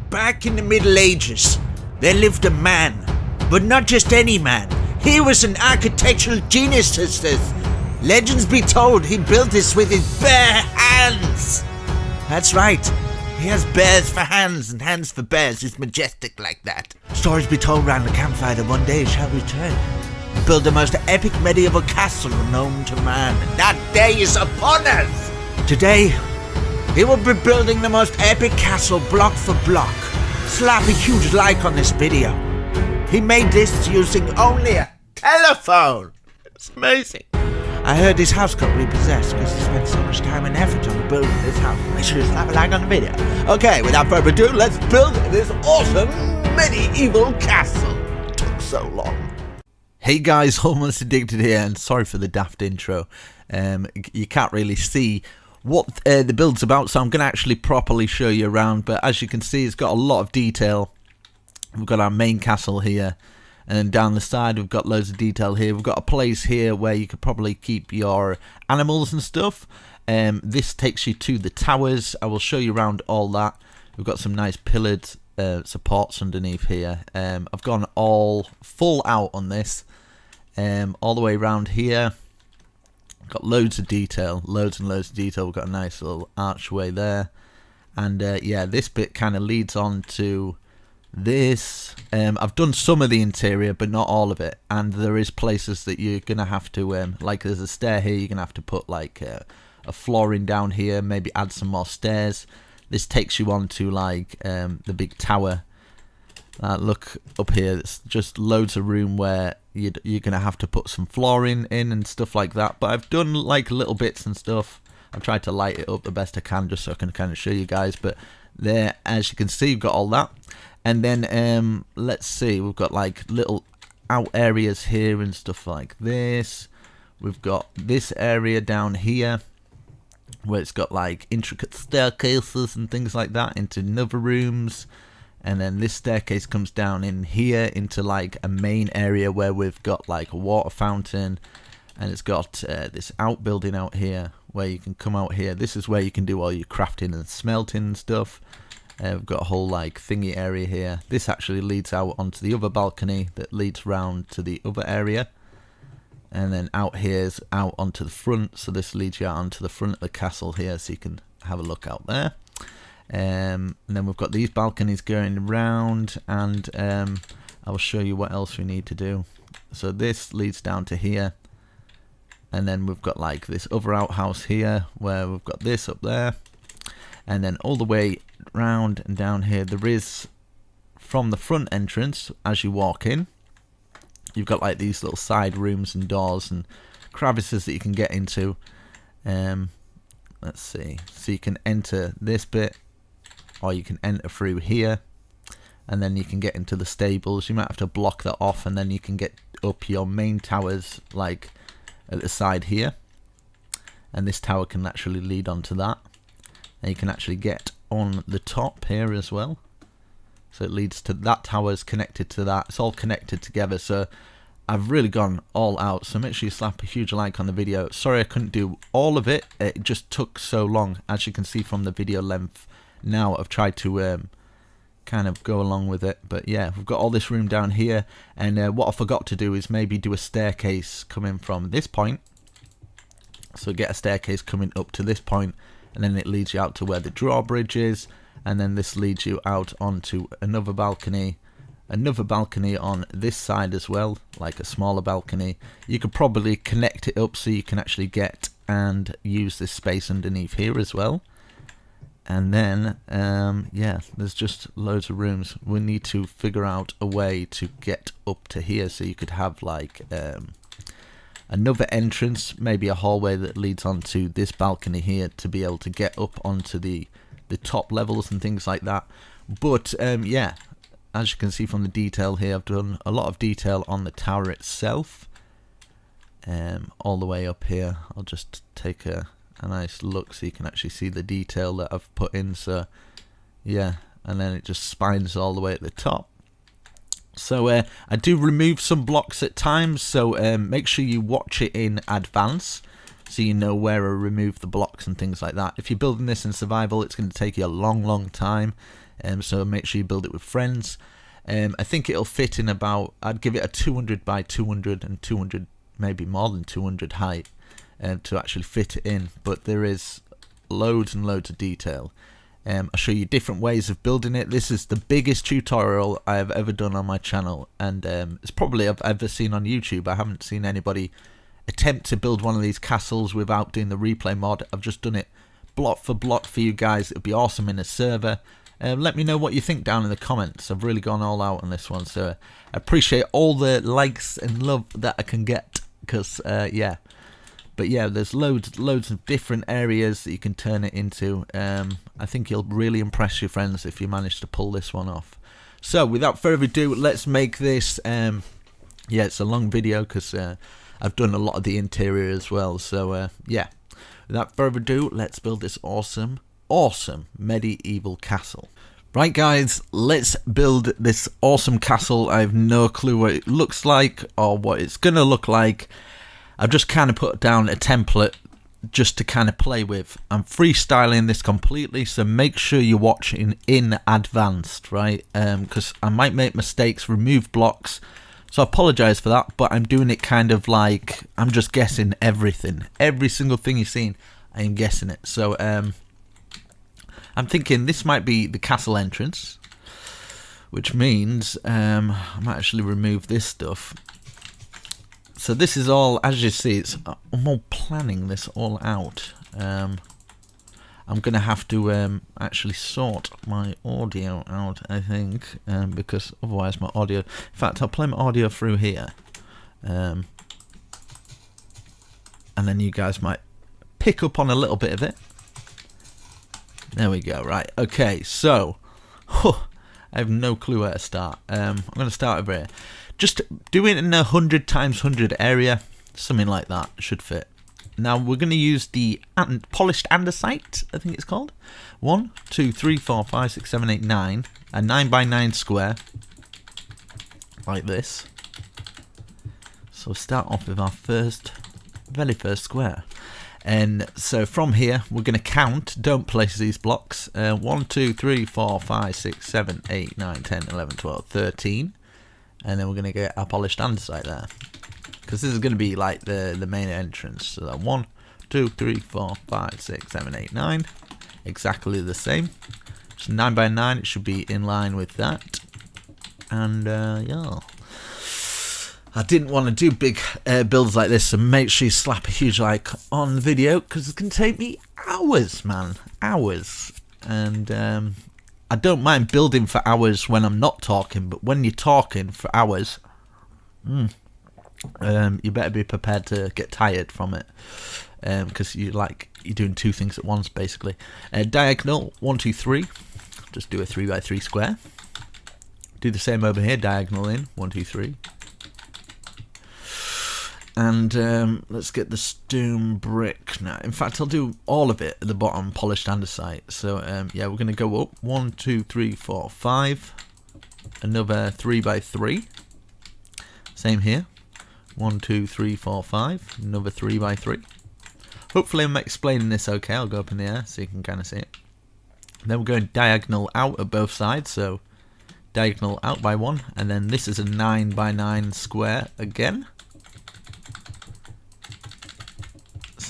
Back in the Middle Ages, there lived a man, but not just any man. He was an architectural genius, sisters. Legends be told he built this with his bare hands. That's right. He has bears for hands and hands for bears. He's majestic like that. Stories be told round the campfire that one day he shall return and build the most epic medieval castle known to man. And that day is upon us. Today, he will be building the most epic castle block for block. Slap a huge like on this video. He made this using only a telephone. It's amazing. I heard his house got repossessed because he spent so much time and effort on building this house. Make sure you slap a like on the video. Okay, without further ado, let's build this awesome medieval castle. It took so long. Hey guys, Almost Addicted here, and sorry for the daft intro. You can't really see what the build's about, so I'm going to actually properly show you around. But as you can see, it's got a lot of detail. We've got our main castle here. And then down the side, we've got loads of detail here. We've got a place here where you could probably keep your animals and stuff. This takes you to the towers. I will show you around all that. We've got some nice pillared supports underneath here. I've gone all full out on this. All the way around here. Got loads of detail. Loads and loads of detail. We've got a nice little archway there. And yeah, this bit kind of leads on to this. I've done some of the interior but not all of it, and there is places that you're gonna have to like there's a stair here, you're gonna have to put like a flooring down here, maybe add some more stairs. This takes you on to like the big tower. Look up here, it's just loads of room where you're gonna have to put some flooring in and stuff like that, but I've done like little bits and stuff. I've tried to light it up the best I can just so I can kind of show you guys, but there, as you can see, you've got all that. And then let's see, we've got like little out areas here and stuff like this. We've got this area down here where it's got like intricate staircases and things like that into other rooms. And then this staircase comes down in here into like a main area where we've got like a water fountain. And it's got this outbuilding out here where you can come out here. This is where you can do all your crafting and smelting and stuff. We've got a whole like thingy area here. This actually leads out onto the other balcony that leads round to the other area. And then out here's out onto the front. So this leads you out onto the front of the castle here, so you can have a look out there. And then we've got these balconies going around, and I'll show you what else we need to do. So this leads down to here. And then we've got like this other outhouse here where we've got this up there. And then all the way round and down here, there is, from the front entrance as you walk in, you've got like these little side rooms and doors and crevices that you can get into. Let's see, so you can enter this bit, or you can enter through here, and then you can get into the stables. You might have to block that off, and then you can get up your main towers like at the side here, and this tower can actually lead onto that. And you can actually get on the top here as well. So it leads to that tower's connected to that. It's all connected together. So I've really gone all out. So make sure you slap a huge like on the video. Sorry I couldn't do all of it. It just took so long. As you can see from the video length now, I've tried to kind of go along with it. But yeah, we've got all this room down here. And what I forgot to do is maybe do a staircase coming from this point. So get a staircase coming up to this point. And then it leads you out to where the drawbridge is, and then this leads you out onto another balcony on this side as well, like a smaller balcony. You could probably connect it up so you can actually get and use this space underneath here as well. And then yeah, there's just loads of rooms. We need to figure out a way to get up to here, so you could have like another entrance, maybe a hallway that leads onto this balcony here to be able to get up onto the top levels and things like that. But yeah, as you can see from the detail here, I've done a lot of detail on the tower itself. All the way up here, I'll just take a nice look so you can actually see the detail that I've put in. So yeah, and then it just spines all the way at the top. So I do remove some blocks at times, so make sure you watch it in advance so you know where I remove the blocks and things like that. If you're building this in survival, it's going to take you a long time. So make sure you build it with friends. I think it'll fit in about, I'd give it a 200 by 200 and 200, maybe more than 200 height to actually fit it in. But there is loads and loads of detail. I'll show you different ways of building it. This is the biggest tutorial I have ever done on my channel, and it's probably I've ever seen on YouTube. I haven't seen anybody attempt to build one of these castles without doing the replay mod. I've just done it block for block for you guys. It would be awesome in a server. Let me know what you think down in the comments. I've really gone all out on this one, so I appreciate all the likes and love that I can get, because yeah. But yeah, there's loads of different areas that you can turn it into. I think you'll really impress your friends if you manage to pull this one off. So without further ado, let's make this. Yeah, it's a long video because I've done a lot of the interior as well. So yeah, without further ado, let's build this awesome medieval castle. Right guys, let's build this awesome castle. I have no clue what it looks like or what it's gonna look like. I've just kind of put down a template just to kind of play with. I'm freestyling this completely, so make sure you watch in advanced, right? Because I might make mistakes, remove blocks, so I apologize for that, but I'm doing it kind of like I'm just guessing everything. Every single thing you've seen, I am guessing it. So I'm thinking this might be the castle entrance, which means I might actually remove this stuff. So this is all, as you see, I'm all planning this all out. I'm going to have to actually sort my audio out, I think, because otherwise my audio... In fact, I'll play my audio through here. And then you guys might pick up on a little bit of it. There we go, right. Okay, so... I have no clue where to start. I'm going to start over here. Just do it in a 100 times 100 area, something like that should fit. Now we're going to use the polished andesite, I think it's called. 1, 2, 3, 4, 5, 6, 7, 8, 9. A 9 by 9 square, like this. So we'll start off with our very first square. And so from here, we're going to count, don't place these blocks. 1, 2, 3, 4, 5, 6, 7, 8, 9, 10, 11, 12, 13. And then we're going to get our polished andesite there, because this is going to be like the main entrance. So that 1, 2, 3, 4, 5, 6, 7, 8, 9, exactly the same. It's 9 by 9. It should be in line with that. And yeah, I didn't want to do big builds like this, so make sure you slap a huge like on the video, because it can take me hours, man, hours. And I don't mind building for hours when I'm not talking, but when you're talking for hours, you better be prepared to get tired from it, because you're doing two things at once basically. Diagonal 1, 2, 3. Just do a 3 by 3 square. Do the same over here. Diagonal in 1, 2, 3. And let's get the stone brick now. In fact, I'll do all of it at the bottom, polished andesite. So yeah, we're going to go up 1, 2, 3, 4, 5. Another 3 by 3. Same here. 1, 2, 3, 4, 5. Another 3 by 3. Hopefully I'm explaining this okay. I'll go up in the air so you can kind of see it. Then we're going diagonal out at both sides. So diagonal out by 1. And then this is a 9 by 9 square again.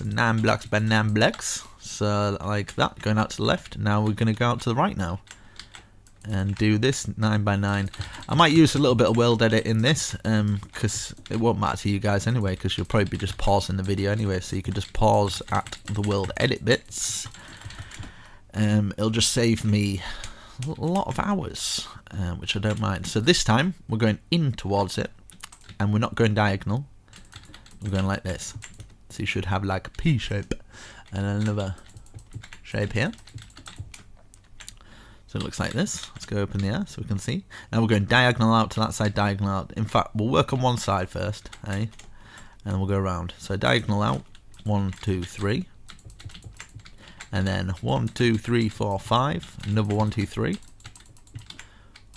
9 blocks by 9 blocks, so like that, going out to the left. Now we're going to go out to the right now and do this 9 by 9. I might use a little bit of world edit in this, because it won't matter to you guys anyway, because you'll probably be just pausing the video anyway, so you can just pause at the world edit bits. It'll just save me a lot of hours, which I don't mind. So this time we're going in towards it, and we're not going diagonal, we're going like this. So you should have like a P shape and another shape here. So it looks like this. Let's go up in the air so we can see. Now we're going diagonal out to that side, diagonal out. In fact, we'll work on one side first, eh? And then we'll go around. So diagonal out, 1, 2, 3. And then 1, 2, 3, 4, 5. Another 1, 2, 3.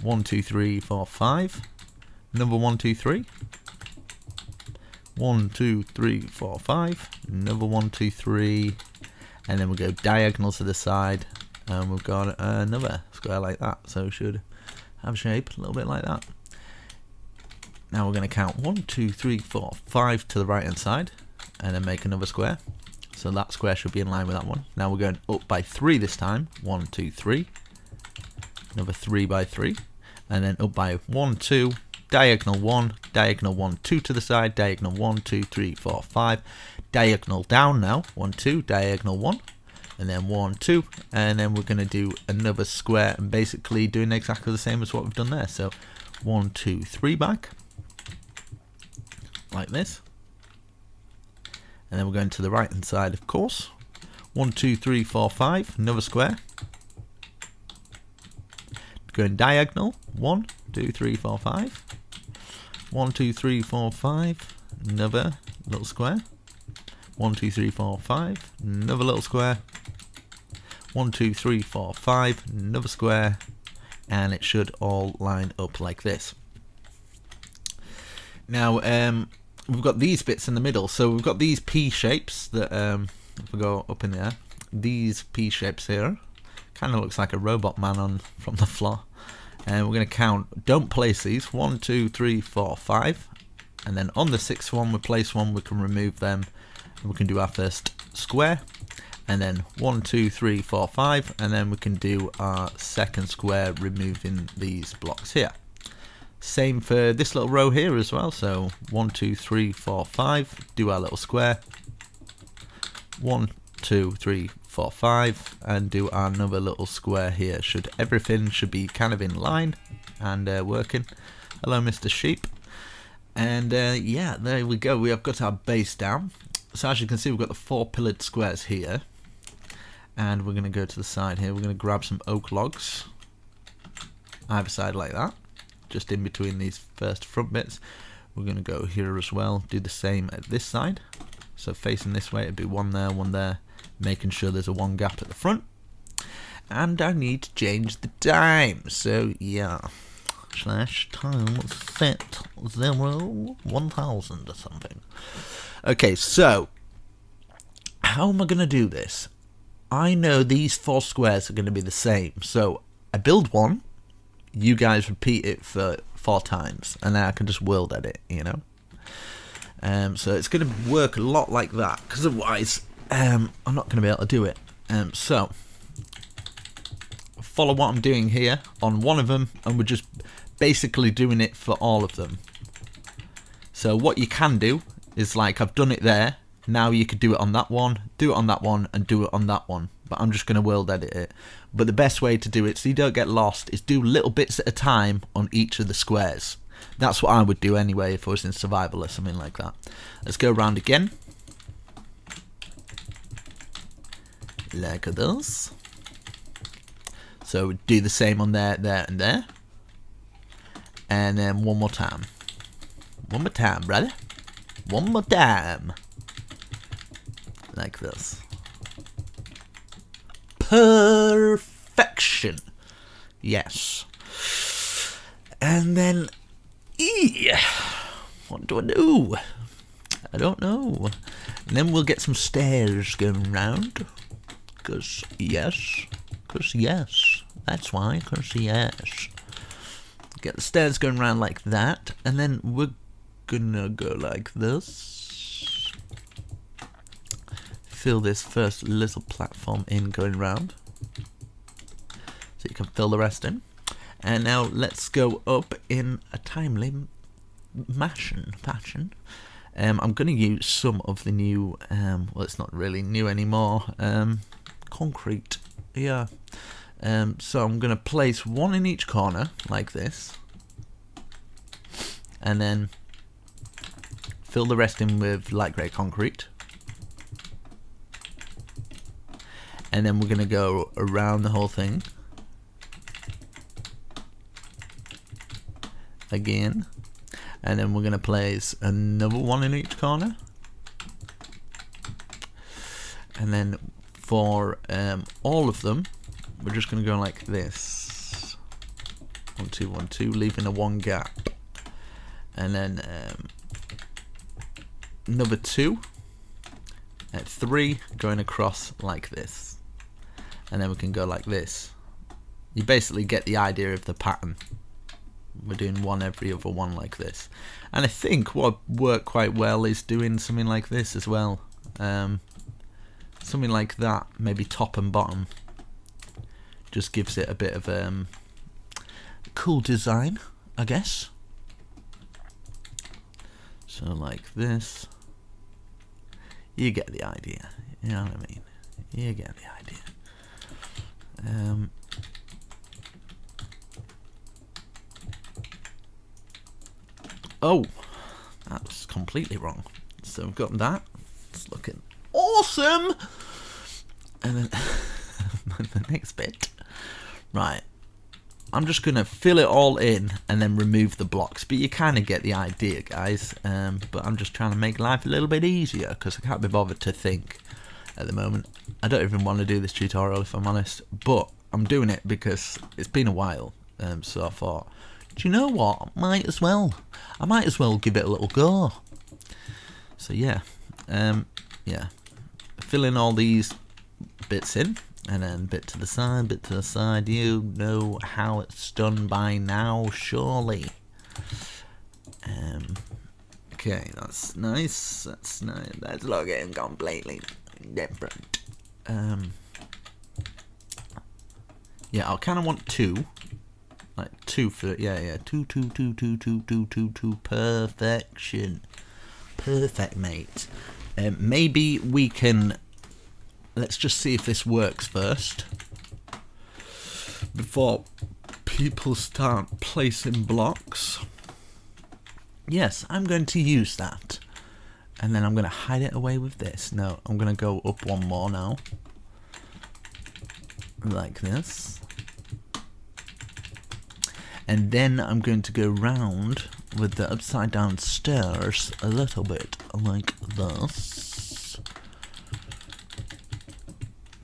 1, 2, 3, 4, 5. Another 1, 2, 3. 1, 2, 3, 4, 5. Another 1, 2, 3. And then we'll go diagonal to the side. And we've got another square like that, so it should have shape a little bit like that. Now we're going to count 1, 2, 3, 4, 5 to the right hand side, and then make another square. So that square should be in line with that one. Now we're going up by 3 this time. 1, 2, 3. Another 3 by 3, and then up by 1, 2. Diagonal 1, diagonal 1, 2 to the side, diagonal 1, 2, 3, 4, 5. Diagonal down now. 1, 2, diagonal 1. And then 1, 2, and then we're going to do another square, and basically doing exactly the same as what we've done there. So 1, 2, 3 back, like this, and then we're going to the right hand side, of course. 1, 2, 3, 4, 5, another square, going diagonal. 1, 2, 3, 4, 5, 1, 2, 3, 4, 5, another little square. 1, 2, 3, 4, 5, another little square. 1, 2, 3, 4, 5, another square, and it should all line up like this. Now we've got these bits in the middle, so we've got these P shapes that if we go up in the air, these P shapes here, kind of looks like a robot man from the floor. And we're going to count, don't place these, 1, 2, 3, 4, 5, and then on the 6th one we place one, we can remove them, and we can do our first square. And then 1, 2, 3, 4, 5, and then we can do our second square, removing these blocks here. Same for this little row here as well. So 1, 2, 3, 4, 5, do our little square. 1, 2, 3, 4, 5, and do another little square here. Everything should be kind of in line and working. Hello, Mr. Sheep. And yeah, there we go. We have got our base down. So as you can see, we've got the 4 pillared squares here. And we're going to go to the side here. We're going to grab some oak logs, either side like that, just in between these first front bits. We're going to go here as well, do the same at this side. So facing this way, it'd be one there, making sure there's a 1 gap at the front. And I need to change the time, so yeah, /time set 0 1000 or something. Okay, so how am I going to do this? I know these 4 squares are going to be the same, so I build one, you guys repeat it for 4 times, and then I can just world edit, you know. So it's going to work a lot like that, because otherwise I'm not going to be able to do it. So follow what I'm doing here on one of them, and we're just basically doing it for all of them. So what you can do is, like, I've done it there. Now you could do it on that one, do it on that one, and do it on that one. But I'm just going to world edit it. But the best way to do it so you don't get lost is do little bits at a time on each of the squares. That's what I would do anyway if I was in survival or something like that. Let's go around again. Like this. So do the same on there, there, and there. And then one more time. One more time, brother. One more time. Like this. Perfection. Yes. And then what do I do? I don't know. And then we'll get some stairs going round. Cause yes. That's why. Cause yes. Get the stairs going round like that, and then we're gonna go like this. Fill this first little platform in going round, so you can fill the rest in. And now let's go up in a timely fashion. I'm going to use some of the new, well, it's not really new anymore, concrete. Yeah. So I'm going to place one in each corner like this, and then fill the rest in with light grey concrete. And then we're going to go around the whole thing again, and then we're going to place another one in each corner. And then for all of them, we're just going to go like this. 1, 2, 1, 2, leaving a 1 gap. And then another 2 at 3, going across like this. And then we can go like this. you basically get the idea of the pattern. We're doing one every other one like this. And I think what worked quite well is doing something like this as well. Something like that, maybe top and bottom. Just gives it a bit of cool design, I guess. So like this. You get the idea. You know what I mean? You get the idea. Oh, that's completely wrong. So we've got that. It's looking awesome. And then the next bit. Right. I'm just going to fill it all in and then remove the blocks. But you kind of get the idea, guys. But I'm just trying to make life a little bit easier because I can't be bothered to think at the moment. I don't even want to do this tutorial, if I'm honest. But I'm doing it because it's been a while. So I thought, do you know what? I might as well give it a little go. So yeah. Yeah. Filling all these bits in. And then bit to the side, bit to the side. You know how it's done by now, surely. Okay, that's nice. That's nice. That's looking completely different. Yeah, I kind of want two. Like two for two. Perfection. Perfect, mate. Maybe we can. Let's just see if this works first before people start placing blocks. Yes, I'm going to use that. And then I'm going to hide it away with this. No, I'm going to go up one more now. Like this. And then I'm going to go round with the upside down stairs a little bit like this.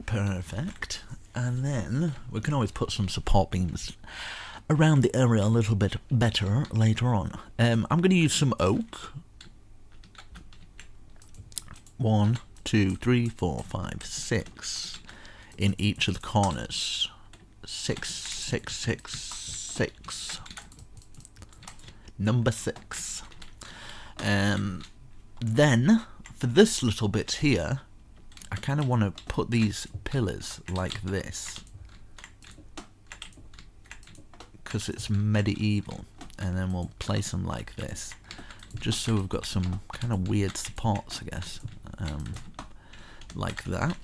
Perfect. And then we can always put some support beams around the area a little bit better later on. I'm going to use some oak. 1, 2, 3, 4, 5, 6 in each of the corners. 6, 6, 6, 6. Number 6. Then for this little bit here, I kind of want to put these pillars like this because it's medieval, and then we'll place them like this just so we've got some kind of weird supports, I guess, like that,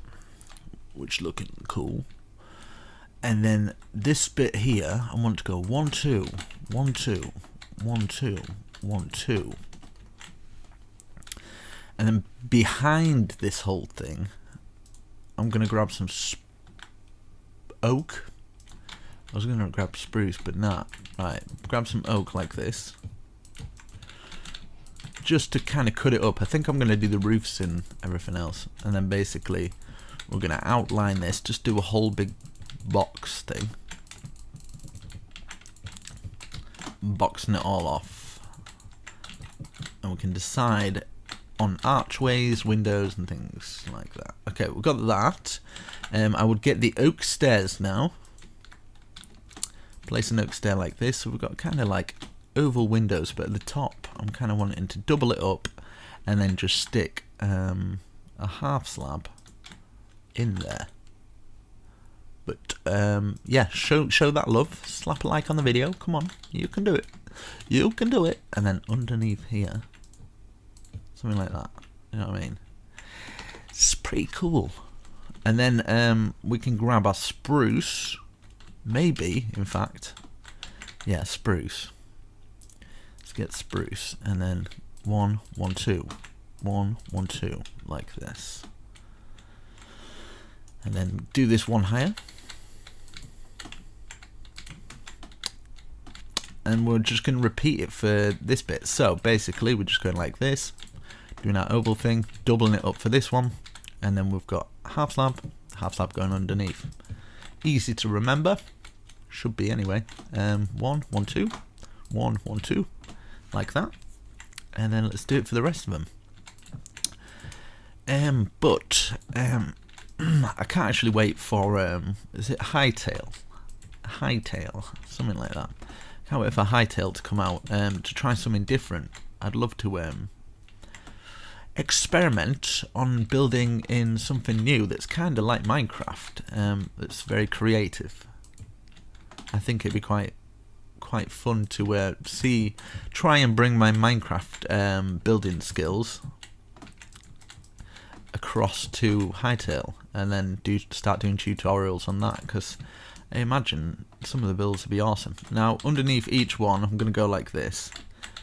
which looking cool. And then this bit here, I want to go 1, 2, 1, 2, 1, 2, 1, 2. And then behind this whole thing, I'm going to grab some oak. I was going to grab spruce, but not. Right, grab some oak like this. Just to kind of cut it up. I think I'm going to do the roofs and everything else. And then basically, we're going to outline this. Just do a whole big box thing. Boxing it all off. And we can decide on archways, windows and things like that. Okay, we've got that. I would get the oak stairs now. Place an oak stair like this. So we've got kind of like oval windows, but at the top I'm kind of wanting to double it up and then just stick a half slab in there. But yeah, show that love. Slap a like on the video. Come on, you can do it. You can do it. And then underneath here, something like that. You know what I mean? It's pretty cool. And then we can grab our spruce. Maybe, in fact. Yeah, spruce. Let's get spruce. And then 1, 1, 2. 1, 1, 2. Like this. And then do this one higher. And we're just going to repeat it for this bit. So basically we're just going like this. Doing our oval thing, doubling it up for this one, and then we've got half slab going underneath. Easy to remember, should be anyway. 1, 1, 2, 1, 1, 2, like that, and then let's do it for the rest of them. I can't actually wait for is it Hightail? Hytale, something like that. Can't wait for Hytale to come out to try something different. I'd love to experiment on building in something new that's kind of like Minecraft. That's very creative. I think it'd be quite fun to try and bring my Minecraft building skills across to Hytale, and then start doing tutorials on that, because I imagine some of the builds would be awesome. Now underneath each one I'm going to go like this,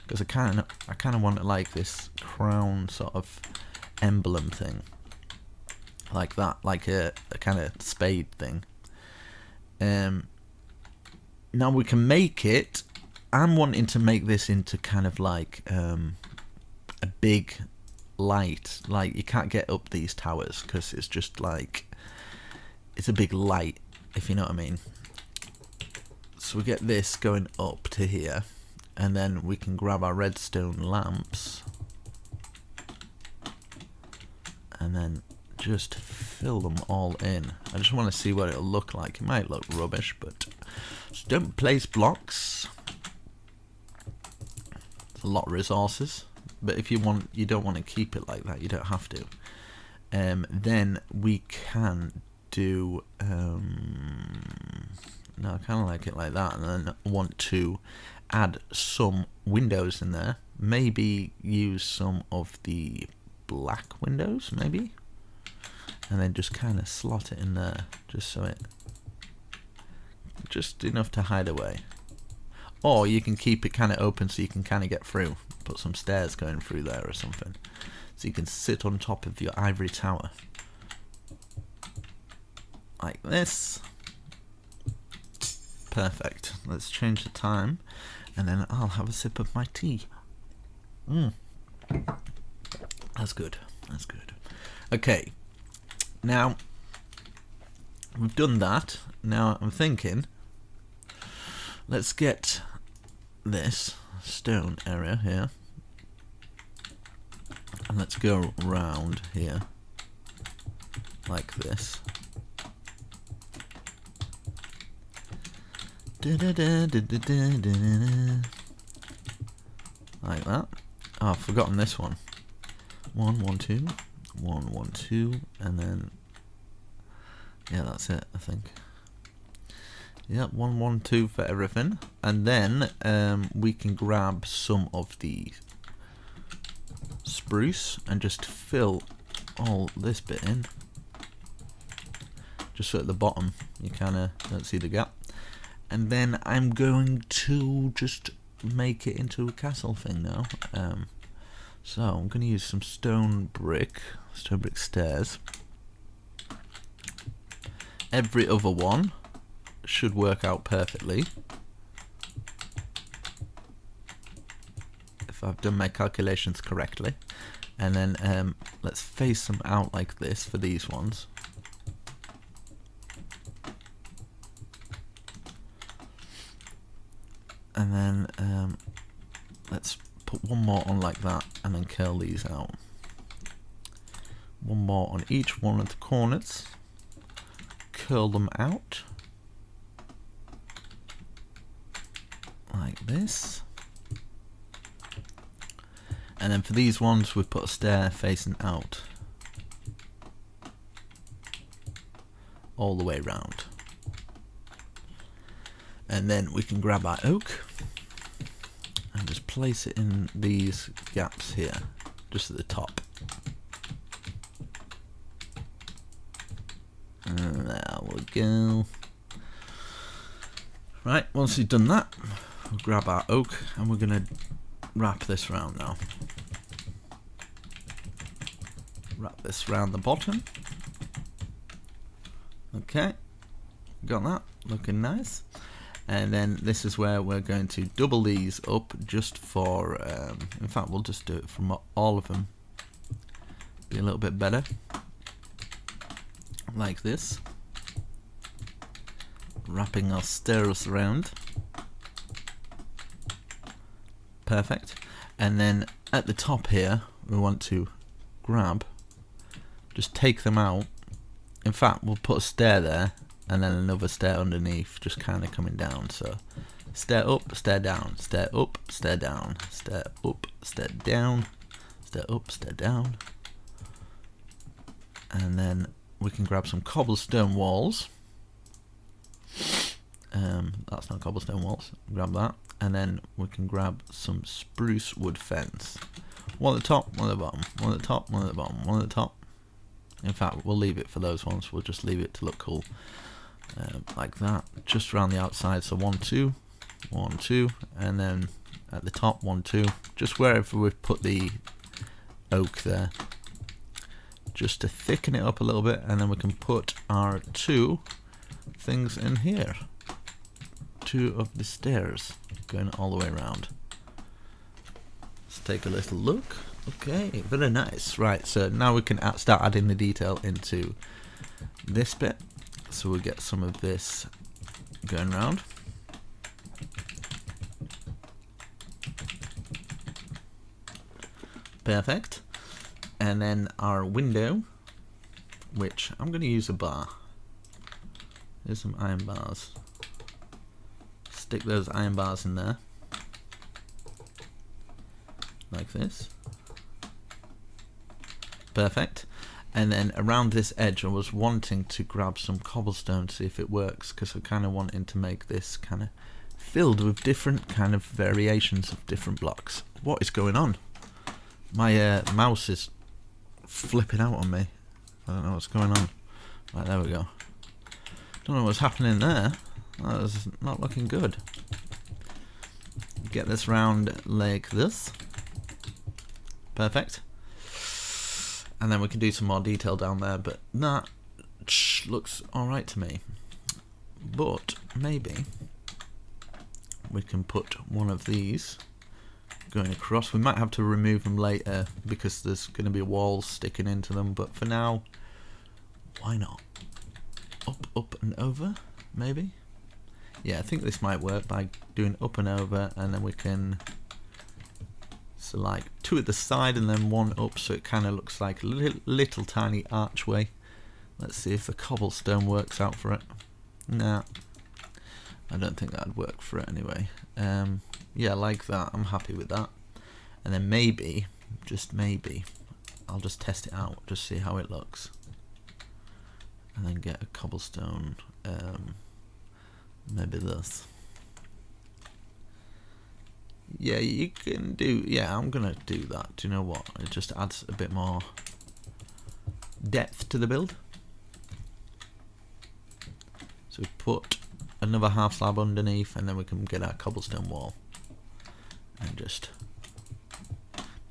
because I kind of want it like this crown sort of emblem thing, like that, like a kind of spade thing. Now we can make it. I'm wanting to make this into kind of like a big light. Like, you can't get up these towers because it's just like, it's a big light, if you know what I mean. So we get this going up to here, and then we can grab our redstone lamps and then just fill them all in. I just want to see what it'll look like. It might look rubbish, but just don't place blocks. It's a lot of resources, but if you don't want to keep it like that, you don't have to. Then we can do no, I kind of like it like that, and then want to add some windows in there. Maybe use some of the black windows, maybe, and then just kind of slot it in there, just so it, just enough to hide away. Or you can keep it kind of open so you can kind of get through. Put some stairs going through there or something, so you can sit on top of your ivory tower like this. Perfect. Let's change the time, and then I'll have a sip of my tea. That's good. That's good. Okay, now we've done that. Now I'm thinking, let's get this stone area here, and let's go round here like this. Like that. Oh, I've forgotten this one. 1 1 2 1 1 2, and then yeah, that's it, I think. Yeah, 1 1 2 for everything, and then we can grab some of the spruce and just fill all this bit in, just so at the bottom you kind of don't see the gap. And then I'm going to just make it into a castle thing now. So I'm going to use some stone brick stairs. Every other one should work out perfectly, if I've done my calculations correctly. And then let's face them out like this for these ones. And then let's put one more on like that, and then curl these out. One more on each one of the corners. Curl them out like this. And then for these ones, we put a stair facing out all the way round. And then we can grab our oak and just place it in these gaps here, just at the top. And there we go. Right, once we've done that, we'll grab our oak and we're going to wrap this round now. Wrap this round the bottom. Okay, got that, looking nice. And then this is where we're going to double these up, just for, in fact we'll just do it from all of them, be a little bit better, like this, wrapping our stairs around. Perfect. And then at the top here we want to grab, just take them out. In fact, we'll put a stair there and then another stair underneath, just kind of coming down. So stair up, stair down, stair up, stair down, stair up, stair down, stair up, stair down. And then we can grab some cobblestone walls. That's not cobblestone walls. Grab that. And then we can grab some spruce wood fence. One at the top, one at the bottom. One at the top, one at the bottom. One at the top. In fact, we'll leave it for those ones. We'll just leave it to look cool. Like that. Just around the outside. So 1, 2. 1, 2. And then at the top, 1, 2. Just wherever we've put the oak there. Just to thicken it up a little bit. And then we can put our 2 things in here. 2 of the stairs going all the way around. Let's take a little look. Okay, very nice. Right, so now we can start adding the detail into this bit. So we'll get some of this going around. Perfect. And then our window, which I'm going to use a bar. There's some iron bars. Stick those iron bars in there. Like this. Perfect. And then around this edge I was wanting to grab some cobblestone to see if it works, because I'm kind of wanting to make this kind of filled with different kind of variations of different blocks. What is going on? My mouse is flipping out on me. I don't know what's going on. Right, there we go. Don't know what's happening there. That is not looking good. Get this round like this. Perfect. And then we can do some more detail down there, but that looks alright to me. But maybe we can put one of these going across. We might have to remove them later because there's going to be walls sticking into them, but for now, why not? Up, up and over, maybe? Yeah, I think this might work by doing up and over, and then we can, so like 2 at the side and then 1 up, so it kind of looks like a little tiny archway. Let's see if the cobblestone works out for it. Nah, I don't think that'd work for it anyway. Yeah, like that. I'm happy with that. And then maybe, just maybe, I'll just test it out, just see how it looks. And then get a cobblestone, maybe this. Yeah, you can do, yeah, I'm gonna do that. Do you know what? It just adds a bit more depth to the build. So we put another half slab underneath, and then we can get our cobblestone wall. And just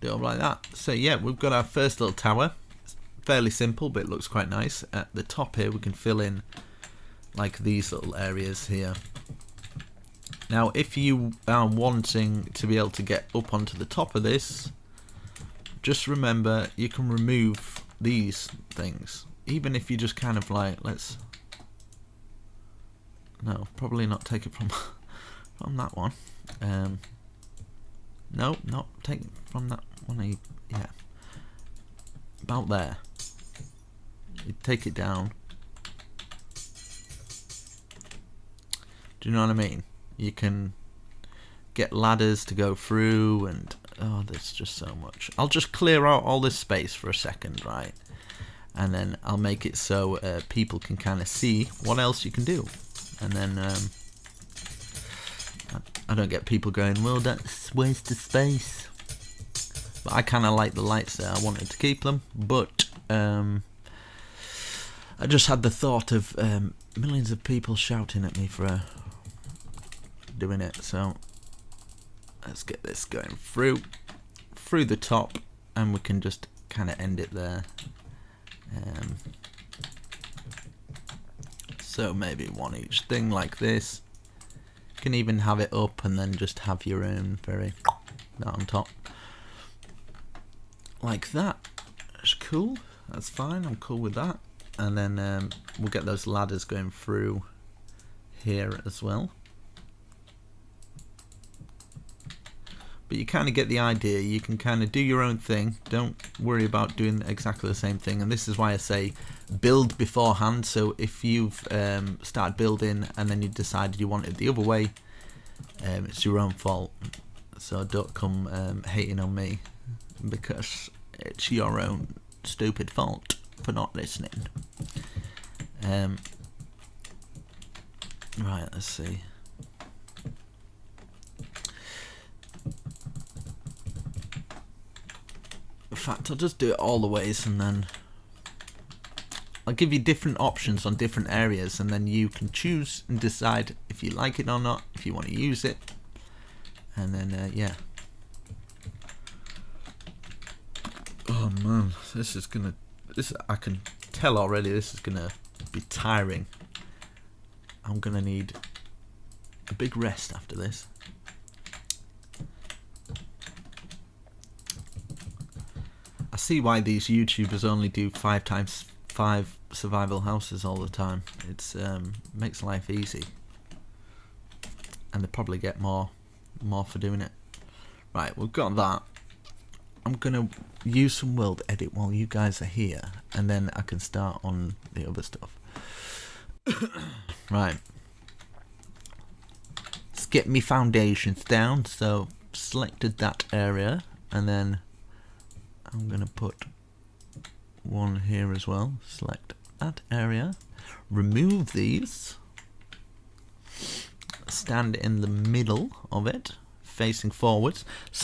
do it like that. So yeah, we've got our first little tower. It's fairly simple, but it looks quite nice. At the top here, we can fill in like these little areas here. Now, if you are wanting to be able to get up onto the top of this, just remember you can remove these things. Even if you just kind of like, no, probably not take it from that one. No, not take it from that one. Yeah, about there. You take it down. Do you know what I mean? You can get ladders to go through, and oh, there's just so much. I'll just clear out all this space for a second, right? And then I'll make it so people can kind of see what else you can do. And then I don't get people going, well, that's waste of space. But I kind of like the lights there. I wanted to keep them, but I just had the thought of millions of people shouting at me for doing it. So let's get this going through the top, and we can just kind of end it there. So maybe one each thing like this. You can even have it up and then just have your own that on top. Like that. That's cool. That's fine. I'm cool with that. And then we'll get those ladders going through here as well. but you kind of get the idea. You can kind of do your own thing. Don't worry about doing exactly the same thing. And this is why I say build beforehand. So if you've started building and then you decided you want it the other way, it's your own fault. So don't come hating on me, because it's your own stupid fault for not listening. Right, let's see. In fact, I'll just do it all the ways, and then I'll give you different options on different areas, and then you can choose and decide if you like it or not, if you want to use it. And then yeah. Oh man, I can tell already this is gonna be tiring. I'm gonna need a big rest after this. I see why these YouTubers only do 5x5 survival houses all the time. It's makes life easy, and they probably get more for doing it. Right, we've got that. I'm gonna use some world edit while you guys are here, and then I can start on the other stuff. Right, let's get me foundations down. So selected that area, and then I'm gonna put one here as well. Select that area, remove these, stand in the middle of it facing forwards, /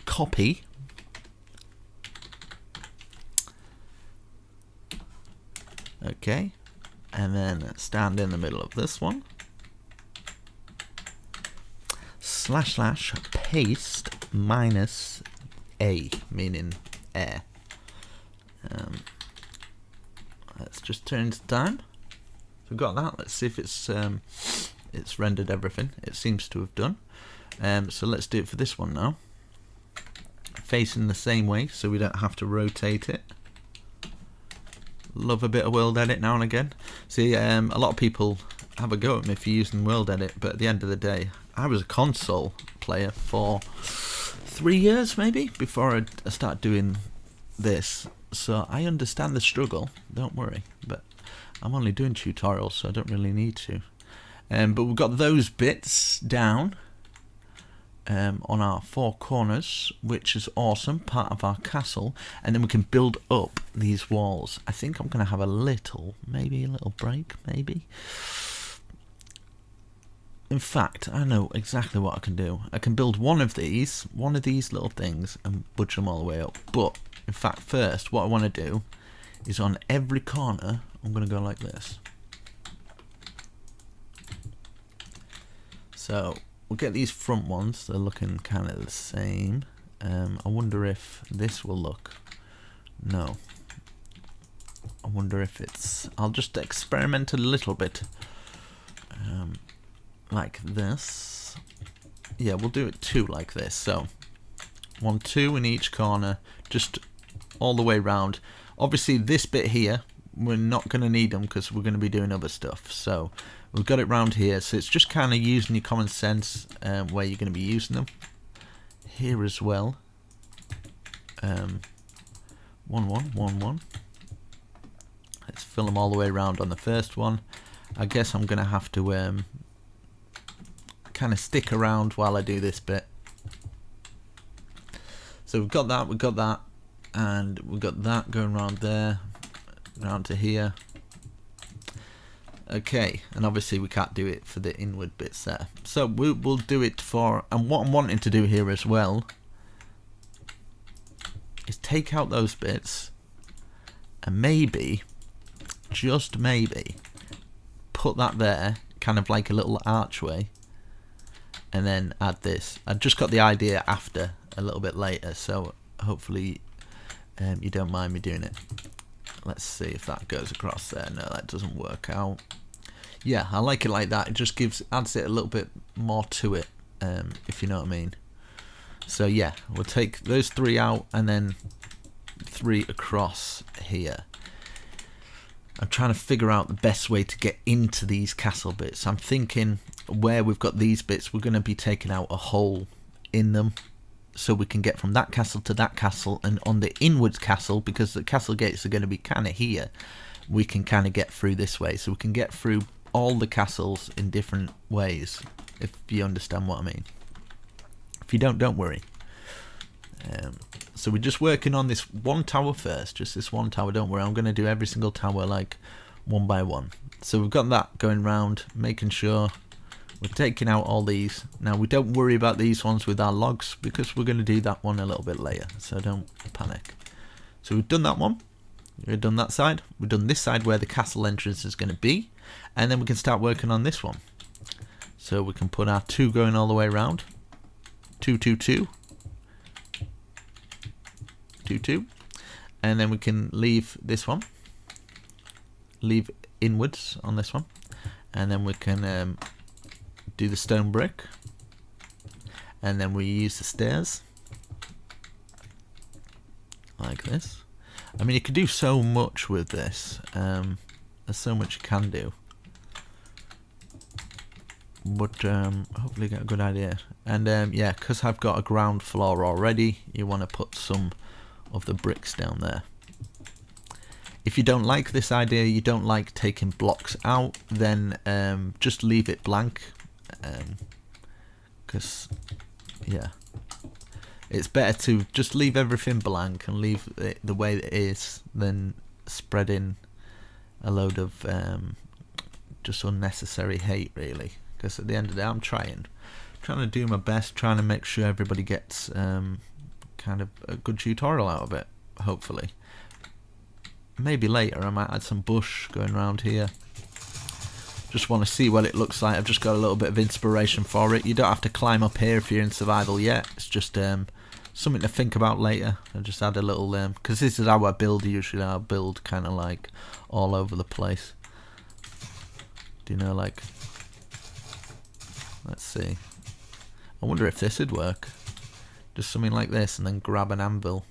copy, okay, and then stand in the middle of this one, / paste -a, meaning air. Let's just turn to time. So we've got that. Let's see if it's rendered everything. It seems to have done. So let's do it for this one now. Facing the same way, so we don't have to rotate it. Love a bit of world edit now and again. See, a lot of people have a go at me for using world edit, but at the end of the day, I was a console player for 3 years maybe before I started doing this, so I understand the struggle, don't worry, but I'm only doing tutorials, so I don't really need to. But we've got those bits down on our 4 corners, which is awesome, part of our castle, and then we can build up these walls. I think I'm going to have maybe a little break, maybe. In fact, I know exactly what I can do. I can build one of these little things and budge them all the way up. But, in fact, first, what I want to do is on every corner, I'm going to go like this. So, we'll get these front ones. They're looking kind of the same. I wonder if this will look... No. I wonder if it's... I'll just experiment a little bit. Like this. Yeah, we'll do it 2 like this. So 1, 2 in each corner, just all the way round. Obviously this bit here, we're not going to need them because we're going to be doing other stuff. So we've got it round here. So it's just kind of using your common sense where you're going to be using them. Here as well. 1, 1, 1, 1. Let's fill them all the way around on the first one. I guess I'm going to have to kind of stick around while I do this bit. So we've got that, and we've got that going around there, round to here. Okay, and obviously we can't do it for the inward bits there. So we'll do it for, and what I'm wanting to do here as well is take out those bits and maybe, just maybe, put that there, kind of like a little archway, and then add this. I just got the idea after, a little bit later, so hopefully you don't mind me doing it. Let's see if that goes across there. No, that doesn't work out. Yeah, I like it like that. It just adds it a little bit more to it, if you know what I mean. So yeah, we'll take those 3 out and then 3 across here. I'm trying to figure out the best way to get into these castle bits. I'm thinking where we've got these bits, we're going to be taking out a hole in them so we can get from that castle to that castle, and on the inwards castle, because the castle gates are going to be kind of here, we can kind of get through this way. So we can get through all the castles in different ways, if you understand what I mean. If you don't worry. So we're just working on this one tower first, just this one tower. Don't worry, I'm going to do every single tower like one by one. So we've got that going round, making sure we're taking out all these. Now we don't worry about these ones with our logs, because we're going to do that one a little bit later, so don't panic. So we've done that one, we've done that side, we've done this side where the castle entrance is going to be, and then we can start working on this one. So we can put our 2 going all the way around, 2 2 2 2 2, and then we can leave this one, leave inwards on this one, and then we can do the stone brick, and then we use the stairs like this. I mean, you can do so much with this. There's so much you can do, but hopefully get a good idea. And yeah, because I've got a ground floor already, you want to put some of the bricks down there. If you don't like this idea, you don't like taking blocks out, then just leave it blank, because yeah, it's better to just leave everything blank and leave it the way it is than spreading a load of just unnecessary hate, really. Because at the end of the day, I'm trying to do my best, trying to make sure everybody gets kind of a good tutorial out of it, hopefully. Maybe later I might add some bush going around here. Just want to see what it looks like. I've just got a little bit of inspiration for it. You don't have to climb up here if you're in survival yet. It's just something to think about later. I'll just add a little, because this is how I build usually. I build kind of like all over the place. Do you know, like, let's see. I wonder if this would work. Just something like this, and then grab an anvil.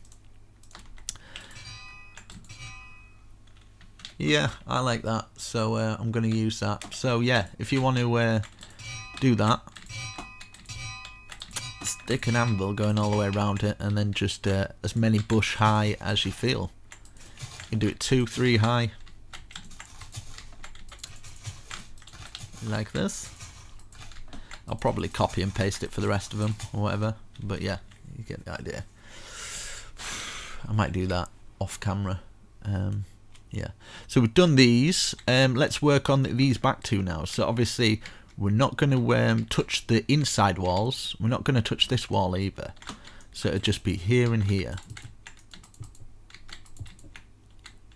Yeah, I like that, so I'm going to use that. So yeah, if you want to do that, stick an anvil going all the way around it, and then just as many bush high as you feel. You can do it 2, 3 high, like this. I'll probably copy and paste it for the rest of them or whatever, but yeah, you get the idea. I might do that off camera. Yeah, so we've done these. Let's work on these back two now. So obviously we're not going to touch the inside walls. We're not going to touch this wall either. So it'll just be here and here.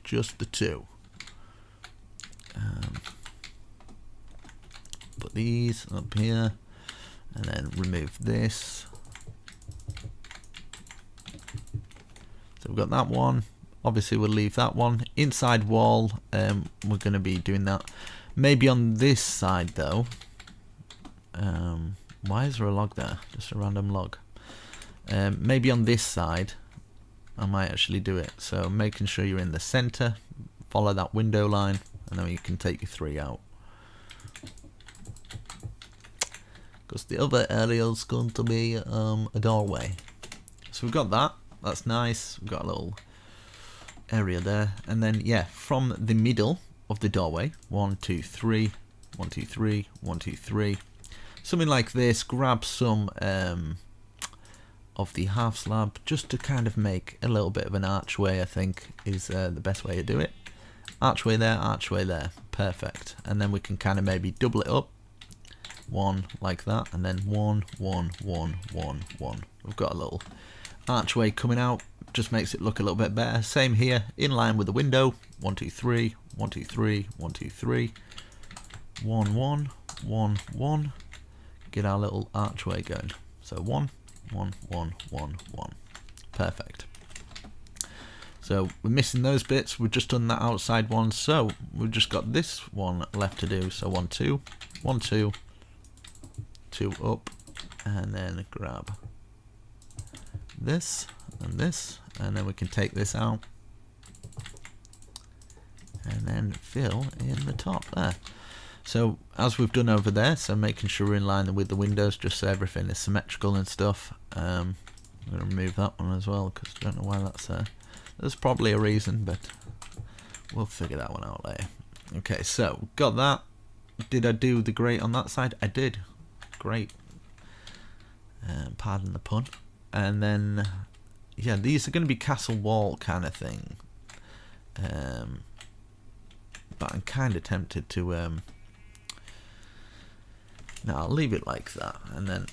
Just the two. Put these up here, and then remove this. So we've got that one. Obviously we'll leave that one. Inside wall, we're going to be doing that. Maybe on this side though. Why is there a log there? Just a random log. Maybe on this side I might actually do it. So making sure you're in the center, follow that window line, and then you can take your 3 out. Because the other area is going to be a doorway. So we've got that. That's nice. We've got a little area there, and then yeah, from the middle of the doorway, 1 2 3 1 2 3 1 2 3, something like this. Grab some of the half slab, just to kind of make a little bit of an archway. I think is the best way to do it. Archway there, perfect. And then we can kind of maybe double it up, 1 like that, and then 1 1 1 1 1. We've got a little archway coming out. Just makes it look a little bit better. Same here, in line with the window. 1 2 3 1 2 3 1 2 3 1 1 1 1. Get our little archway going. So 1 1 1 1 1. Perfect. So we're missing those bits. We've just done that outside one, so we've just got this one left to do. So 1 2 1 2 2 up, and then grab this and this, and then we can take this out, and then fill in the top there. So as we've done over there, so making sure we're in line with the windows, just so everything is symmetrical and stuff. I'm going to remove that one as well, because I don't know why that's there. There's probably a reason, but we'll figure that one out later. Okay, so got that. Did I do the grate on that side? I did. Great. Pardon the pun. And then, yeah, these are going to be castle wall kind of thing. But I'm kind of tempted to... no, I'll leave it like that, and then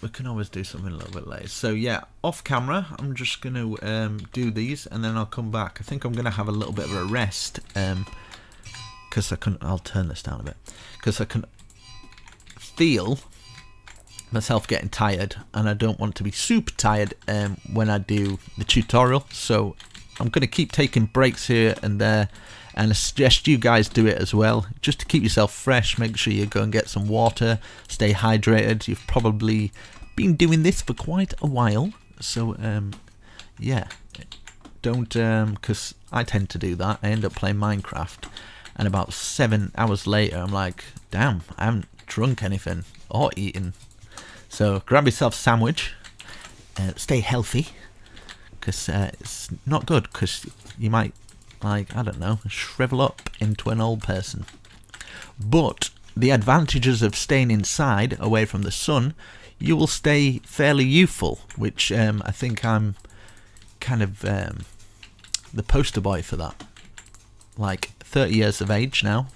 we can always do something a little bit later. So yeah, off camera, I'm just going to do these, and then I'll come back. I think I'm going to have a little bit of a rest, because I'll turn this down a bit, because I can feel myself getting tired, and I don't want to be super tired when I do the tutorial. So I'm going to keep taking breaks here and there, and I suggest you guys do it as well, just to keep yourself fresh. Make sure you go and get some water, stay hydrated. You've probably been doing this for quite a while, so yeah, don't, because I tend to do that. I end up playing Minecraft, and about 7 hours later I'm like, damn, I haven't drunk anything or eaten. So grab yourself a sandwich, stay healthy, because it's not good, because you might, like, I don't know, shrivel up into an old person. But the advantages of staying inside, away from the sun, you will stay fairly youthful, which I think I'm kind of the poster boy for that. Like, 30 years of age now,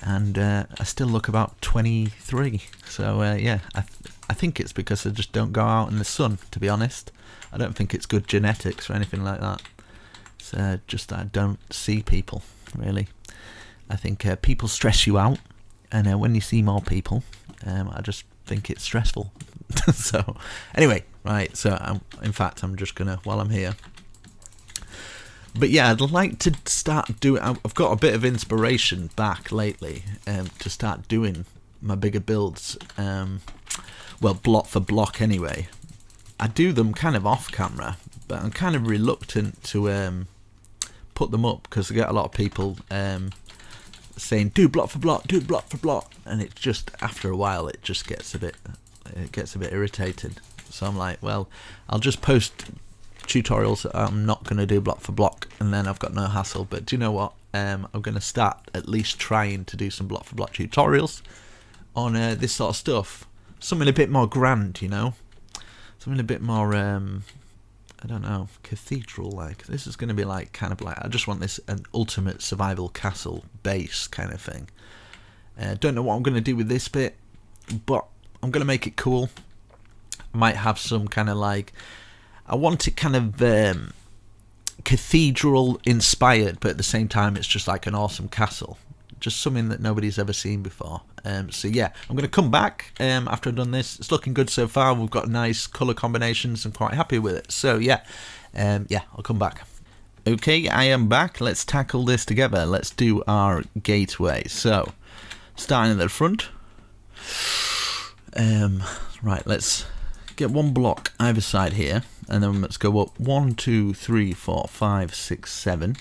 and I still look about 23. So yeah, I think it's because I just don't go out in the sun, to be honest. I don't think it's good genetics or anything like that. It's just that I don't see people, really. I think people stress you out, and when you see more people, I just think it's stressful. So anyway, right, so in fact I'm just gonna, while I'm here, but yeah, I'd like to start doing, I've got a bit of inspiration back lately to start doing my bigger builds, well, block for block anyway. I do them kind of off camera, but I'm kind of reluctant to put them up, because I get a lot of people saying do block for block, do block for block, and it just, after a while, it just gets a bit irritated. So I'm like, well, I'll just post tutorials that I'm not going to do block for block, and then I've got no hassle. But do you know what, I'm going to start at least trying to do some block for block tutorials on this sort of stuff, something a bit more grand, you know, something a bit more I don't know, cathedral like. This is going to be like, kind of like, I just want this an ultimate survival castle base kind of thing. Don't know what I'm going to do with this bit, but I'm going to make it cool. I might have some kind of like, I want it kind of cathedral inspired, but at the same time it's just like an awesome castle, just something that nobody's ever seen before. So yeah, I'm going to come back after I've done this. It's looking good so far. We've got nice colour combinations. I'm quite happy with it. So yeah, yeah, I'll come back. Okay, I am back. Let's tackle this together. Let's do our gateway. So, starting at the front. Right, let's get one block either side here, and then let's go up 1, 2, 3, 4, 5, 6, 7.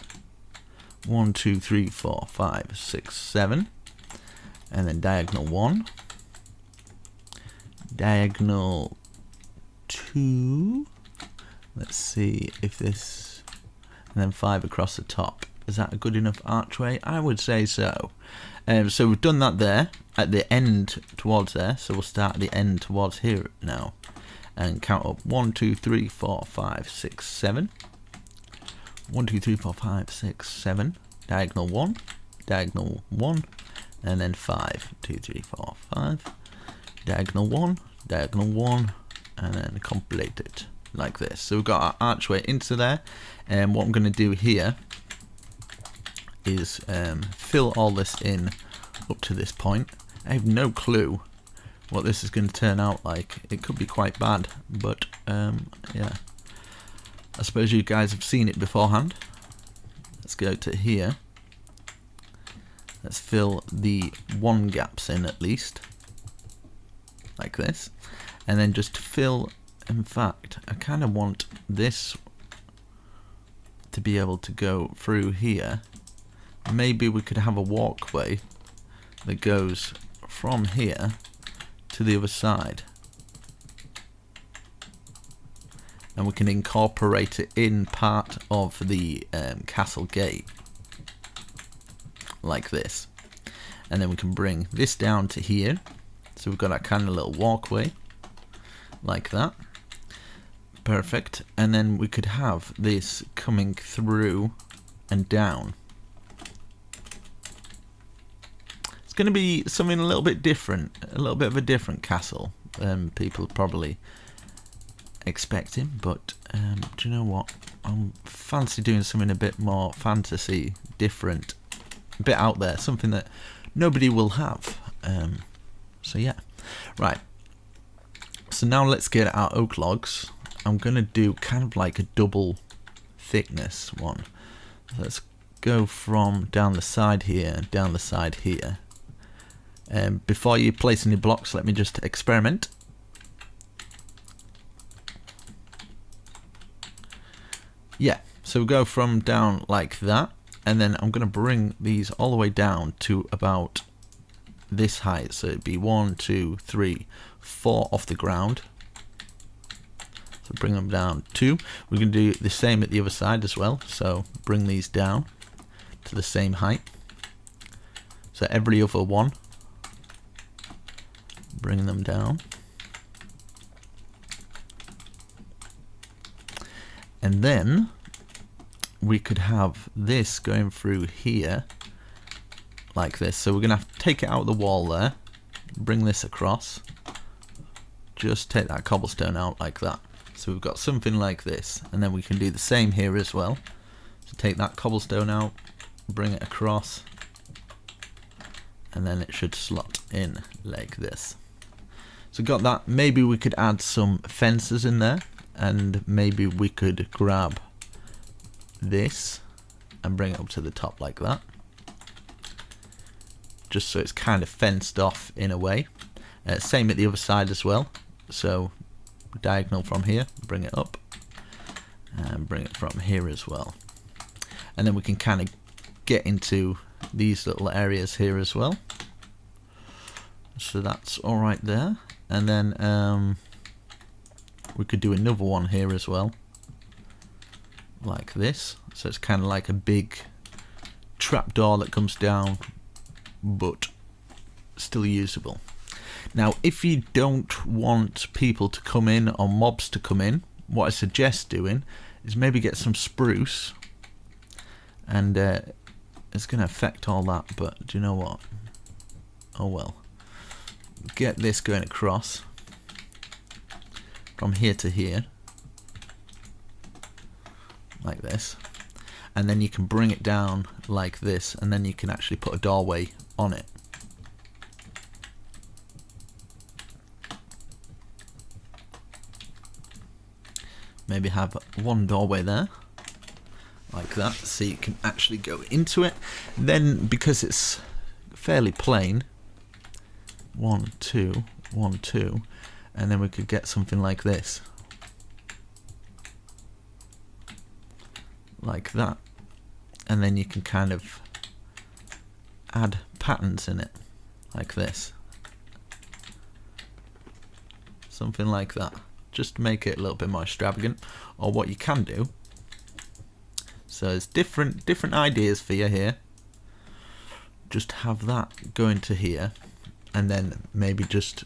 1, 2, 3, 4, 5, 6, 7. And then diagonal 1. Diagonal 2. Let's see if this, and then 5 across the top. Is that a good enough archway? I would say so. So we've done that there, at the end towards there, so we'll start at the end towards here now. And count up 1, 2, 3, 4, 5, 6, 7. 1, 2, 3, 4, 5, 6, 7. Diagonal 1. Diagonal 1. And then 5. 2, 3, 4, 5. Diagonal 1. Diagonal 1. And then complete it like this. So we've got our archway into there. And what I'm going to do here is fill all this in up to this point. I have no clue what this is going to turn out like. It could be quite bad, but yeah, I suppose you guys have seen it beforehand. Let's go to here. Let's fill the 1 gaps in at least, like this, and then just fill. In fact, I kind of want this to be able to go through here, maybe we could have a walkway that goes from here to the other side, and we can incorporate it in part of the castle gate like this, and then we can bring this down to here, so we've got that kind of little walkway like that. Perfect. And then we could have this coming through and down. It's going to be something a little bit different, a little bit of a different castle than people probably expecting, but do you know what? I fancy doing something a bit more fantasy, different, a bit out there, something that nobody will have. So yeah, right. So now let's get our oak logs. I'm gonna do kind of like a double thickness one. Let's go from down the side here, down the side here. Before you place any blocks, let me just experiment. Yeah, so we go from down like that, and then I'm gonna bring these all the way down to about this height. So it'd be 1, 2, 3, 4 off the ground. So bring them down 2. We're going to do the same at the other side as well. So bring these down to the same height. So every other one, bring them down. And then we could have this going through here like this. So we're going to have to take it out of the wall there, bring this across, just take that cobblestone out like that. So we've got something like this, and then we can do the same here as well. So take that cobblestone out, bring it across, and then it should slot in like this. So got that. Maybe we could add some fences in there, and maybe we could grab this and bring it up to the top like that, just so it's kind of fenced off in a way. Same at the other side as well. So diagonal from here, bring it up, and bring it from here as well. And then we can kind of get into these little areas here as well. So that's all right there. And then we could do another one here as well, like this. So it's kind of like a big trapdoor that comes down, but still usable. Now, if you don't want people to come in or mobs to come in, what I suggest doing is maybe get some spruce, and it's going to affect all that, but do you know what? Oh well. Get this going across from here to here, like this, and then you can bring it down like this, and then you can actually put a doorway on it. Maybe have one doorway there, like that, so you can actually go into it. Then, because it's fairly plain, 1, 2, 1, 2, and then we could get something like this, like that, and then you can kind of add patterns in it, like this, something like that, just to make it a little bit more extravagant. Or what you can do, so there's different ideas for you here. Just have that going to here, and then maybe just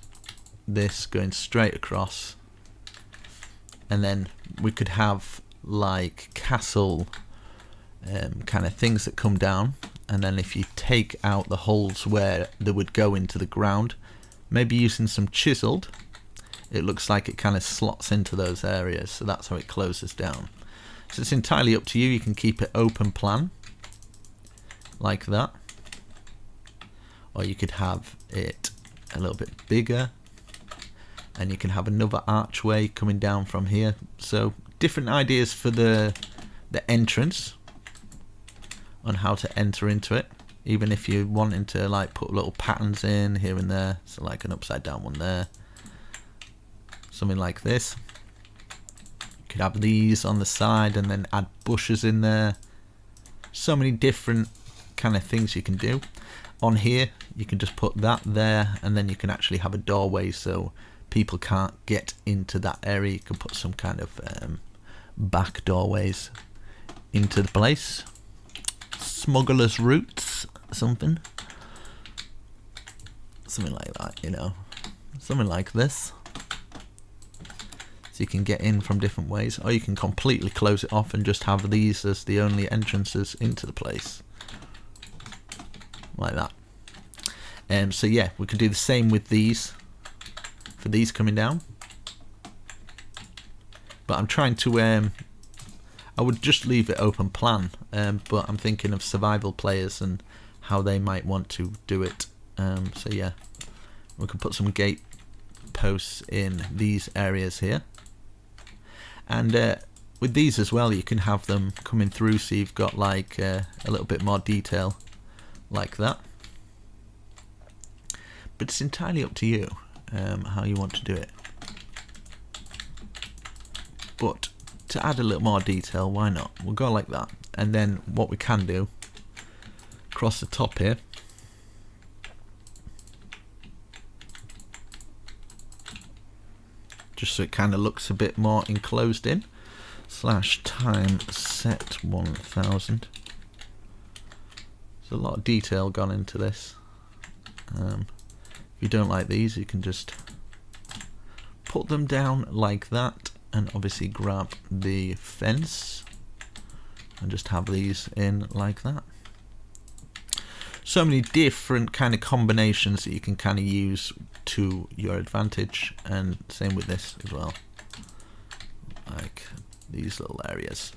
this going straight across, and then we could have like castle kind of things that come down, and then if you take out the holes where they would go into the ground, maybe using some chiseled, it looks like it kind of slots into those areas, so that's how it closes down. So it's entirely up to you. You can keep it open plan like that, or you could have it a little bit bigger, and you can have another archway coming down from here. So different ideas for the entrance on how to enter into it, even if you're wanting to like put little patterns in here and there, so like an upside down one there, something like this. You could have these on the side and then add bushes in there. So many different kind of things you can do. On here, you can just put that there, and then you can actually have a doorway so people can't get into that area. You can put some kind of back doorways into the place. Smuggler's routes, something like that, you know, something like this. So you can get in from different ways, or you can completely close it off and just have these as the only entrances into the place, like that. So yeah, we could do the same with these, for these coming down. But I'm trying to, I would just leave it open plan, but I'm thinking of survival players and how they might want to do it. So yeah, we can put some gate posts in these areas here. And with these as well, you can have them coming through, so you've got like a little bit more detail like that. But it's entirely up to you how you want to do it. But to add a little more detail, why not? We'll go like that. And then what we can do, across the top here, just so it kind of looks a bit more enclosed in, /time set 1000. There's a lot of detail gone into this. If you don't like these, you can just put them down like that, and obviously grab the fence and just have these in like that. So many different kind of combinations that you can kind of use to your advantage, and same with this as well, like these little areas.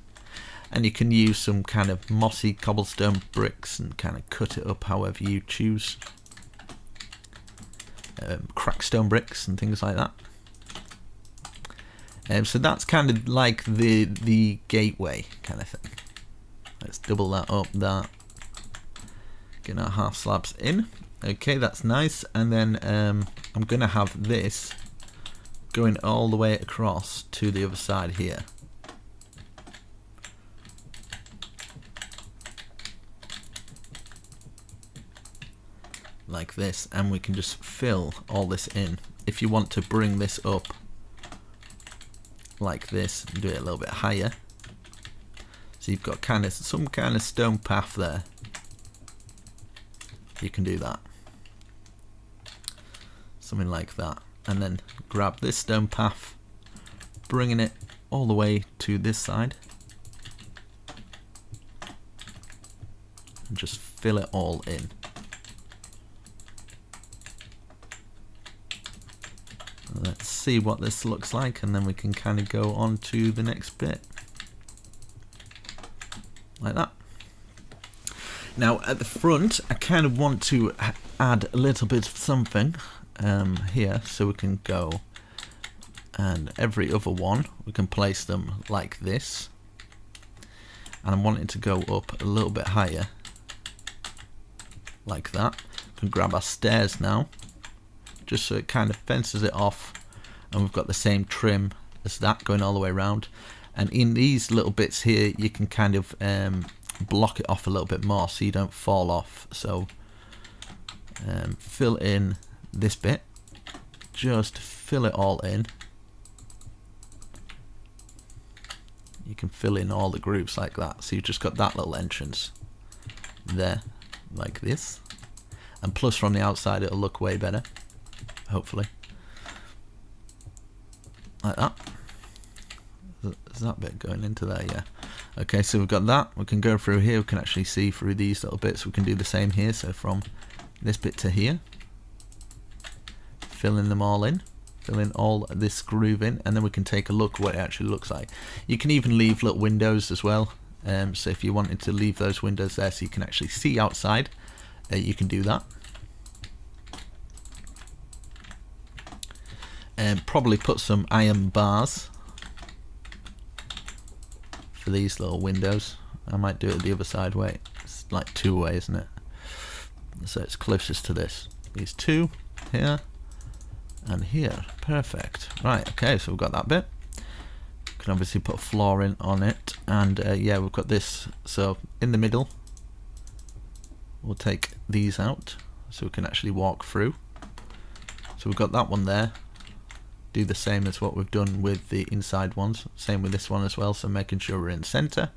And you can use some kind of mossy cobblestone bricks and kind of cut it up however you choose. Crackstone bricks and things like that. So that's kind of like the gateway kind of thing. Let's double that up, that. Get our half slabs in. Okay, that's nice. And then I'm going to have this going all the way across to the other side here. Like this, and we can just fill all this in. If you want to bring this up like this and do it a little bit higher, so you've got kind of some kind of stone path there, you can do that, something like that. And then grab this stone path, bringing it all the way to this side, and just fill it all in. Let's see what this looks like, and then we can kind of go on to the next bit like that. Now at the front, I kind of want to add a little bit of something here, so we can go, and every other one we can place them like this, and I'm wanting to go up a little bit higher like that. We can grab our stairs now, just so it kind of fences it off, and we've got the same trim as that going all the way around. And in these little bits here, you can kind of block it off a little bit more so you don't fall off. So fill in this bit, just fill it all in. You can fill in all the groups like that, so you've just got that little entrance there like this, and plus from the outside it'll look way better, hopefully, like that. Is that bit going into there? Yeah. Okay, so we've got that. We can go through here, we can actually see through these little bits. We can do the same here, so from this bit to here, filling them all in, filling all this groove in, and then we can take a look what it actually looks like. You can even leave little windows as well, so if you wanted to leave those windows there so you can actually see outside, you can do that. And probably put some iron bars for these little windows. I might do it the other side. Wait, it's like two-way, isn't it? So it's closest to this. These two here and here. Perfect. Right, okay, so we've got that bit. Can obviously put a floor in on it, and yeah, we've got this. So in the middle, we'll take these out so we can actually walk through. So we've got that one there. Do the same as what we've done with the inside ones. Same with this one as well, so making sure we're in the center.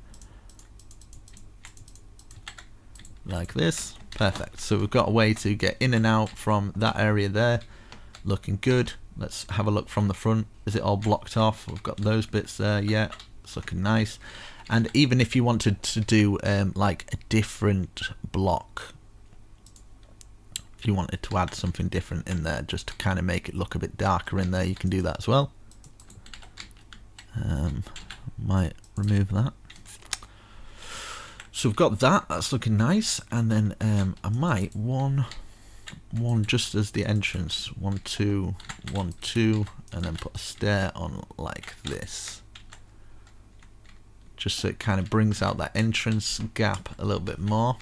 Like this. Perfect. So we've got a way to get in and out from that area there. Looking good. Let's have a look from the front. Is it all blocked off? We've got those bits there. Yeah, it's looking nice. And even if you wanted to do like a different block, if you wanted to add something different in there just to kind of make it look a bit darker in there, you can do that as well. Might remove that. So we've got that, that's looking nice, and then I might one just as the entrance, 1 2 1 2, and then put a stair on like this, just so it kind of brings out that entrance gap a little bit more.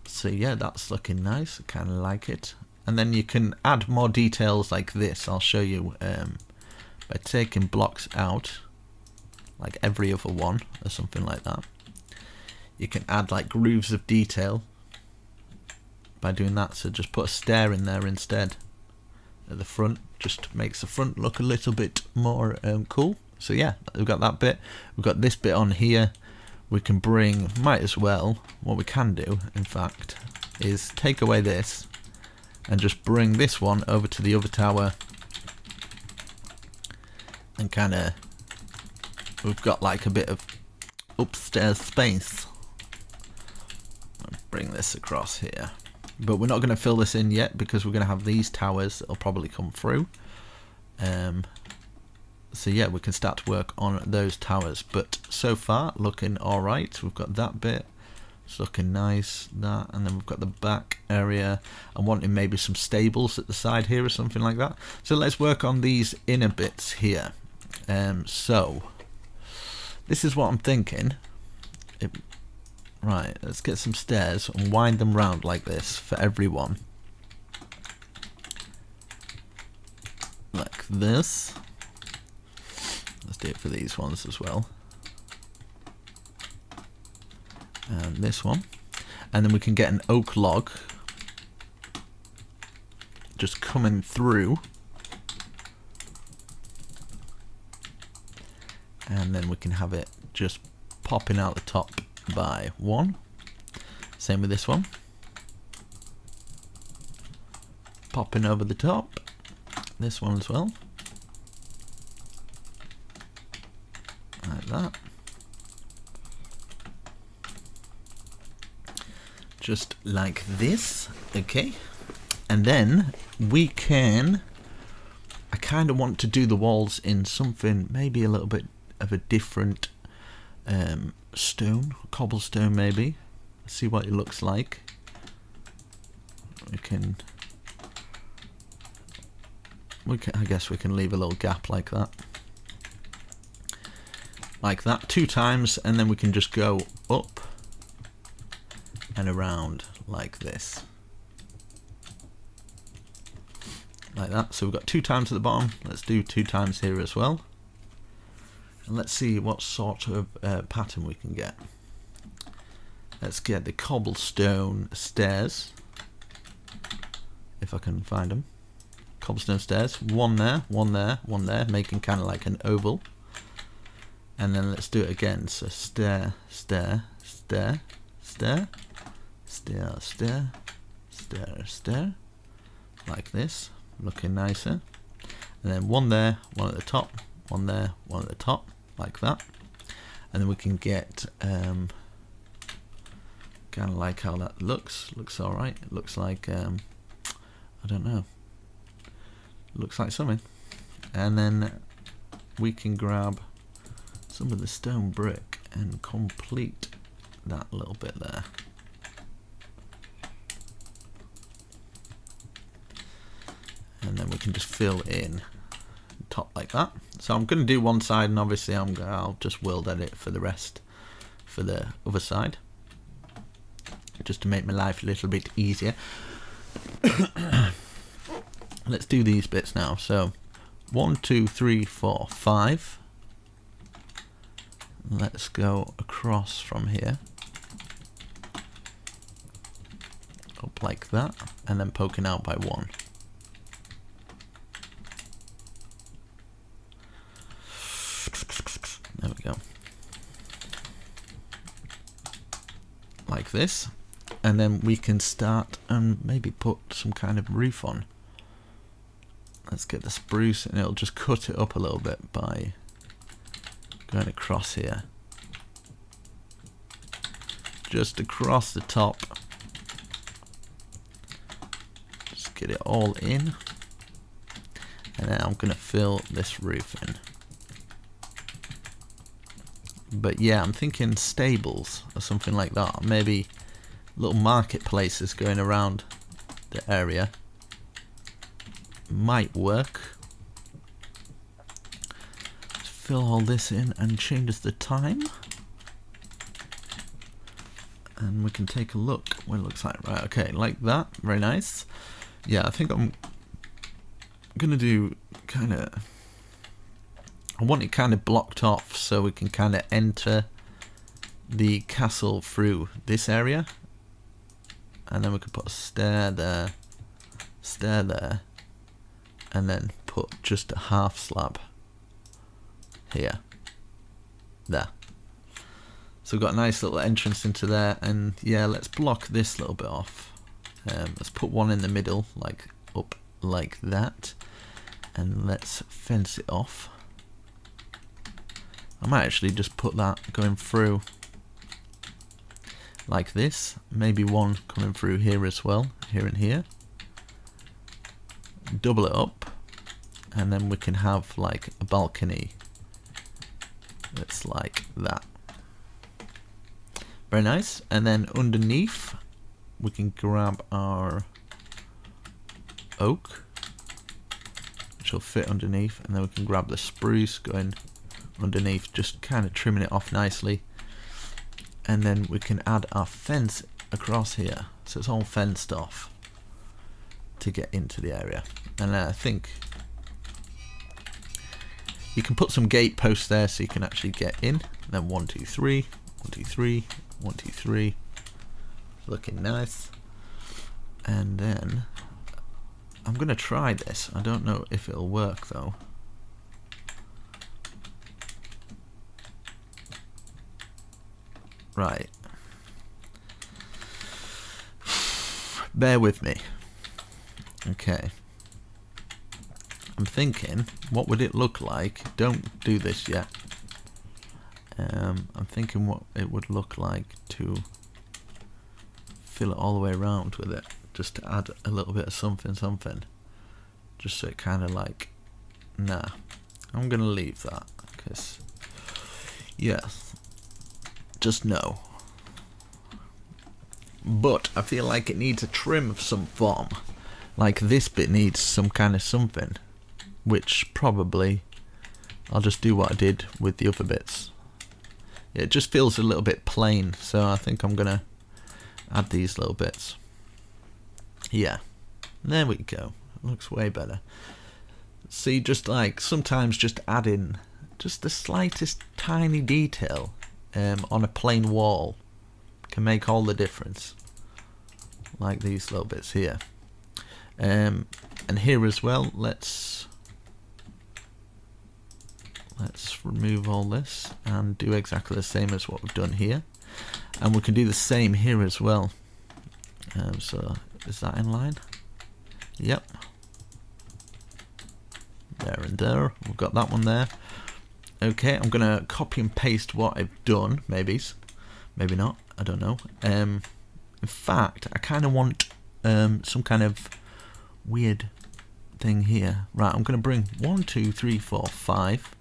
So yeah, that's looking nice. I kind of like it. And then you can add more details like this. I'll show you by taking blocks out, like every other one or something like that. You can add like grooves of detail by doing that. So just put a stair in there instead at the front. Just makes the front look a little bit more cool. So yeah, we've got that bit. We've got this bit on here. We can bring, might as well, what we can do, in fact, is take away this and just bring this one over to the other tower and kind of, we've got like a bit of upstairs space. I'll bring this across here. But we're not going to fill this in yet because we're going to have these towers that'll probably come through. So yeah, we can start to work on those towers, but so far looking alright. We've got that bit, it's looking nice, that, and then we've got the back area. I'm wanting maybe some stables at the side here or something like that. So let's work on these inner bits here. So this is what I'm thinking. Right, let's get some stairs and wind them round like this for everyone. Like this. Let's do it for these ones as well. And this one. And then we can get an oak log just coming through. And then we can have it just popping out the top by 1. Same with this one. Popping over the top. This one as well. Like that. Just like this. Okay. And then we can, I kind of want to do the walls in something maybe a little bit of a different stone, cobblestone maybe. See what it looks like. We can, I guess we can leave a little gap like that. Like that 2 times, and then we can just go up and around like this. Like that. So we've got 2 times at the bottom. Let's do 2 times here as well. And let's see what sort of pattern we can get. Let's get the cobblestone stairs. If I can find them. Cobblestone stairs. 1 there, 1 there, 1 there, making kind of like an oval. And then let's do it again. So stair, stair, stair, stair, stair, stair, stair, stair, like this, looking nicer. And then 1 there, 1 at the top, 1 there, 1 at the top, like that. And then we can get kind of like how that looks. Looks all right. It looks like I don't know. Looks like something. And then we can grab some of the stone brick and complete that little bit there. And then we can just fill in top like that. So I'm going to do one side, and obviously I'll just world edit for the rest for the other side, just to make my life a little bit easier. Let's do these bits now. So 1 2 3 4 5. Let's go across from here. up like that, and then poking out by 1. There we go. Like this. And then we can start and maybe put some kind of roof on. Let's get the spruce, and it'll just cut it up a little bit by going across here. Just across the top. Just get it all in. And then I'm going to fill this roof in. But yeah, I'm thinking stables or something like that. Maybe little marketplaces going around the area. Might work. Let's fill all this in and changes the time. And we can take a look what it looks like. Right, okay, like that. Very nice. Yeah, I think I'm gonna do kind of, I want it kind of blocked off so we can kind of enter the castle through this area, and then we could put a stair there, and then put just a half slab here, there. So we've got a nice little entrance into there, and yeah, let's block this little bit off. Let's put one in the middle, like up like that, and let's fence it off. I might actually just put that going through like this, maybe one coming through here as well, here and here. Double it up, and then we can have like a balcony that's like that. Very nice. And then underneath we can grab our oak, which will fit underneath, and then we can grab the spruce going underneath, just kind of trimming it off nicely. And then we can add our fence across here, so it's all fenced off to get into the area. And I think you can put some gate posts there so you can actually get in. And then 1 2 3 1 2 3 1 2 3, looking nice. And then I'm gonna try this. I don't know if it'll work though. Right, bear with me. Okay, I'm thinking, what would it look like? Don't do this yet. I'm thinking what it would look like to fill it all the way around with it, just to add a little bit of something, just so it kind of like, nah, I'm gonna leave that, because yeah, just no. But I feel like it needs a trim of some form, like this bit needs some kind of something, which probably I'll just do what I did with the other bits. It just feels a little bit plain, so I think I'm gonna add these little bits. Yeah, there we go. It looks way better. See, just like sometimes just adding just the slightest tiny detail on a plain wall can make all the difference. Like these little bits here, and here as well. Let's remove all this and do exactly the same as what we've done here, and we can do the same here as well. So is that in line? Yep. There and there. We've got that one there. Okay, I'm gonna copy and paste what I've done. Maybe not. I don't know. In fact, I kind of want some kind of weird thing here. Right, I'm gonna bring 1 2 3 4 5.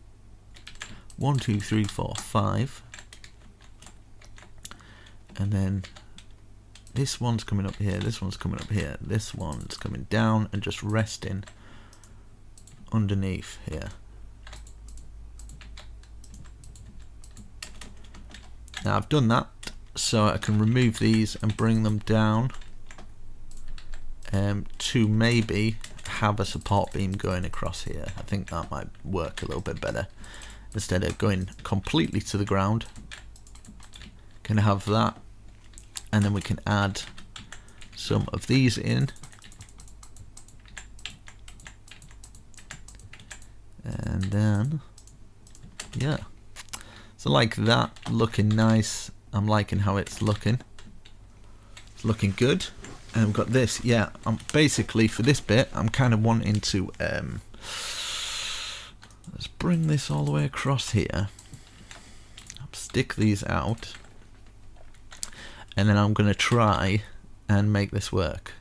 1 2 3 4 5, and then this one's coming up here, this one's coming up here, this one's coming down and just resting underneath here. Now I've done that so I can remove these and bring them down to maybe have a support beam going across here. I think that might work a little bit better. Instead of going completely to the ground, can have that, and then we can add some of these in. And then, yeah. So like that, looking nice. I'm liking how it's looking. It's looking good. And I've got this, yeah. I'm basically, for this bit, I'm kind of wanting to, let's bring this all the way across here. Stick these out. And then I'm going to try and make this work.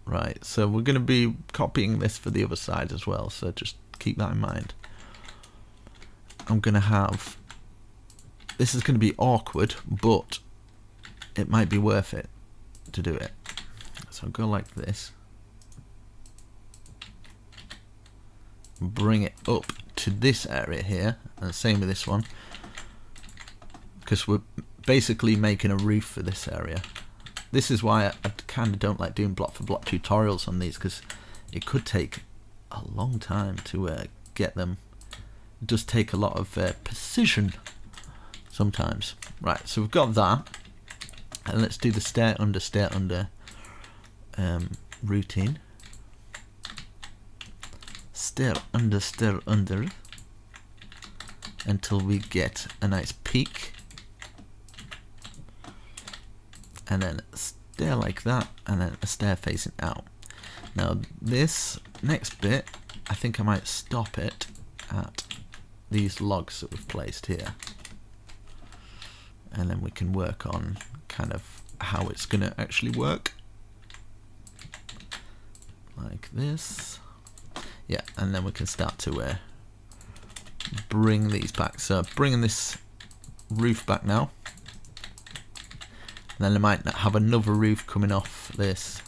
Right, so we're going to be copying this for the other side as well, so just keep that in mind. I'm going to have, this is going to be awkward, but it might be worth it to do it. So I'll go like this. Bring it up to this area here, and same with this one, because we're basically making a roof for this area. This is why I kind of don't like doing block for block tutorials on these, because it could take a long time to get them. It does take a lot of precision sometimes. Right, so we've got that, and let's do the stair under routine. Stair under until we get a nice peak, and then a stair like that, and then a stair facing out. Now this next bit, I think I might stop it at these logs that we've placed here, and then we can work on kind of how it's going to actually work, like this. Yeah, and then we can start to bring these back. So bringing this roof back now. And then I might have another roof coming off this.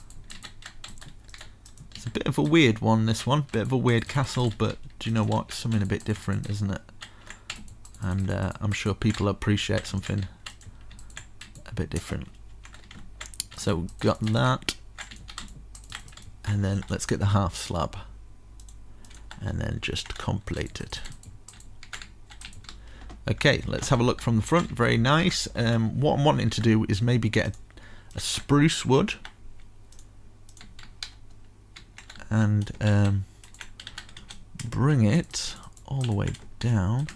It's a bit of a weird one, this one. Bit of a weird castle, but do you know what? It's something a bit different, isn't it? And I'm sure people appreciate something a bit different. So we've got that. And then let's get the half slab. And then just complete it. Okay, let's have a look from the front. Very nice. What I'm wanting to do is maybe get a spruce wood and bring it all the way down.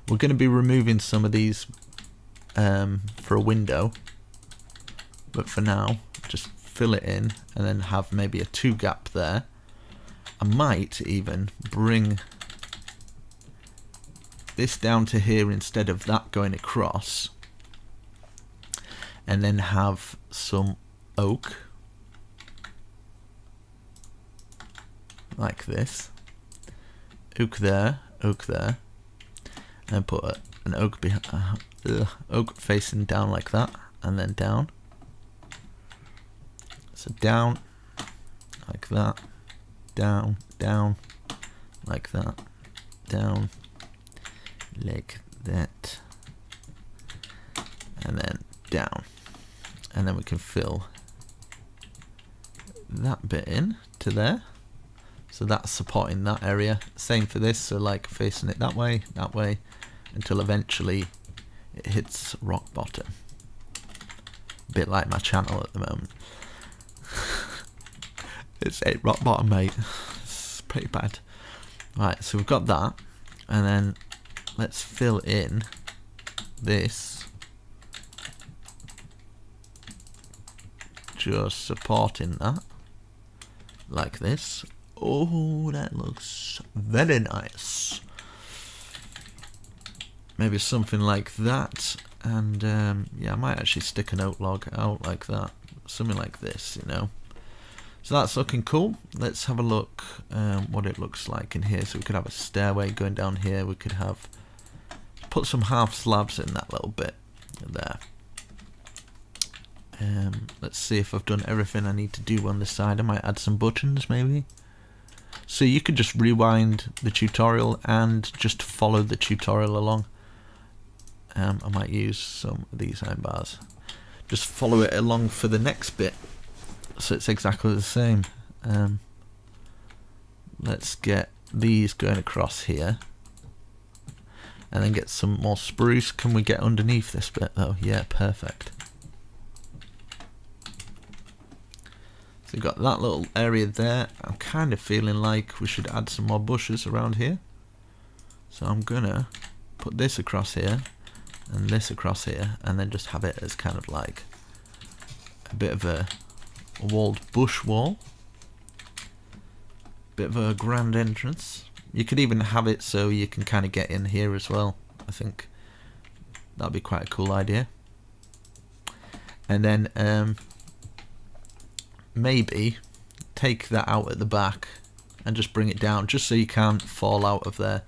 We're going to be removing some of these for a window, but for now just fill it in and then have maybe a 2 gap there. I might even bring this down to here instead of that going across, and then have some oak like this. Oak there, and put an oak oak facing down like that, and then down. So down like that. Down, down, like that, down, like that, and then down, and then we can fill that bit in to there, so that's supporting that area. Same for this, so like facing it that way, until eventually it hits rock bottom. A bit like my channel at the moment. It's at rock bottom, mate. It's pretty bad. Right, so we've got that, and then let's fill in this, just supporting that like this. Oh, that looks very nice. Maybe something like that, and yeah, I might actually stick an oak log out like that, something like this, you know. So that's looking cool. Let's have a look what it looks like in here. So we could have a stairway going down here. We could have put some half slabs in that little bit there. Let's see if I've done everything I need to do on this side. I might add some buttons maybe. So you could just rewind the tutorial and just follow the tutorial along. I might use some of these iron bars. Just follow it along for the next bit, so it's exactly the same. Let's get these going across here, and then get some more spruce. Can we get underneath this bit though? Yeah, perfect. So we've got that little area there. I'm kind of feeling like we should add some more bushes around here. So I'm gonna put this across here and this across here, and then just have it as kind of like a bit of a walled bush wall. Bit of a grand entrance. You could even have it so you can kind of get in here as well. I think that'd be quite a cool idea. And then maybe take that out at the back and just bring it down, just so you can't fall out of there.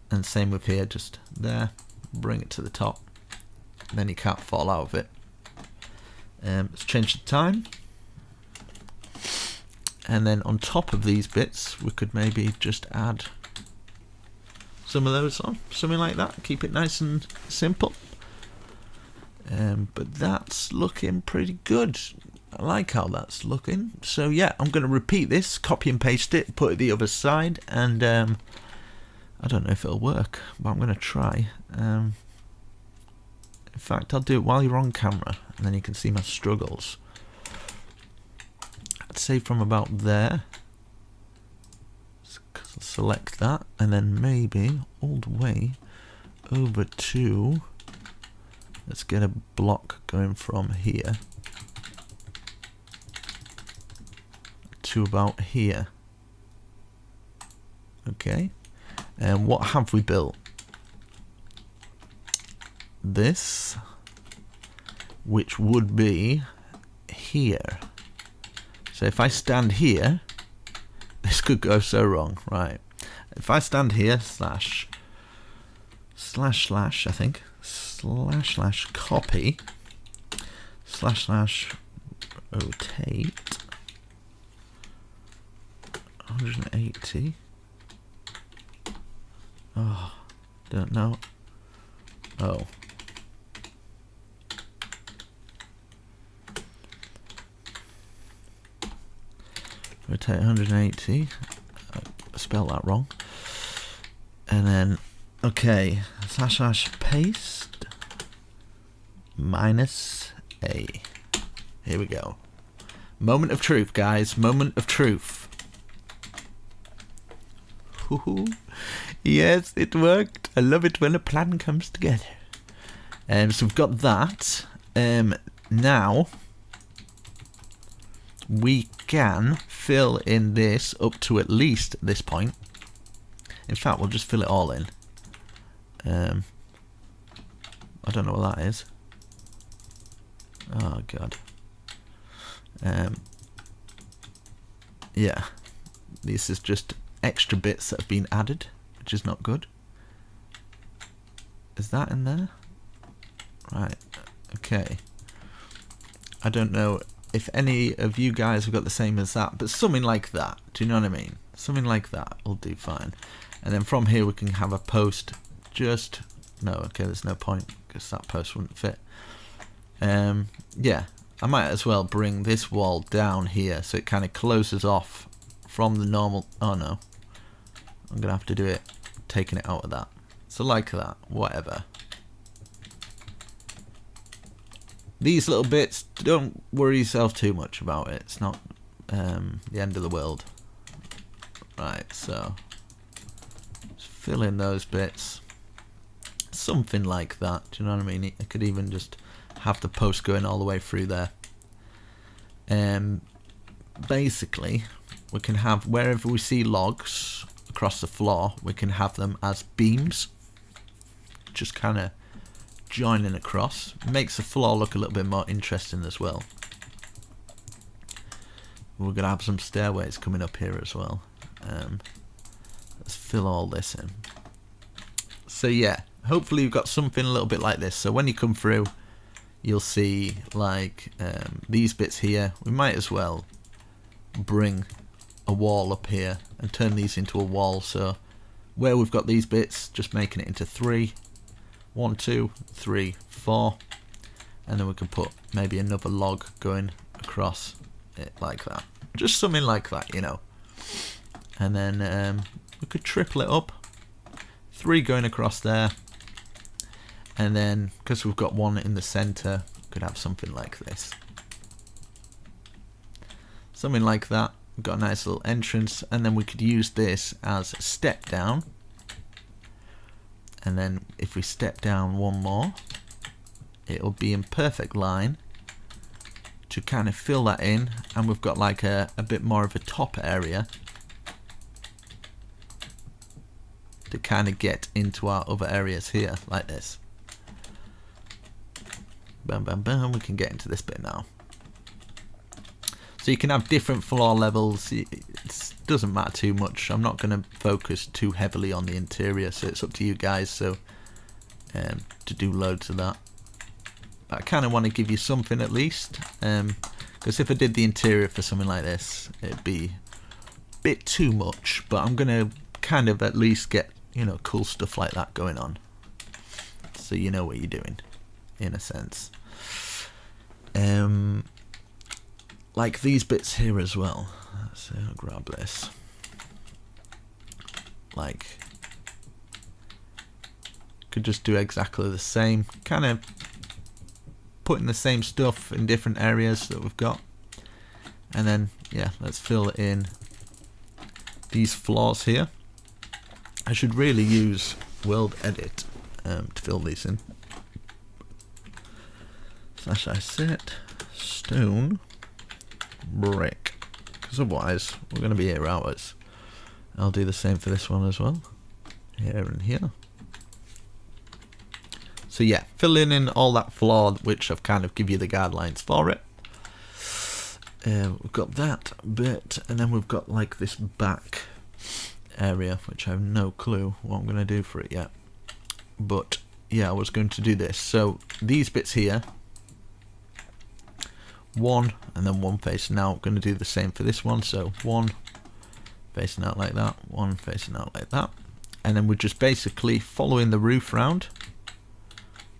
And same with here, just there, bring it to the top, then you can't fall out of it. Let's change the time. And then on top of these bits, we could maybe just add some of those on, something like that. Keep it nice and simple. But that's looking pretty good. I like how that's looking. So yeah, I'm going to repeat this, copy and paste it, put it the other side, and I don't know if it'll work, but I'm going to try. In fact, I'll do it while you're on camera, and then you can see my struggles. I'd say from about there. Select that, and then maybe all the way over to, let's get a block going from here to about here. Okay, and what have we built? This, which would be here. So if I stand here, this could go so wrong, right? If I stand here, slash, I think, slash copy, slash rotate, 180. Oh, don't know. Oh. Rotate 180. I spelled that wrong. And then, okay, slash paste minus A. Here we go. Moment of truth, guys. Moment of truth. Yes, it worked. I love it when a plan comes together. So we've got that. Now we can fill in this up to at least this point. In fact, we'll just fill it all in. I don't know what that is. Oh god. Yeah, this is just extra bits that have been added, which is not good. Is that in there? Right, okay. I don't know if any of you guys have got the same as that, but something like that. Do you know what I mean? Something like that will do fine. And then from here we can have a post. Just no, okay, there's no point because that post wouldn't fit. Yeah, I might as well bring this wall down here so it kind of closes off from the normal. Oh no, I'm gonna have to do it taking it out of that. So like that, whatever. These little bits, don't worry yourself too much about it. It's not the end of the world. Right, so just fill in those bits. Something like that, do you know what I mean? I could even just have the post going all the way through there. Basically, we can have, wherever we see logs across the floor, we can have them as beams. Just kind of joining across. Makes the floor look a little bit more interesting as well. We're going to have some stairways coming up here as well. Let's fill all this in. So yeah, hopefully you've got something a little bit like this. So when you come through, you'll see like these bits here. We might as well bring a wall up here and turn these into a wall. So where we've got these bits, just making it into 3. 1, 2, 3, 4, and then we can put maybe another log going across it like that. Just something like that, you know. And then we could triple it up. 3 going across there. And then, because we've got one in the center, we could have something like this. something like that. We've got a nice little entrance, and then we could use this as a step down. And then if we step down one more, it'll be in perfect line to kind of fill that in, and we've got like a bit more of a top area to kind of get into our other areas here, like this. Bam, bam, bam, we can get into this bit now. So you can have different floor levels. It doesn't matter too much. I'm not going to focus too heavily on the interior, so it's up to you guys. So to do loads of that. But I kind of want to give you something at least, because if I did the interior for something like this, it'd be a bit too much. But I'm going to kind of at least get, you know, cool stuff like that going on, so you know what you're doing, in a sense. Like these bits here as well. So I'll grab this. Like, could just do exactly the same, kind of putting the same stuff in different areas that we've got. And then, yeah, let's fill in these floors here. I should really use World Edit to fill these in. Slash I set stone brick, because otherwise we're going to be here hours. I'll do the same for this one as well, here and here. So yeah, filling in all that floor, which I've kind of give you the guidelines for it. We've got that bit, and then we've got like this back area, which I have no clue what I'm going to do for it yet. But yeah, I was going to do this. So these bits here, one and then one facing out. I'm going to do the same for this one. So one facing out like that, one facing out like that, and then we're just basically following the roof round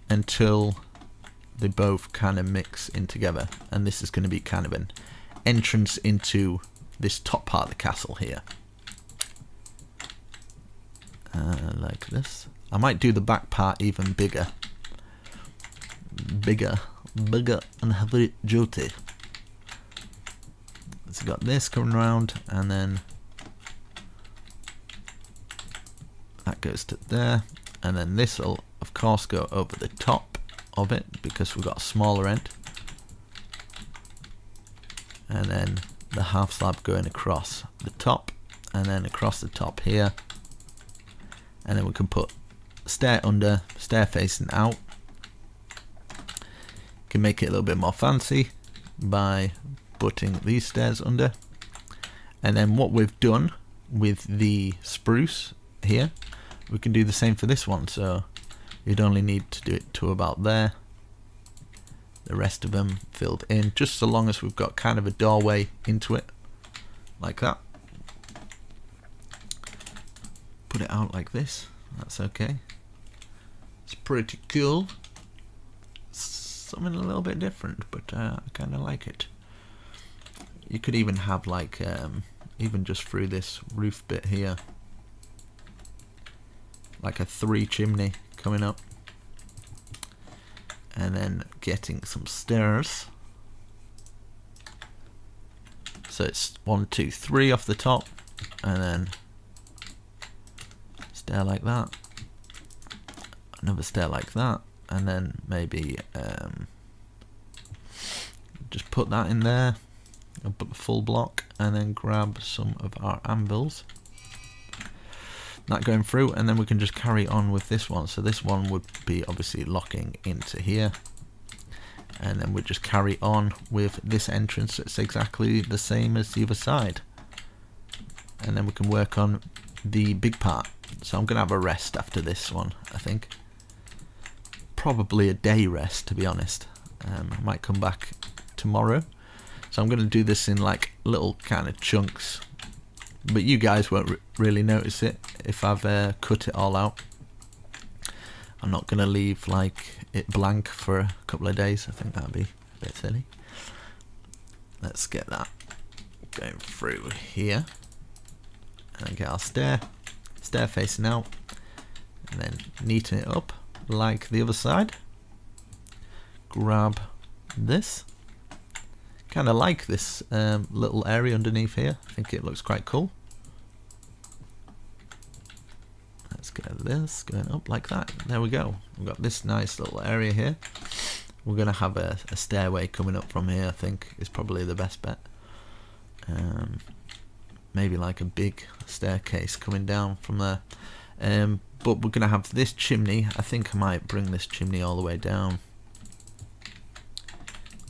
until they both kind of mix in together. And this is going to be kind of an entrance into this top part of the castle here, like this. I might do the back part even bigger and have it juicy. So got this coming around, and then that goes to there, and then this will of course go over the top of it because we've got a smaller end, and then the half slab going across the top, and then across the top here, and then we can put stair under, stair facing out. Can make it a little bit more fancy by putting these stairs under. And then what we've done with the spruce here, we can do the same for this one. So you'd only need to do it to about there, the rest of them filled in, just so long as we've got kind of a doorway into it, like that. Put it out like this, that's okay. It's pretty cool. Something a little bit different, but I kind of like it. You could even have like even just through this roof bit here, like a 3 chimney coming up, and then getting some stairs. So it's 1, 2, 3 off the top, and then stair like that, another stair like that, and then maybe just put that in there, and put the full block, and then grab some of our anvils, that going through, and then we can just carry on with this one. So this one would be obviously locking into here, and then we just carry on with this entrance. It's exactly the same as the other side, and then we can work on the big part. So I'm gonna have a rest after this one, I think. Probably a day rest, to be honest. I might come back tomorrow, so I'm going to do this in like little kind of chunks, but you guys won't really notice it if I've cut it all out. I'm not going to leave like it blank for a couple of days. I think that'd be a bit silly. Let's get that going through here, and then get our stair facing out, and then neaten it up like the other side. Grab this, kind of like this little area underneath here. I think it looks quite cool. Let's get this going up like that. There we go. We've got this nice little area here. We're going to have a stairway coming up from here, I think, is probably the best bet. Maybe like a big staircase coming down from there. But we're going to have this chimney. I think I might bring this chimney all the way down.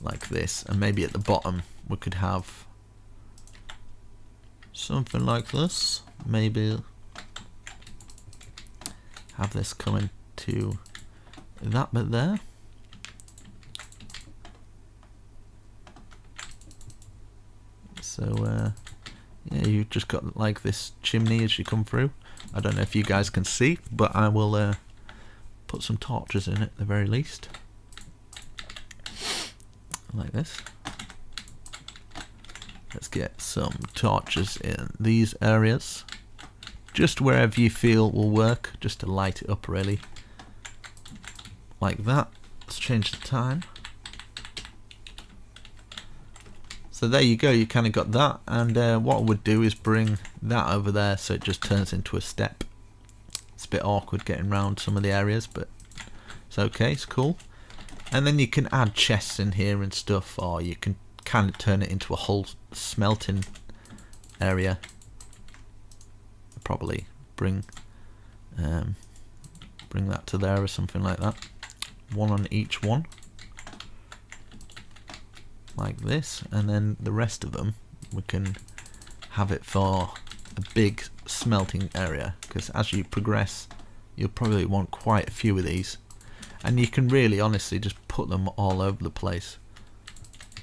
Like this. And maybe at the bottom we could have something like this. Maybe have this coming to that bit there. So yeah, you've just got like this chimney as you come through. I don't know if you guys can see, but I will put some torches in it at the very least. Like this. Let's get some torches in these areas. Just wherever you feel will work, just to light it up really. Like that. Let's change the time. So there you go, you kind of got that, and what I would do is bring that over there so it just turns into a step. It's a bit awkward getting around some of the areas, but it's okay, it's cool. And then you can add chests in here and stuff, or you can kind of turn it into a whole smelting area. Probably bring that to there or something like that. One on each one. Like this, and then the rest of them we can have it for a big smelting area, because as you progress you'll probably want quite a few of these, and you can really honestly just put them all over the place.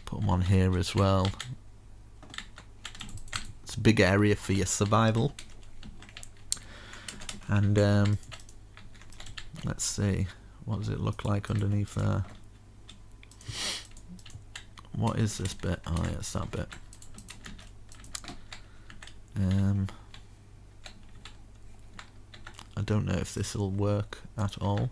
Put them on here as well. It's a big area for your survival. And let's see, what does it look like underneath there? What is this bit? Oh yeah, it's that bit. I don't know if this will work at all.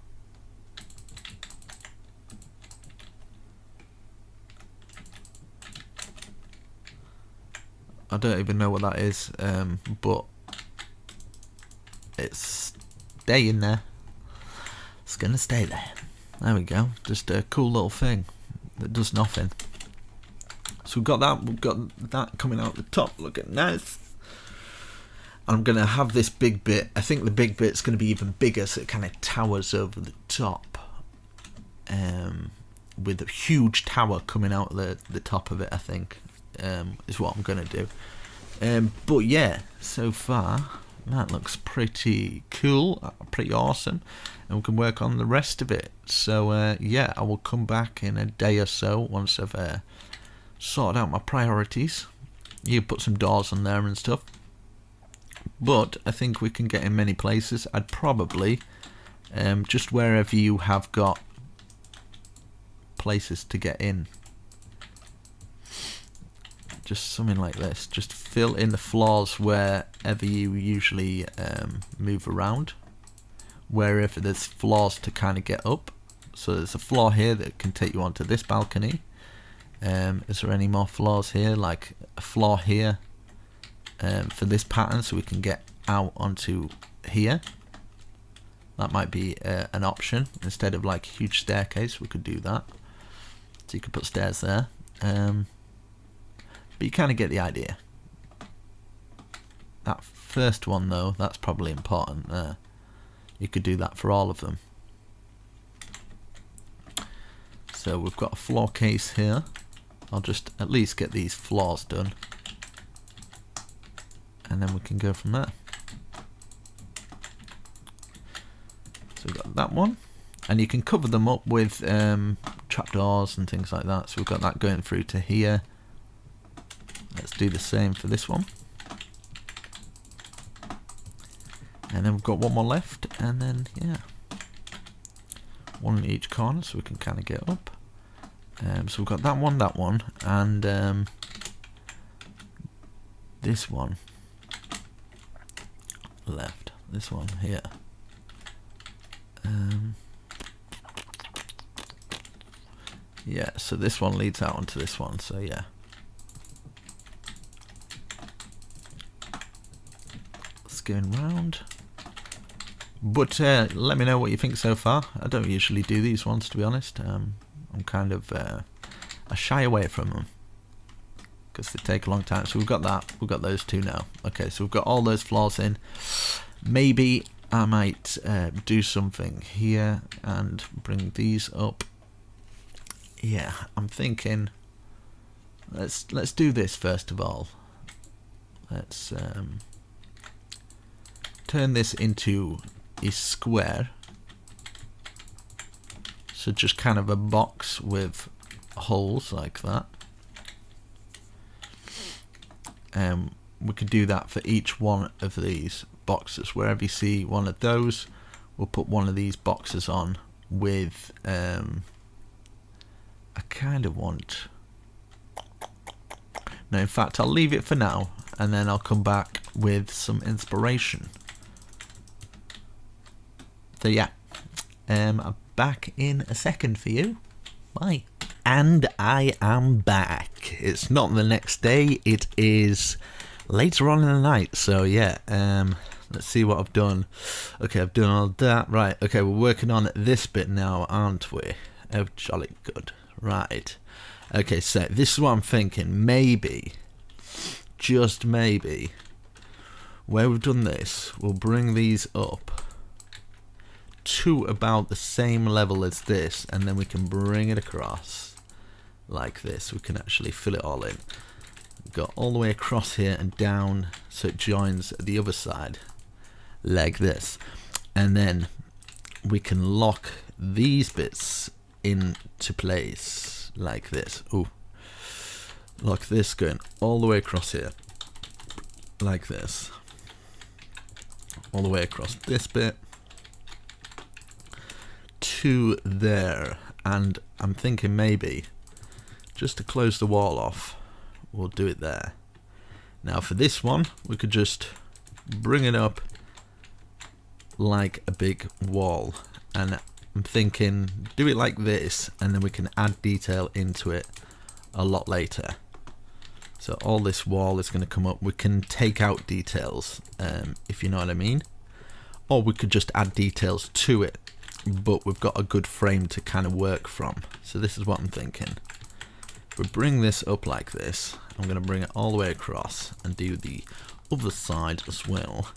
I don't even know what that is, but it's staying there. It's gonna stay there. There we go. Just a cool little thing that does nothing. So we've got that coming out the top, looking nice. I'm going to have this big bit. I think the big bit's going to be even bigger, so it kind of towers over the top. With a huge tower coming out the top of it, I think, is what I'm going to do. But yeah, so far, that looks pretty cool, pretty awesome. And we can work on the rest of it. So yeah, I will come back in a day or so once I've sorted out my priorities. You put some doors on there and stuff, but I think we can get in many places. I'd probably just wherever you have got places to get in, just something like this, just fill in the floors wherever you usually move around, wherever there's floors to kind of get up. So there's a floor here that can take you onto this balcony. Is there any more floors here, like a floor here for this pattern, so we can get out onto here? That might be an option. Instead of like a huge staircase, we could do that. So you could put stairs there, but you kind of get the idea. That first one though, that's probably important there. You could do that for all of them. So we've got a floor case here. I'll just at least get these floors done, and then we can go from there. So we've got that one, and you can cover them up with trapdoors and things like that. So we've got that going through to here. Let's do the same for this one, and then we've got one more left, and then yeah, one in each corner so we can kind of get up. So we've got that one, and this one left. This one here. Yeah, so this one leads out onto this one. So yeah, this going round. But let me know what you think so far. I don't usually do these ones, to be honest. I'm kind of I shy away from them because they take a long time. So we've got that. We've got those two now. Okay, so we've got all those floors in. Maybe I might do something here and bring these up. Yeah, I'm thinking. Let's do this first of all. Let's turn this into a square. So just kind of a box with holes like that. We could do that for each one of these boxes. Wherever you see one of those, we'll put one of these boxes on with I kind of want. No, in fact, I'll leave it for now, and then I'll come back with some inspiration. So yeah, I'm back in a second for you. Bye. And I am back. It's not the next day, it is later on in the night. So yeah, let's see what I've done. Okay, I've done all that. Right, okay, we're working on this bit now, aren't we? Oh, jolly good. Right. Okay, so this is what I'm thinking. Maybe, just maybe, where we've done this, we'll bring these up to about the same level as this, and then we can bring it across like this. We can actually fill it all in. Go all the way across here and down so it joins the other side like this, and then we can lock these bits into place like this. Ooh, like this, going all the way across here like this, all the way across this bit to there. And I'm thinking maybe just to close the wall off, we'll do it there. Now for this one, we could just bring it up like a big wall, and I'm thinking do it like this, and then we can add detail into it a lot later. So all this wall is going to come up. We can take out details, if you know what I mean, or we could just add details to it, but we've got a good frame to kind of work from. So this is what I'm thinking. If we bring this up like this, I'm going to bring it all the way across and do the other side as well.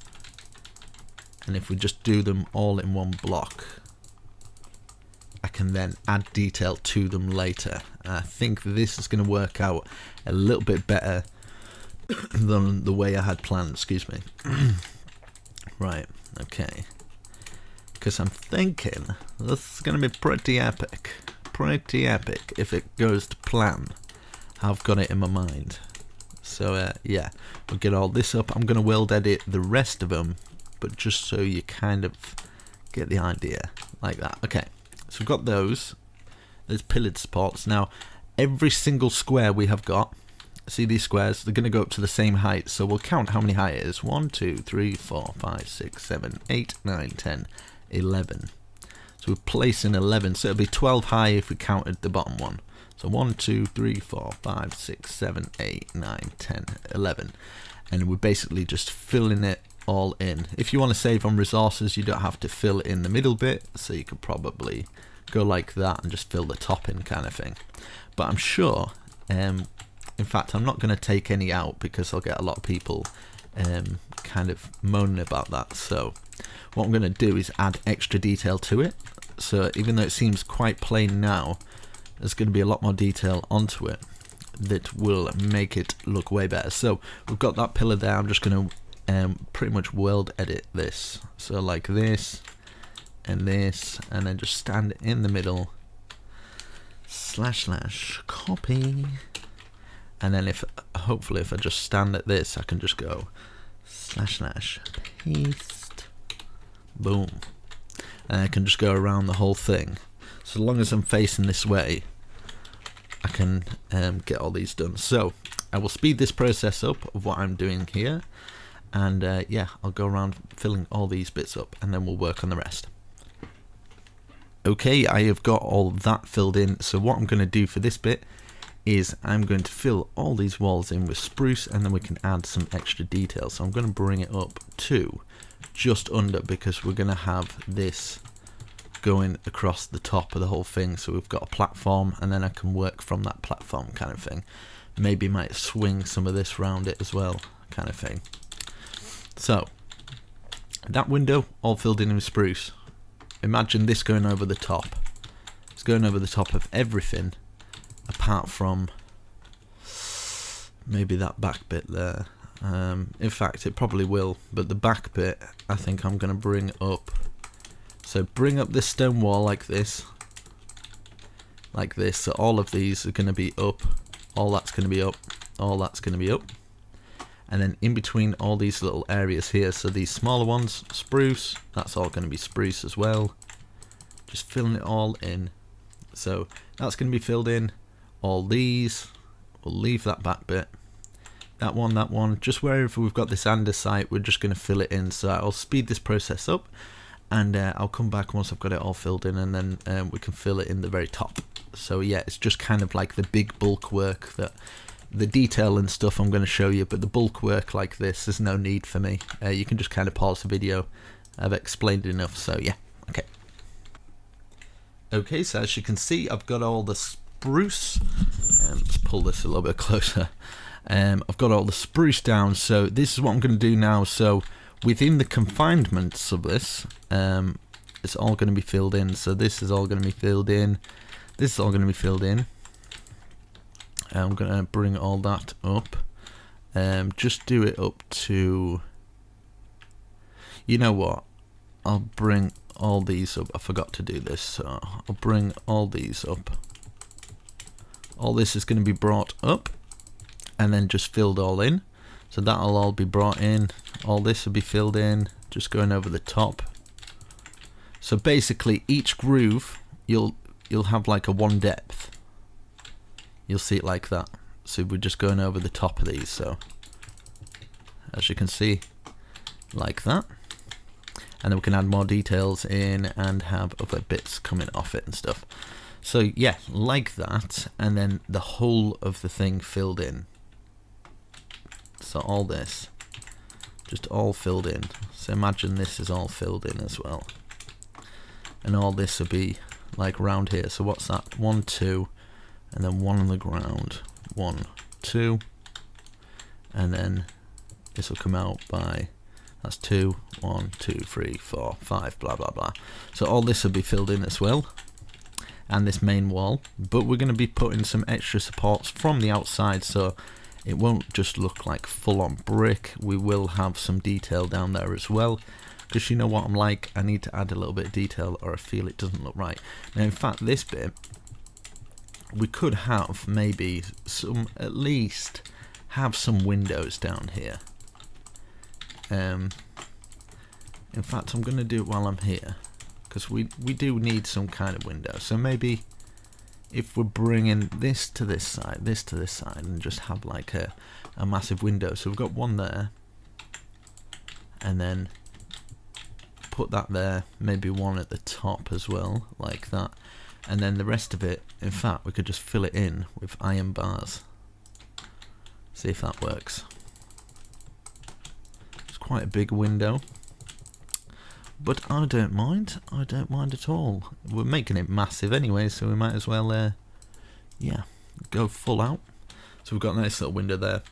And if we just do them all in one block, I can then add detail to them later. I think this is going to work out a little bit better than the way I had planned, excuse me. Right, okay. Because I'm thinking this is going to be pretty epic. Pretty epic if it goes to plan. I've got it in my mind. So yeah, we'll get all this up. I'm going to world edit the rest of them, but just so you kind of get the idea, like that. Okay, so we've got those. There's pillared supports. Now, every single square we have got, see these squares, they're going to go up to the same height. So we'll count how many high it is. 1, 2, 3, 4, 5, 6, 7, 8, 9, 10, 11. So we're placing 11. So it'll be 12 high if we counted the bottom one. So 1, 2, 3, 4, 5, 6, 7, 8, 9, 10, 11. And we're basically just filling it all in. If you want to save on resources, you don't have to fill in the middle bit, so you could probably go like that and just fill the top in, kind of thing. But I'm sure, in fact, I'm not going to take any out because I'll get a lot of people kind of moaning about that. So what I'm going to do is add extra detail to it. So even though it seems quite plain now, there's going to be a lot more detail onto it that will make it look way better. So we've got that pillar there. I'm just going to pretty much world edit this, so like this and this, and then just stand in the middle, / copy, and then if hopefully if I just stand at this, I can just go / paste, boom, and I can just go around the whole thing. So long as I'm facing this way, I can get all these done. So I will speed this process up of what I'm doing here. And yeah, I'll go around filling all these bits up, and then we'll work on the rest. Okay, I have got all that filled in. So what I'm going to do for this bit is I'm going to fill all these walls in with spruce, and then we can add some extra detail. So I'm going to bring it up to just under, because we're going to have this going across the top of the whole thing. So we've got a platform, and then I can work from that platform kind of thing. Maybe might swing some of this round it as well, kind of thing. So that window all filled in with spruce. Imagine this going over the top. It's going over the top of everything apart from maybe that back bit there. In fact, it probably will, but the back bit I think I'm going to bring up. So bring up this stone wall like this. So all of these are going to be up. All that's going to be up. All that's going to be up. And then in between all these little areas here, so these smaller ones, spruce, that's all going to be spruce as well. Just filling it all in. So that's going to be filled in. All these, we'll leave that back bit. That one, just wherever we've got this andesite, we're just going to fill it in. So I'll speed this process up, and I'll come back once I've got it all filled in, and then we can fill it in the very top. So yeah, it's just kind of like the big bulk work, that the detail and stuff I'm going to show you, but the bulk work like this, there's no need for me. You can just kind of pause the video. I've explained enough, so yeah, okay. Okay, so as you can see, I've got all the spruce. Let's pull this a little bit closer. I've got all the spruce down, so this is what I'm going to do now. So within the confinements of this, it's all going to be filled in. So this is all going to be filled in. This is all going to be filled in. I'm going to bring all that up. Just do it up to... You know what? I'll bring all these up. I forgot to do this, so I'll bring all these up. All this is going to be brought up and then just filled all in. So that'll all be brought in. All this will be filled in, just going over the top. So basically each groove you'll have like a one depth. You'll see it like that. So we're just going over the top of these. So as you can see, like that. And then we can add more details in and have other bits coming off it and stuff. So yeah, like that, and then the whole of the thing filled in. So all this, just all filled in. So imagine this is all filled in as well. And all this will be like round here. So what's that? 1, 2, and then 1 on the ground. 1, 2, and then this will come out by, that's 2, 1, 2, 3, 4, 5, blah blah blah. So all this will be filled in as well, and this main wall, but we're going to be putting some extra supports from the outside, so it won't just look like full-on brick. We will have some detail down there as well, because you know what I'm like, I need to add a little bit of detail or I feel it doesn't look right. Now in fact this bit, we could have maybe some, at least have some windows down here. In fact I'm going to do it while I'm here, because we do need some kind of window. So maybe if we're bringing this to this side, and just have like a massive window. So we've got one there, and then put that there, maybe one at the top as well, like that. And then the rest of it, in fact, we could just fill it in with iron bars. See if that works. It's quite a big window. But I don't mind at all. We're making it massive anyway, so we might as well, yeah, go full out. So we've got a nice little window there.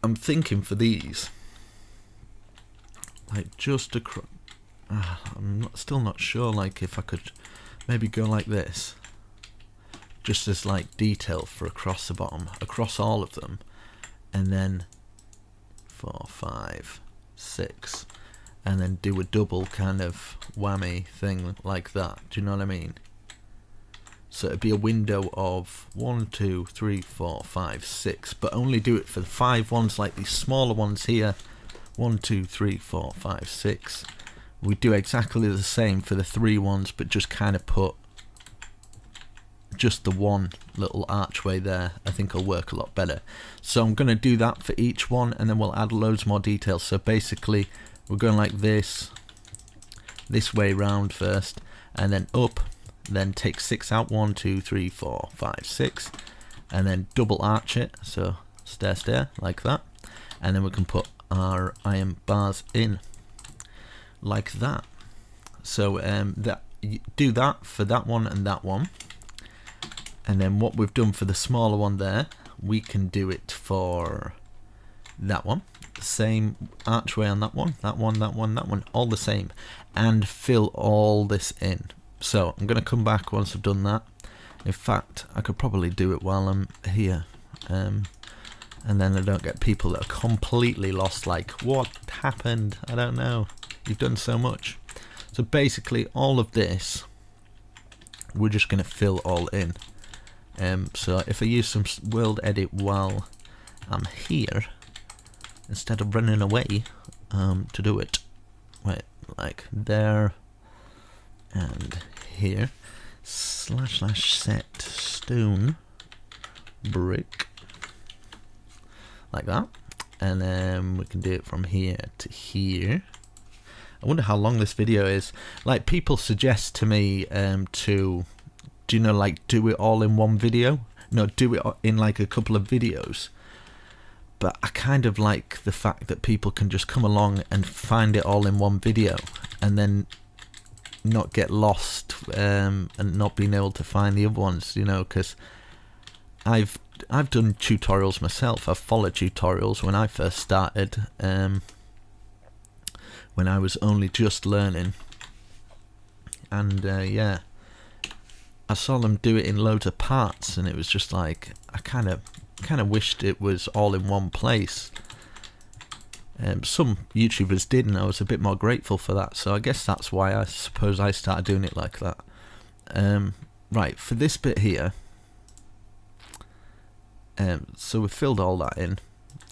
I'm thinking for these, like just across, still not sure, like if I could maybe go like this, just as like detail for across the bottom, across all of them, and then 4, 5, 6. And then do a double kind of whammy thing like that. Do you know what I mean? So it'd be a window of 1, 2, 3, 4, 5, 6, but only do it for the 5 ones, like these smaller ones here. 1, 2, 3, 4, 5, 6. We do exactly the same for the 3 ones, but just kind of put just the one little archway there. I think it'll work a lot better. So I'm going to do that for each one, and then we'll add loads more details. So basically we're going like this way round first, and then up, then take 6 out, 1, 2, 3, 4, 5, 6, and then double arch it, so stair like that, and then we can put our iron bars in like that. So do that for that one and that one, and then what we've done for the smaller one there, we can do it for that one. Same archway on that one, that one, that one, that one, all the same, and fill all this in. So I'm going to come back once I've done that. In fact, I could probably do it while I'm here, and then I don't get people that are completely lost, like, what happened? I don't know. You've done so much. So basically all of this we're just going to fill all in. So if I use some world edit while I'm here, instead of running away to do it, wait, like there and here, / set stone brick like that, and then we can do it from here to here. I wonder how long this video is. Like, people suggest to me to, do you know, like, do it all in one video? No, do it in like a couple of videos. But I kind of like the fact that people can just come along and find it all in one video, and then not get lost and not being able to find the other ones, you know, because I've done tutorials myself. I've followed tutorials when I first started, when I was only just learning, and yeah, I saw them do it in loads of parts, and it was just like, I kind of wished it was all in one place. Some YouTubers did, and I was a bit more grateful for that, so I guess that's why I suppose I started doing it like that. Right, for this bit here, so we've filled all that in.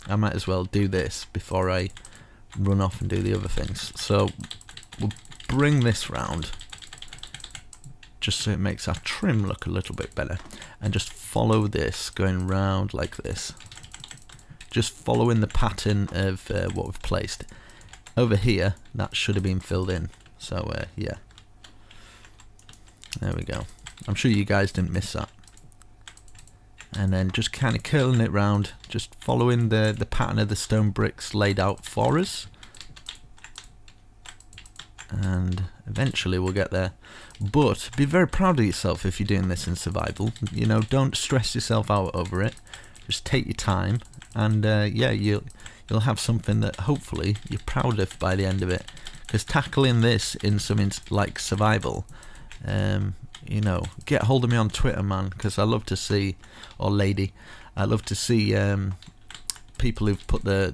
I might as well do this before I run off and do the other things. So we'll bring this round just so it makes our trim look a little bit better, and just follow this going round like this, just following the pattern of what we've placed over here. That should have been filled in, so yeah, there we go. I'm sure you guys didn't miss that. And then just kind of curling it round, just following the pattern of the stone bricks laid out for us, and eventually we'll get there. But be very proud of yourself if you're doing this in survival. You know, don't stress yourself out over it. Just take your time, and yeah, you'll have something that hopefully you're proud of by the end of it. Because tackling this in something like survival, you know, get hold of me on Twitter, man, because I love to see, or lady, I love to see people who've put the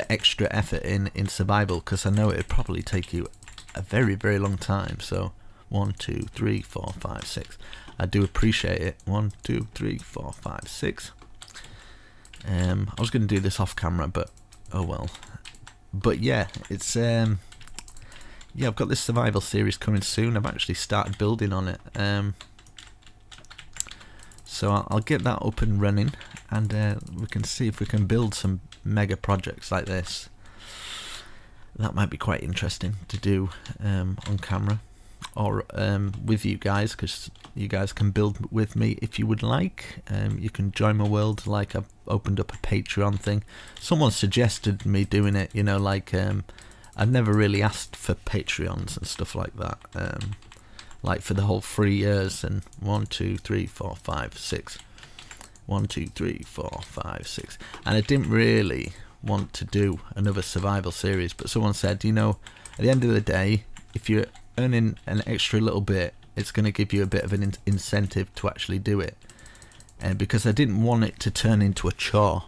extra effort in survival, because I know it'd probably take you a very, very long time. So 1, 2, 3, 4, 5, 6. I do appreciate it. 1, 2, 3, 4, 5, 6. I was going to do this off camera, but oh well. But yeah, it's yeah, I've got this survival series coming soon. I've actually started building on it, so I'll get that up and running, and we can see if we can build some mega projects like this. That might be quite interesting to do on camera, or with you guys, because you guys can build with me if you would like. You can join my world, like I've opened up a Patreon thing. Someone suggested me doing it, you know, like I've never really asked for Patreons and stuff like that, like for the whole 3 years, and 1, 2, 3, 4, 5, 6, 1, 2, 3, 4, 5, 6, and I didn't really want to do another survival series, but someone said, you know, at the end of the day, if you're earning an extra little bit, it's going to give you a bit of an incentive to actually do it. And because I didn't want it to turn into a chore,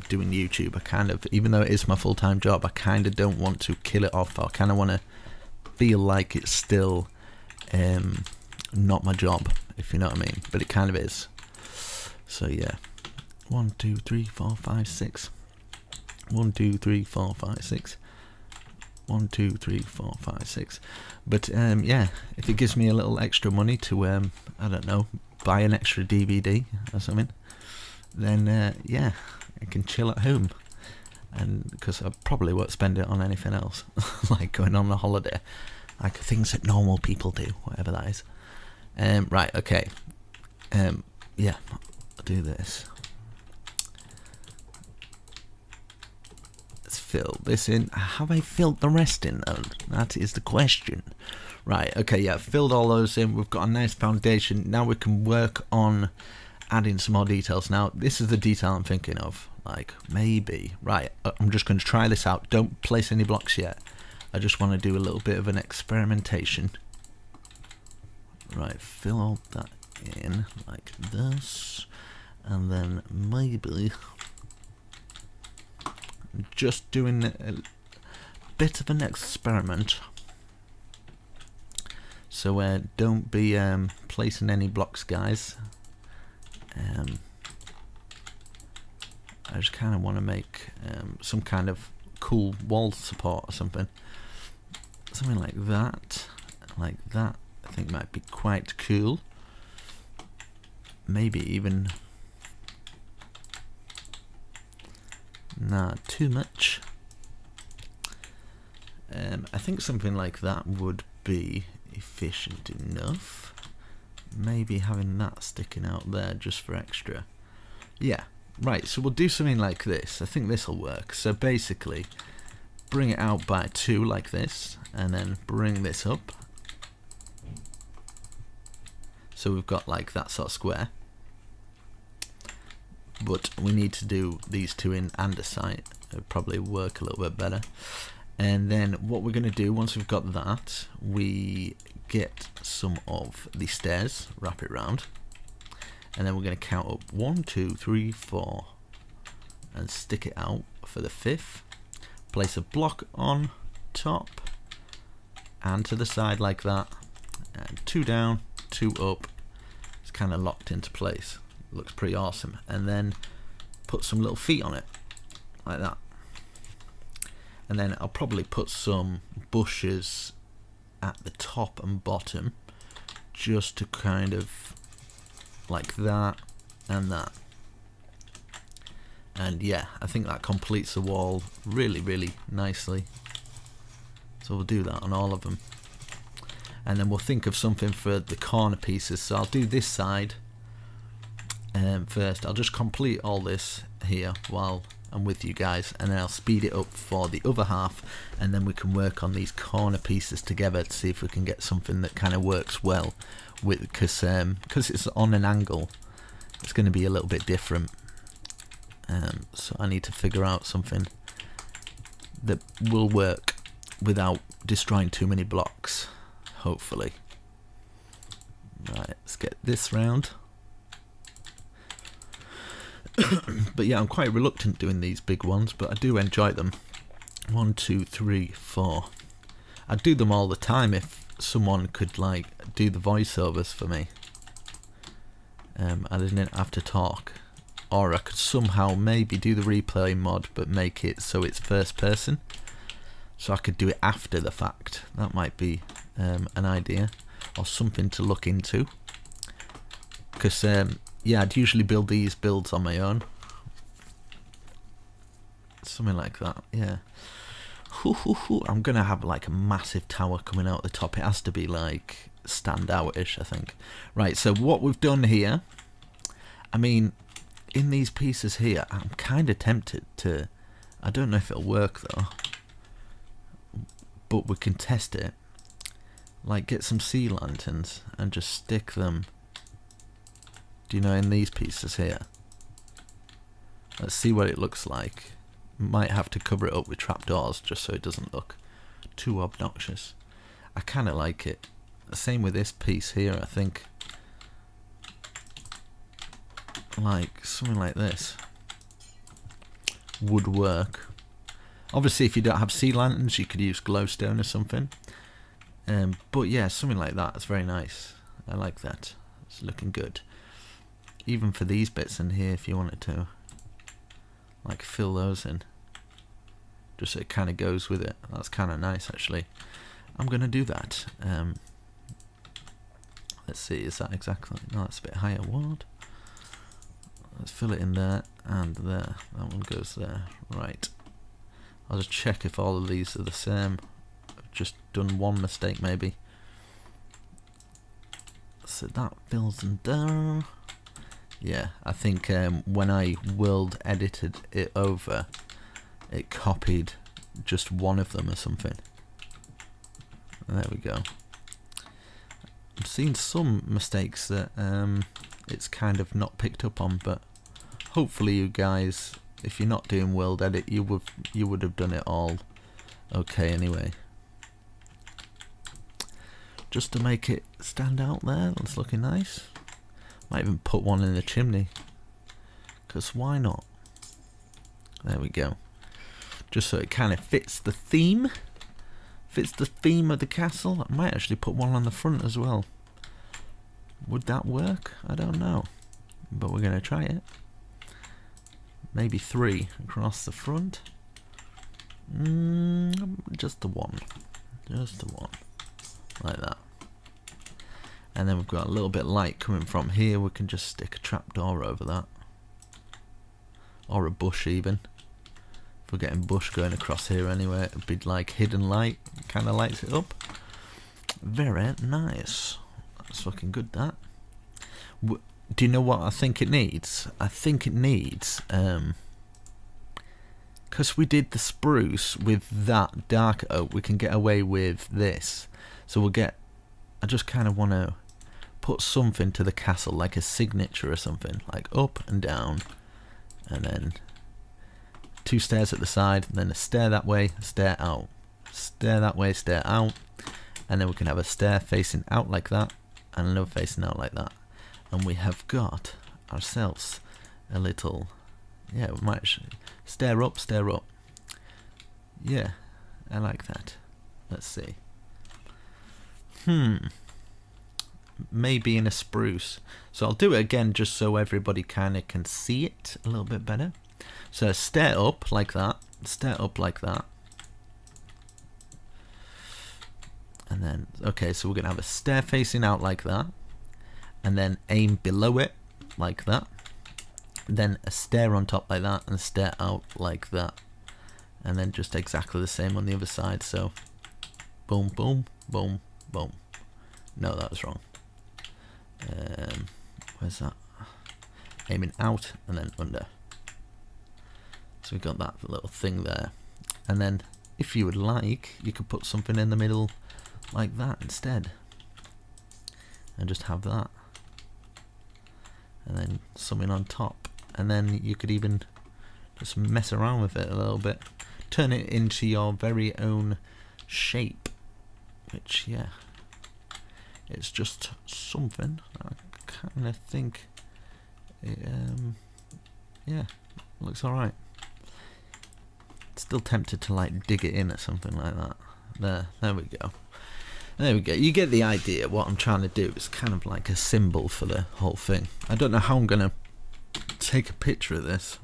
doing YouTube, I kind of, even though it is my full-time job, I kind of don't want to kill it off. I kind of want to feel like it's still not my job, if you know what I mean, but it kind of is. So yeah, 1, 2, 3, 4, 5, 6. 1, 2, 3, 4, 5, 6. 1, 2, 3, 4, 5, 6. But yeah, if it gives me a little extra money to I don't know, buy an extra DVD or something, then yeah, I can chill at home, and because I probably won't spend it on anything else, like going on a holiday, like things that normal people do, whatever that is. Right, okay, yeah, do this. Let's fill this in. Have I filled the rest in though? That is the question. Right, okay, yeah, filled all those in. We've got a nice foundation. Now we can work on adding some more details. Now, this is the detail I'm thinking of. Like, maybe. Right, I'm just going to try this out. Don't place any blocks yet. I just want to do a little bit of an experimentation. Right, fill all that in like this. And then maybe just doing a bit of an experiment. So don't be placing any blocks, guys. I just kind of want to make some kind of cool wall support or something. Something like that. Like that, I think might be quite cool. Maybe even not too much. I think something like that would be efficient enough. Maybe having that sticking out there just for extra. Yeah, right, so we'll do something like this. I think this will work. So basically, bring it out by 2 like this, and then bring this up. So we've got like that sort of square. But we need to do these 2 in andesite. It'll probably work a little bit better. And then what we're going to do once we've got that, we get some of the stairs, wrap it round, and then we're going to count up 1, 2, 3, 4 and stick it out for the 5th. Place a block on top and to the side like that, and 2 down, 2 up. It's kind of locked into place. Looks pretty awesome. And then put some little feet on it like that. And then I'll probably put some bushes at the top and bottom, just to kind of like that and that. And yeah, I think that completes the wall really, really nicely. So we'll do that on all of them. And then we'll think of something for the corner pieces. So I'll do this side first. I'll just complete all this here while I'm with you guys, and then I'll speed it up for the other half, and then we can work on these corner pieces together to see if we can get something that kind of works well with, because it's on an angle, it's going to be a little bit different. So I need to figure out something that will work without destroying too many blocks, hopefully. Right, let's get this round. But yeah, I'm quite reluctant doing these big ones, but I do enjoy them. 1, 2, 3, 4. I'd do them all the time if someone could like do the voiceovers for me. I didn't have to talk, or I could somehow maybe do the replay mod but make it so it's first person, so I could do it after the fact. That might be an idea or something to look into, because yeah, I'd usually build these builds on my own. Something like that, yeah. I'm gonna have like a massive tower coming out the top. It has to be like stand out-ish, I think. Right, so what we've done here, I mean, in these pieces here, I'm kind of tempted to, I don't know if it'll work though, but we can test it. Like get some sea lanterns and just stick them, do you know, in these pieces here. Let's see what it looks like. Might have to cover it up with trapdoors just so it doesn't look too obnoxious. I kind of like it. Same with this piece here, I think. Like something like this would work. Obviously if you don't have sea lanterns you could use glowstone or something. But yeah, something like that is very nice. I like that. It's looking good. Even for these bits in here, if you wanted to like fill those in, just so it kind of goes with it. That's kind of nice actually. I'm gonna do that. Let's see, is that exactly, no, that's a bit higher. What? Let's fill it in there and there. That one goes there. Right, I'll just check if all of these are the same. I've just done one mistake maybe. So that fills them down. Yeah, I think when I world edited it over, it copied just one of them or something. There we go. I've seen some mistakes that it's kind of not picked up on, but hopefully you guys, if you're not doing world edit, you would have done it all okay anyway. Just to make it stand out there, that's looking nice. Might even put one in the chimney, because why not? There we go. Just so it kind of fits the theme. Fits the theme of the castle. I might actually put one on the front as well. Would that work? I don't know. But we're going to try it. Maybe 3 across the front. Just the one. Just the one. Like that. And then we've got a little bit of light coming from here. We can just stick a trapdoor over that. Or a bush even. If we're getting bush going across here anyway, it'd be like hidden light. Kind of lights it up. Very nice. That's looking good, that. Do you know what I think it needs? I think it needs... because we did the spruce with that dark oak, we can get away with this. So we'll get... I just kind of want to put something to the castle, like a signature or something. Like up and down. And then 2 stairs at the side. And then a stair that way, a stair out. Stair that way, stair out. And then we can have a stair facing out like that. And another facing out like that. And we have got ourselves a little... Yeah, we might actually... Stair up, stair up. Yeah, I like that. Let's see. Maybe in a spruce. So I'll do it again just so everybody kind of can see it a little bit better. So stair up like that. Stair up like that. And then, okay, so we're going to have a stair facing out like that. And then aim below it like that. Then a stair on top like that, and a stair out like that. And then just exactly the same on the other side. So boom, boom, boom, boom. No, that was wrong. Where's that? Aiming out and then under. So we've got that little thing there. And then if you would like, you could put something in the middle like that instead. And just have that. And then something on top. And then you could even just mess around with it a little bit. Turn it into your very own shape. Which, yeah, it's just something. I kind of think it, yeah, looks alright. Still tempted to like dig it in or something like that. There we go. There we go. You get the idea. What I'm trying to do is kind of like a symbol for the whole thing. I don't know how I'm going to take a picture of this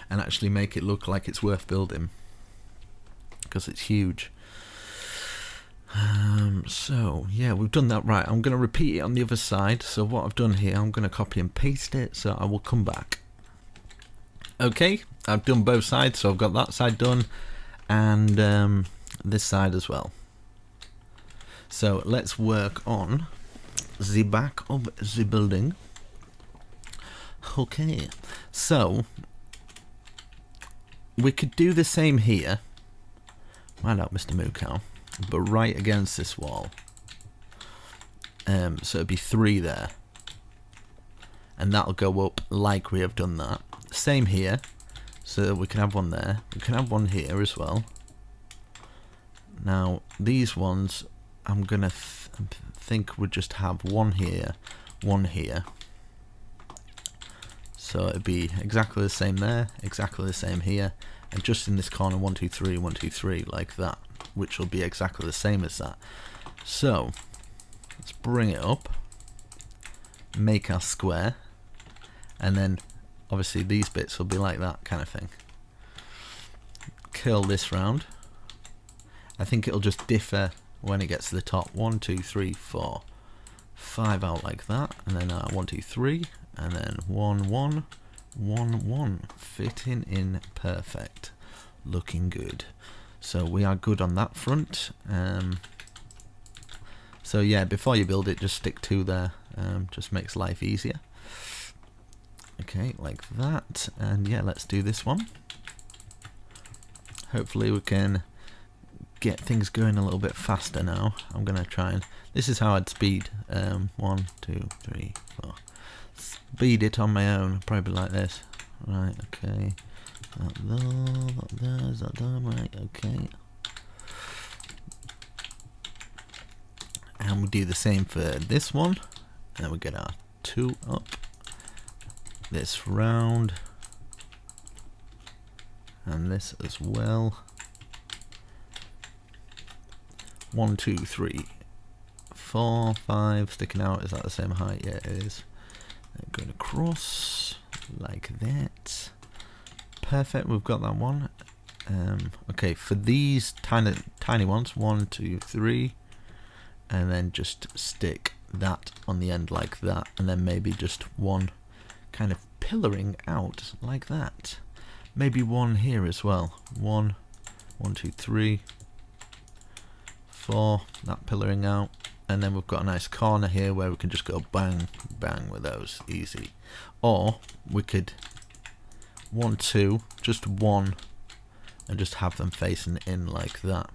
and actually make it look like it's worth building, because it's huge. So yeah, we've done that right. I'm going to repeat it on the other side. So what I've done here, I'm going to copy and paste it, so I will come back. Okay, I've done both sides, so I've got that side done and this side as well. So let's work on the back of the building. Okay, so we could do the same here. Why not, Mr. Moo Cow? But right against this wall. So it'd be 3 there. And that'll go up like we have done that. Same here. So we can have one there. We can have one here as well. Now, these ones, I'm going to think we'll just have one here, one here. So it'd be exactly the same there, exactly the same here, and just in this corner, 1, 2, 3, 1, 2, 3, like that, which will be exactly the same as that. So, let's bring it up, make our square, and then obviously these bits will be like that kind of thing. Curl this round. I think it'll just differ when it gets to the top. 1, 2, 3, 4, 5 out like that, and then 1, 2, 3, and then 1, 1, 1, 1, fitting in perfect, looking good. So we are good on that front. So yeah, before you build it, just stick 2 there, Just makes life easier. Okay, like that. And yeah, let's do this one. Hopefully we can get things going a little bit faster now. I'm gonna try and, this is how I'd speed. 1, 2, 3, 4. Speed it on my own, probably like this. Right, okay. That there, that there, right, okay. And we do the same for this one. And we get our 2 up. This round. And this as well. 1, 2, 3, 4, 5 sticking out. Is that the same height? Yeah, it is. And going across like that. Perfect. We've got that one. Okay, for these tiny ones, 1, 2, 3, and then just stick that on the end like that, and then maybe just one kind of pillaring out like that. Maybe one here as well. 1, 2, 3, 4, that pillaring out, and then we've got a nice corner here where we can just go bang bang with those, easy. Or we could 1, 2, just one, and just have them facing in like that.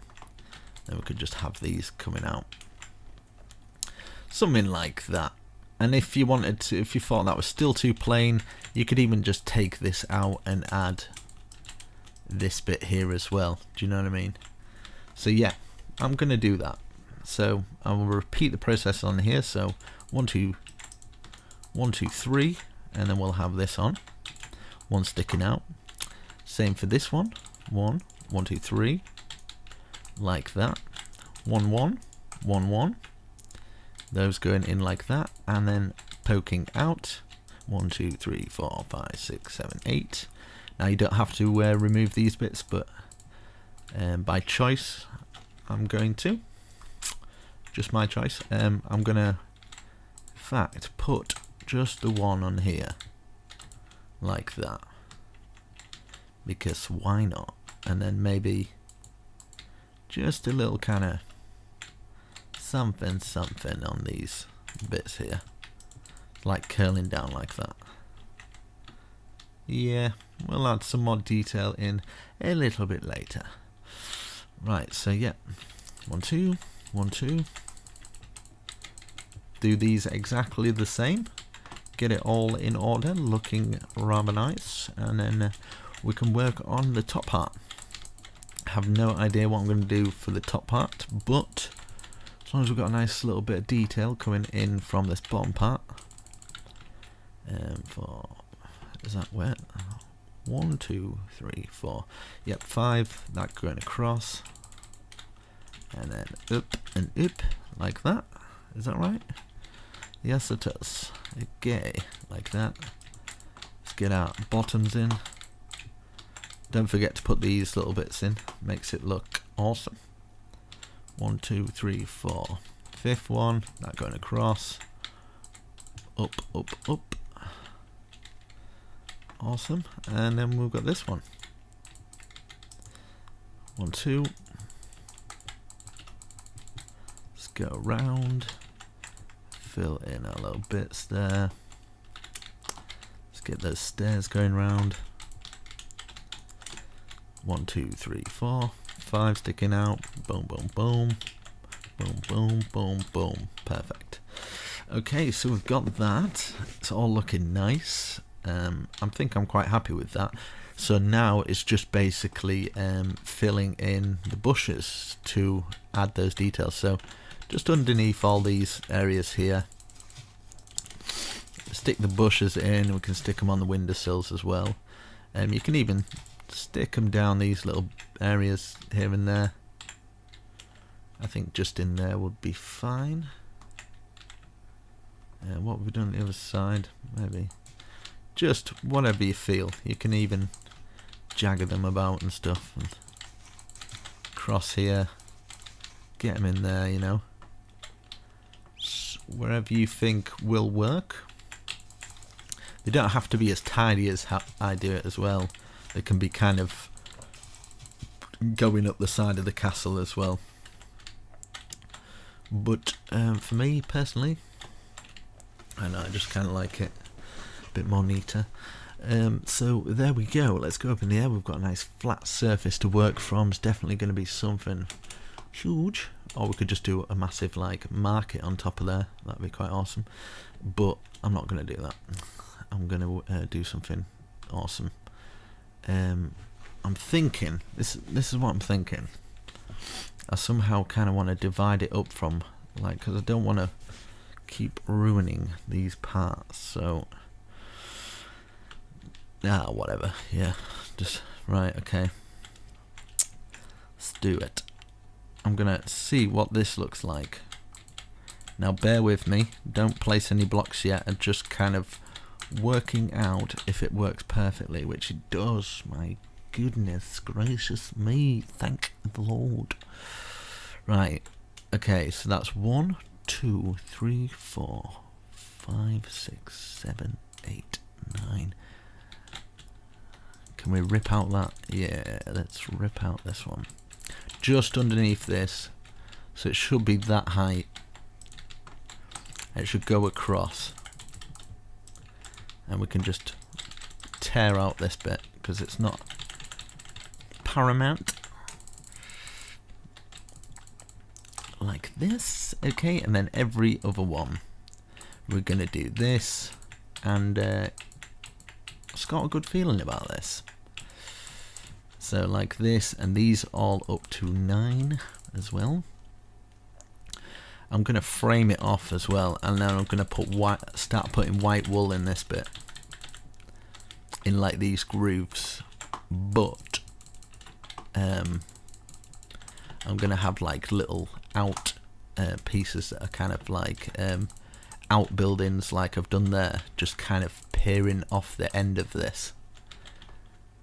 Then we could just have these coming out, something like that. And if you wanted to, if you thought that was still too plain, you could even just take this out and add this bit here as well. Do you know what I mean? So yeah, I'm gonna do that. So I will repeat the process on here. So 1, 2, 1, 2, 3, and then we'll have this on, one sticking out. Same for this one. 1, 1, 2, 3, like that. 1, 1, 1, 1. Those going in like that, and then poking out. 1, 2, 3, 4, 5, 6, 7, 8. Now you don't have to remove these bits, but by choice I'm going to. Just my choice. I'm gonna, in fact, put just the one on here, like that, because why not? And then maybe just a little kind of something on these bits here, like curling down like that. Yeah, we'll add some more detail in a little bit later. Right, so yeah, 1, 2, 1, 2. Do these exactly the same, get it all in order, looking rather nice, and then we can work on the top part. I have no idea what I'm going to do for the top part, but as long as we've got a nice little bit of detail coming in from this bottom part. Is that wet? 1, 2, 3, 4. Yep, 5. That going across, and then up and up like that. Is that right? Yes, it is. Okay, like that. Let's get our bottoms in. Don't forget to put these little bits in. Makes it look awesome. 1, 2, 3, 4. 5th one, that going across. Up, up, up. Awesome. And then we've got this one. 1, 2. Let's go around. Fill in our little bits there. Let's get those stairs going round. 1, 2, 3, 4. 5 sticking out. Boom, boom, boom. Boom, boom, boom, boom. Perfect. Okay, so we've got that. It's all looking nice. I think I'm quite happy with that. So now it's just basically filling in the bushes to add those details. So just underneath all these areas here, stick the bushes in. We can stick them on the windowsills as well. You can even stick them down these little areas here and there. I think just in there would be fine. What have we done on the other side? Maybe just whatever you feel. You can even jagger them about and stuff, and cross here, get them in there, you know, wherever you think will work. They don't have to be as tidy as I do it as well. They can be kind of going up the side of the castle as well. But for me personally, I know, I just kind of like it a bit more neater. So there we go. Let's go up in the air. We've got a nice flat surface to work from. It's definitely going to be something huge. Or we could just do a massive like market on top of there. That'd be quite awesome. But I'm not going to do that. I'm going to do something awesome. I'm thinking, this is what I'm thinking. I somehow kind of want to divide it up from, like, because I don't want to keep ruining these parts. So whatever. Yeah, just right. Okay, let's do it. I'm gonna see what this looks like. Now bear with me, don't place any blocks yet. I'm just kind of working out if it works perfectly, which it does. My goodness gracious me, thank the Lord. Right, okay, so that's 1, 2, 3, 4, 5, 6, 7, 8, 9. Can we rip out that? Yeah, let's rip out this one. Just underneath this, so it should be that height. It should go across, and we can just tear out this bit because it's not paramount. Like this, okay, and then every other one we're gonna do this, and it's got a good feeling about this. So like this, and these all up to 9 as well. I'm gonna frame it off as well, and then I'm gonna put start putting white wool in this bit, in like these grooves. But I'm gonna have like little out pieces that are kind of like outbuildings, like I've done there, just kind of peering off the end of this.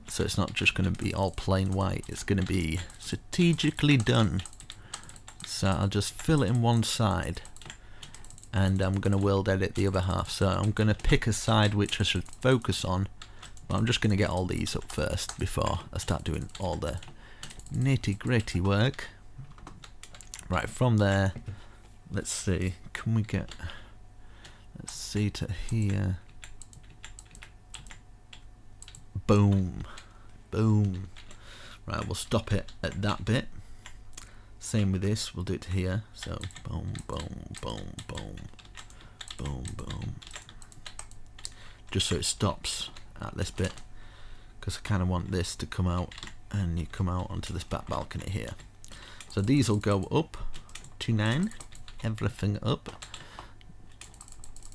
So it's not just going to be all plain white, it's going to be strategically done. So I'll just fill it in one side, and I'm going to world edit the other half. So I'm going to pick a side which I should focus on, but I'm just going to get all these up first before I start doing all the nitty gritty work. Right, from there, let's see, can we get, let's see, to here. Boom, boom. Right, we'll stop it at that bit. Same with this, we'll do it to here. So boom, boom, boom, boom, boom, boom. Just so it stops at this bit, because I kind of want this to come out, and you come out onto this back balcony here. So these will go up to 9, everything up.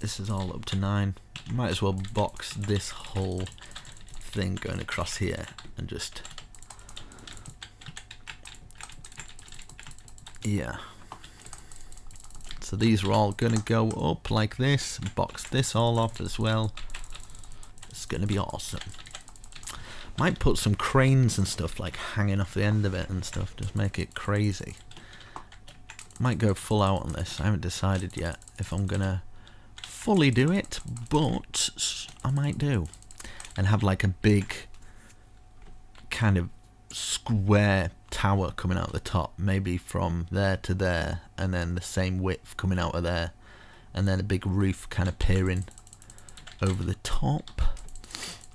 This is all up to 9. Might as well box this whole thing going across here and just, yeah. So these are all going to go up like this. Box this all off as well. It's going to be awesome. Might put some cranes and stuff like hanging off the end of it and stuff, just make it crazy. Might go full out on this. I haven't decided yet if I'm gonna fully do it, but I might do. And have like a big kind of square tower coming out the top, maybe from there to there, and then the same width coming out of there, and then a big roof kind of peering over the top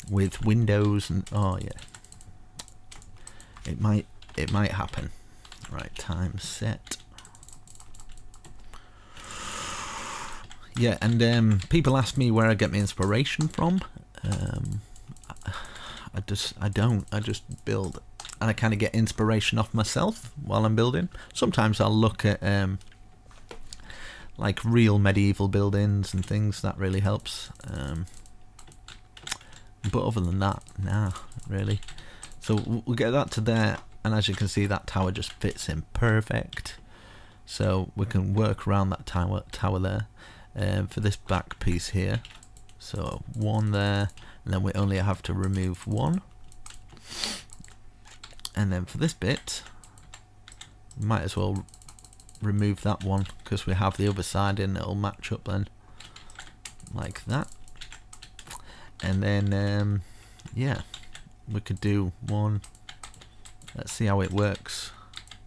with windows, and oh yeah, it might happen. Right, time set. Yeah, and people ask me where I get my inspiration from. I just build, and I kind of get inspiration off myself while I'm building. Sometimes I'll look at like real medieval buildings and things. That really helps. But other than that, nah, really. So we'll get that to there, and as you can see, that tower just fits in perfect. So we can work around that tower there. For this back piece here, so 1 there, and then we only have to remove 1. And then for this bit, might as well remove that one, because we have the other side in, it'll match up then, like that. And then yeah, we could do 1. Let's see how it works.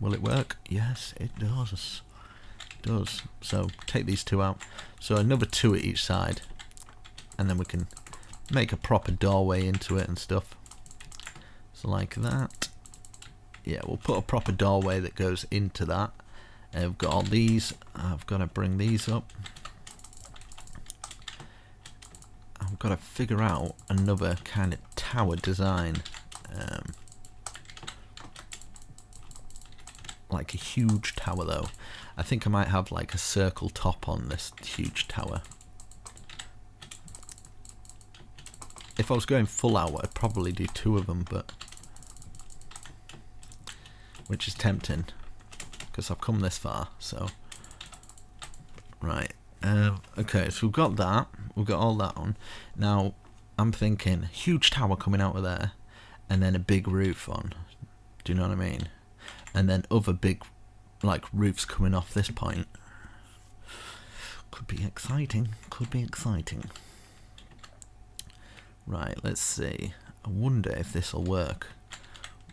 Will it work? Yes, it does. does. So take these two out. So another two at each side, and then we can make a proper doorway into it and stuff. So like that. Yeah, we'll put a proper doorway that goes into that. And we've got all these. I've got to bring these up. I've got to figure out another kind of tower design. Like a huge tower though. I think I might have like a circle top on this huge tower. If I was going full out, I'd probably do two of them, but which is tempting because I've come this far. So right, okay, so we've got that. We've got all that on. Now I'm thinking huge tower coming out of there, and then a big roof on. Do you know what I mean? And then other big like roofs coming off this point. Could be exciting. Could be exciting. Right, let's see. I wonder if this will work.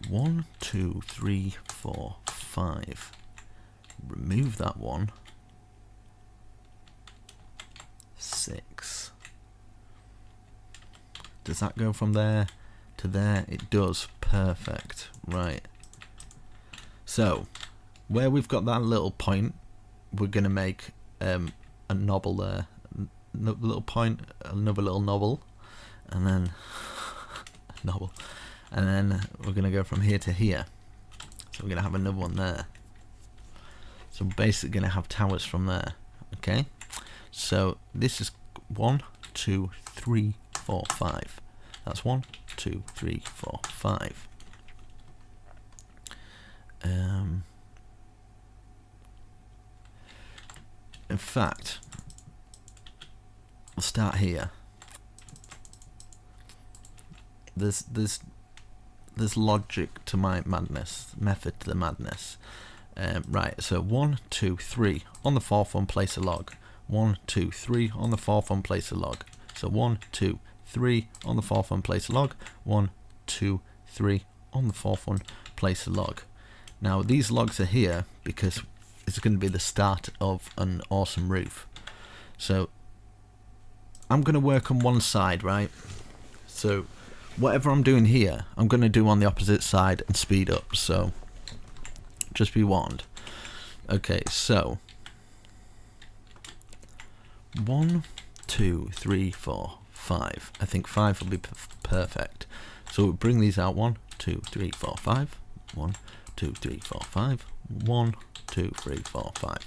1, 2, 3, 4, 5. Remove that one. 6. Does that go from there to there? It does. Perfect. Right. So, where we've got that little point, we're going to make a knob there. Little point, another little knob, and then knob, and then we're going to go from here to here. So we're going to have another one there. So we're basically going to have towers from there. Okay. So this is 1, 2, 3, 4, 5. That's 1, 2, 3, 4, 5. In fact, we'll start here. There's logic to my madness, method to the madness. Right, so 1, 2, 3 on the fourth one, place a log. 1, 2, 3 on the fourth one, place a log. So 1, 2, 3 on the fourth one, place a log. 1, 2, 3 on the fourth one, place a log. Now these logs are here because it's going to be the start of an awesome roof. So I'm going to work on one side, right? So whatever I'm doing here, I'm going to do on the opposite side and speed up. So just be warned. Okay, so 1, 2, 3, 4, 5. I think 5 will be perfect. So we'll bring these out. 1, 2, 3, 4, 5. 1, 2, 3, 4, 5. 1, 2, 3, 4, 5.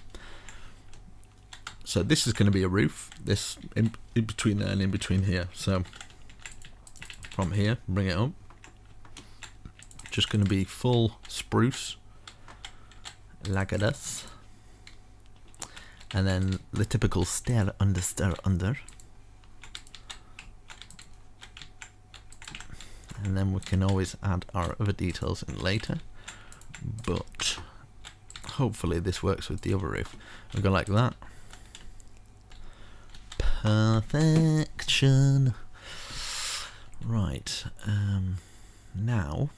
So this is going to be a roof. This in between there and in between here. So from here, bring it up. Just going to be full spruce, like this. And then the typical stair under. And then we can always add our other details in later. But hopefully this works with the other roof. We'll go like that. Perfection. Right. Now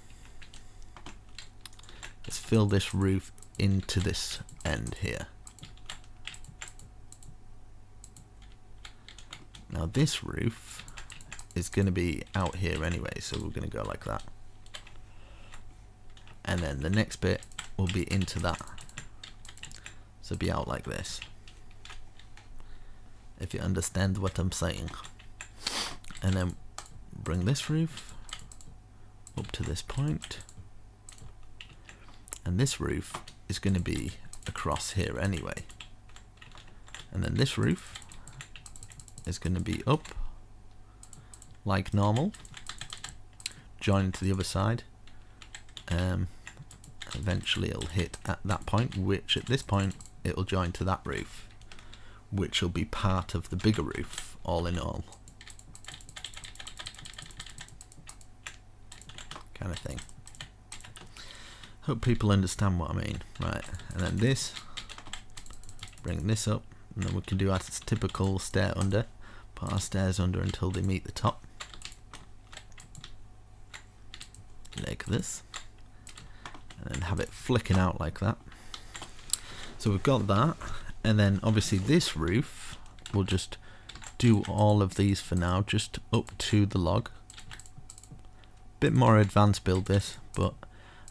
let's fill this roof into this end here. Now this roof is going to be out here anyway, so we're going to go like that. And then the next bit will be into that. So be out like this. If you understand what I'm saying. And then bring this roof up to this point. And this roof is going to be across here anyway. And then this roof is going to be up like normal, join to the other side. Eventually it'll hit at that point, which at this point it'll join to that roof, which will be part of the bigger roof, all in all. Kind of thing. Hope people understand what I mean. Right, and then this, bring this up, and then we can do our typical stair under. Put our stairs under until they meet the top. Like this. And then have it flicking out like that. So we've got that. And then obviously this roof, we'll just do all of these for now, just up to the log. Bit more advanced build this, but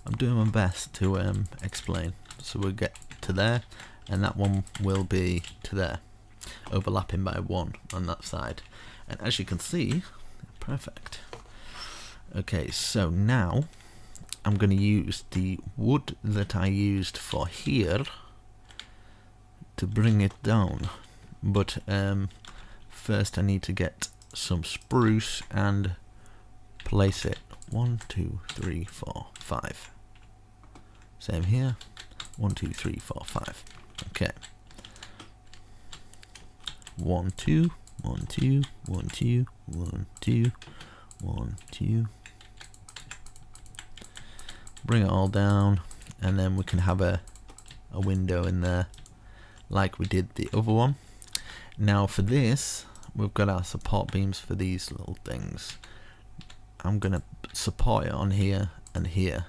I'm doing my best to explain. So we'll get to there, and that one will be to there, overlapping by 1 on that side. And as you can see, perfect. Okay, so now I'm going to use the wood that I used for here to bring it down, but first I need to get some spruce and place it 1, 2, 3, 4, 5. Same here, 1, 2, 3, 4, 5. Okay, 1, 2, 1, 2, 1, 2, 1, 2, 1, 2. Bring it all down, and then we can have a window in there like we did the other one. Now for this, we've got our support beams for these little things. I'm gonna support it on here and here,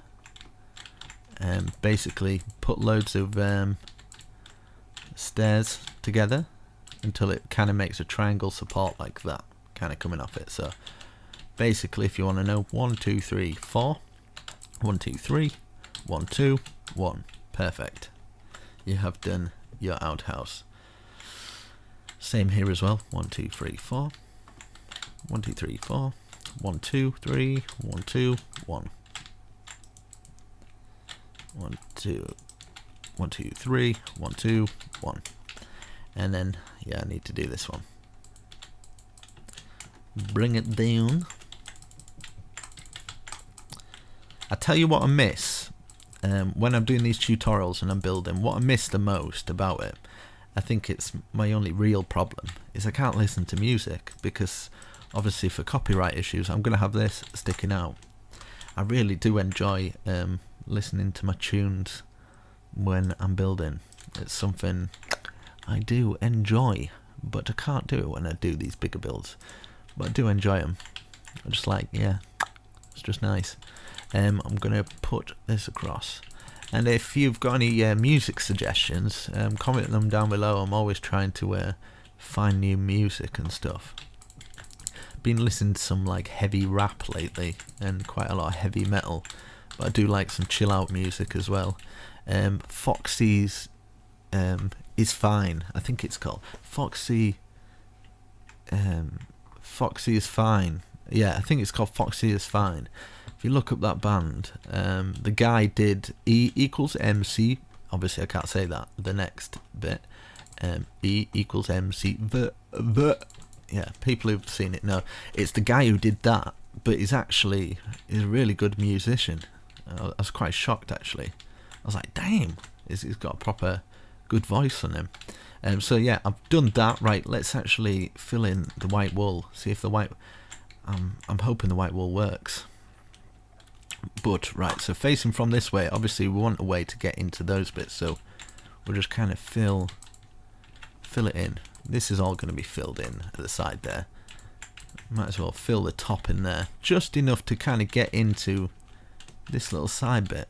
and basically put loads of stairs together until it kind of makes a triangle support like that, kind of coming off it. So basically, if you want to know, 1, 2, 3, 4, 1, 2, 3, 1, 2, 1. Perfect. You have done your outhouse. Same here as well. 1, 2, 3, 4. 1, 2, 3, 4. 1, 2, 3. 1, 2, 1. 1, 2. 1, 2, 3. 1, 2, 1. And then, yeah, I need to do this one. Bring it down. I tell you what I miss when I'm doing these tutorials and I'm building. What I miss the most about it, I think it's my only real problem, is I can't listen to music, because obviously for copyright issues I'm going to have this sticking out. I really do enjoy listening to my tunes when I'm building. It's something I do enjoy, but I can't do it when I do these bigger builds. But I do enjoy them. I just like, yeah, it's just nice. I'm going to put this across, and if you've got any music suggestions, comment them down below. I'm always trying to find new music and stuff. Been listening to some like heavy rap lately and quite a lot of heavy metal, but I do like some chill out music as well. Foxy's is fine, I think it's called Foxy. Foxy is fine. Yeah, I think it's called Foxy is Fine. If you look up that band, the guy did E equals MC. Obviously, I can't say that. The next bit, E equals MC. Yeah, people who've seen it know it's the guy who did that. But he's a really good musician. I was quite shocked actually. I was like, damn, he's got a proper good voice on him. So yeah, I've done that. Right, let's actually fill in the white wool. See if the white. I'm hoping the white wool works. But right, so facing from this way, obviously we want a way to get into those bits, so we'll just kind of fill it in. This is all going to be filled in at the side there. Might as well fill the top in there, just enough to kind of get into this little side bit,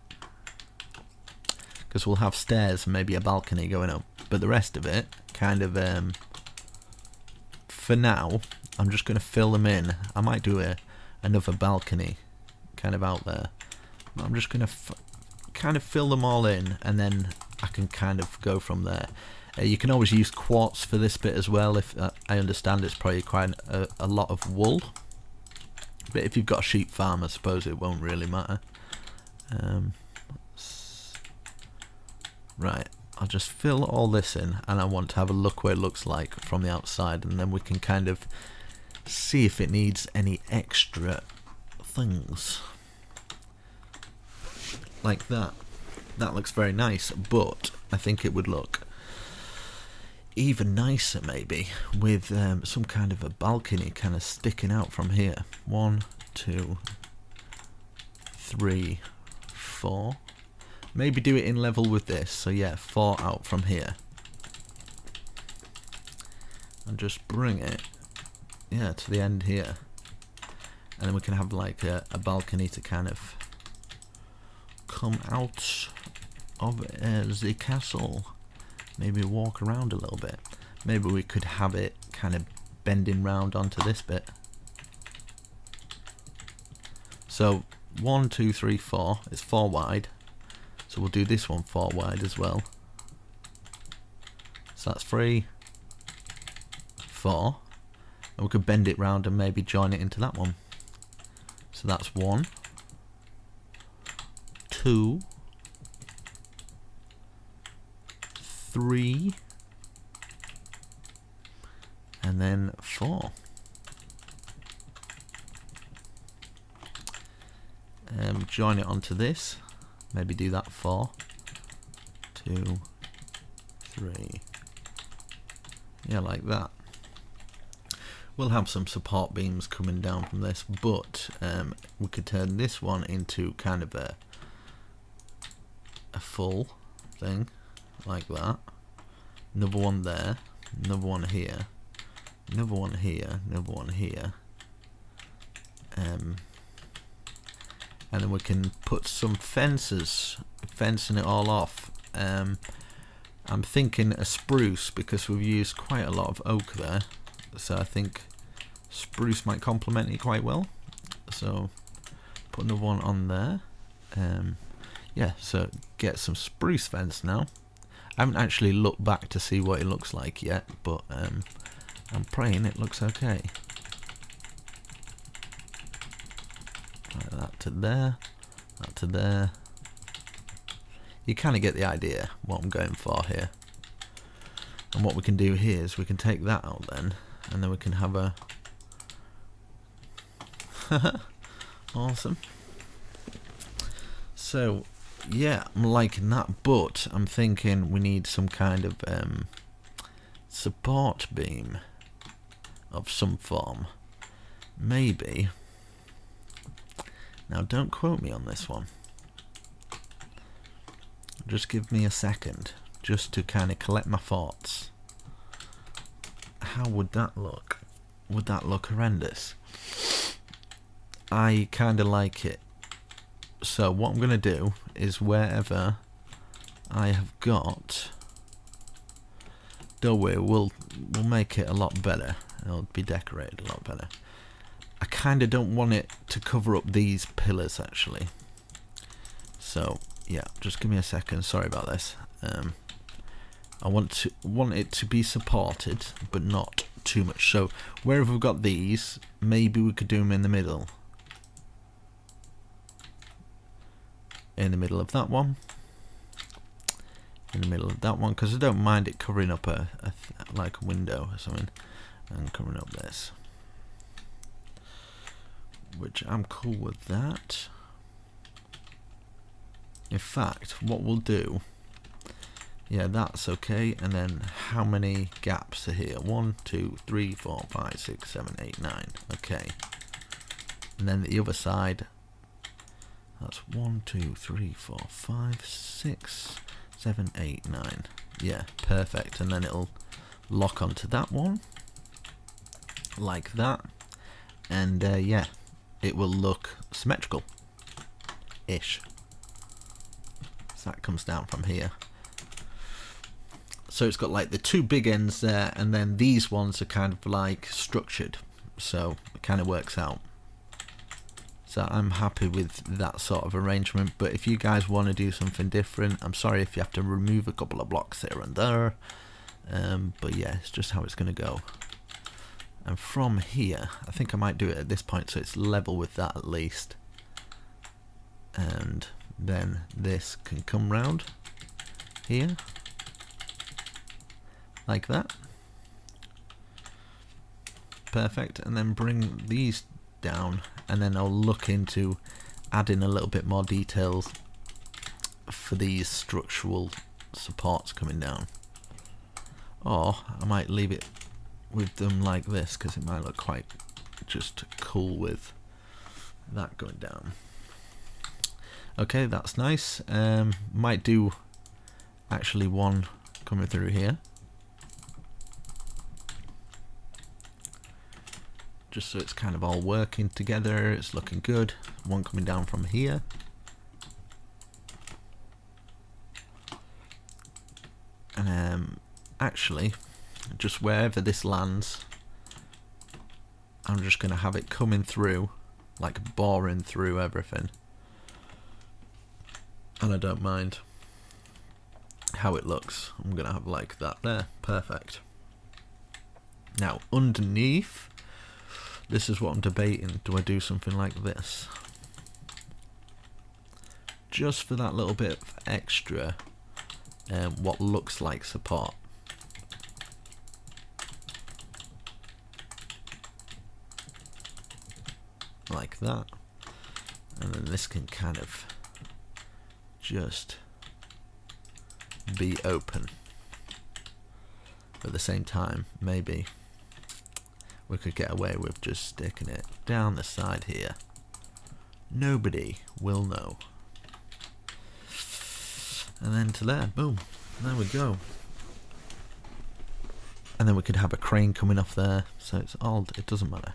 because we'll have stairs and maybe a balcony going up, but the rest of it kind of for now I'm just going to fill them in. I might do another balcony kind of out there. I'm just going to kind of fill them all in, and then I can kind of go from there. You can always use quartz for this bit as well. If I understand it's probably quite a lot of wool, but if you've got a sheep farm, I suppose it won't really matter. Right, I'll just fill all this in, and I want to have a look what it looks like from the outside, and then we can kind of see if it needs any extra things like that. That looks very nice, but I think it would look even nicer maybe with some kind of a balcony kind of sticking out from here. 1, 2, 3, 4. Maybe do it in level with this, so yeah, 4 out from here, and just bring it, yeah, to the end here, and then we can have like a balcony to kind of come out of the castle maybe walk around a little bit. Maybe we could have it kind of bending round onto this bit. So 1, 2, 3, 4 is 4 wide. So we'll do this one 4 wide as well. So that's 3, 4. And we could bend it round and maybe join it into that one. So that's 1, 2, 3, and then 4. Join it onto this. Maybe do that 4, 2, 3. Yeah, like that. We'll have some support beams coming down from this, but we could turn this one into kind of a full thing, like that. Another one there, another one here, another one here, another one here. And then we can put some fences, fencing it all off. I'm thinking a spruce, because we've used quite a lot of oak there, so I think spruce might complement it quite well. So put another one on there. Yeah, so get some spruce fence now. I haven't actually looked back to see what it looks like yet, but I'm praying it looks okay. Like that to there, that to there. You kind of get the idea what I'm going for here. And what we can do here is we can take that out then, and then we can have a awesome. So yeah, I'm liking that, but I'm thinking we need some kind of support beam of some form. Maybe. Now don't quote me on this one. Just give me a second, just to kind of collect my thoughts. How would that look? Would that look horrendous? I kind of like it. So what I'm going to do is wherever I have got, don't worry, we'll make it a lot better. It'll be decorated a lot better. I kind of don't want it to cover up these pillars actually. So yeah, just give me a second. Sorry about this. I want it to be supported, but not too much. So wherever we've got these, maybe we could do them in the middle. In the middle of that one. In the middle of that one, because I don't mind it covering up like a window or something, and covering up this. Which I'm cool with that. In fact, what we'll do, yeah, that's okay. And then how many gaps are here? 1, 2, 3, 4, 5, 6, 7, 8, 9. Okay. And then the other side, that's 1, 2, 3, 4, 5, 6, 7, 8, 9. Yeah, perfect. And then it'll lock onto that one, like that. And yeah, it will look symmetrical-ish. So that comes down from here. So it's got like the two big ends there, and then these ones are kind of like structured. So it kind of works out. So I'm happy with that sort of arrangement. But if you guys want to do something different, I'm sorry if you have to remove a couple of blocks here and there. But yeah, it's just how it's going to go. And from here, I think I might do it at this point so it's level with that at least. And then this can come round here, like that. Perfect. And then bring these down, and then I'll look into adding a little bit more details for these structural supports coming down. Or I might leave it with them like this, because it might look quite just cool with that going down. Okay, that's nice. Might do actually one coming through here, just so it's kind of all working together. It's looking good. One coming down from here. And actually, just wherever this lands, I'm just going to have it coming through, like boring through everything. And I don't mind how it looks. I'm going to have like that there. Perfect. Now, underneath, this is what I'm debating. Do I do something like this? Just for that little bit of extra, what looks like support. Like that. And then this can kind of just be open. At the same time, maybe we could get away with just sticking it down the side here. Nobody will know. And then to there, boom, there we go. And then we could have a crane coming off there, so it's all, it doesn't matter.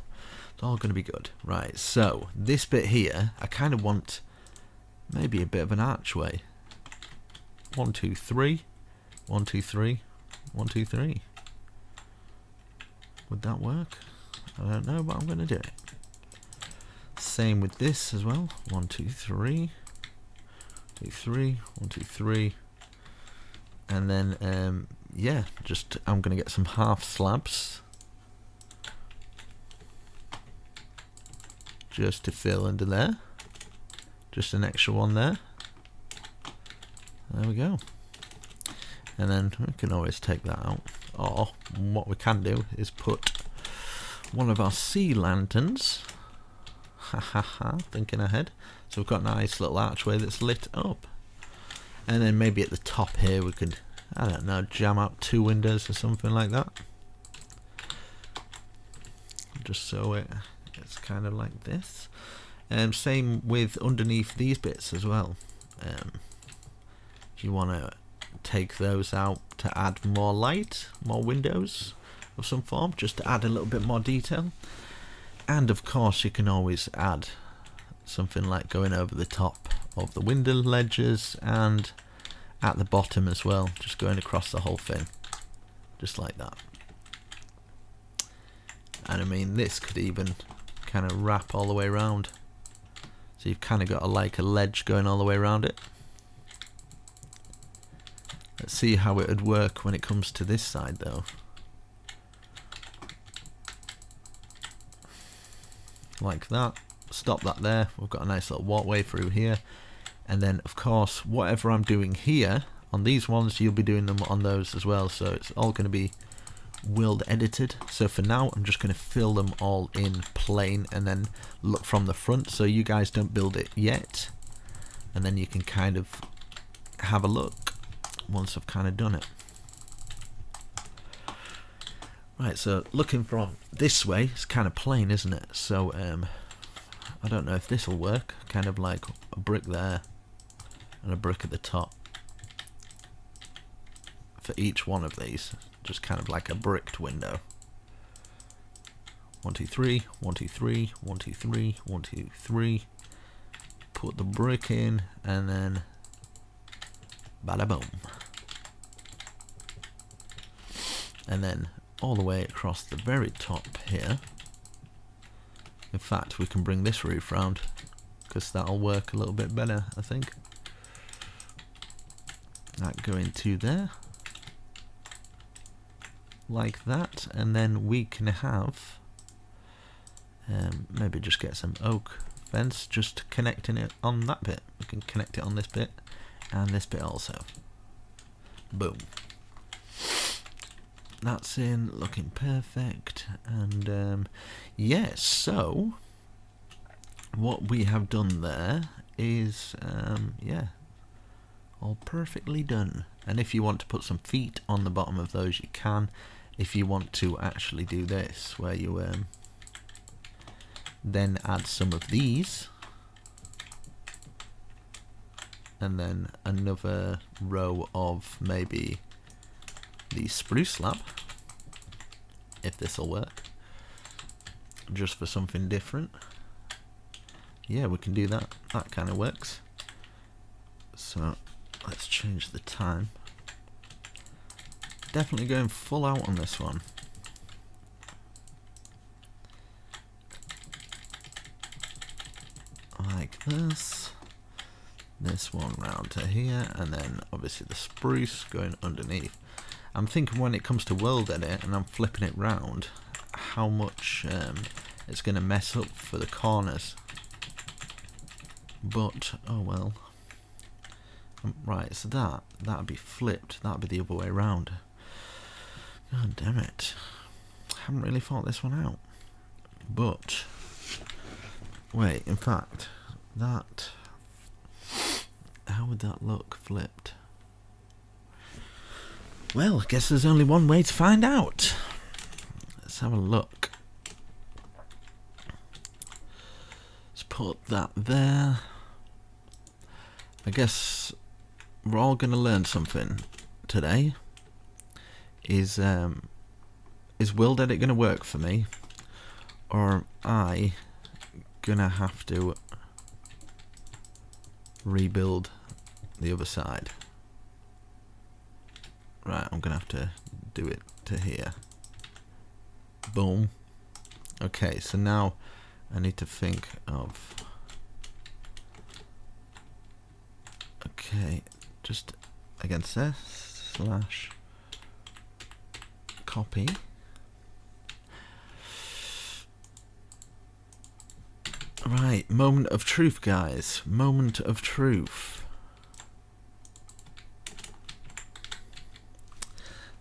It's all going to be good. Right, so this bit here, I kind of want maybe a bit of an archway. 1, 2, 3. 1, 2, 3. 1, 2, 3. Would that work? I don't know, but I'm going to do it. Same with this as well. 1, 2, 3. 2, 3. 1, 2, 3. And then, yeah, just I'm going to get some half slabs. Just to fill under there. Just an extra one there. There we go. And then we can always take that out. Or what we can do is put one of our sea lanterns. Ha ha ha, thinking ahead. So we've got a nice little archway that's lit up. And then maybe at the top here we could, I don't know, jam out 2 windows or something like that. Just so it's kind of like this. Same with underneath these bits as well. If you want to take those out to add more light, more windows of some form, just to add a little bit more detail. And of course you can always add something like going over the top of the window ledges and at the bottom as well, just going across the whole thing, just like that. And I mean, this could even kind of wrap all the way around, so you've kind of got like a ledge going all the way around it. Let's see how it would work when it comes to this side though. Like that. Stop that there. We've got a nice little walkway through here. And then of course whatever I'm doing here on these ones, you'll be doing them on those as well, so it's all going to be world edited. So for now I'm just going to fill them all in plain and then look from the front, so you guys don't build it yet, and then you can kind of have a look once I've kind of done it. Right, so looking from this way, it's kind of plain, isn't it? So I don't know if this will work. Kind of like a brick there and a brick at the top for each one of these, just kind of like a bricked window. 1, 2, 3, 1, 2, 3, 1, 2, 3, 1, 2, 3. Put the brick in and then bada boom. And then all the way across the very top here. In fact, we can bring this roof round because that'll work a little bit better, I think. That going to there, like that, and then we can have maybe just get some oak fence, just connecting it on that bit. We can connect it on this bit and this bit also. Boom. That's in, looking perfect. And yes, so what we have done there is yeah, all perfectly done. And if you want to put some feet on the bottom of those, you can. If you want to actually do this, where you then add some of these and then another row of maybe the spruce slab, if this will work, just for something different. Yeah, we can do that. That kind of works. So let's change the time definitely going full out on this one. Like this. This one round to here, and then obviously the spruce going underneath. I'm thinking when it comes to world edit and I'm flipping it round, how much it's going to mess up for the corners. But oh well. Right, so that'd be flipped. That'd be the other way around. God damn it! Haven't really thought this one out. But wait, in fact, that. How would that look flipped? Well, I guess there's only one way to find out. Let's have a look. Let's put that there. I guess we're all going to learn something today. Is world edit going to work for me? Or am I going to have to rebuild the other side? Right, I'm gonna have to do it to here. Boom. Okay, so now I need to think of, okay, just against this slash copy. Right, moment of truth, guys. Moment of truth.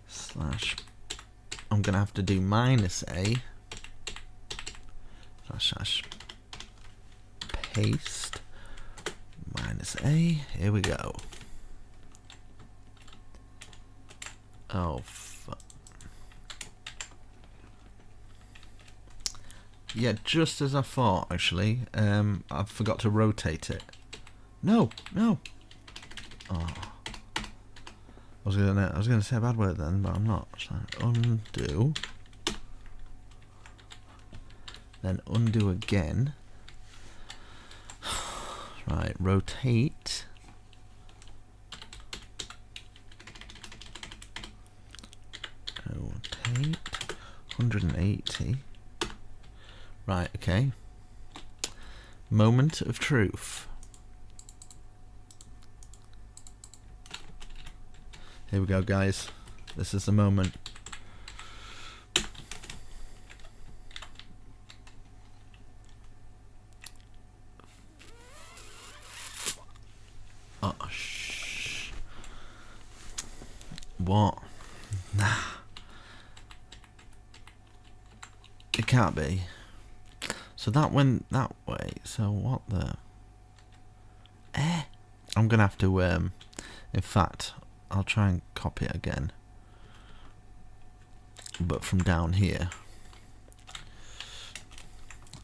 Slash. I'm gonna have to do -a. Slash. Paste. -a. Here we go. Oh, fuck. Yeah, just as I thought, actually. I forgot to rotate it. No. Oh. I was gonna say a bad word then, but I'm not. So undo. Then undo again. Right, rotate. Rotate. 180. Right, okay. Moment of truth. Here we go, guys. This is the moment. Oh, shh. What? Nah. It can't be. So that went that way. So what the? I'm gonna have to. In fact, I'll try and copy it again, but from down here,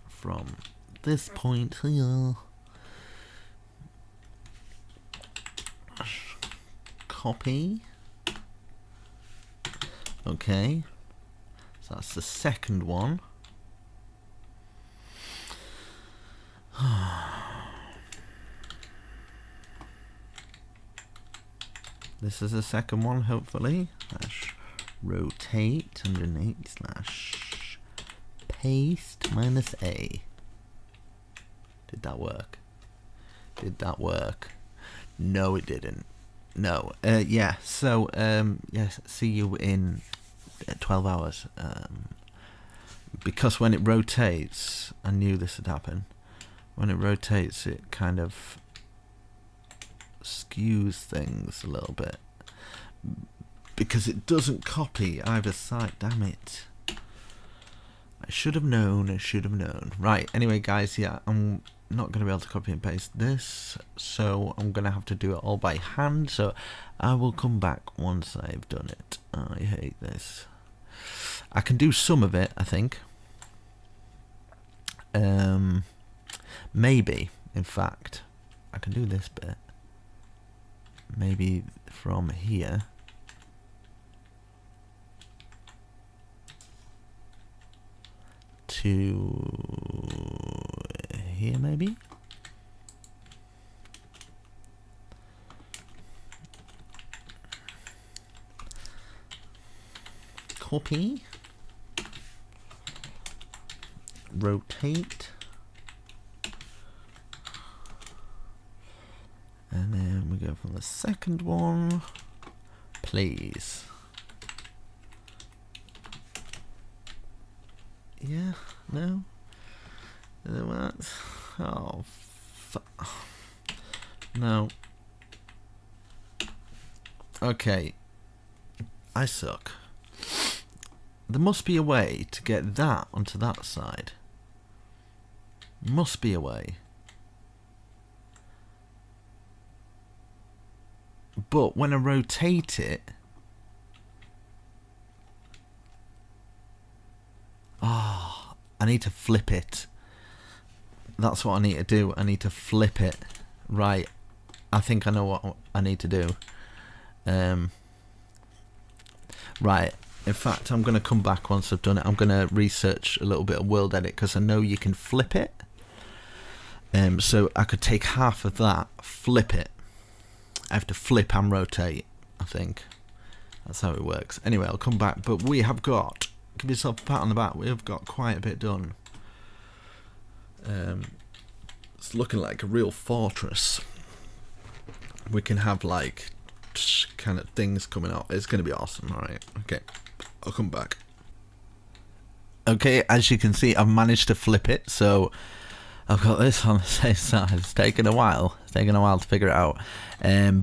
from this point here. Copy. Okay, so that's the second one. This is the second one, hopefully. Slash rotate underneath slash paste -a. Did that work? Did that work? No, it didn't. No. Yeah. So yes. See you in 12 hours. Because when it rotates, I knew this would happen. When it rotates, it kind of skews things a little bit because it doesn't copy either side. Damn it. I should have known. Right, anyway, guys, yeah, I'm not going to be able to copy and paste this, so I'm going to have to do it all by hand, so I will come back once I've done it. I hate this. I can do some of it, I think. Maybe, in fact, I can do this bit. Maybe from here to here, maybe. copy, rotate, and then we go for the second one, please. Yeah, no, what? Oh, no. Okay, I suck. There must be a way to get that onto that side. Must be a way. But when I rotate it, I need to flip it. That's what I need to do. I need to flip it. Right. I think I know what I need to do. Right. In fact, I'm going to come back once I've done it. I'm going to research a little bit of World Edit because I know you can flip it. So I could take half of that, flip it. I have to flip and rotate, I think. That's how it works. Anyway, I'll come back. But we have got, give yourself a pat on the back, we have got quite a bit done. It's looking like a real fortress. We can have like kind of things coming out. It's going to be awesome. Alright, okay. I'll come back. Okay, as you can see, I've managed to flip it. So I've got this on the same side. It's taken a while. It's taken a while to figure it out.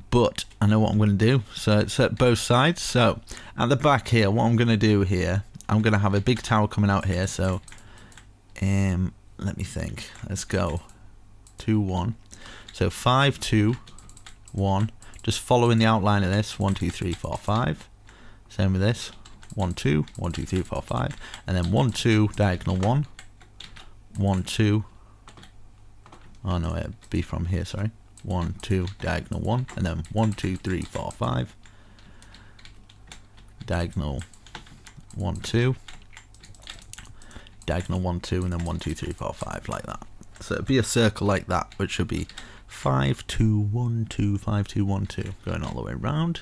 But I know what I'm going to do. So it's at both sides. So at the back here, what I'm going to do here, I'm going to have a big tower coming out here. So let me think. Let's go. 2, 1. So 5, 2, 1. Just following the outline of this. 1, 2, 3, 4, 5. Same with this. 1, 2, 1, 2, 3, 4, 5. And then 1, 2, diagonal 1. 1, 2. Oh no, it'd be from here, sorry. 1, 2, diagonal 1. And then 1, 2, 3, 4, 5. Diagonal 1, 2. Diagonal 1, 2. And then 1, 2, 3, 4, 5, like that. So it'd be a circle like that, which would be 5, 2, 1, 2, 5, 2, 1, 2. Going all the way around.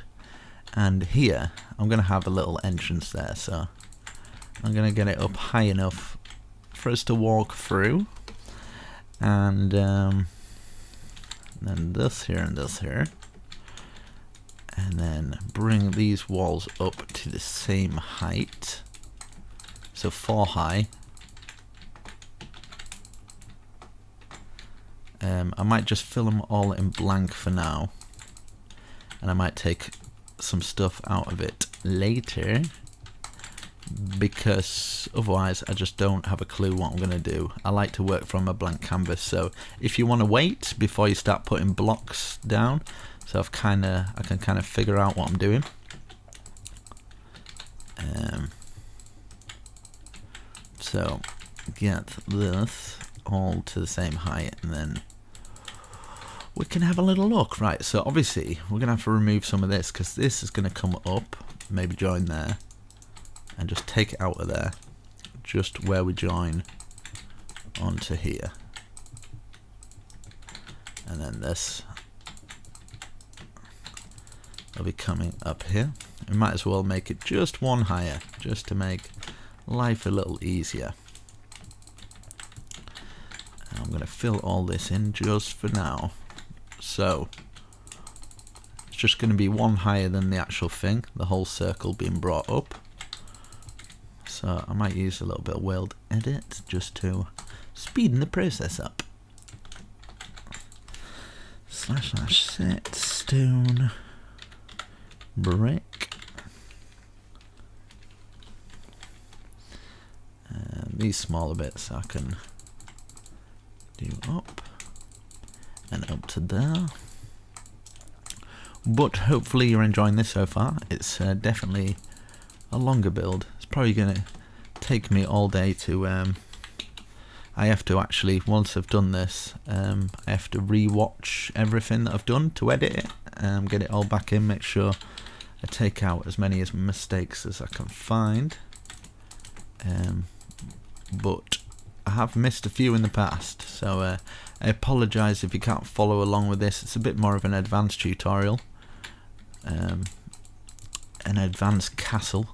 And here, I'm going to have a little entrance there. So I'm going to get it up high enough for us to walk through. And then this here and this here. And then bring these walls up to the same height. So 4 high. I might just fill them all in blank for now. And I might take some stuff out of it later. Because otherwise I just don't have a clue what I'm going to do. I like to work from a blank canvas. So if you want to wait before you start putting blocks down. So I can kind of figure out what I'm doing. So get this all to the same height and then we can have a little look. Right, so obviously we're going to have to remove some of this because this is going to come up, maybe join there and just take it out of there, just where we join onto here. And then this will be coming up here. We might as well make it just one higher, just to make life a little easier. And I'm going to fill all this in just for now. So it's just going to be one higher than the actual thing, the whole circle being brought up. So I might use a little bit of World Edit just to speeden the process up. / set stone brick. And these smaller bits I can do up and up to there. But hopefully you're enjoying this so far. It's definitely a longer build. It's probably going to take me all day to I have to actually, once I've done this, I have to re-watch everything that I've done to edit it, get it all back in, make sure I take out as many mistakes as I can find. But I have missed a few in the past, so I apologise if you can't follow along with this. It's a bit more of an advanced tutorial, an advanced castle.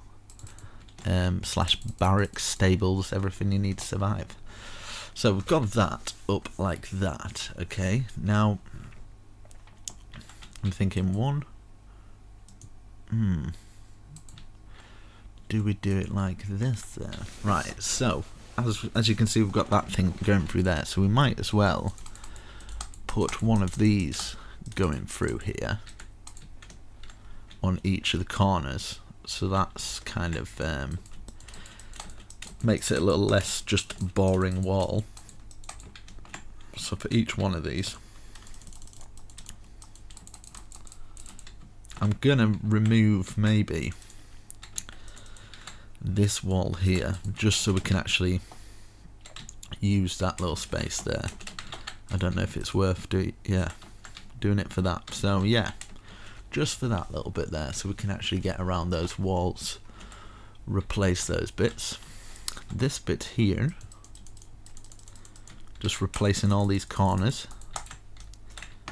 slash barracks, stables, everything you need to survive. So we've got that up like that. Okay, now I'm thinking do we do it like this there? Right, so as you can see, we've got that thing going through there, so we might as well put one of these going through here on each of the corners, so that's kind of makes it a little less just boring wall. So for each one of these, I'm gonna remove maybe this wall here, just so we can actually use that little space there. I don't know if it's worth doing it for that. So yeah, just for that little bit there, so we can actually get around those walls, replace those bits. This bit here, just replacing all these corners.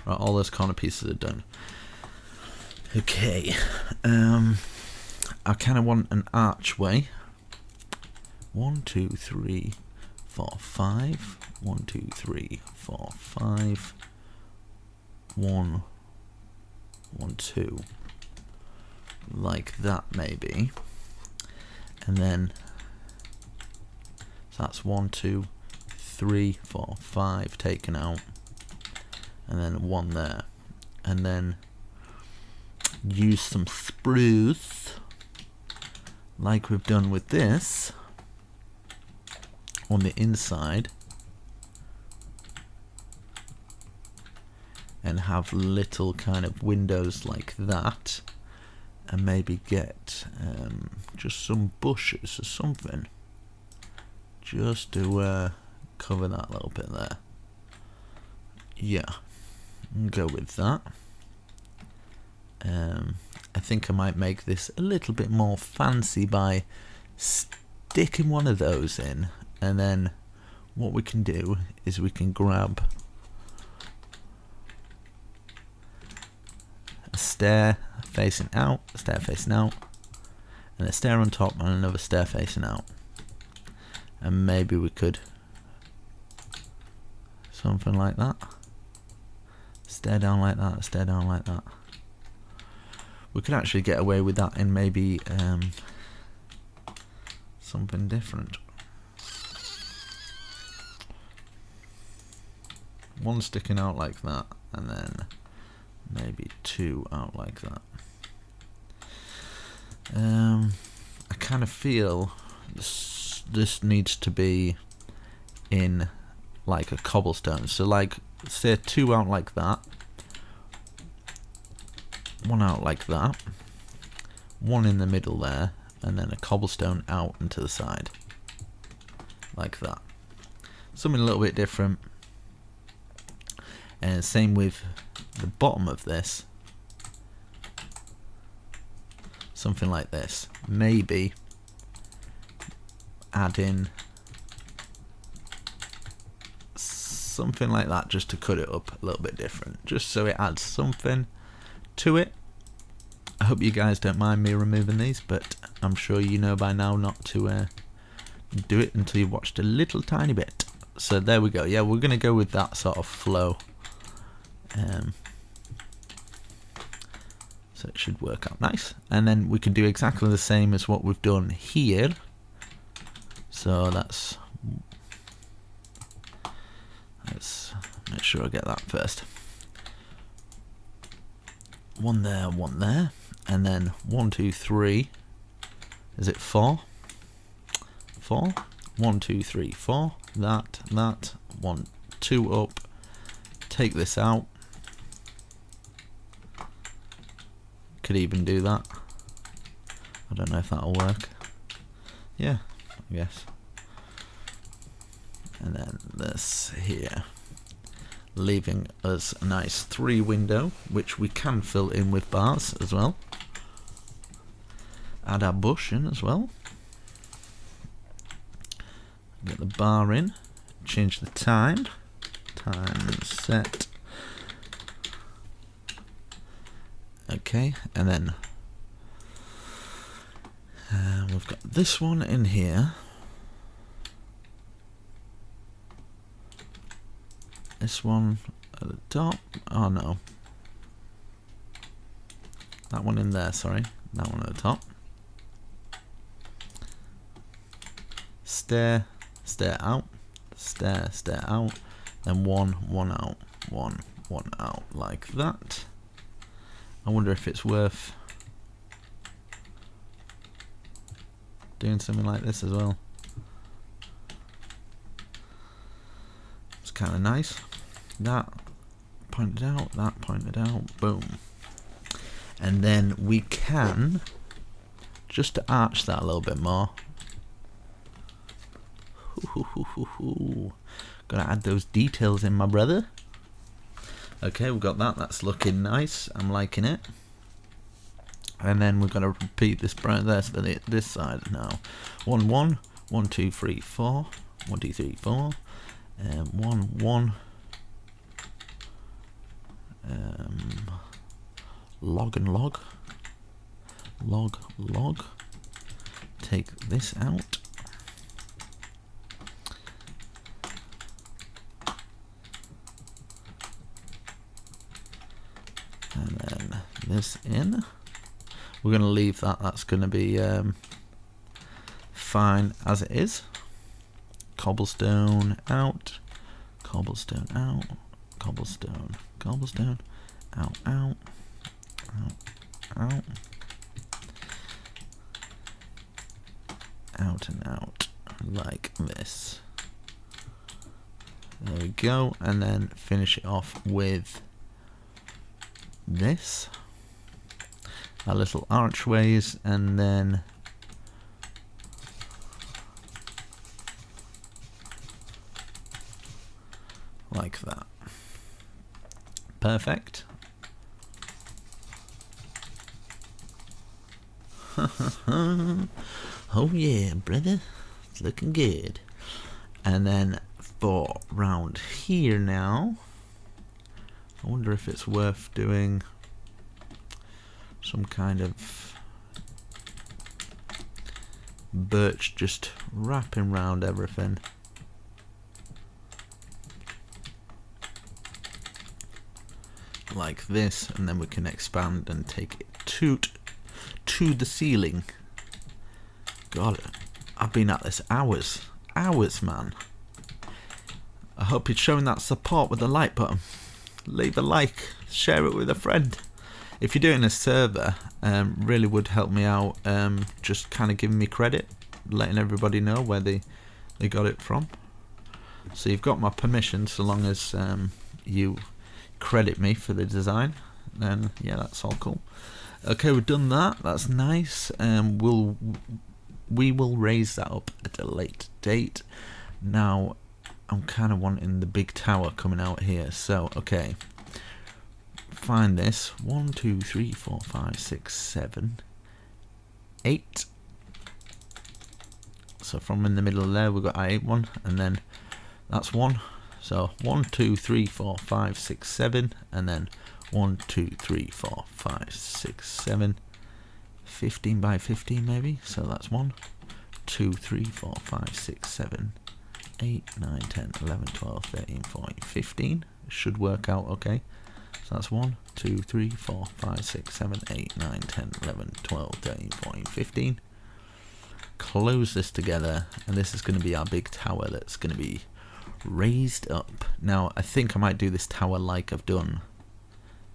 Right, all those corner pieces are done. Okay, I kind of want an archway. 1, 2, 3, 4, 5. 1, 2, 3, 4, 5. 1, 1, 2. Like that maybe. And then so that's 1, 2, 3, 4, 5 taken out. And then 1 there. And then use some spruce, like we've done with this, on the inside, and have little kind of windows like that, and maybe get just some bushes or something, just to cover that little bit there. Yeah, go with that. I think I might make this a little bit more fancy by sticking one of those in, and then what we can do is we can grab a stair facing out, a stair facing out, and a stair on top, and another stair facing out. And maybe we could something like that, stair down like that, stair down like that. We could actually get away with that in maybe something different. One sticking out like that, and then maybe 2 out like that. I kind of feel this needs to be in like a cobblestone. So like, say 2 out like that, 1 out like that, 1 in the middle there, and then a cobblestone out and to the side, like that. Something a little bit different. And same with the bottom of this, something like this. Maybe add in something like that, just to cut it up a little bit different, just so it adds something to it. I hope you guys don't mind me removing these, but I'm sure you know by now not to do it until you've watched a little tiny bit. So there we go. Yeah, we're gonna go with that sort of flow. So it should work out nice, and then we can do exactly the same as what we've done here. So let's make sure I get that first. 1 there, 1 there, and then 1, 2, 3. Is it 4? 4. 1, 2, 3, 4. That. 1, 2 up. Take this out. Could even do that. I don't know if that'll work. Yeah, I guess. And then this here, leaving us a nice 3 window, which we can fill in with bars as well. Add our bush in as well. Get the bar in. Change the time. Time set. Okay, and then And we've got this one in here. This one at the top. Oh no. That one in there, sorry. That one at the top. Stair, stair out, stair, stair out, then one out, one out, like that. I wonder if it's worth doing something like this as well. It's kind of nice. That pointed out, that pointed out, boom. And then we can, just to arch that a little bit more, gotta add those details in, my brother. Okay, we've got that. That's looking nice. I'm liking it. And then we're gonna repeat this process for this side now. 1 1 1 2 3 4 1 2 3 4 1 1 log and log, log log. Take this out. And then this in. We're going to leave that. That's going to be fine as it is. Cobblestone out. Cobblestone out. Cobblestone. Cobblestone. Out. Out. Out. Out. Out and out. Like this. There we go. And then finish it off with this. Our little archways, and then like that. Perfect. Oh yeah, brother, it's looking good. And then for round here now, I wonder if it's worth doing some kind of birch just wrapping round everything. Like this, and then we can expand and take it to the ceiling. God, I've been at this hours, man. I hope you're showing that support with the like button. Leave a like, share it with a friend. If you're doing a server, really would help me out. Just kind of giving me credit, letting everybody know where they got it from. So you've got my permission, so long as you credit me for the design, then yeah, that's all cool. Okay, we've done that. That's nice. We will raise that up at a later date. Now, I'm kind of wanting the big tower coming out here. So okay. Find this 1 2 3 4 5 6 7 8. So from in the middle there we've got I8 one, and then that's 1. So 1 2 3 4 5 6 7, and then 1 2 3 4 5 6 7, 15 by 15 maybe. So that's 1 2 3 4 5 6 7 8 9 10 11 12 13 14 15. Should work out okay. So that's 1 2 3 4 5 6 7 8 9 10 11 12 13 14 15. Close this together, and this is going to be our big tower that's going to be raised up. Now I think I might do this tower like I've done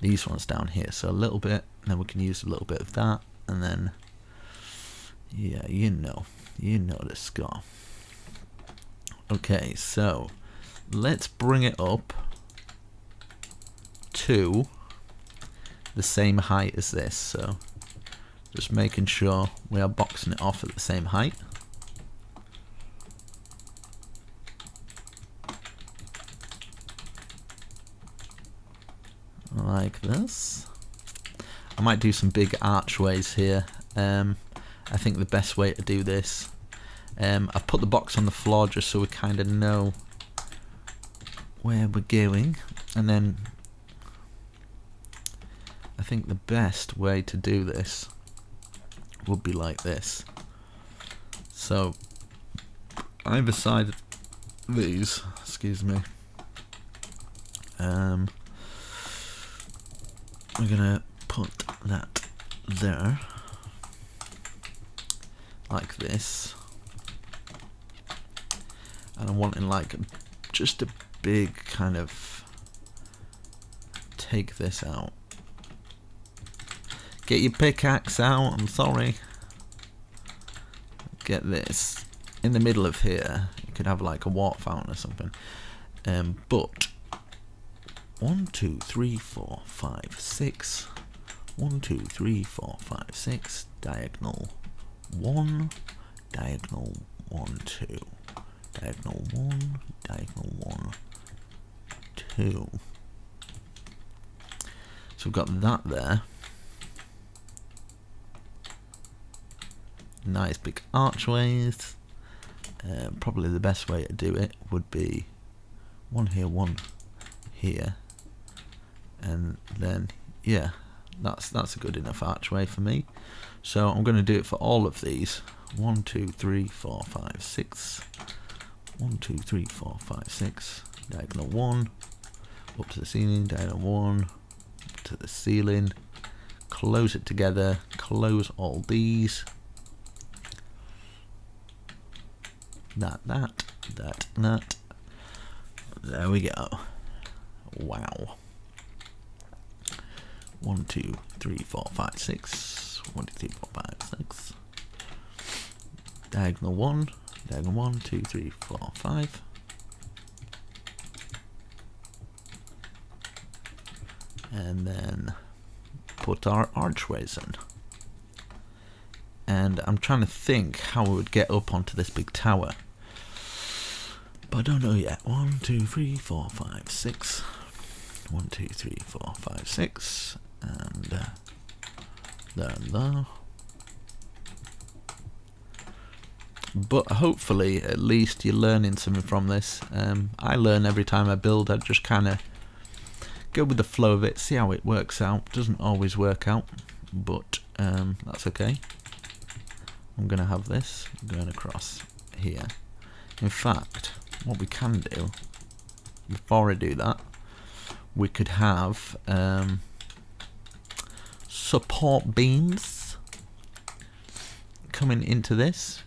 these ones down here. So a little bit, and then we can use a little bit of that, and then yeah, you know the score. Okay, so let's bring it up to the same height as this. So just making sure we are boxing it off at the same height. Like this. I might do some big archways here. I think the best way to do this, I've put the box on the floor just so we kind of know where we're going, and then I think the best way to do this would be like this. So either side of these, excuse me, we're gonna put that there like this, and I'm wanting like just a big kind of, take this out, get your pickaxe out, I'm sorry, get this in the middle of here. You could have like a water fountain or something, but 1 2 3 4 5 6, 1 2 3 4 5 6, diagonal 1, diagonal 1 2, diagonal 1, diagonal 1 2. So we've got that there. Nice big archways. Probably the best way to do it would be one here, and then yeah, that's a good enough archway for me. So I'm going to do it for all of these. 1 2 3 4 5 6, 1 2 3 4 5 6, diagonal 1 up to the ceiling, diagonal 1 up to the ceiling, close it together, close all these, that, there we go. Wow. 1 2 3 4 5 6, 1 2 3 4 5 6, diagonal 1, diagonal 1 2 3 4 5, and then put our archways in. And I'm trying to think how we would get up onto this big tower, but I don't know yet. 1 2 3 4 5 6, 1 2 3 4 5 6, and there and there. But hopefully at least you're learning something from this. I learn every time I build. I just kind of go with the flow of it, see how it works out. Doesn't always work out, but that's okay. I'm gonna have this going across here. In fact, what we can do before I do that, we could have support beams coming into this.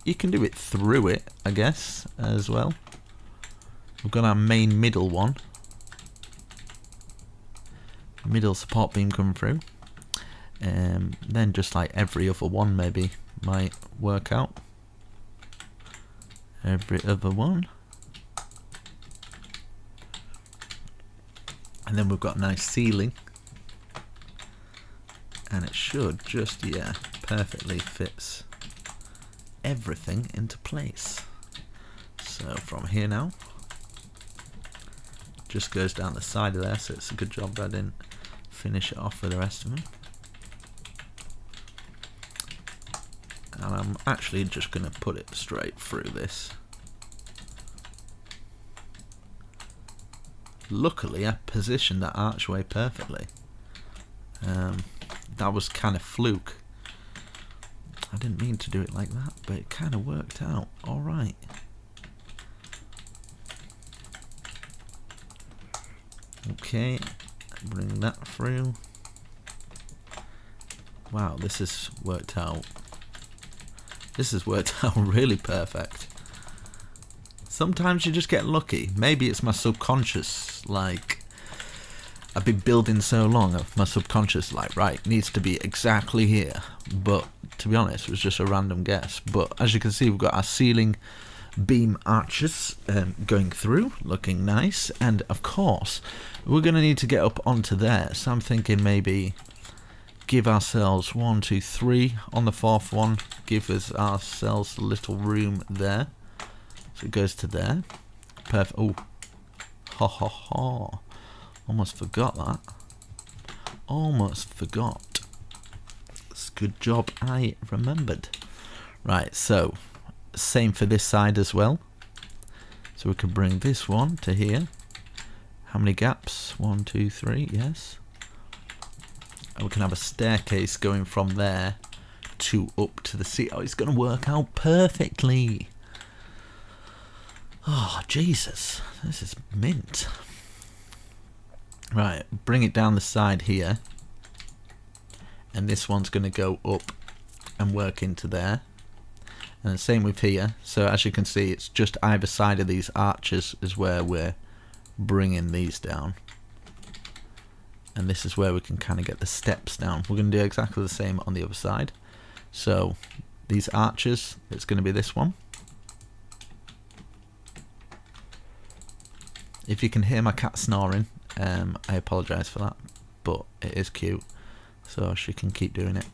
You can do it through it, I guess, as well. We've got our main middle one, middle support beam coming through, and then just like every other one maybe might work out. Every other one, and then we've got a nice ceiling, and it should just, yeah, perfectly fits everything into place. So from here now, just goes down the side of there, so it's a good job that I didn't finish it off with the rest of them. And I'm actually just going to put it straight through this. Luckily I positioned that archway perfectly. That was kind of fluke. I didn't mean to do it like that, but it kind of worked out alright. Okay, bring that through. Wow, this has worked out. This has worked out really perfect. Sometimes you just get lucky. Maybe it's my subconscious, like, I've been building so long, my subconscious, like, right, needs to be exactly here. But to be honest, it was just a random guess. But as you can see, we've got our ceiling beam arches going through, looking nice. And of course, we're going to need to get up onto there. So I'm thinking maybe give ourselves 1 2 3 on the fourth one, give ourselves a little room there, so it goes to there. Perfect. Oh, ha ha ha, almost forgot that, almost forgot. It's a good job I remembered. Right, so same for this side as well, so we can bring this one to here. How many gaps? 1 2 3, yes. And we can have a staircase going from there to up to the sea. Oh, it's going to work out perfectly. Oh, Jesus. This is mint. Right, bring it down the side here. And this one's going to go up and work into there. And the same with here. So as you can see, it's just either side of these arches is where we're bringing these down. And this is where we can kind of get the steps down. We're going to do exactly the same on the other side. So these arches, it's going to be this one. If you can hear my cat snoring, I apologise for that, but it is cute, so she can keep doing it.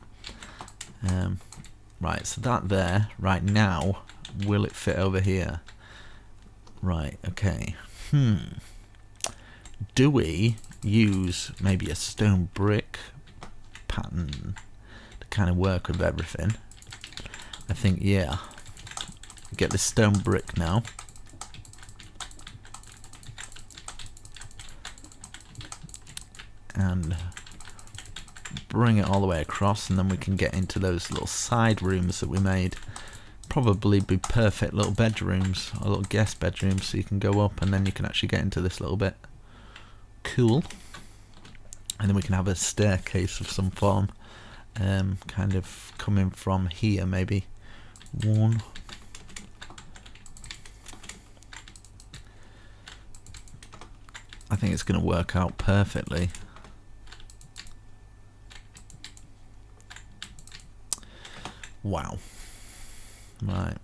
Right, so that there, right now, will it fit over here? Right, okay. Do we use maybe a stone brick pattern to kind of work with everything? I think, yeah. Get this stone brick now. And bring it all the way across, and then we can get into those little side rooms that we made. Probably be perfect little bedrooms, or little guest bedrooms, so you can go up and then you can actually get into this little bit. Cool. And then we can have a staircase of some form, kind of coming from here, maybe. One. I think it's going to work out perfectly. Wow. Right.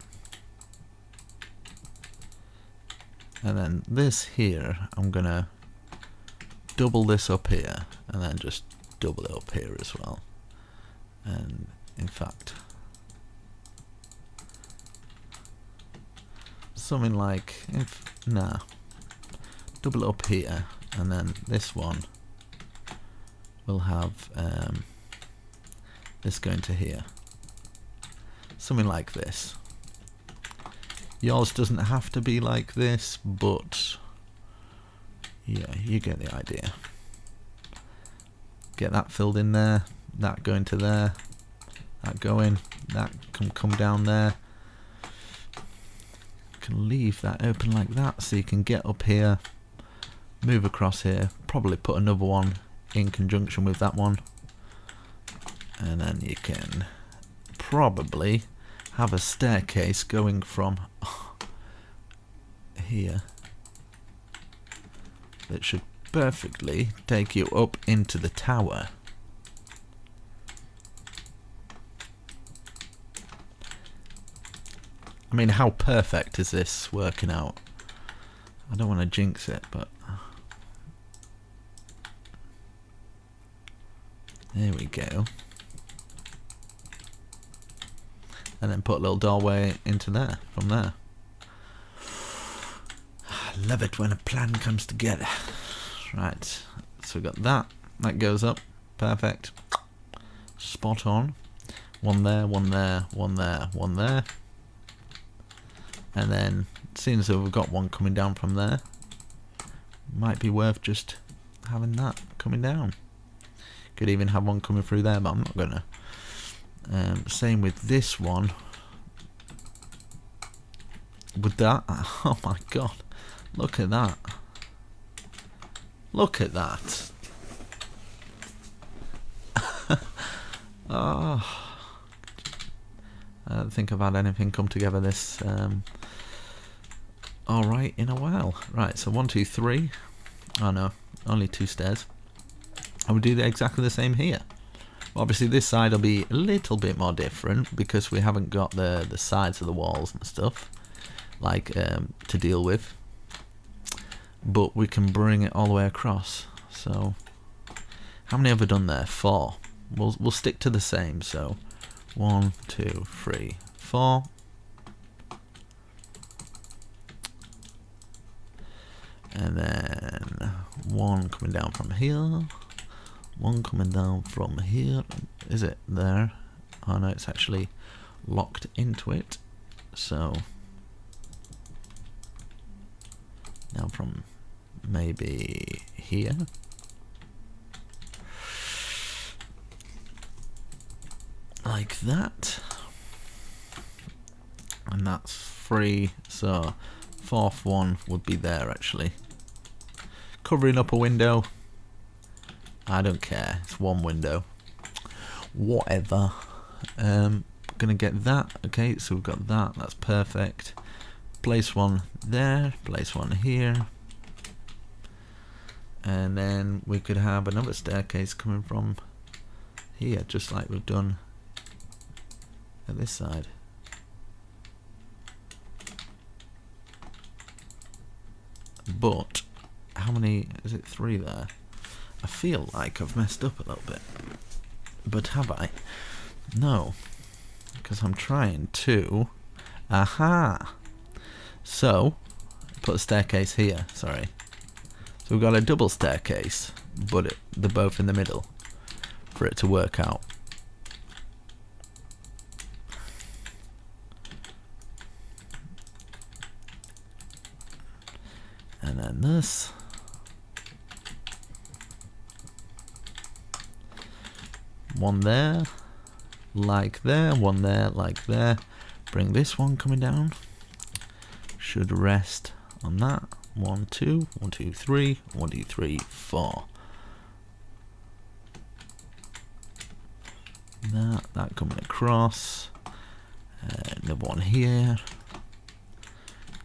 And then this here, I'm gonna double this up here, and then just double it up here as well. And in fact, something like, double it up here, and then this one will have this going to here. Something like this. Yours doesn't have to be like this, but yeah, you get the idea. Get that filled in there, that going to there, that going, that can come down there. Can leave that open like that so you can get up here, move across here, probably put another one in conjunction with that one, and then you can probably have a staircase going from here that should perfectly take you up into the tower. I mean, how perfect is this working out? I don't want to jinx it, but there we go. And then put a little doorway into there, from there. I love it when a plan comes together. Right, so we got that. That goes up. Perfect. Spot on. One there, one there, one there, one there. And then, seeing as though we've got one coming down from there, might be worth just having that coming down. Could even have one coming through there, but I'm not gonna. Same with this one. With that, oh my god, look at that. Look at that. Oh, I don't think I've had anything come together this alright in a while. Right, so 1, 2, 3. Oh no, only 2 stairs. And we do exactly the same here. Obviously this side will be a little bit more different because we haven't got the sides of the walls and stuff like to deal with, but we can bring it all the way across. So how many have we done there? 4. We'll stick to the same. So 1, 2, 3, 4. And then one coming down from here. One coming down from here. Is it there? Oh no, it's actually locked into it. So now from maybe here. like that. And that's 3, so 4th one would be there actually. Covering up a window, I don't care, it's one window. Whatever. Gonna get that. Okay, so we've got that, that's perfect. Place one there, place one here. And then we could have another staircase coming from here, just like we've done at this side. But how many is it? 3 there. I feel like I've messed up a little bit, but have I? No, because I'm trying to. Aha! So put a staircase here. Sorry. So we've got a double staircase, but they're both in the middle for it to work out. And then this. One there, like there, one there, like there. Bring this one coming down. Should rest on that. 1, 2, 1, 2, 3, 1, 2, 3, 4. That coming across. Another one here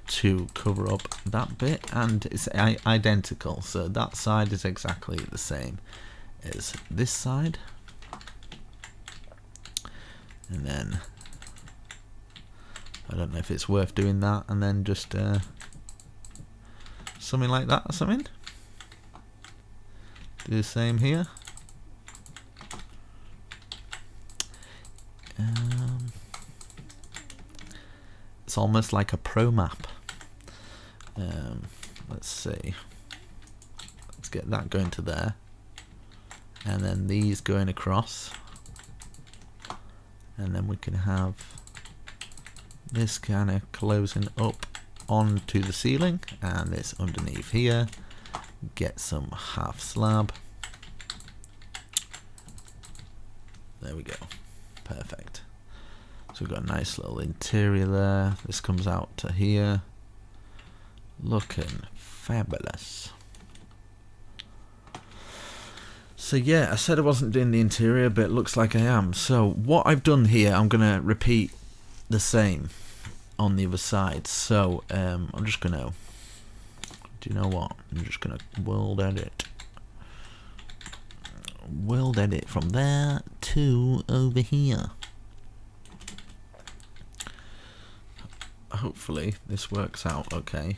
to cover up that bit, and it's identical. So that side is exactly the same as this side. And then I don't know if it's worth doing that, and then just something like that or something. Do the same here. It's almost like a pro map. Let's see. Let's get that going to there, and then these going across, and then we can have this kind of closing up onto the ceiling, and this underneath here. Get some half slab. There we go. Perfect. So we've got a nice little interior there. This comes out to here. Looking fabulous. So yeah, I said I wasn't doing the interior, but it looks like I am. So what I've done here, I'm going to repeat the same on the other side. So I'm just going to, do you know what? I'm just going to world edit. World edit from there to over here. Hopefully this works out okay.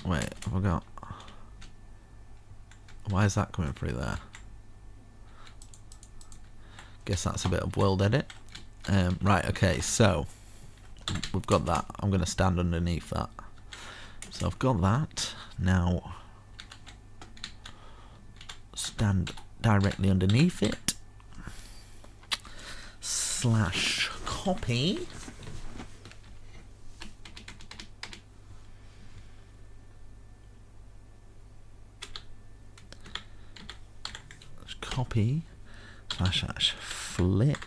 Wait, have I got... Why is that coming through there? Guess that's a bit of world edit. Right, okay, so we've got that. I'm going to stand underneath that. So I've got that. Now stand directly underneath it. Slash copy. Copy slash flip.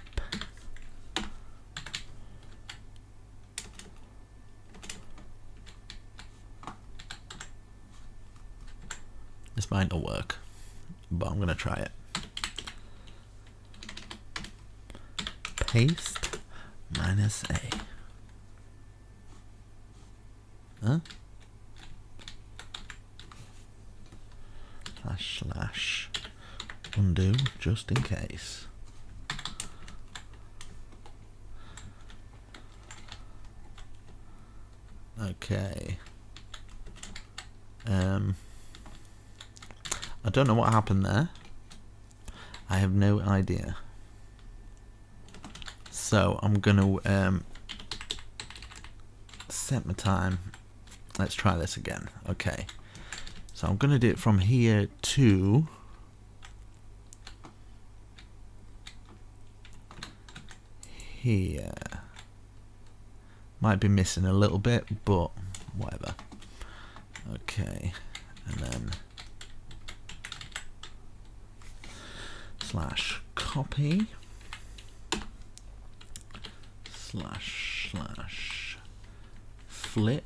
This might not work, but I'm gonna try it. Paste minus A. Huh? Slash undo just in case. Okay. I don't know what happened there. I have no idea. So I'm gonna set my time. Let's try this again. Okay. So I'm gonna do it from here to here. Might be missing a little bit, but whatever. Okay, and then /copy / flip.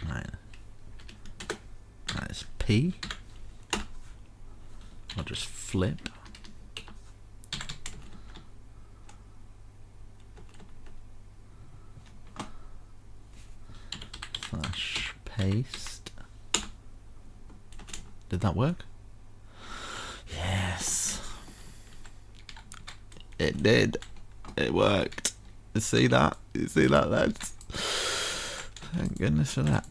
Right. That's P. I'll just flip. / paste. Did that work? Yes. It did. It worked. You see that? You see that, lads? Thank goodness for that.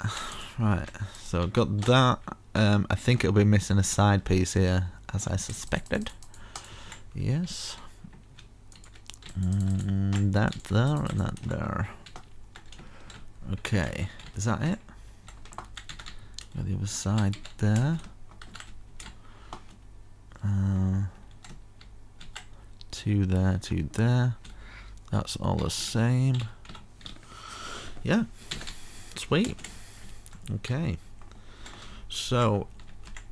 Right, so I've got that. I think it'll be missing a side piece here, as I suspected. Yes. That there and that there. Okay, is that it? Got the other side there. Two there, two there. That's all the same. Yeah. Sweet. Okay. So,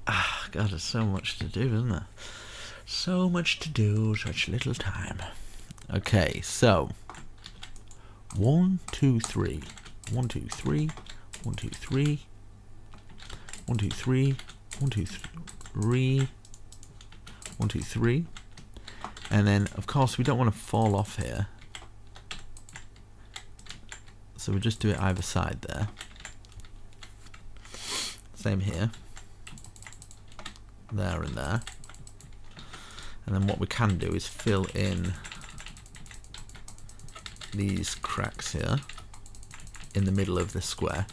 God, there's so much to do, isn't there? So much to do, such little time. Okay, so 1, 2, 3. 1, 2, 3. 1, 2, 3. 1, 2, 3. 1, 2, 3. 1, 2, 3. And then, of course, we don't want to fall off here. So we just do it either side there. Same here. There and there. And then what we can do is fill in these cracks here in the middle of the square.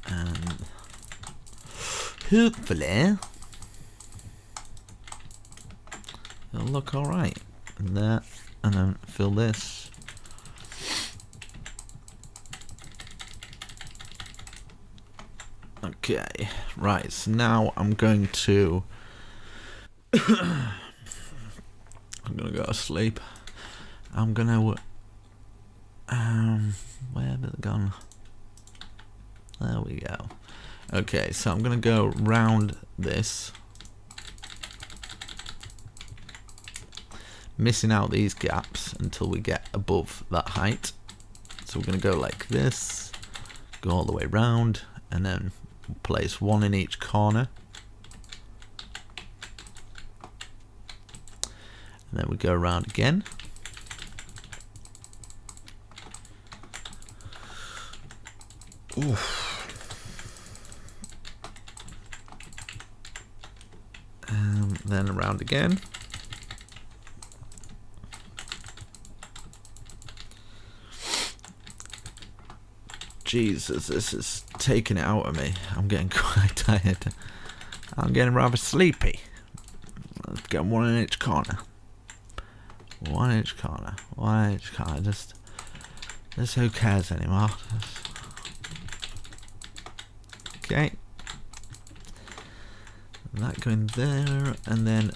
And hopefully it'll look alright. And that, and then fill this. Okay, right, so now I'm going to I'm gonna go to sleep. I'm gonna where have it gone? There we go. Okay, so I'm gonna go round this, missing out these gaps until we get above that height. So we're gonna go like this, go all the way round, and then place one in each corner. And then we go around again. Oof. And then around again. Jesus, this is taking it out of me. I'm getting quite tired. I'm getting rather sleepy. Let's get one in each corner. One in each corner. One in each corner. Just who cares anymore? Okay. That going there, and then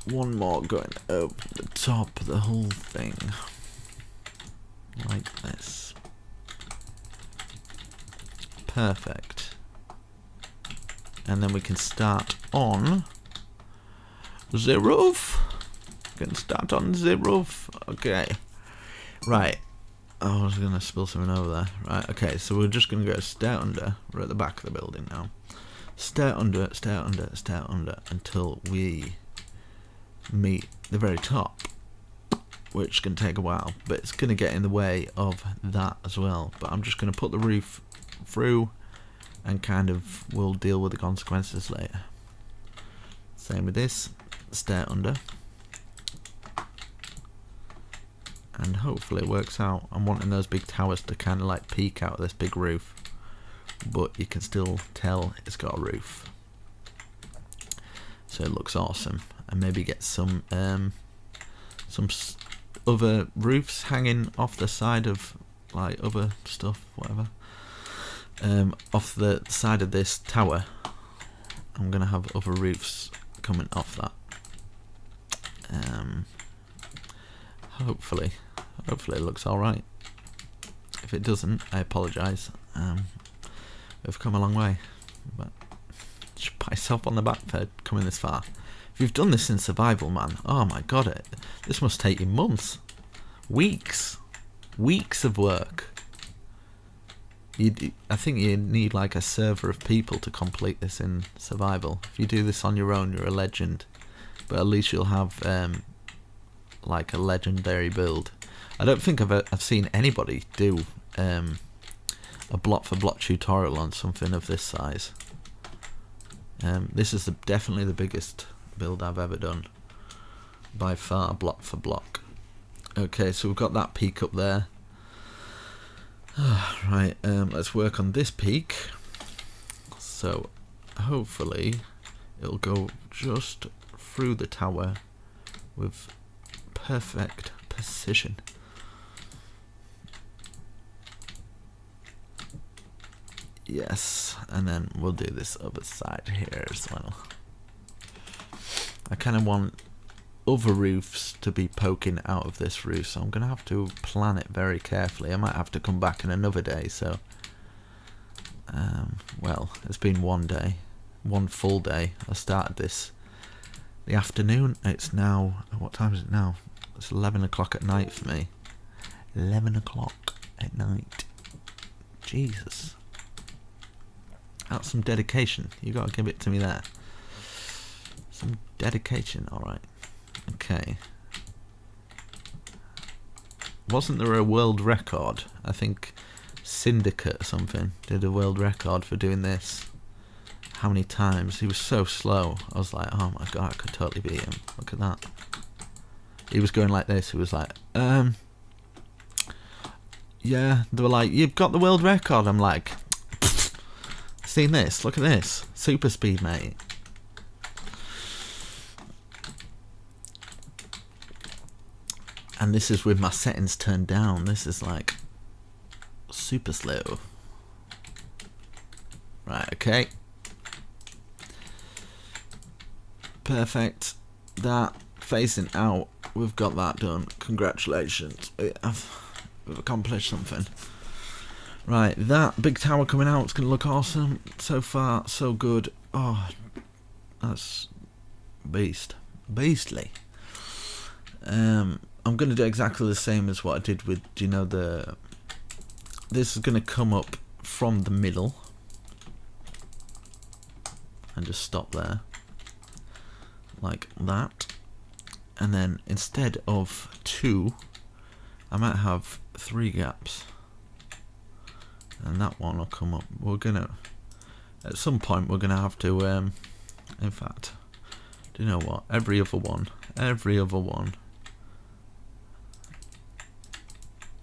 one more going over the top of the whole thing. Like this. Perfect. And then we can start on the roof. We can start on the roof. Okay. Right. Oh, I was going to spill something over there. Right, okay, so we're just going to go stair under. We're at the back of the building now. Stair under, stair under, stair under, until we meet the very top, which can take a while, but it's going to get in the way of that as well. But I'm just going to put the roof through, and kind of we'll deal with the consequences later. Same with this, stair under, and hopefully it works out. I'm wanting those big towers to kind of like peek out of this big roof, but you can still tell it's got a roof, so it looks awesome. And maybe get some other roofs hanging off the side of like other stuff, whatever. Off the side of this tower, I'm gonna have other roofs coming off that. Hopefully it looks alright. If it doesn't, I apologise. We've come a long way, but just pat yourself on the back for coming this far. If you've done this in survival, man, oh my god, this must take you months, weeks of work. I think you need like a server of people to complete this in survival. If you do this on your own, you're a legend, but at least you'll have like a legendary build. I don't think I've seen anybody do a block for block tutorial on something of this size. This is definitely the biggest build I've ever done by far, block for block. Okay, so we've got that peak up there. Right, let's work on this peak. So hopefully it'll go just through the tower with perfect precision. Yes, and then we'll do this other side here as well. I kind of want other roofs to be poking out of this roof, so I'm going to have to plan it very carefully. I might have to come back in another day, so well, it's been one day, one full day. I started this the afternoon. It's now, what time is it now? It's 11 o'clock at night for me. 11 o'clock at night. Jesus. That's some dedication. You got to give it to me there. Some dedication, alright. Okay. Wasn't there a world record? I think Syndicate or something did a world record for doing this. How many times? He was so slow. I was like, oh my god, I could totally beat him. Look at that. He was going like this. He was like, yeah. They were like, you've got the world record. I'm like, seen this? Look at this. Super speed, mate. And this is with my settings turned down. This is like super slow. Right, okay. Perfect. That facing out, we've got that done. Congratulations. We've accomplished something. Right, that big tower coming out is going to look awesome. So far, so good. Oh, that's beastly. I'm going to do exactly the same as what I did with, you know, this is going to come up from the middle and just stop there like that, and then instead of 2 I might have 3 gaps, and that one will come up. We're gonna, at some point we're gonna have to in fact, do you know what, every other one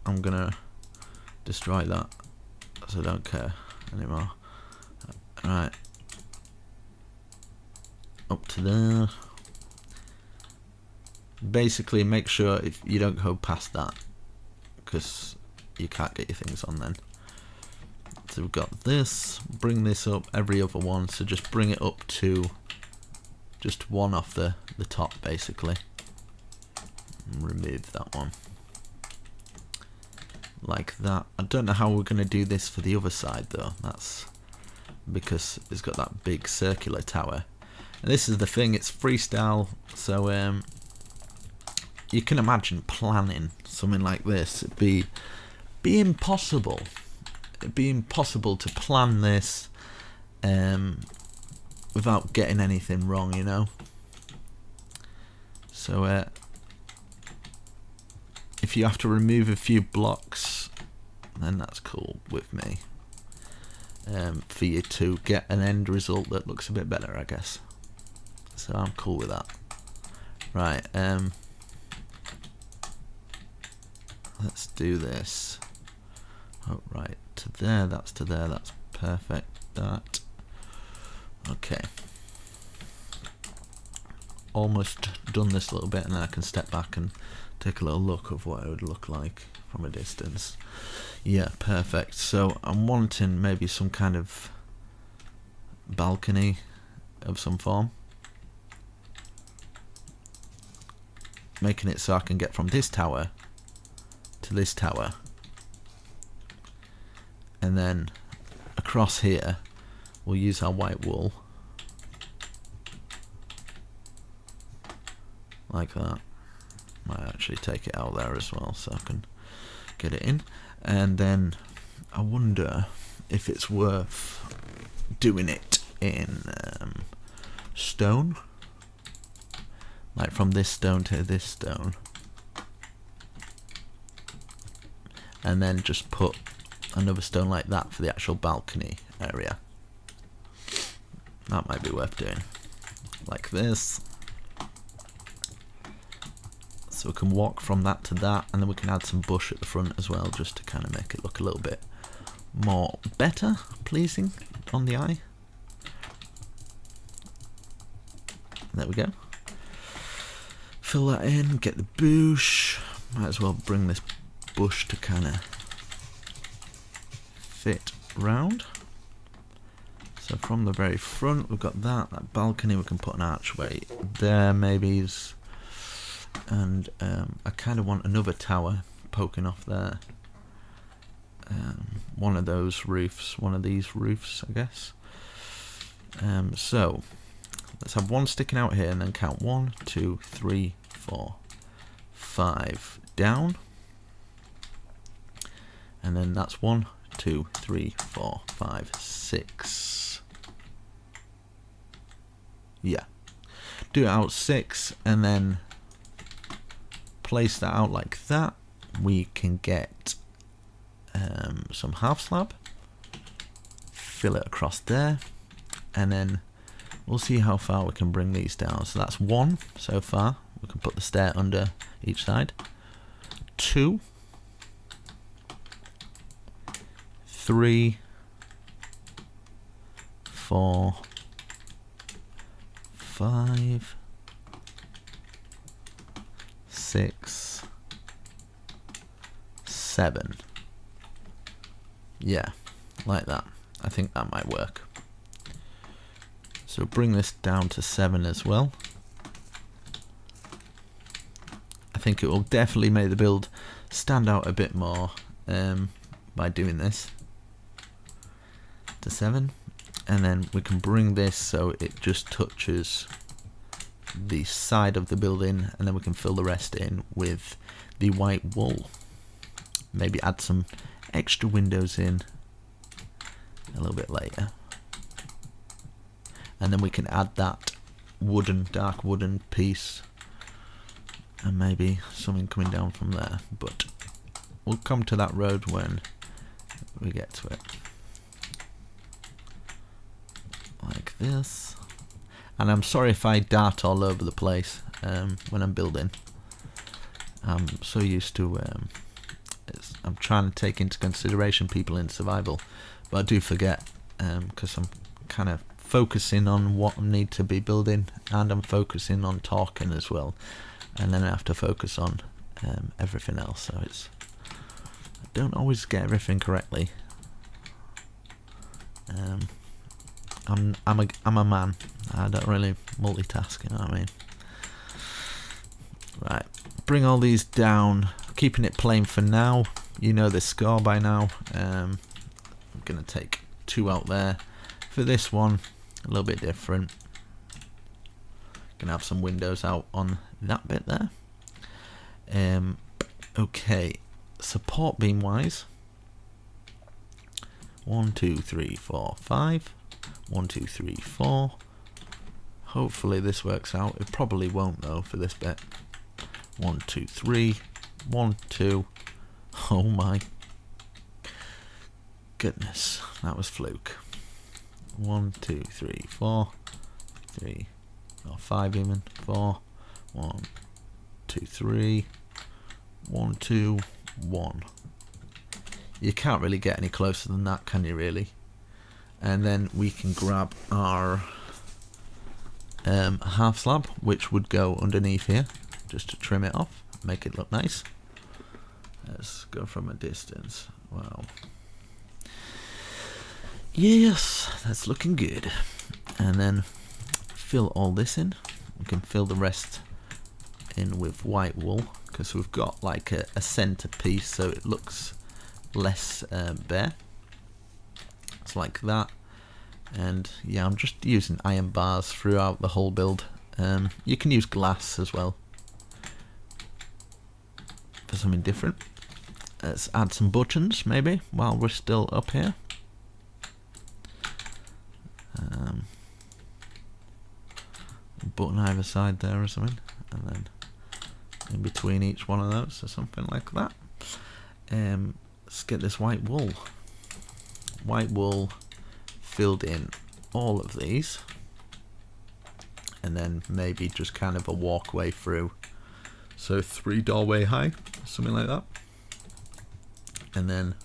I'm gonna destroy that, so I don't care anymore. Right, up to there. Basically make sure if you don't go past that, because you can't get your things on then. So we've got this, bring this up every other one, so just bring it up to just one off the top basically. Remove that one. Like that. I don't know how we're going to do this for the other side though. That's because it's got that big circular tower. And this is the thing, it's freestyle, so you can imagine planning something like this. It'd be impossible. It'd be impossible to plan this without getting anything wrong, you know. So if you have to remove a few blocks, then that's cool with me. For you to get an end result that looks a bit better, I guess. So I'm cool with that. Right, let's do this. Oh, right, to there, that's perfect. That. Okay. Almost done this little bit, and then I can step back and take a little look of what it would look like from a distance. Yeah, perfect. So I'm wanting maybe some kind of balcony of some form. making it so I can get from this tower to this tower, and then across here we'll use our white wool like that. Might actually take it out there as well so I can get it in. And then I wonder if it's worth doing it in stone, like from this stone to this stone, and then just put another stone like that for the actual balcony area. That might be worth doing, like this. So we can walk from that to that, and then we can add some bush at the front as well, just to kind of make it look a little bit more better, pleasing on the eye. There we go. Fill that in, get the bush. Might as well bring this bush to kind of fit round. So from the very front we've got that balcony. We can put an archway there maybe, and I kind of want another tower poking off there. One of those roofs, one of these roofs, I guess. So let's have one sticking out here and then count 1, 2, 3, 4, 5 down, and then that's 1, 2, 3, 4, 5, 6. Yeah, do it out 6 and then place that out like that. We can get some half slab, fill it across there, and then we'll see how far we can bring these down. So that's 1 so far. We can put the stair under each side. 2, 3, 4, 5, 6, 7. Yeah, like that. I think that might work. So bring this down to 7 as well. I think it will definitely make the build stand out a bit more by doing this to 7. And then we can bring this so it just touches the side of the building, and then we can fill the rest in with the white wool. Maybe add some extra windows in a little bit later, and then we can add that wooden, dark wooden piece, and maybe something coming down from there, but we'll come to that road when we get to it. Like this. And I'm sorry if I dart all over the place when I'm building. I'm so used to I'm trying to take into consideration people in survival, but I do forget because I'm kind of focusing on what I need to be building, and I'm focusing on talking as well, and then I have to focus on everything else, so I don't always get everything correctly. I'm a man. I don't really multitask, you know what I mean? Right, bring all these down, keeping it plain for now. You know the score by now. I'm gonna take 2 out there. For this one, a little bit different. Gonna have some windows out on that bit there. Okay, support beam wise, 1, 2, 3, 4, 5. 1, 2, 3, 4. Hopefully this works out. It probably won't though for this bit. 1, 2, 3. 1, 2. Oh my goodness, that was fluke. 1, 2, 3, 4. 3 or 5 even. 4. 1, 2, 3. 1, 2, 1. You can't really get any closer than that, can you really? And then we can grab our half slab, which would go underneath here, just to trim it off, make it look nice. Let's go from a distance. Wow. Yes, that's looking good. And then fill all this in. We can fill the rest in with white wool, because we've got like a center piece, so it looks less bare. It's like that. And yeah, I'm just using iron bars throughout the whole build. You can use glass as well for something different. Let's add some buttons maybe while we're still up here. Button either side there or something, and then in between each one of those or something like that. Let's get this white wool. White wool filled in all of these, and then maybe just kind of a walkway through, so 3 doorway high, something like that. And then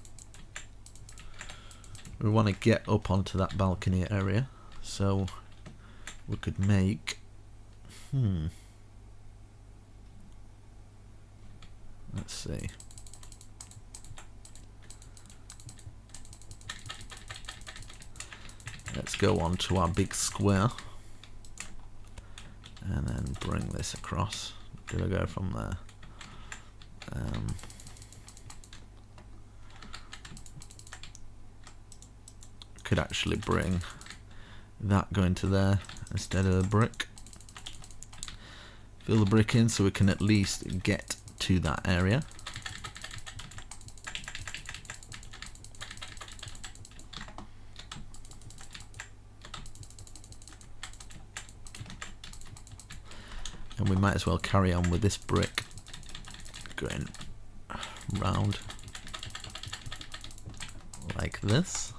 we want to get up onto that balcony area, so we could make let's see, let's go on to our big square and then bring this across. Did I go from there? Could actually bring that going to there instead of a brick. Fill the brick in so we can at least get to that area. And we might as well carry on with this brick going round like this.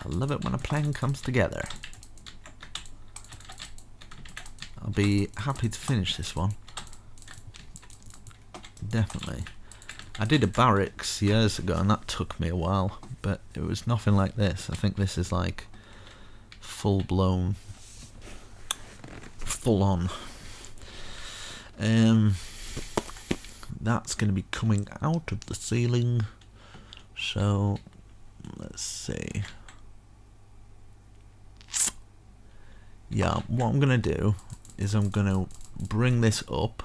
I love it when a plan comes together. I'll be happy to finish this one. Definitely. I did a barracks years ago and that took me a while, but it was nothing like this. I think this is like full blown, full on. That's going to be coming out of the ceiling. So let's see. Yeah, what I'm going to do is I'm going to bring this up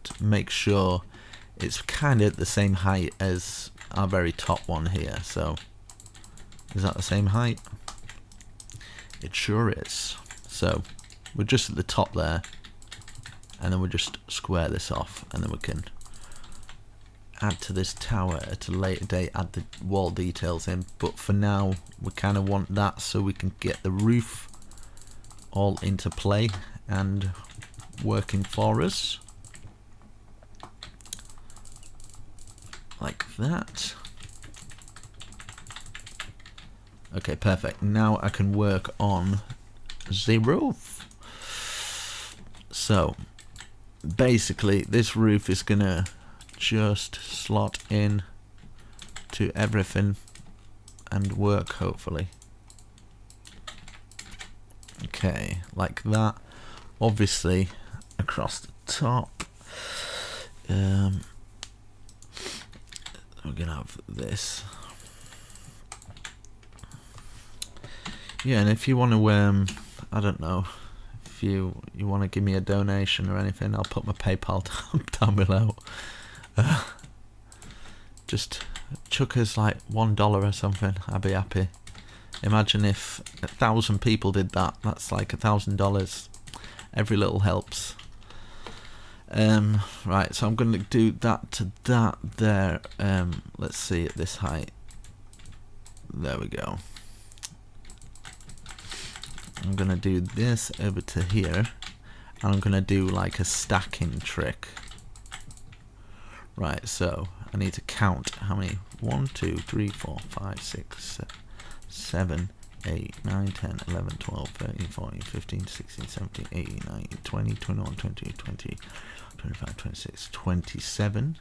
to make sure it's kind of the same height as our very top one here. So is that the same height? It sure is. So we're just at the top there, and then we'll just square this off, and then we can add to this tower at a later date, add the wall details in. But for now we kind of want that so we can get the roof all into play and working for us like that. Okay, perfect. Now I can work on the roof. So basically this roof is gonna just slot in to everything and work, hopefully. Okay, like that. Obviously across the top, we're gonna have this. Yeah, and if you want to, I don't know, if you want to give me a donation or anything, I'll put my PayPal down below. Just chuck us like $1 or something. I'd be happy. Imagine if 1,000 people did that. That's like $1,000. Every little helps. Right, so I'm going to do that to that there. Let's see, at this height. There we go. I'm going to do this over to here, and I'm going to do like a stacking trick. Right, so I need to count how many. 1, 2, 3, 4, 5, 6, 7, 8, 9, 10, 11, 12, 13, 14, 15, 16, 17, 18, 19, 20, 21, 22, 20, 25, 26, 27.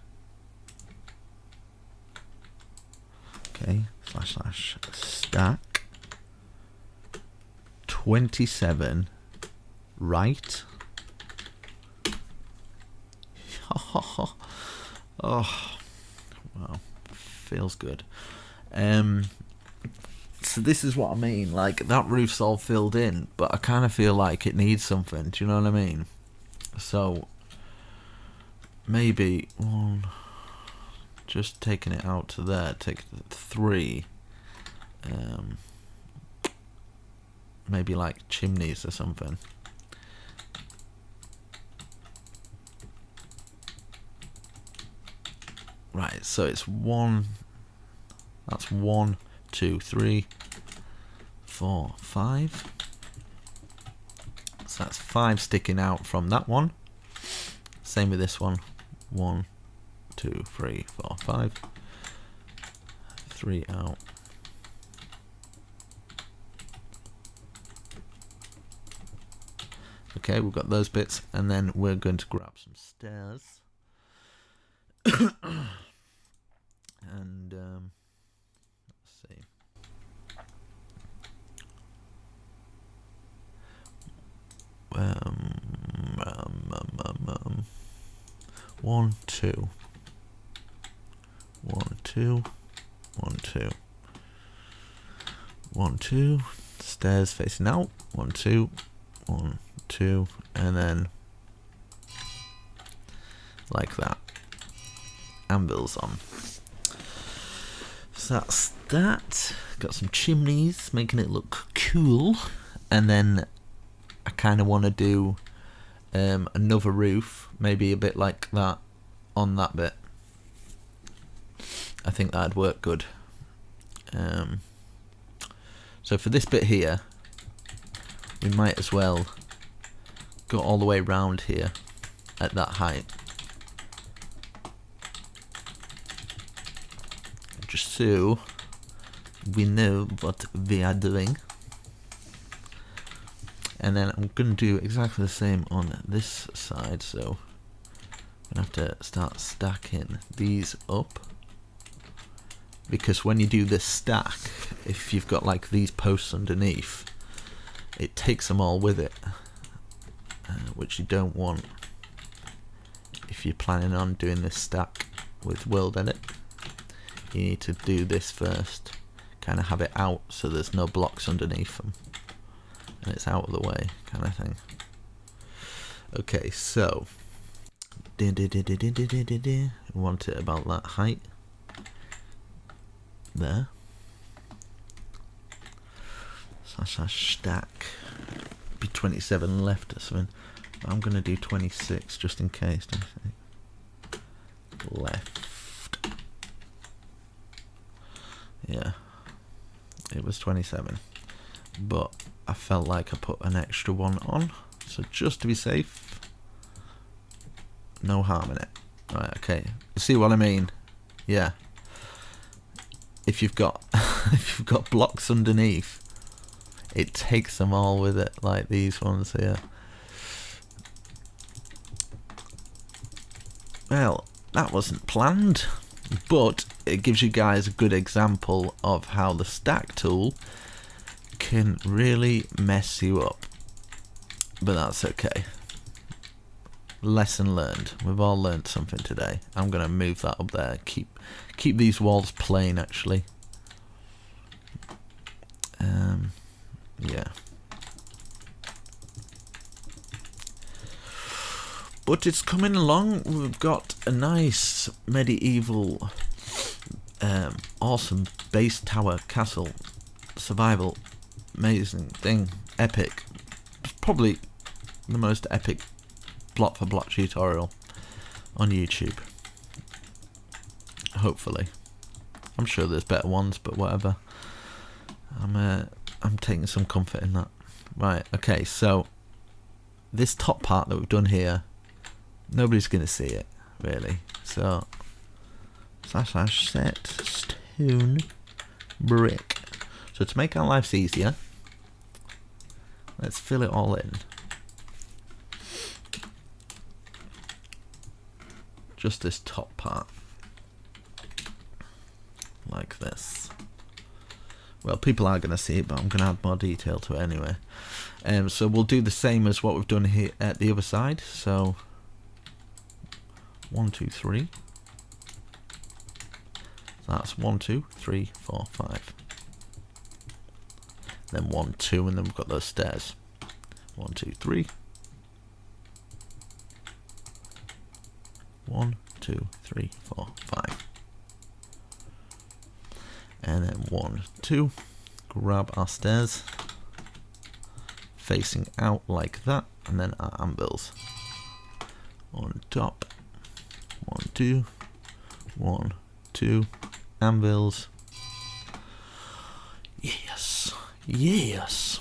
Okay, / stack 27 right. Oh, wow, feels good. So this is what I mean. Like, that roof's all filled in, but I kind of feel like it needs something. Do you know what I mean? So maybe one, just taking it out to there. Take 3. Maybe like chimneys or something. Right, so it's 1. That's 1, 2, 3, 4, 5. So that's 5 sticking out from that one. Same with this one. 1, 2, 3, 4, 5. 3 out. Okay, we've got those bits, and then we're going to grab some stairs. And let's see. 1, 2. 1, 2. 1, 2. 1, 2. Stairs facing out. 1, 2. 1, 2. And then like that. Anvils on. So that's that. Got some chimneys, making it look cool. And then I kind of want to do another roof, maybe a bit like that on that bit. I think that'd work good. So for this bit here, we might as well go all the way round here at that height. Just so we know what we are doing. And then I'm going to do exactly the same on this side, so I'm going to have to start stacking these up. Because when you do this stack, if you've got like these posts underneath, it takes them all with it, which you don't want if you're planning on doing this stack with World Edit. You need to do this first, kind of have it out so there's no blocks underneath them and it's out of the way, kind of thing. Okay, so we want it about that height there. Slash stack. Be 27 left or something. I'm gonna do 26 just in case. Left. Yeah, it was 27, but I felt like I put an extra one on, so just to be safe, no harm in it. Right, okay, see what I mean? Yeah, if you've got if you've got blocks underneath, it takes them all with it, like these ones here. Well, that wasn't planned, but it gives you guys a good example of how the stack tool can really mess you up, but that's okay. Lesson learned. We've all learned something today. I'm gonna move that up there. Keep these walls plain, actually. Yeah. But it's coming along. We've got a nice medieval, awesome base tower castle survival, amazing thing, epic. It's probably the most epic block for block tutorial on YouTube. Hopefully, I'm sure there's better ones, but whatever. I'm taking some comfort in that. Right. Okay. So this top part that we've done here, nobody's gonna see it really. So slash set stone brick. So to make our lives easier, let's fill it all in. Just this top part. Like this. Well, people are going to see it, but I'm going to add more detail to it anyway. So we'll do the same as what we've done here at the other side. So 1, 2, 3. So that's 1, 2, 3, 4, 5. then 1, 2, and then we've got those stairs. 1, 2, 3. 1, 2, 3, 4, 5. And then 1, 2. Grab our stairs, facing out like that, and then our anvils on top. 1, 2, 1, 2, anvils. Yes, yes.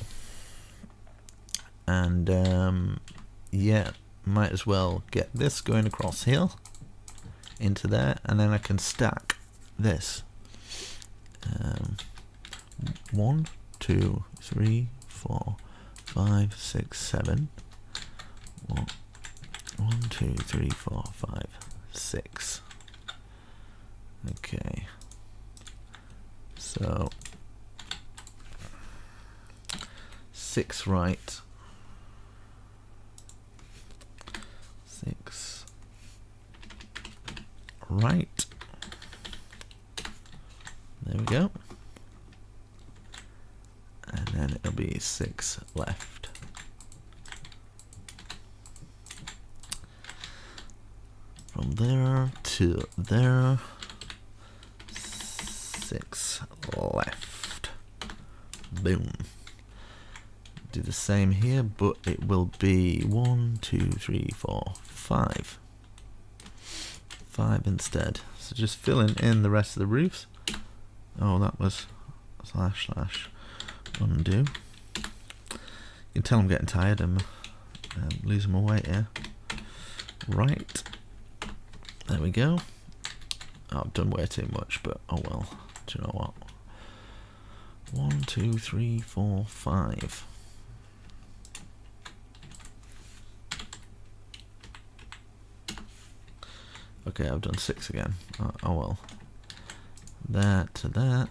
And yeah, might as well get this going across here into there, and then I can stack this. 1, 2, 3, 4, 5, 6, 7. 1, 2, 3, 4, 5, 6. Okay. So 6 right. 6 right. There we go. And then it'll be 6 left. From there to there, 6 left. Boom. Do the same here, but it will be 1, 2, 3, 4, 5. 5 instead. So just filling in the rest of the roofs. Oh, that was slash undo. You can tell I'm getting tired and losing my weight here. Right. There we go. Oh, I've done way too much, but oh well. Do you know what? 1, 2, 3, 4, 5. Okay, I've done 6 again. Oh well. That to that.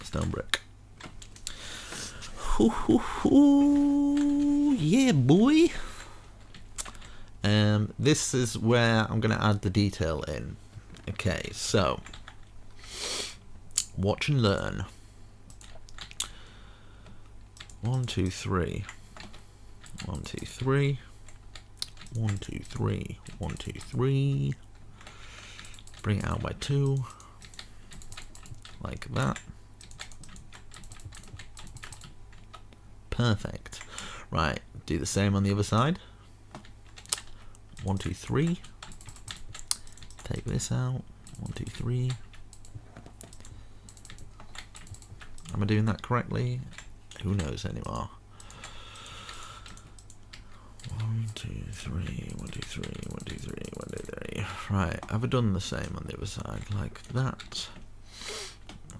Stone brick. Hoo hoo hoo. Yeah, boy. This is where I'm going to add the detail in. Okay, so watch and learn. 1, 2, 3. 1, 2, 3. 1, 2, 3. 1, 2, 3. Bring it out by 2. Like that. Perfect. Right, do the same on the other side. 1, 2, 3. Take this out. 1, 2, 3. Am I doing that correctly? Who knows anymore? 1, 2, 3. 1, 2, 3. 1, 2, 3. 1, 2, 3. Right, have I done the same on the other side? Like that.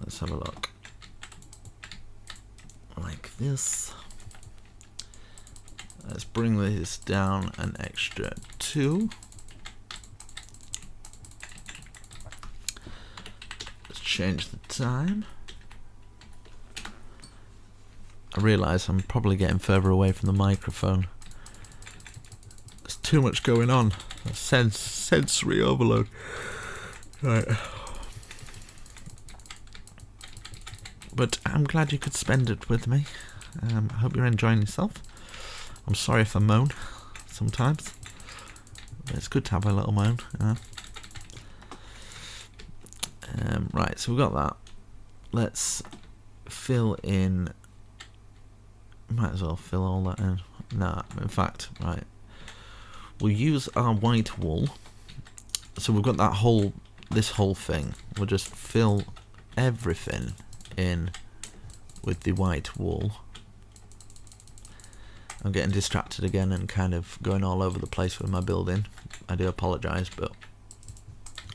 Let's have a look. Like this. Let's bring this down an extra 2. Let's change the time. I realise I'm probably getting further away from the microphone. There's too much going on. Sensory overload. Right. But I'm glad you could spend it with me. I hope you're enjoying yourself. I'm sorry if I moan sometimes. But it's good to have a little moan. Right, so we've got that. Let's fill in. Might as well fill all that in. Nah, in fact, right. We'll use our white wool. So we've got that whole, this whole thing. We'll just fill everything in with the white wool. I'm getting distracted again and kind of going all over the place with my building. I do apologise, but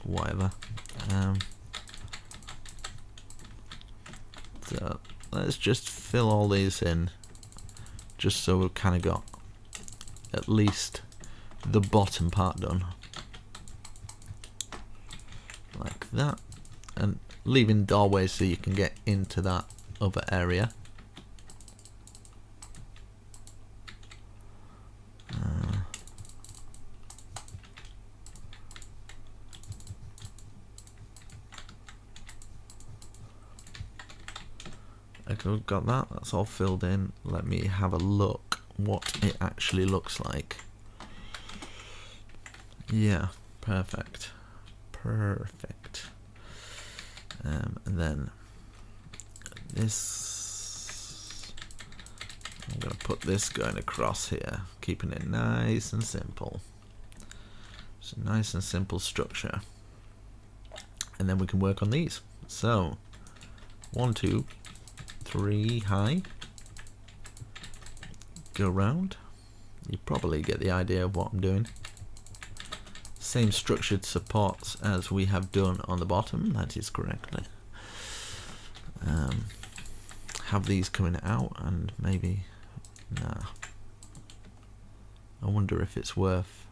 whatever. So let's just fill all these in, just so we've kind of got at least the bottom part done. Like that. And leaving doorways so you can get into that other area. Okay, we've got that. That's all filled in. Let me have a look what it actually looks like. Yeah, perfect. Perfect. And then this, I'm going to put this going across here, keeping it nice and simple. It's a nice and simple structure. And then we can work on these. So, 1, 2, 3 high. Go round. You probably get the idea of what I'm doing. Same structured supports as we have done on the bottom, that is correctly. Have these coming out and maybe, nah. I wonder if it's worth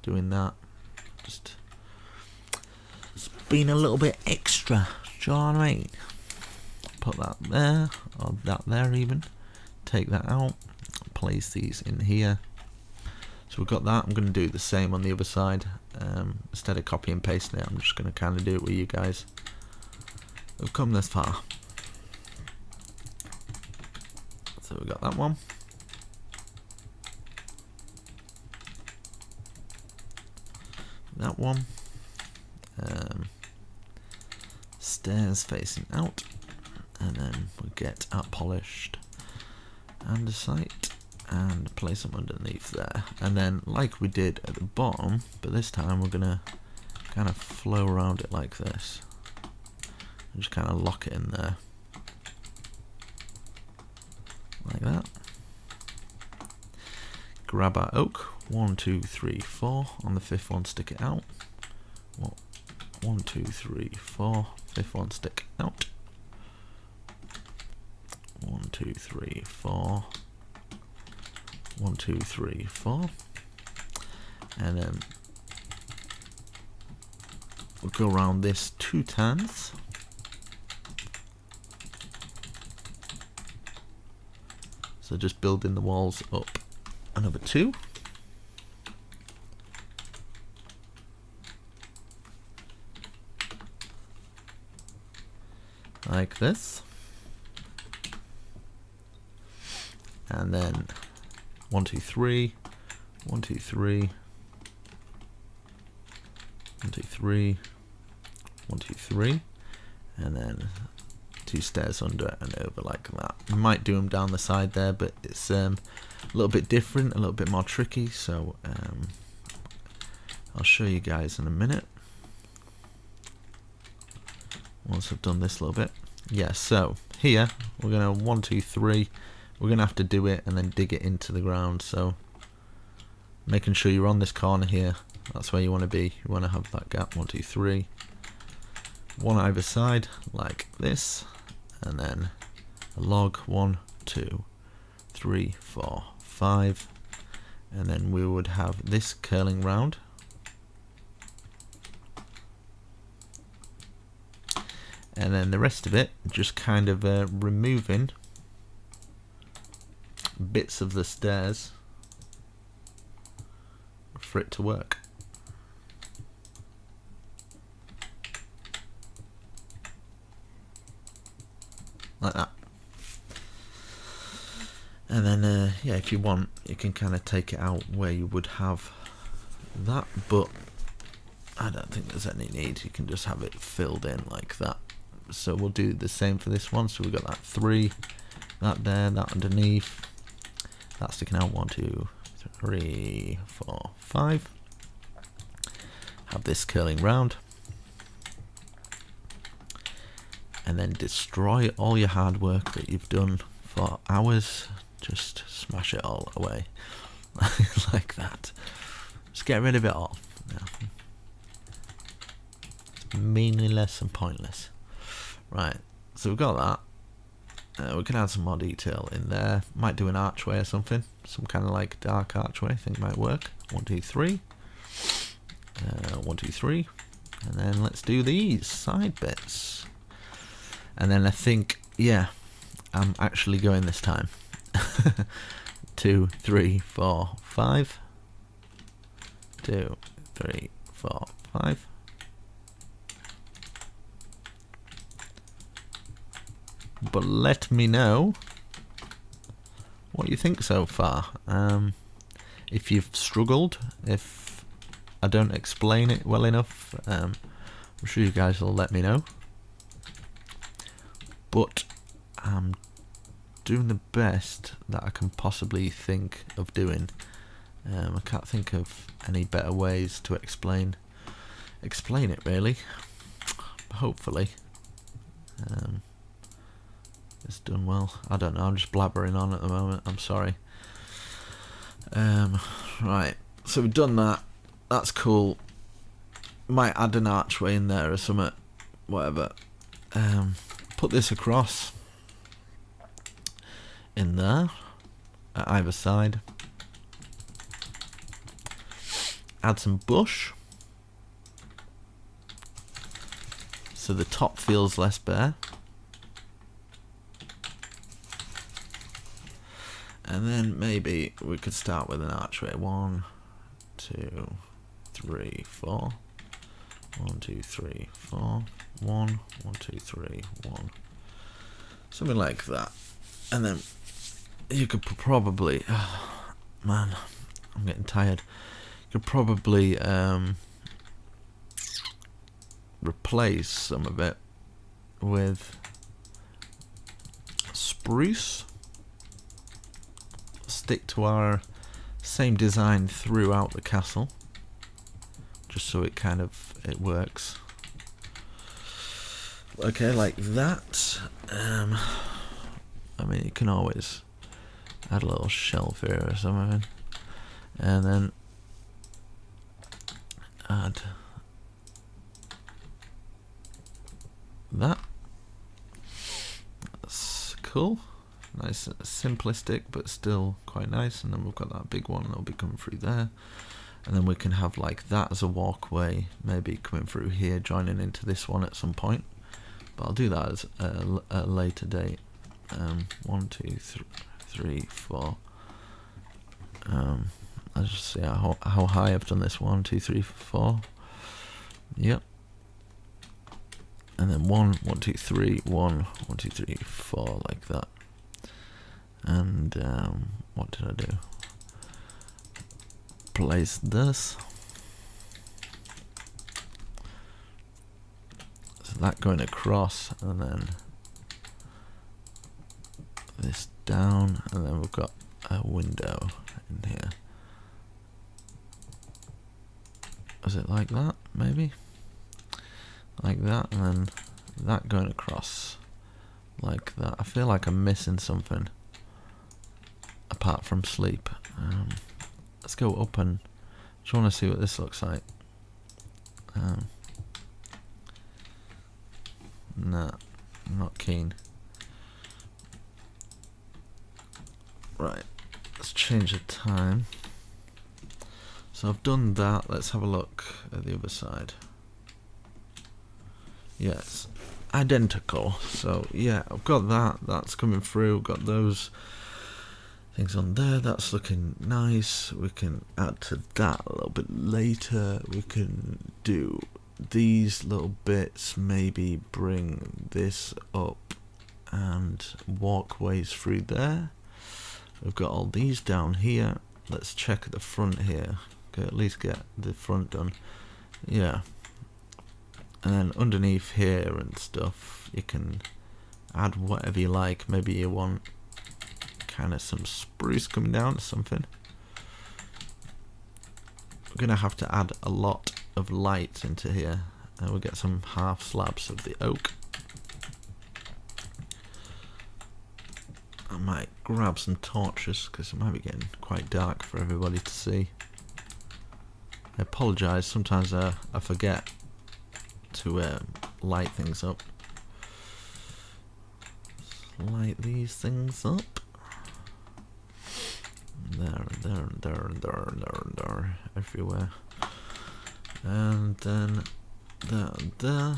doing that. Just being a little bit extra, do you know what I mean? Put that there, or that there even. Take that out, place these in here. So we've got that. I'm going to do the same on the other side. Instead of copy and pasting it, I'm just going to kind of do it with you guys. We've come this far. So we've got that one. That one. Stairs facing out. And then we get our polished andesite and place them underneath there. And then like we did at the bottom, but this time we're gonna kind of flow around it like this. And just kind of lock it in there. Like that. Grab our oak. 1, 2, 3, 4. On the fifth one, stick it out. 1, 2, 3, 4. Fifth one, stick out. 1, 2, 3, 4. 1, 2, 3, 4. And then we'll go around this 2 times. So just building the walls up another 2. Like this. And then 1, 2, 3, 1, 2, 3, 1, 2, 3, 1, 2, 3, and then 2 stairs under and over like that. You might do them down the side there, but it's a little bit different, a little bit more tricky, so I'll show you guys in a minute once I've done this a little bit. Yeah, so here we're gonna 1, 2, 3. We're gonna have to do it and then dig it into the ground, so making sure you're on this corner here, that's where you want to be. You want to have that gap. 1, 2, 3, 1 either side like this, and then a log. 1, 2, 3, 4, 5, and then we would have this curling round. And then the rest of it just kind of removing bits of the stairs for it to work. Like that. And then yeah, if you want, you can kind of take it out where you would have that, but I don't think there's any need. You can just have it filled in like that. So we'll do the same for this one. So we've got that 3, that there, that underneath, that sticking out. 1, 2, 3, 4, 5. Have this curling round, and then destroy all your hard work that you've done for hours. Just smash it all away like that. Just get rid of it all. Yeah. It's meaningless and pointless. Right, so we've got that. We can add some more detail in there. Might do an archway or something, some kind of like dark archway. I think might work. 1, 2, 3. 1, 2, 3, and then let's do these side bits. And then I think, yeah, I'm actually going this time. 2, 3, 4, 5. 2, 3, 4, 5. but let me know what you think so far. If you've struggled, if I don't explain it well enough, I'm sure you guys will let me know. But I'm doing the best that I can possibly think of doing. I can't think of any better ways to explain it really. Hopefully it's done well. I don't know, I'm just blabbering on at the moment, I'm sorry. Right, so we've done that. That's cool. Might add an archway in there or something, whatever. Put this across in there at either side. Add some bush so the top feels less bare. And then maybe we could start with an archway. 1, 2, 3, 4. 1, 2, 3, 4. 1, 1, 2, 3, 1. Something like that. And then you could probably, oh, man, I'm getting tired. You could probably replace some of it with spruce. Stick to our same design throughout the castle, just so it kind of works. Okay, like that. I mean, you can always add a little shelf here or something, and then add that. That's cool. Nice, simplistic, but still quite nice. And then we've got that big one that'll be coming through there, and then we can have like that as a walkway, maybe coming through here, joining into this one at some point. But I'll do that as a later date. 1, 2, 3, 4. Let's just see how high I've done this. 1, 2, 3, 4. Yep. And then 1, 1, 2, 3, 1, 1, 2, 3, 4, like that. And what did I do? Place this. So that going across, and then this down, and then we've got a window in here. Is it like that? Maybe? Like that, and then that going across like that. I feel like I'm missing something apart from sleep. Let's go up and just want to see what this looks like. Nah, I'm not keen. Right, let's change the time. So I've done that. Let's have a look at the other side. Yes, identical. So yeah, I've got that. That's coming through. Got those things on there. That's looking nice. We can add to that a little bit later. We can do these little bits. Maybe bring this up and walkways through there. We've got all these down here. Let's check the front here. Okay, at least get the front done. Yeah. And then underneath here and stuff, you can add whatever you like. Maybe you want kind of some spruce coming down or something. We're gonna have to add a lot of light into here, and we'll get some half slabs of the oak. I might grab some torches because it might be getting quite dark for everybody to see. I apologise, sometimes I forget to light things up. Light these things up. There, everywhere. And then there.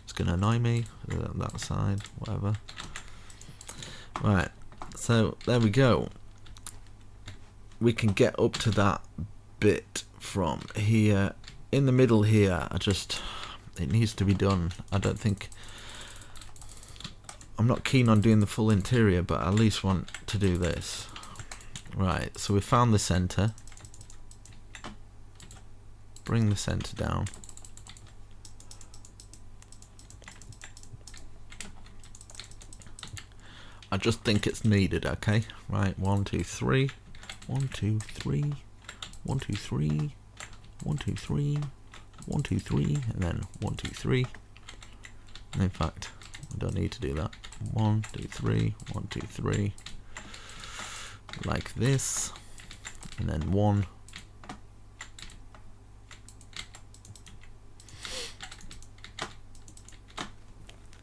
It's gonna annoy me, that side, whatever. Right, so there we go. We can get up to that bit from here, in the middle here, it needs to be done. I'm not keen on doing the full interior, but I at least want to do this. Right, so we found the center. Bring the center down. I just think it's needed, okay? Right, 1, 2, 3. 1, 2, 3. 1, 2, 3. 1, 2, 3. 1, 2, 3. And then 1, 2, 3. And in fact, I don't need to do that. 1, 2, 3. 1, 2, 3. Like this. And then 1.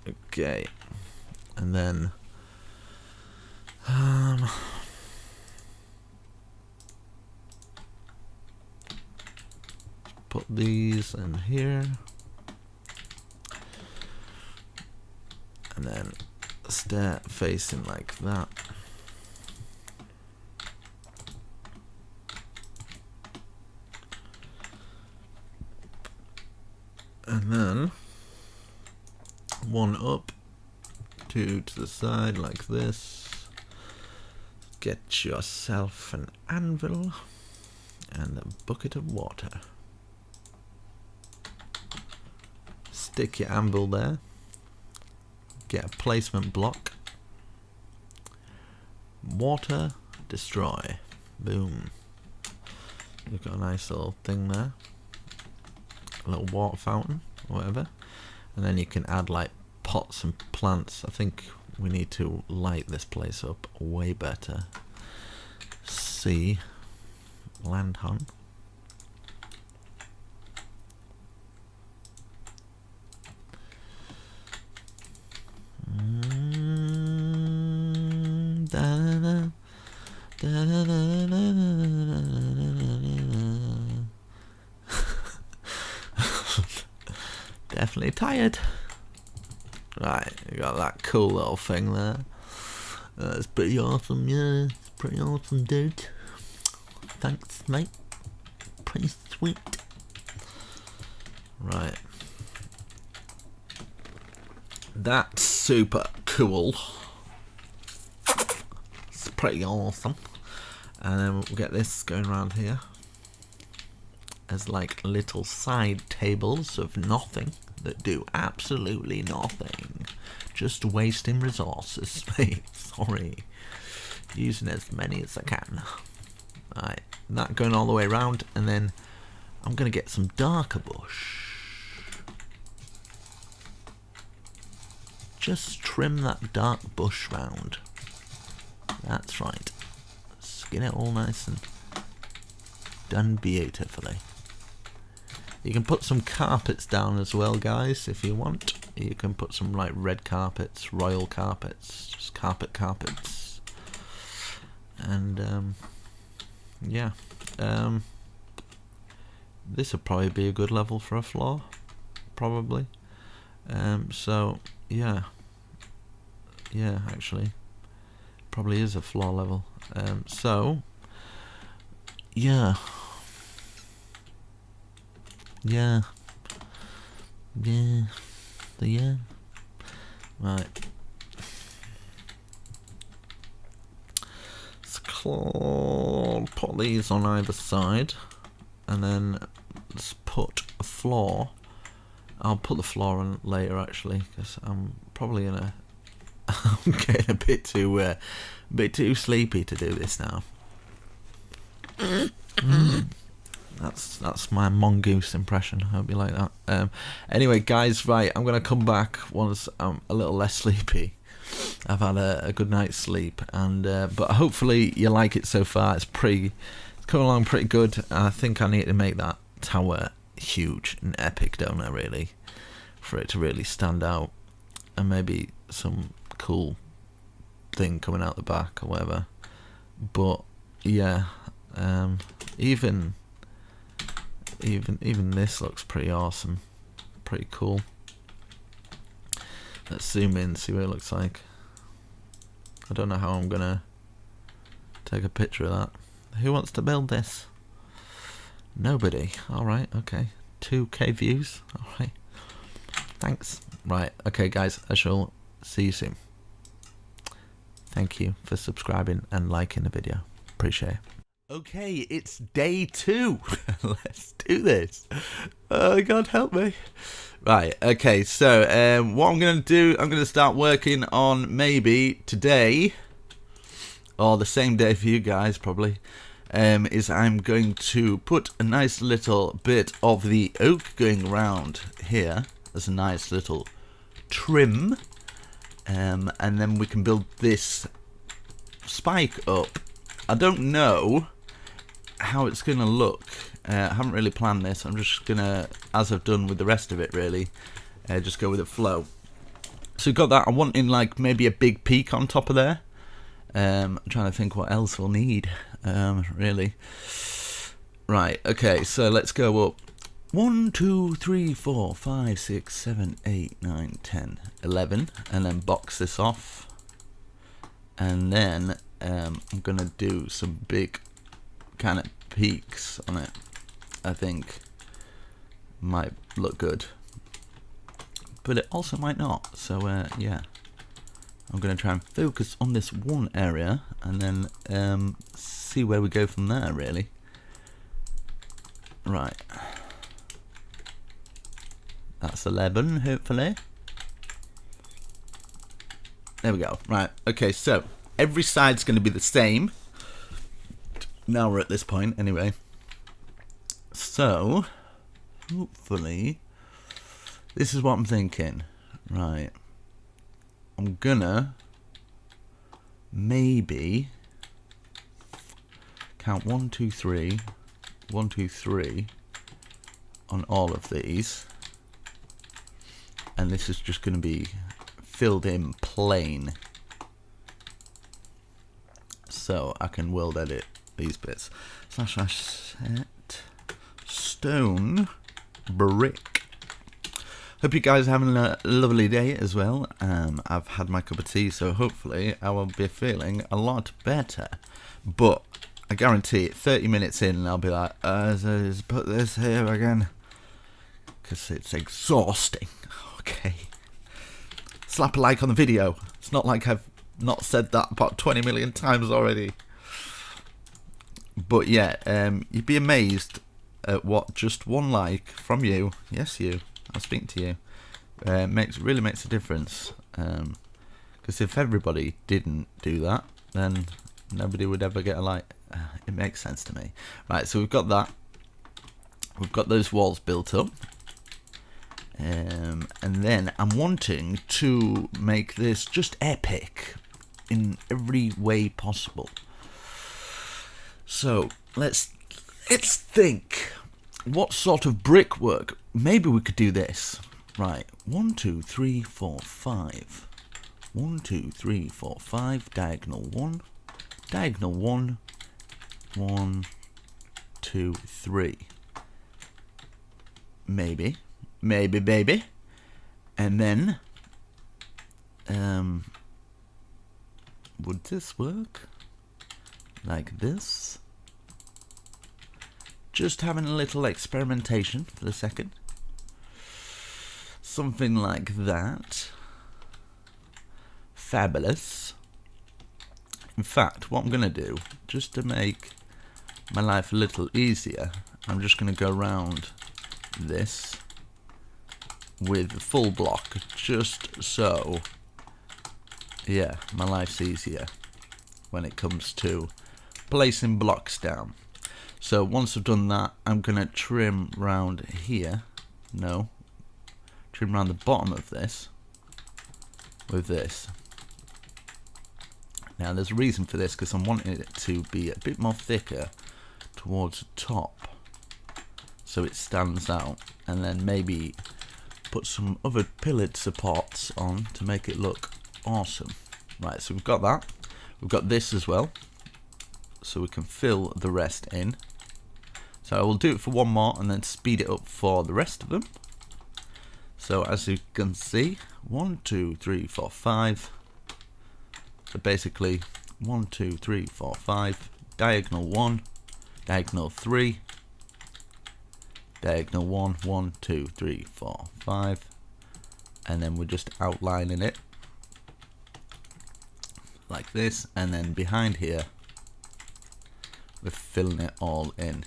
Okay. And then put these in here, and then stair facing like that. And then 1 up, 2 to the side like this. Get yourself an anvil and a bucket of water. Stick your anvil there. Get a placement block. Water, destroy. Boom. You've got a nice little thing there. A little water fountain, or whatever. And then you can add like pots and plants. I think we need to light this place up way better. See, land hunt. Definitely tired. Right, you got that cool little thing there. That's pretty awesome, yeah. It's pretty awesome, dude. Thanks, mate. Pretty sweet. Right. That's super cool. It's pretty awesome. And then we'll get this going around here as like little side tables of nothing that do absolutely nothing. Just wasting resources, mate. Sorry. Using as many as I can. Right, that going all the way around, and then I'm gonna get some darker bush. Just trim that dark bush round. That's right. Skin it all nice and done beautifully. You can put some carpets down as well, guys, if you want. You can put some like red carpets, royal carpets, just carpets. And yeah. This would probably be a good level for a floor. Probably. So yeah. Yeah, actually. Probably is a floor level. So yeah. Yeah. Right. Let's put these on either side, and then let's put a floor. I'll put the floor on later, actually, because I'm probably gonna. I'm getting a bit too sleepy to do this now. That's my mongoose impression. I hope you like that. Anyway, guys, right, I'm gonna come back once I'm a little less sleepy. I've had a good night's sleep, and but hopefully you like it so far. It's coming along pretty good. I think I need to make that tower huge and epic, don't I, really, for it to really stand out, and maybe some cool thing coming out the back or whatever. But yeah, even this looks pretty awesome, pretty cool. Let's zoom in, see what it looks like. I don't know how I'm gonna take a picture of that. Who wants to build this? Nobody. Alright, okay. 2k views. Alright. Thanks. Right, okay guys, I shall see you soon. Thank you for subscribing and liking the video. Appreciate it. Okay, it's day 2. Let's do this. Oh God, help me. Right, okay, so what I'm going to do, I'm going to start working on maybe today, or the same day for you guys probably, is I'm going to put a nice little bit of the oak going around here as a nice little trim, and then we can build this spike up. I don't know how it's gonna look. I haven't really planned this. I'm just gonna, as I've done with the rest of it really, just go with the flow. So we've got that. I'm wanting like maybe a big peak on top of there. I'm trying to think what else we'll need, really. Right, okay, so let's go up 1, 2, 3, 4, 5, 6, 7, 8, 9, 10, 11, and then box this off. And then I'm gonna do some big kind of peaks on it. I think might look good, but it also might not. So yeah, I'm gonna try and focus on this one area and then see where we go from there really. Right, that's 11 hopefully. There we go. Right, okay, so every side's going to be the same. Now we're at this point anyway. So hopefully this is what I'm thinking. Right, I'm gonna maybe count 1, 2, 3, 1, 2, 3 on all of these, and this is just going to be filled in plain, so I can world edit these bits. Set stone brick. Hope you guys are having a lovely day as well. I've had my cup of tea, so hopefully I will be feeling a lot better. But I guarantee it, 30 minutes in and I'll be like, let's put this here again, because it's exhausting. Okay. Slap a like on the video. It's not like I've not said that about 20 million times already. But yeah, you'd be amazed at what just one like from you, yes you, I'll speak to you, really makes a difference. Because if everybody didn't do that, then nobody would ever get a like. It makes sense to me. Right, so we've got that. We've got those walls built up. And then I'm wanting to make this just epic in every way possible. So let's think, what sort of brickwork? Maybe we could do this. Right, 1, 2, 3, 4, 5. 1, 2, 3, 4, 5. Diagonal 1. Diagonal 1. 1, 2, 3. Maybe, baby. And then, would this work? Like this? Just having a little experimentation for the second. Something like that. Fabulous. In fact, what I'm going to do, just to make my life a little easier, I'm just going to go around this with the full block, just so, yeah, my life's easier when it comes to placing blocks down. So once I've done that, I'm going to trim round here. No, trim around the bottom of this with this. Now there's a reason for this, because I'm wanting it to be a bit more thicker towards the top so it stands out, and then maybe put some other pillared supports on to make it look awesome. Right, so we've got that. We've got this as well, so we can fill the rest in. So I will do it for one more and then speed it up for the rest of them. So as you can see, 1, 2, 3, 4, 5. So basically 1, 2, 3, 4, 5, diagonal 1, diagonal 3, diagonal 1, 1, 2, 3, 4, 5, and then we're just outlining it like this, and then behind here we're filling it all in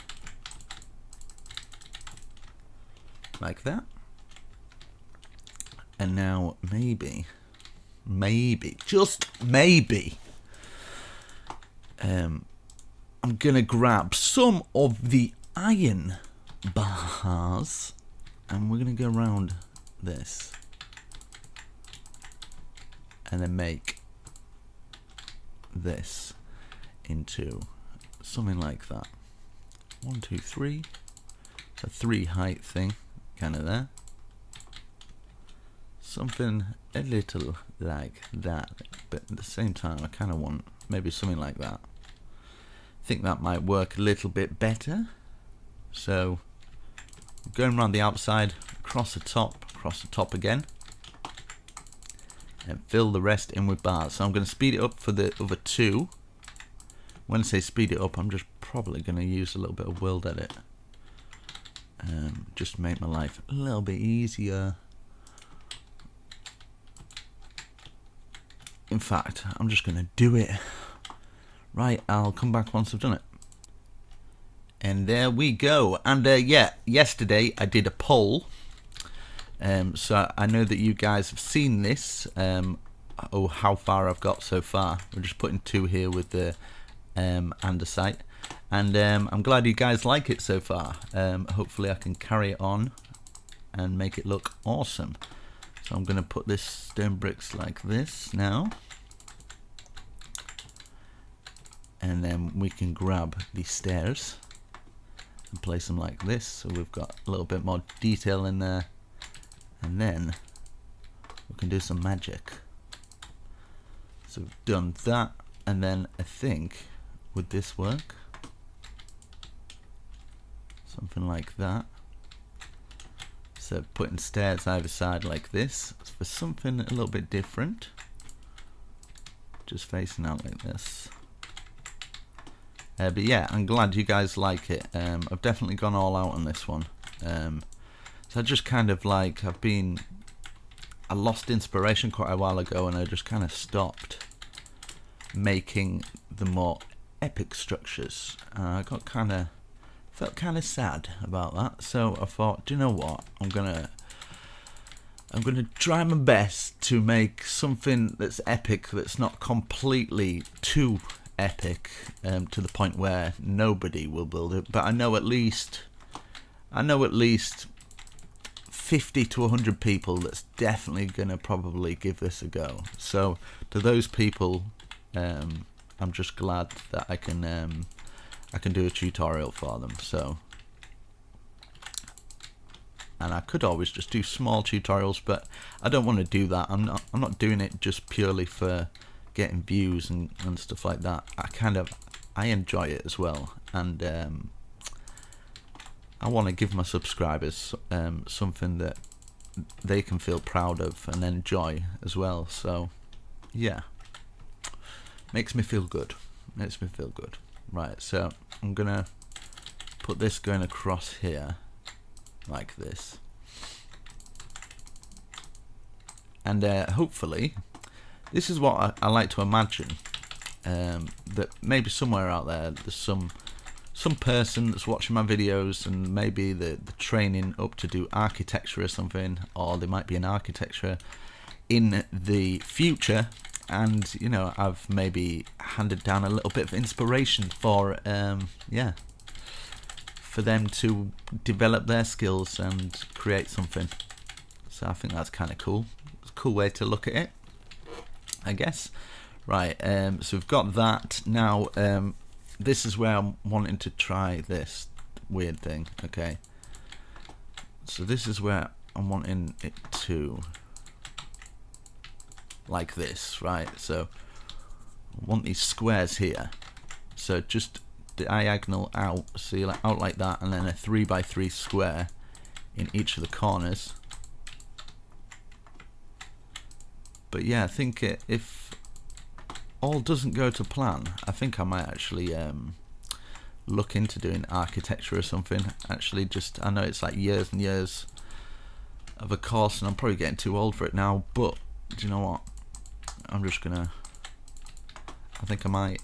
like that. And now maybe, just maybe, I'm gonna grab some of the iron bars and we're gonna go around this and then make this into something like that. 1, 2, 3, a 3 height thing, kind of there. Something a little like that, but at the same time I kind of want maybe something like that. I think that might work a little bit better. So going around the outside, across the top again, and fill the rest in with bars. So I'm going to speed it up for the other 2. When I say speed it up, I'm just probably going to use a little bit of World Edit, just to make my life a little bit easier. In fact, I'm just going to do it. Right, I'll come back once I've done it. And there we go. And yeah, yesterday I did a poll. So I know that you guys have seen this. How far I've got so far. We're just putting 2 here with the andesite. And I'm glad you guys like it so far. Hopefully I can carry it on and make it look awesome. So I'm going to put this stone bricks like this now. And then we can grab these stairs and place them like this. So we've got a little bit more detail in there. And then we can do some magic. So we've done that. And then I think, would this work? Something like that. So putting stairs either side like this for something a little bit different. Just facing out like this. But yeah, I'm glad you guys like it. I've definitely gone all out on this one. So I just kind of like, I lost inspiration quite a while ago and I just kind of stopped making the more epic structures. I felt kind of sad about that, so I thought, do you know what, I'm gonna try my best to make something that's epic, that's not completely too epic to the point where nobody will build it, but I know at least 50 to 100 people that's definitely gonna probably give this a go. So to those people, I'm just glad that I can do a tutorial for them. So, and I could always just do small tutorials, but I don't want to do that. I'm not doing it just purely for getting views and stuff like that. I enjoy it as well, and I want to give my subscribers something that they can feel proud of and enjoy as well. So yeah, makes me feel good. Right, so I'm gonna put this going across here like this, and hopefully this is what I like to imagine, that maybe somewhere out there there's some person that's watching my videos, and maybe the training up to do architecture or something, or there might be an architecture in the future. And you know, I've maybe handed down a little bit of inspiration for for them to develop their skills and create something. So I think that's kind of cool. It's a cool way to look at it, I guess. Right, so we've got that. Now this is where I'm wanting to try this weird thing. Okay, so this is where I'm wanting it to, like this, right? So I want these squares here, so just diagonal out, see, like out like that, and then a 3x3 square in each of the corners. But yeah, I think if all doesn't go to plan, I think I might actually look into doing architecture or something. Actually, just, I know it's like years and years of a course, and I'm probably getting too old for it now, but do you know what? I'm just gonna, I think I might.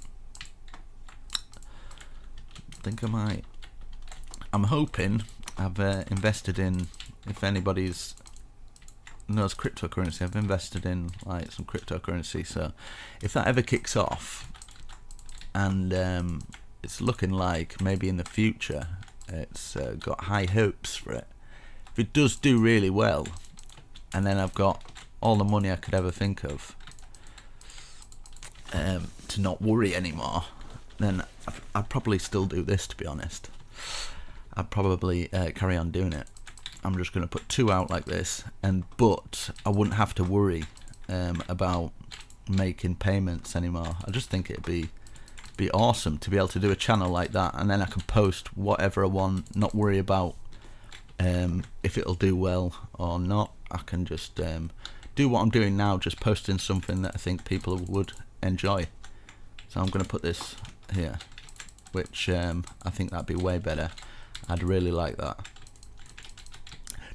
I'm hoping. I've invested in, if anybody's knows cryptocurrency, I've invested in like some cryptocurrency, so if that ever kicks off, and it's looking like maybe in the future it's got high hopes for it. If it does do really well, and then I've got all the money I could ever think of to not worry anymore, then I'd probably still do this, to be honest. I'd probably carry on doing it. I'm just going to put 2 out like this, but I wouldn't have to worry about making payments anymore. I just think it'd be awesome to be able to do a channel like that, and then I can post whatever I want, not worry about if it'll do well or not. I can just do what I'm doing now, just posting something that I think people would enjoy. So I'm going to put this here, which I think that'd be way better. I'd really like that.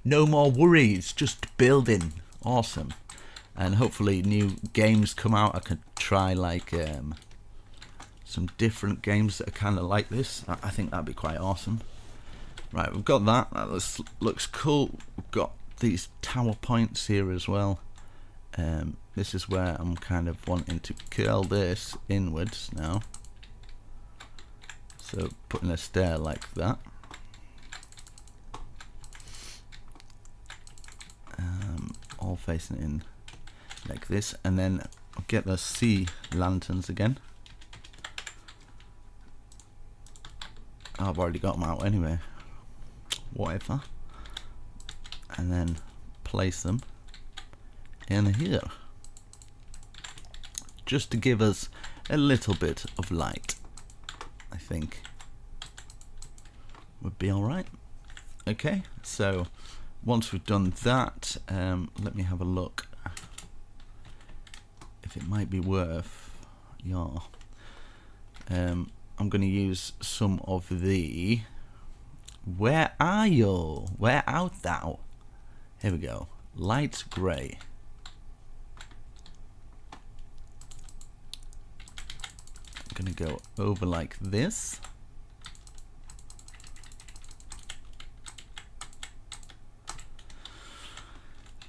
No more worries, just building. Awesome. And hopefully new games come out. I could try like some different games that are kind of like this. I think that'd be quite awesome. Right, we've got that. That looks cool. We've got these tower points here as well. This is where I'm kind of wanting to curl this inwards now. So putting a stair like that. All facing in like this, and then I'll get the sea lanterns again. I've already got them out anyway, whatever, and then place them in here just to give us a little bit of light. I think would be alright. Okay, so once we've done that, let me have a look if it might be worth I'm going to use some of the, where are you? Where art thou? Here we go. Light grey. I'm going to go over like this.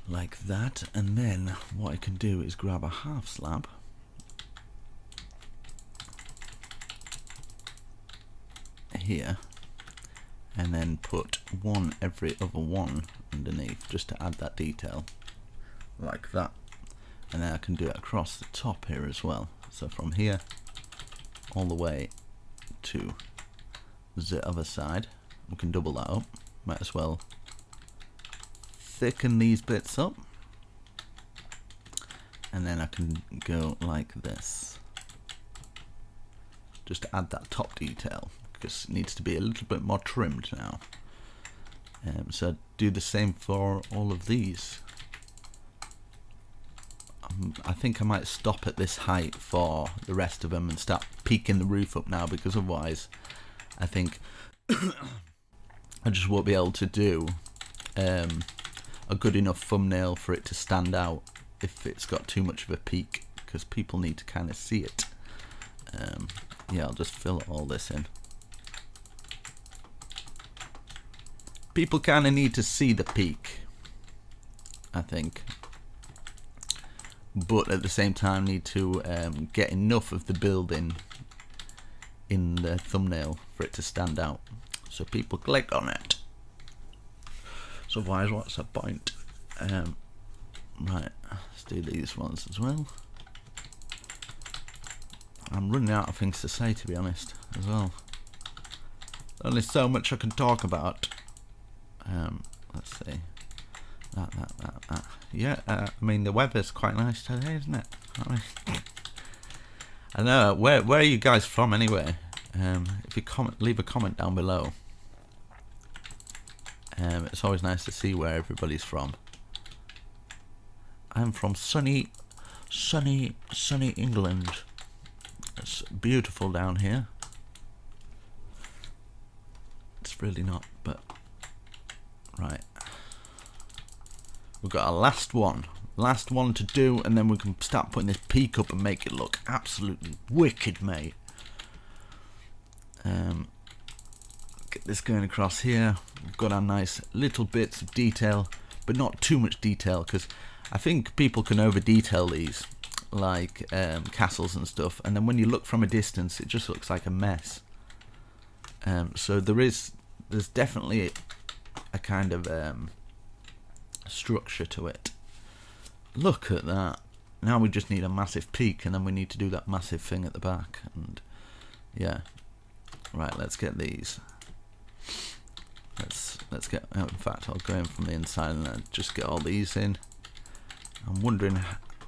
Like that, and then what I can do is grab a half slab here, and then put one every other one underneath, just to add that detail, like that. And then I can do it across the top here as well, so from here all the way to the other side. We can double that up, might as well thicken these bits up, and then I can go like this, just to add that top detail, because it needs to be a little bit more trimmed now. So do the same for all of these. I think I might stop at this height for the rest of them and start peaking the roof up now, because otherwise I think I just won't be able to do a good enough thumbnail for it to stand out if it's got too much of a peak, because people need to kind of see it. Yeah, I'll just fill all this in. People kind of need to see the peak, I think, but at the same time need to get enough of the building in the thumbnail for it to stand out, so people click on it. So otherwise, what's the point? Right, let's do these ones as well. I'm running out of things to say, to be honest, as well. Only so much I can talk about. Let's see. That. Yeah, I mean, the weather's quite nice today, isn't it? I know. Where are you guys from, anyway? If you leave a comment down below. It's always nice to see where everybody's from. I'm from sunny England. It's beautiful down here. really not, but right. We've got our last one to do, and then we can start putting this peak up and make it look absolutely wicked, mate. Get this going across here. We've got our nice little bits of detail, but not too much detail, because I think people can over detail these, like castles and stuff, and then when you look from a distance it just looks like a mess. So there's definitely a kind of structure to it. Look at that. Now we just need a massive peak, and then we need to do that massive thing at the back. And yeah, right, let's get these. Let's get, in fact I'll go in from the inside and then just get all these in. I'm wondering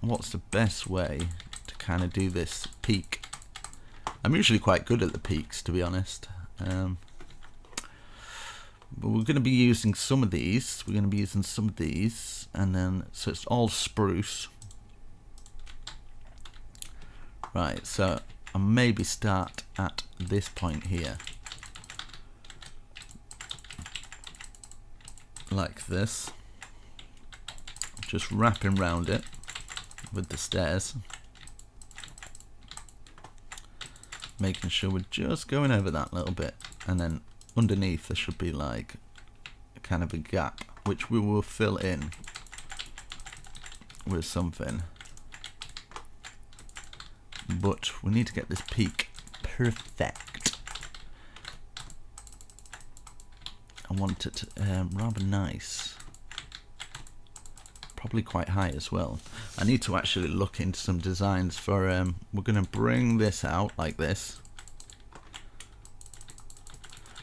what's the best way to kind of do this peak. I'm usually quite good at the peaks, to be honest. But we're going to be using some of these. We're going to be using some of these, and then so it's all spruce. Right, so I'll maybe start at this point here, like this, just wrapping round it with the stairs, making sure we're just going over that little bit, and then underneath there should be like a kind of a gap, which we will fill in with something. But we need to get this peak perfect. I want it rather nice, probably quite high as well. I need to actually look into some designs for we're going to bring this out like this.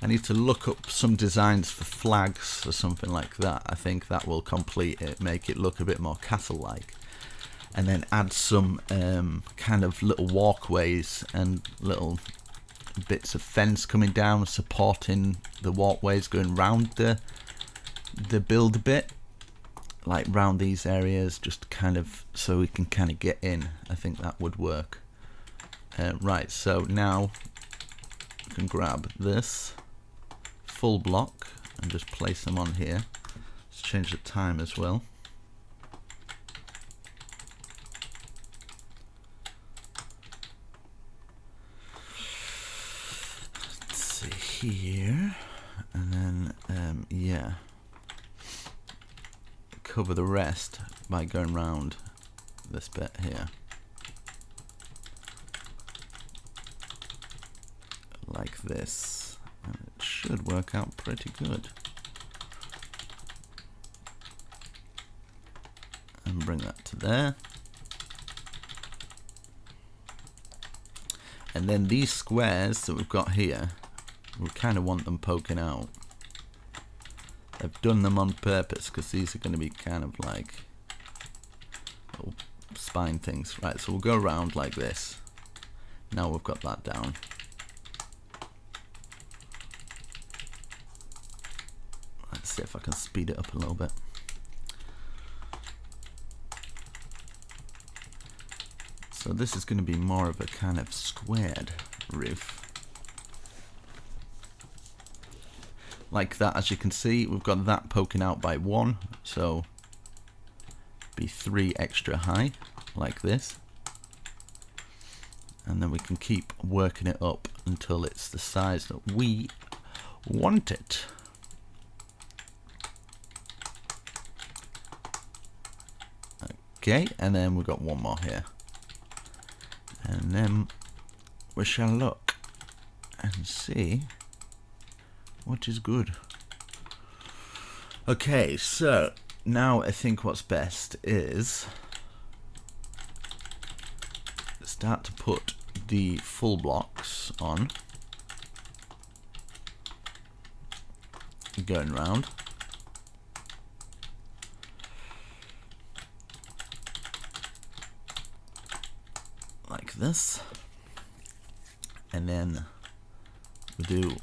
I need to look up some designs for flags or something like that. I think that will complete it, make it look a bit more castle-like, and then add some kind of little walkways and little bits of fence coming down supporting the walkways going round the build a bit, like round these areas, just kind of so we can kind of get in. I think that would work. Right, so now we can grab this full block and just place them on here. Let's change the time as well. Let's see here, and then yeah, cover the rest by going round this bit here, like this, and it should work out pretty good. And bring that to there. And then these squares that we've got here, we kind of want them poking out. I've done them on purpose because these are going to be kind of like little spine things. Right, so we'll go around like this. Now we've got that down. Let's see if I can speed it up a little bit. So this is going to be more of a kind of squared roof. Like that, as you can see, we've got that poking out by 1, so be 3 extra high, like this. And then we can keep working it up until it's the size that we want it. Okay, and then we've got one more here. And then we shall look and see what is good. Okay, so now I think what's best is start to put the full blocks on, going round. Like this, and then we do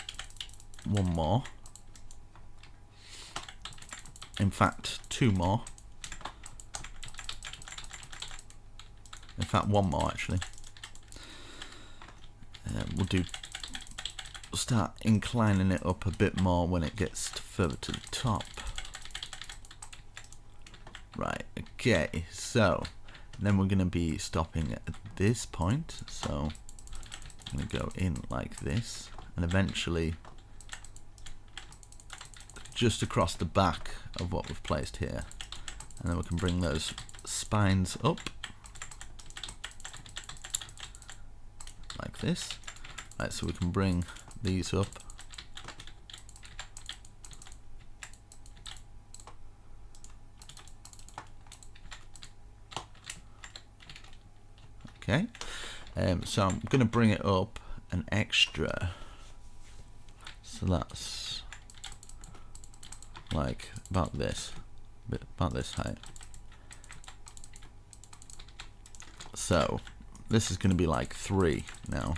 one more, in fact 2 more, in fact 1 more actually. We'll do start inclining it up a bit more when it gets further to the top. Right, okay, so then we're going to be stopping at this point, so I'm going to go in like this, and eventually just across the back of what we've placed here, and then we can bring those spines up like this. Right, so we can bring these up. Okay, so I'm going to bring it up an extra, so that's like about this height. So this is going to be like 3 now,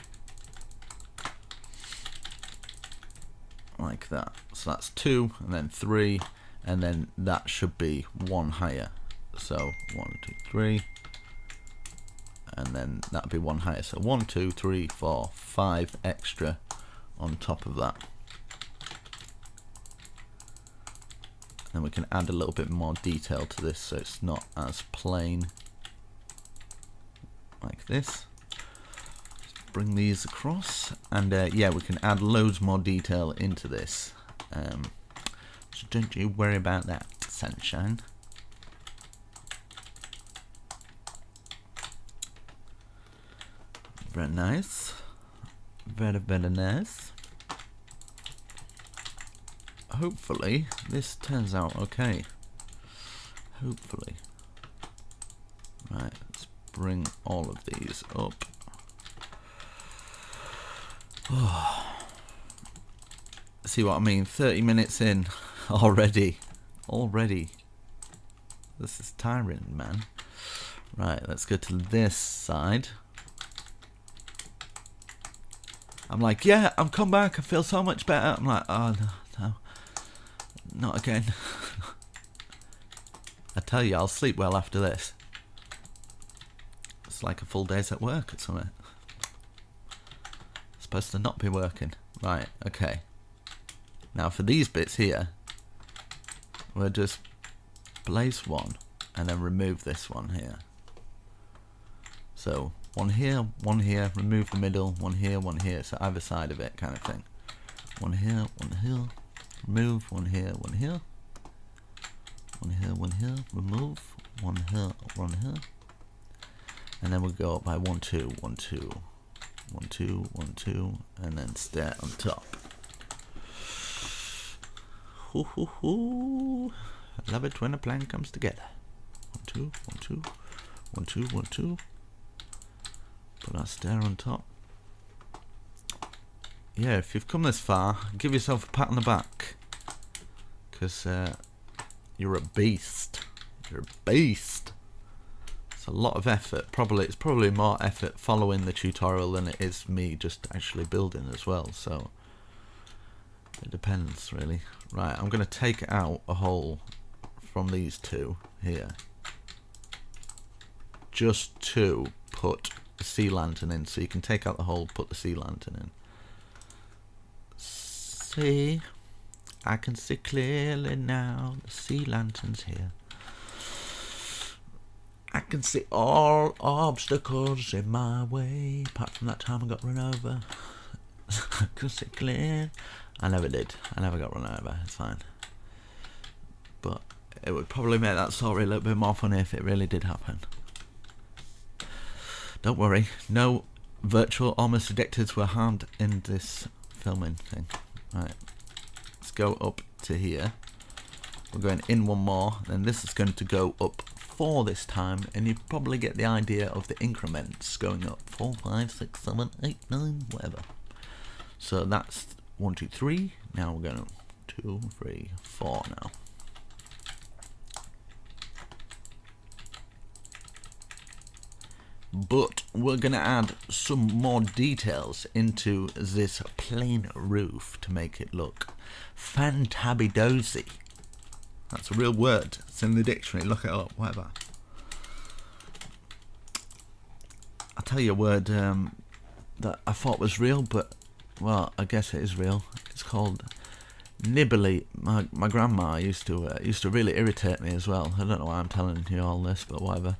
like that. So that's 2 and then 3, and then that should be 1 higher. So 1, 2, 3, and then that'd be 1 higher. So 1, 2, 3, 4, 5 extra on top of that. And we can add a little bit more detail to this, so it's not as plain. Like this. Bring these across, and yeah, we can add loads more detail into this. So don't you worry about that, sunshine. Very nice. Very, very nice. Hopefully this turns out okay. Hopefully. Right, let's bring all of these up. Oh. See what I mean? 30 minutes in already. This is tiring, man. Right, let's go to this side. I'm like, yeah, I've come back. I feel so much better. I'm like, oh no, not again. I tell you, I'll sleep well after this. It's like a full day's at work or something. Supposed to not be working. Right, okay. Now for these bits here, we'll just place one and then remove this one here. So one here, remove the middle, one here, so either side of it kind of thing. One here, remove, one here, one here, remove, one here, and then we'll go up by 1, 2, 1, 2, 1, 2, 1, 2, and then stay on top. Hoo hoo hoo! I love it when a plan comes together. 1, 2, 1, 2, 1, 2, 1, 2. Put our stair on top. Yeah, if you've come this far, give yourself a pat on the back, because you're a beast. You're a beast. It's a lot of effort. It's probably more effort following the tutorial than it is me just actually building as well. So it depends really. Right, I'm going to take out a hole from these two here, just to put the sea lantern in. So you can take out the hole, put the sea lantern in. See, I can see clearly now. The sea lantern's here. I can see all obstacles in my way, apart from that time I got run over. I can see clear. I never did. I never got run over. It's fine. But it would probably make that story a little bit more funny if it really did happen. Don't worry. No virtual almost addicteds were harmed in this filming thing. Right. Let's go up to here. We're going in one more. Then this is going to go up 4 this time. And you probably get the idea of the increments going up. 4, 5, 6, 7, 8, 9, whatever. So that's 1, 2, 3. Now we're going 2, 3, 4 now. But we're going to add some more details into this plain roof to make it look fantabby-dozy. That's a real word. It's in the dictionary. Look it up, whatever. I'll tell you a word that I thought was real, but well, I guess it is real. It's called nibbly. My grandma used to really irritate me as well. I don't know why I'm telling you all this, but whatever.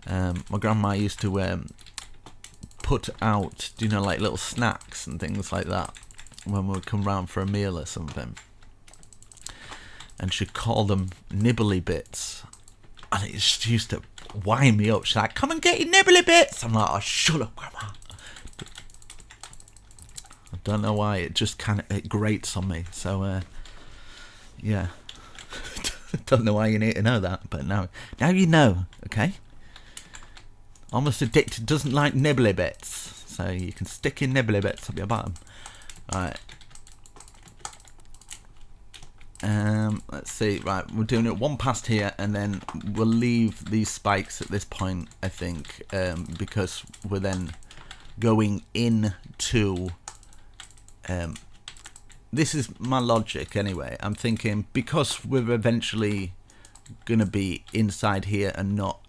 My grandma used to put out, like little snacks and things like that when we would come round for a meal or something, and she'd call them nibbly bits, and it just used to wind me up. She's like, "Come and get your nibbly bits." I'm like, "Oh, shut up, grandma." I don't know why, it just it grates on me. So yeah. Don't know why you need to know that, but now you know, okay? Almost Addicted doesn't like nibbly bits, so you can stick your nibbly bits up your bottom. Right. Let's see. Right, we're doing it one past here, and then we'll leave these spikes at this point, I think, because we're then going into. This is my logic anyway. I'm thinking, because we're eventually gonna be inside here and not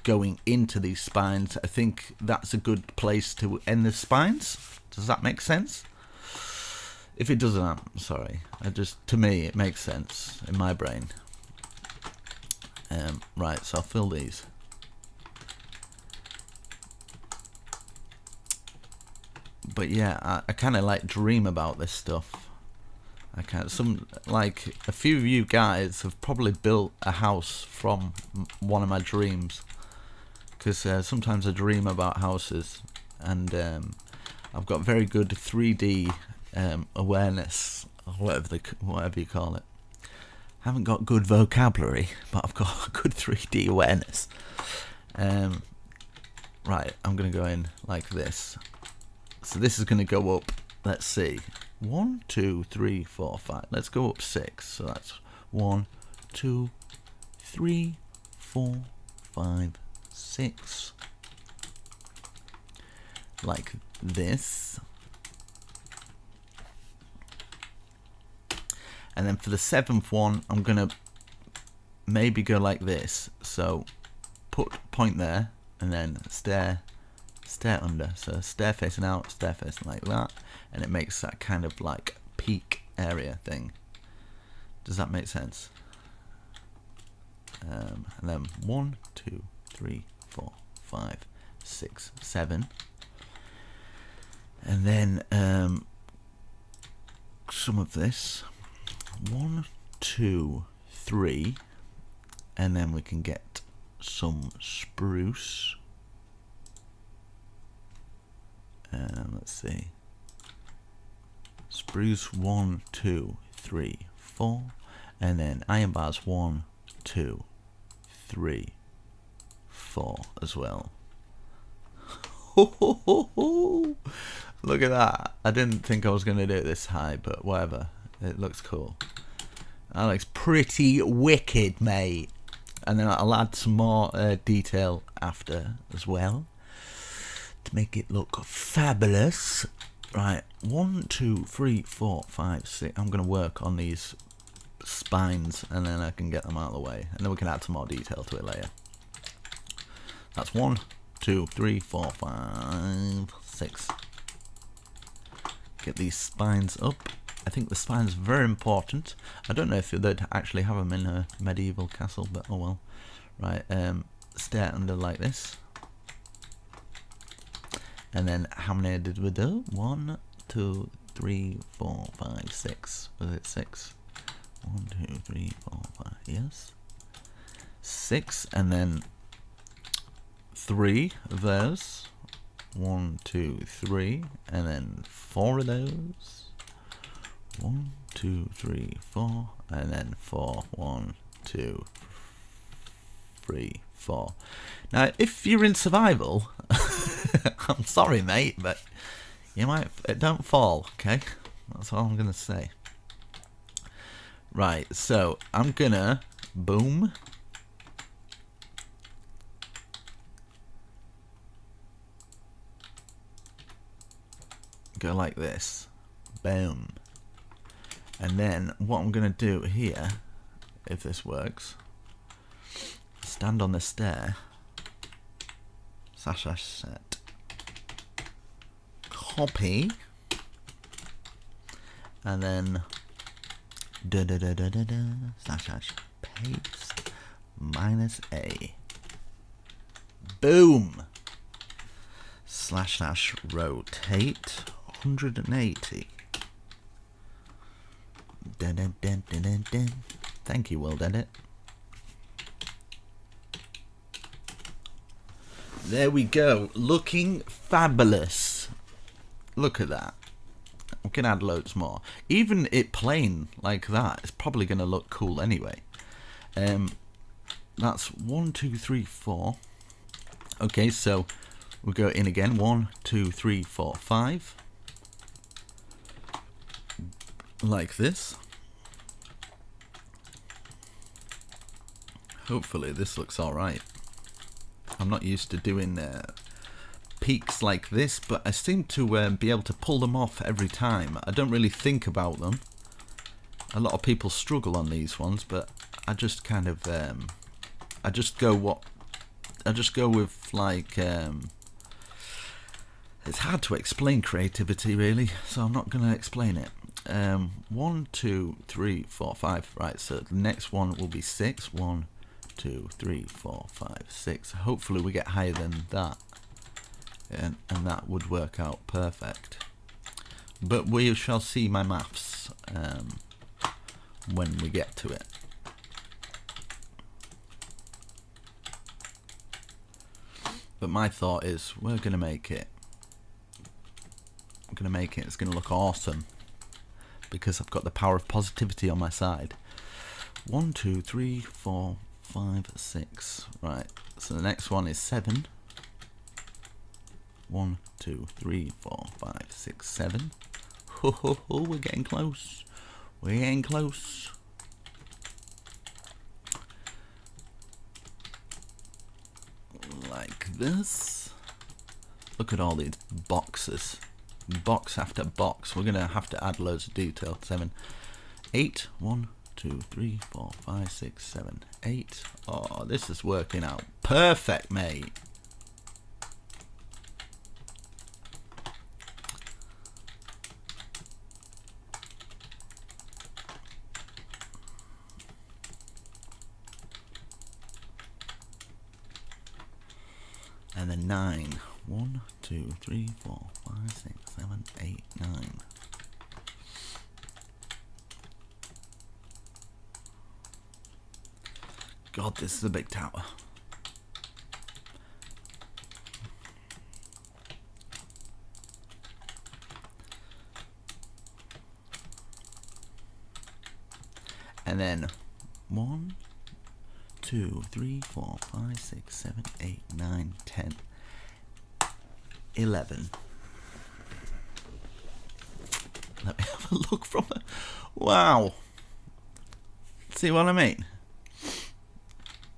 going into these spines, I think that's a good place to end the spines. Does that make sense? If it doesn't, I'm sorry. To me, it makes sense in my brain. Right, so I'll fill these. But yeah, I kind of like dream about this stuff. A few of you guys have probably built a house from one of my dreams, because sometimes I dream about houses, and I've got very good 3D awareness, or whatever you call it. Haven't got good vocabulary, but I've got good 3D awareness. Right, I'm gonna go in like this. So this is gonna go up. Let's see. 1, 2, 3, 4, 5. Let's go up 6. So that's 1, 2, 3, 4, 5, 6. Like this. And then for the 7th one, I'm gonna maybe go like this. So point there, and then stair under. So stair facing out, stair facing like that, and it makes that kind of like peak area thing. Does that make sense? And then 1, 2, 3, 4, 5, 6, 7. And then some of this. 1, 2, 3, and then we can get some spruce. Let's see. Spruce 1, 2, 3, 4, and then iron bars 1, 2, 3, 4 as well. Look at that! I didn't think I was going to do it this high, but whatever. It looks cool. That looks pretty wicked, mate. And then I'll add some more detail after as well to make it look fabulous. Right, 1, 2, 3, 4, 5, 6. I'm going to work on these spines, and then I can get them out of the way, and then we can add some more detail to it later. That's 1, 2, 3, 4, 5, 6. Get these spines up. I think the spine's very important. I don't know if they'd actually have them in a medieval castle, but oh well. Right, stair under like this. And then how many did we do? 1, 2, 3, 4, 5, 6. Was it 6? 1, 2, 3, 4, 5. Yes. 6, and then 3 of those. 1, 2, 3, and then 4 of those. 1, 2, 3, 4, and then 4. 1, 2, 3, 4. Now, if you're in survival, I'm sorry, mate, but you might don't fall. Okay, that's all I'm gonna say. Right, so I'm gonna boom. Go like this, boom. And then what I'm going to do here, if this works, stand on the stair, // set, copy, and then slash paste -a. Boom. Slash rotate 180. Thank you, World Edit. There we go, looking fabulous. Look at that. We can add loads more. Even it plain like that is probably going to look cool anyway. That's 1, 2, 3, 4. Okay, so we'll go in again. 1, 2, 3, 4, 5. Like this. Hopefully this looks alright. I'm not used to doing peaks like this, but I seem to be able to pull them off every time. I don't really think about them. A lot of people struggle on these ones, but I just kind of I just go with like it's hard to explain creativity really, so I'm not going to explain it. 1, 2, 3, 4, 5. Right, so the next one will be 6. 1, 2, 3, 4, 5, 6. Hopefully we get higher than that, and that would work out perfect. But we shall see my maths when we get to it. But my thought is we're gonna make it. I'm gonna make it. It's gonna look awesome because I've got the power of positivity on my side. 1, 2, 3, 4, 5, 6. Right, so the next one is 7. 1, 2, 3, 4, 5, 6, 7. Ho ho ho, we're getting close. We're getting close. Like this. Look at all these boxes. Box after box. We're gonna have to add loads of detail. 7, 8. 1, 2, 3, 4, 5, 6, 7, 8. Oh, this is working out perfect, mate. And then 9. 1, 2, 3, 4, 5, 6, 7, 8, 9. God, this is a big tower. And then 1, 2, 3, 4, 5, 6, 7, 8, 9, 10, 11. Let me have a look from it. Wow. See what I mean?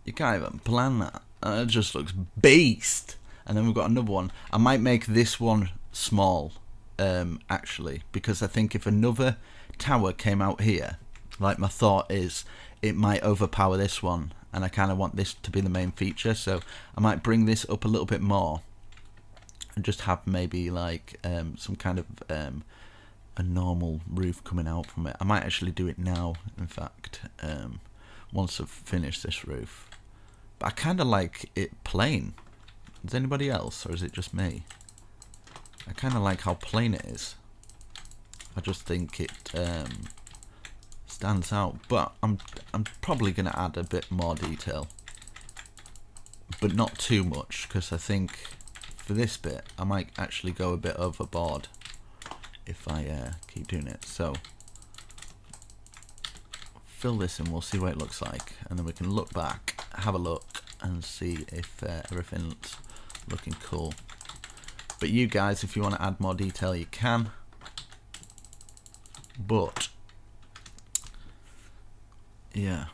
You can't even plan that. It just looks beast. And then we've got another one. I might make this one small, actually, because I think if another tower came out here, like my thought is, it might overpower this one, and I kind of want this to be the main feature. So I might bring this up a little bit more, and just have maybe like some kind of a normal roof coming out from it. I might actually do it now, in fact, once I've finished this roof. But I kind of like it plain. Is anybody else, or is it just me? I kind of like how plain it is. I just think it stands out. But I'm probably going to add a bit more detail, but not too much, because I think for this bit I might actually go a bit overboard if I keep doing it. So fill this in, we'll see what it looks like, and then we can look back, have a look, and see if everything's looking cool. But you guys, if you want to add more detail, you can. But yeah,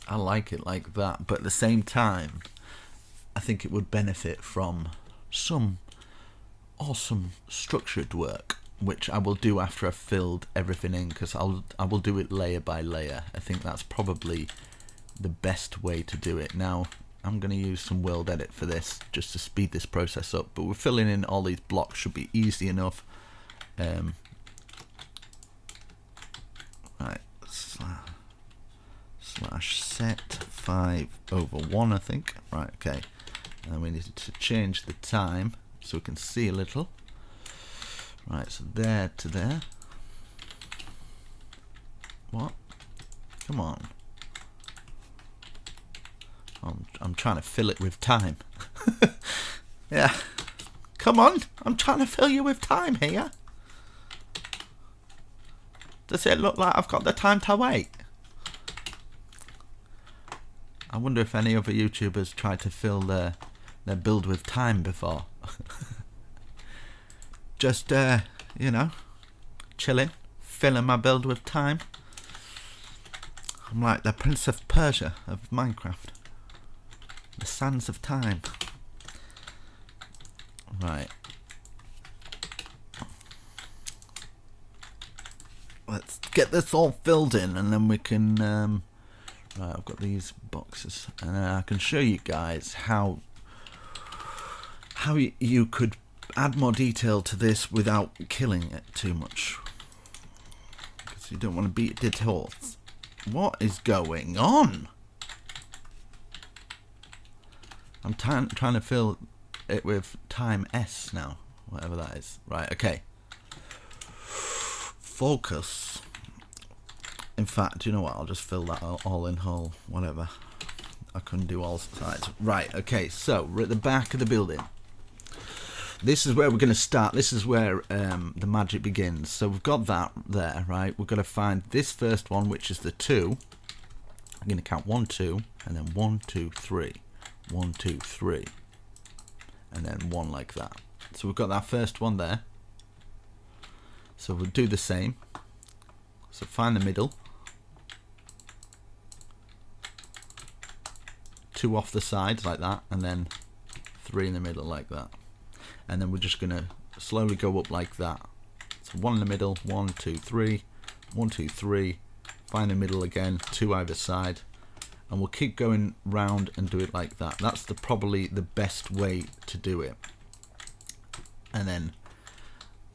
I like it like that. But at the same time, I think it would benefit from some awesome structured work, which I will do after I've filled everything in, because I will do it layer by layer. I think that's probably the best way to do it. Now I'm going to use some World Edit for this, just to speed this process up, but we're filling in all these blocks, should be easy enough. Right, slash set 5/1, I think. Right, okay. And we need to change the time so we can see a little. Right, so there to there. What? Come on. I'm trying to fill it with time. Yeah. Come on. I'm trying to fill you with time here. Does it look like I've got the time to wait? I wonder if any other YouTubers tried to fill their build with time before. Just, you know, chilling, filling my build with time. I'm like the Prince of Persia of Minecraft. The sands of time. Right. Let's get this all filled in, and then we can... right, I've got these boxes, and I can show you guys how you could add more detail to this without killing it too much. Because you don't want to beat a dead horse. What is going on? I'm trying to fill it with time S now, whatever that is. Right, okay. Focus. In fact, you know what? I'll just fill that all in whole, whatever. I couldn't do all sides. Right, okay, so we're at the back of the building. This is where we're going to start. This is where the magic begins. So we've got that there, right? We're going to find this first one, which is the 2. I'm going to count 1, 2, and then 1, 2, 3. 1, 2, 3. And then 1 like that. So we've got that first one there. So we'll do the same. So find the middle. 2 off the sides like that, and then 3 in the middle like that. And then we're just gonna slowly go up like that. So 1 in the middle, 1, 2, 3, 1, 2, 3, find the middle again, 2 either side, and we'll keep going round and do it like that. That's probably the best way to do it. And then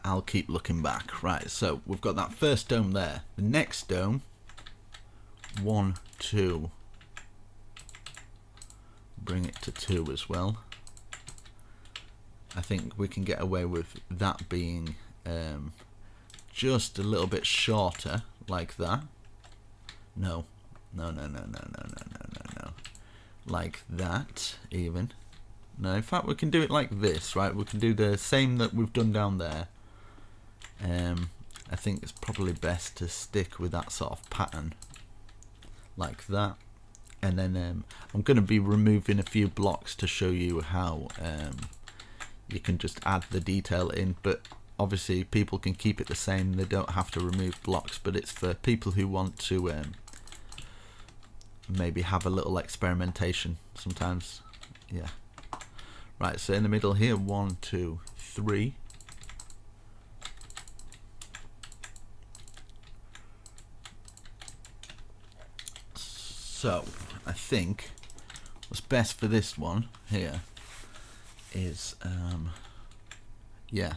I'll keep looking back. Right, so we've got that first dome there. The next dome, 1, 2, bring it to 2 as well. I think we can get away with that being just a little bit shorter, like that. No. Like that, even. No, in fact, we can do it like this, right? We can do the same that we've done down there. I think it's probably best to stick with that sort of pattern, like that. And then I'm going to be removing a few blocks to show you how you can just add the detail in, but obviously people can keep it the same. They don't have to remove blocks, but it's for people who want to maybe have a little experimentation sometimes. Yeah. Right, so in the middle here, 1, 2, 3. So I think what's best for this one here is yeah,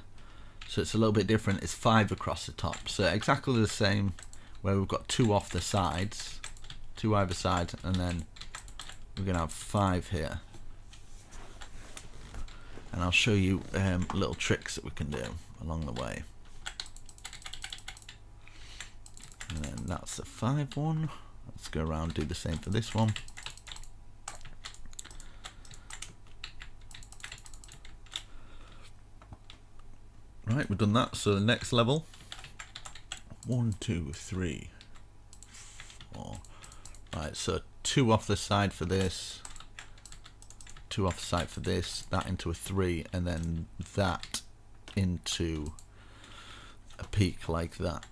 so it's a little bit different. It's 5 across the top, so exactly the same, where we've got 2 off the sides, 2 either side, and then we're gonna have 5 here. And I'll show you little tricks that we can do along the way. And then that's the 5 one. Let's go around and do the same for this one. Right, we've done that. So the next level, 1, 2, 3, 4. Right, so 2 off the side for this, 2 off the side for this, that into a 3, and then that into a peak like that.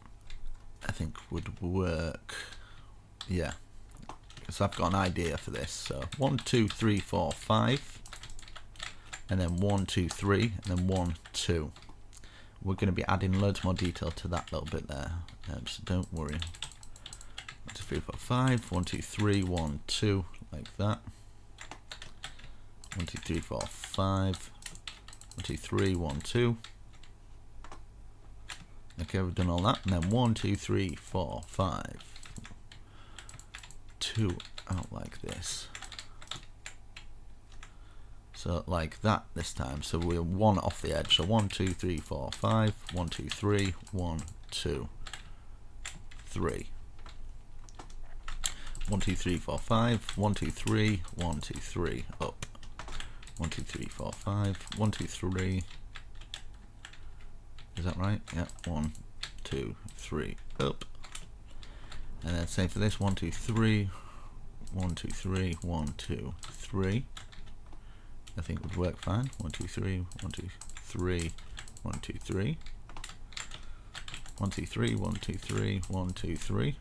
I think would work. Yeah, because I've got an idea for this. So 1, 2, 3, 4, 5, and then 1, 2, 3, and then 1, 2. We're going to be adding loads more detail to that little bit there, so don't worry. 1, 2, 3, 4, 5, 1, 2, 3, 1, 2, like that. 1, 2, 3, 4, 5, 1, 2, 3, 1, 2. Okay, we've done all that, and then 1, 2, 3, 4, 5. 2 out like this. So like that this time. So we're 1 off the edge. So 1, 2, 3, 4, 5. 1, 2, 3. 1, 2, 3. 1, 2, 3, 4, 5. 1, 2, 3. 1, 2, 3. Up. 1, 2, 3, 4, 5. 1, 2, 3. Is that right? Yeah. 1, 2, 3. Up. And then same for this. 1, 2, 3. 1, 2, 3. 1, 2, 3. I think would work fine. 1, 2, 3. 1, 2, 3. 1, 2, 3. 1, 2, 3. 1, 2, 3. 1, 2, 3.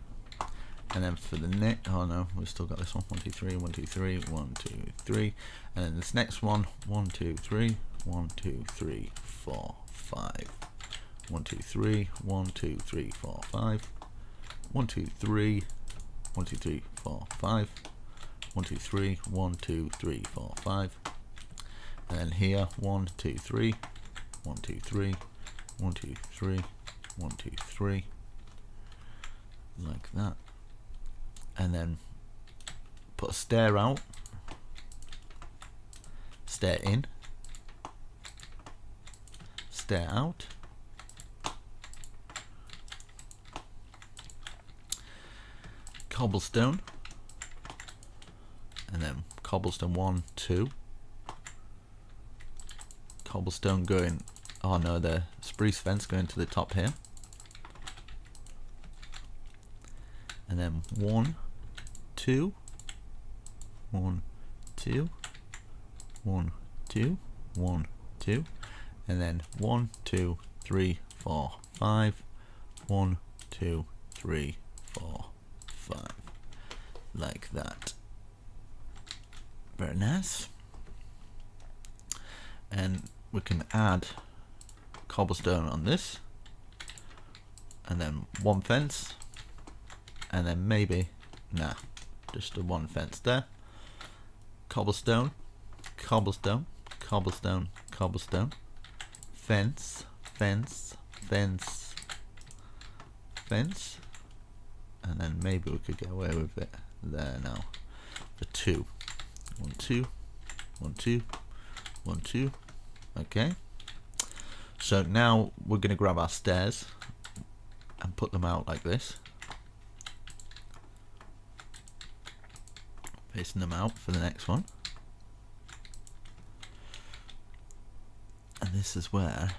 And then for the next, oh no, we've still got this one. 1, 2, 3. 1, 2, 3. 1, 2, 3. And then this next one. 1, 2, 3. 1, 2, 3. 4, 5. 1, 2, 3. 1, 2, 3. 4, 5. 1, 2, 3. 1, 2, 3. 4, 5. 1, 2, 3. 1, 2, 3. 4, 5. And then here, 1, 2, 3. 1, 2, 3. 1, 2, 3. 1, 2, 3. Like that. And then put a stair out, stair in, stair out, cobblestone, and then cobblestone 1, 2, cobblestone going, oh no, the spruce fence going to the top here, and then 1, 2, 1, 2, 1, 2, 1, 2, and then 1, 2, 3, 4, 5, 1, 2, 3, 4, 5, like that. Very nice. And we can add cobblestone on this, and then 1 fence, and then maybe, nah, just a 1 fence there. Cobblestone, cobblestone, cobblestone, cobblestone, fence, fence, fence, fence, and then maybe we could get away with it there now. The 2, 1, 2, 1, 2, 1, 2. Okay. So now we're going to grab our stairs and put them out like this. Facing them out for the next one. And this is where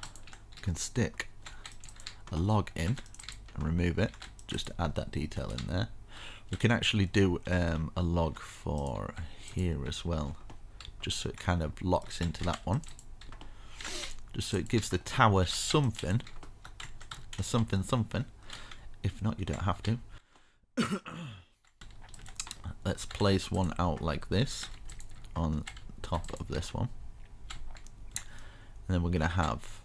you can stick a log in and remove it, just to add that detail in there. We can actually do a log for here as well, just so it kind of locks into that one, just so it gives the tower something, a something. If not, you don't have to. Let's place one out like this on top of this one, and then we're going to have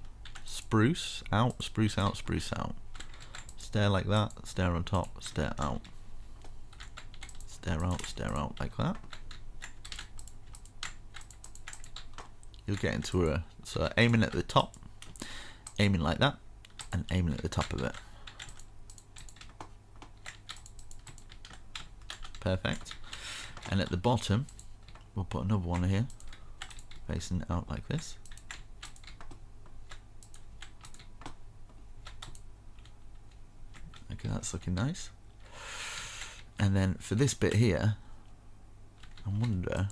spruce out, spruce out, spruce out, stair like that, stair on top, stair out, stair out like that. You'll get into a, so aiming at the top, aiming like that, and aiming at the top of it. Perfect. And at the bottom we'll put another one here facing out like this. Okay, that's looking nice. And then for this bit here, I wonder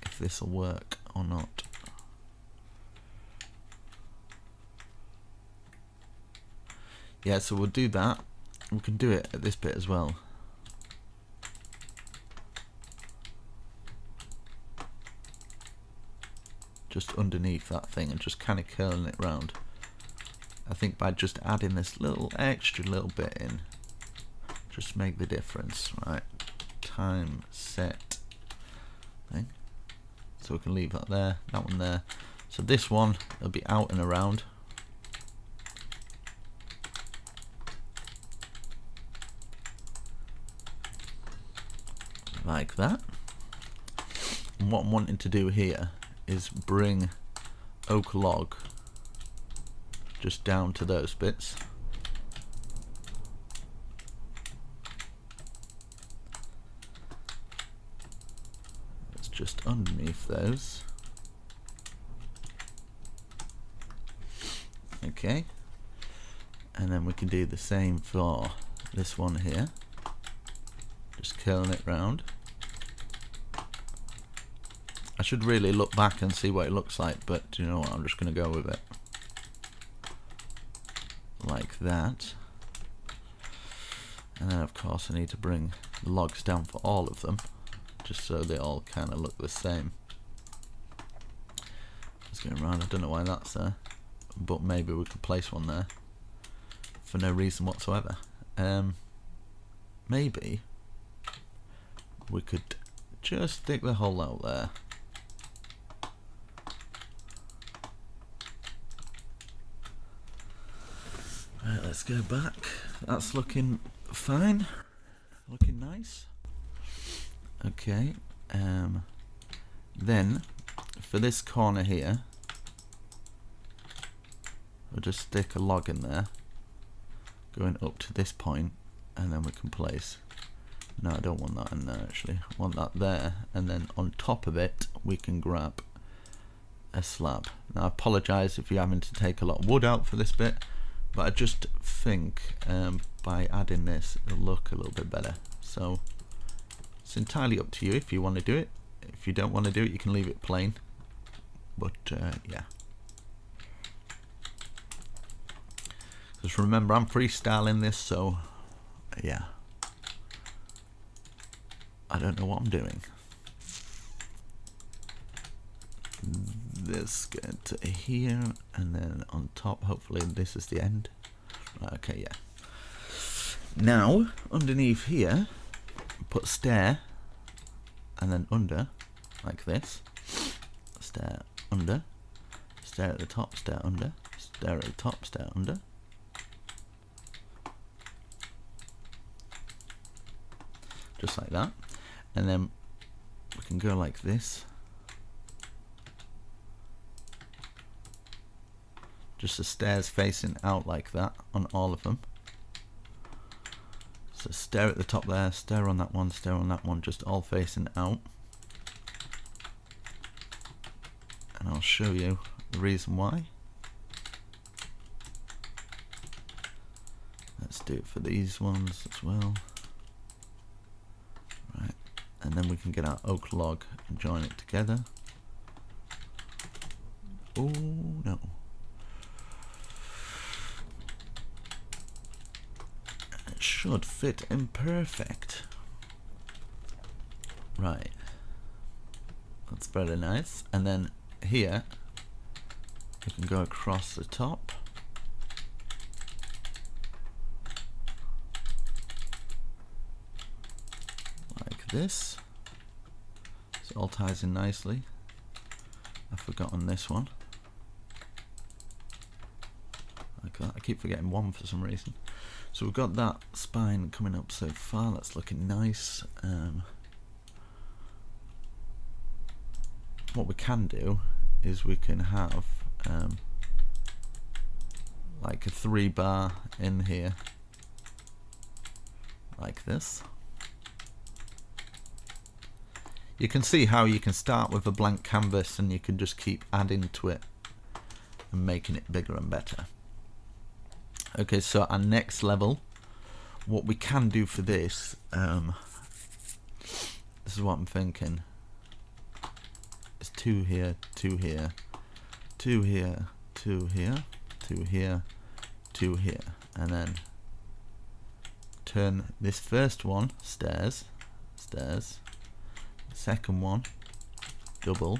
if this will work or not. Yeah, so we'll do that. We can do it at this bit as well. Just underneath that thing and just kind of curling it round. I think by just adding this little extra little bit in, just make the difference, right? Time set thing. So we can leave that there, that one there. So this one will be out and around. Like that. And what I'm wanting to do here is bring oak log just down to those bits. It's just underneath those. Okay, and then we can do the same for this one here. Just curling it round. I should really look back and see what it looks like, but you know what, I'm just going to go with it. Like that. And then of course I need to bring the logs down for all of them, just so they all kind of look the same. Just going around, I don't know why that's there, but maybe we could place one there for no reason whatsoever. Maybe we could just stick the hole out there. Right, let's go back. That's looking fine, looking nice. Okay, then for this corner here, we'll just stick a log in there, going up to this point, and then we can place. No, I don't want that in there actually. I want that there, and then on top of it we can grab a slab. Now I apologise if you're having to take a lot of wood out for this bit, but I just think by adding this it'll look a little bit better. So it's entirely up to you if you want to do it. If you don't want to do it, you can leave it plain, but yeah. Just remember, I'm freestyling this, so yeah, I don't know what I'm doing. This get to here, and then on top, hopefully this is the end. Right, okay, yeah. Now underneath here, put stair, and then under, like this. Stair under, stair at the top, stair under, stair at the top, stair under. Just like that, and then we can go like this. Just the stairs facing out like that on all of them. So stair at the top there, stair on that one, stair on that one, just all facing out. And I'll show you the reason why. Let's do it for these ones as well. Right, and then we can get our oak log and join it together. Oh no. It should fit in perfect. Right, that's very nice. And then here we can go across the top. Like this. So it all ties in nicely. I've forgotten this one. Like that. I keep forgetting one for some reason. So we've got that spine coming up so far. That's looking nice. What we can do is we can have like a 3-bar in here, like this. You can see how you can start with a blank canvas and you can just keep adding to it and making it bigger and better. Okay, so our next level, what we can do for this, this is what I'm thinking. It's 2 here, 2 here, 2 here, 2 here, 2 here, 2 here, and then turn this first one stairs, stairs, second one double,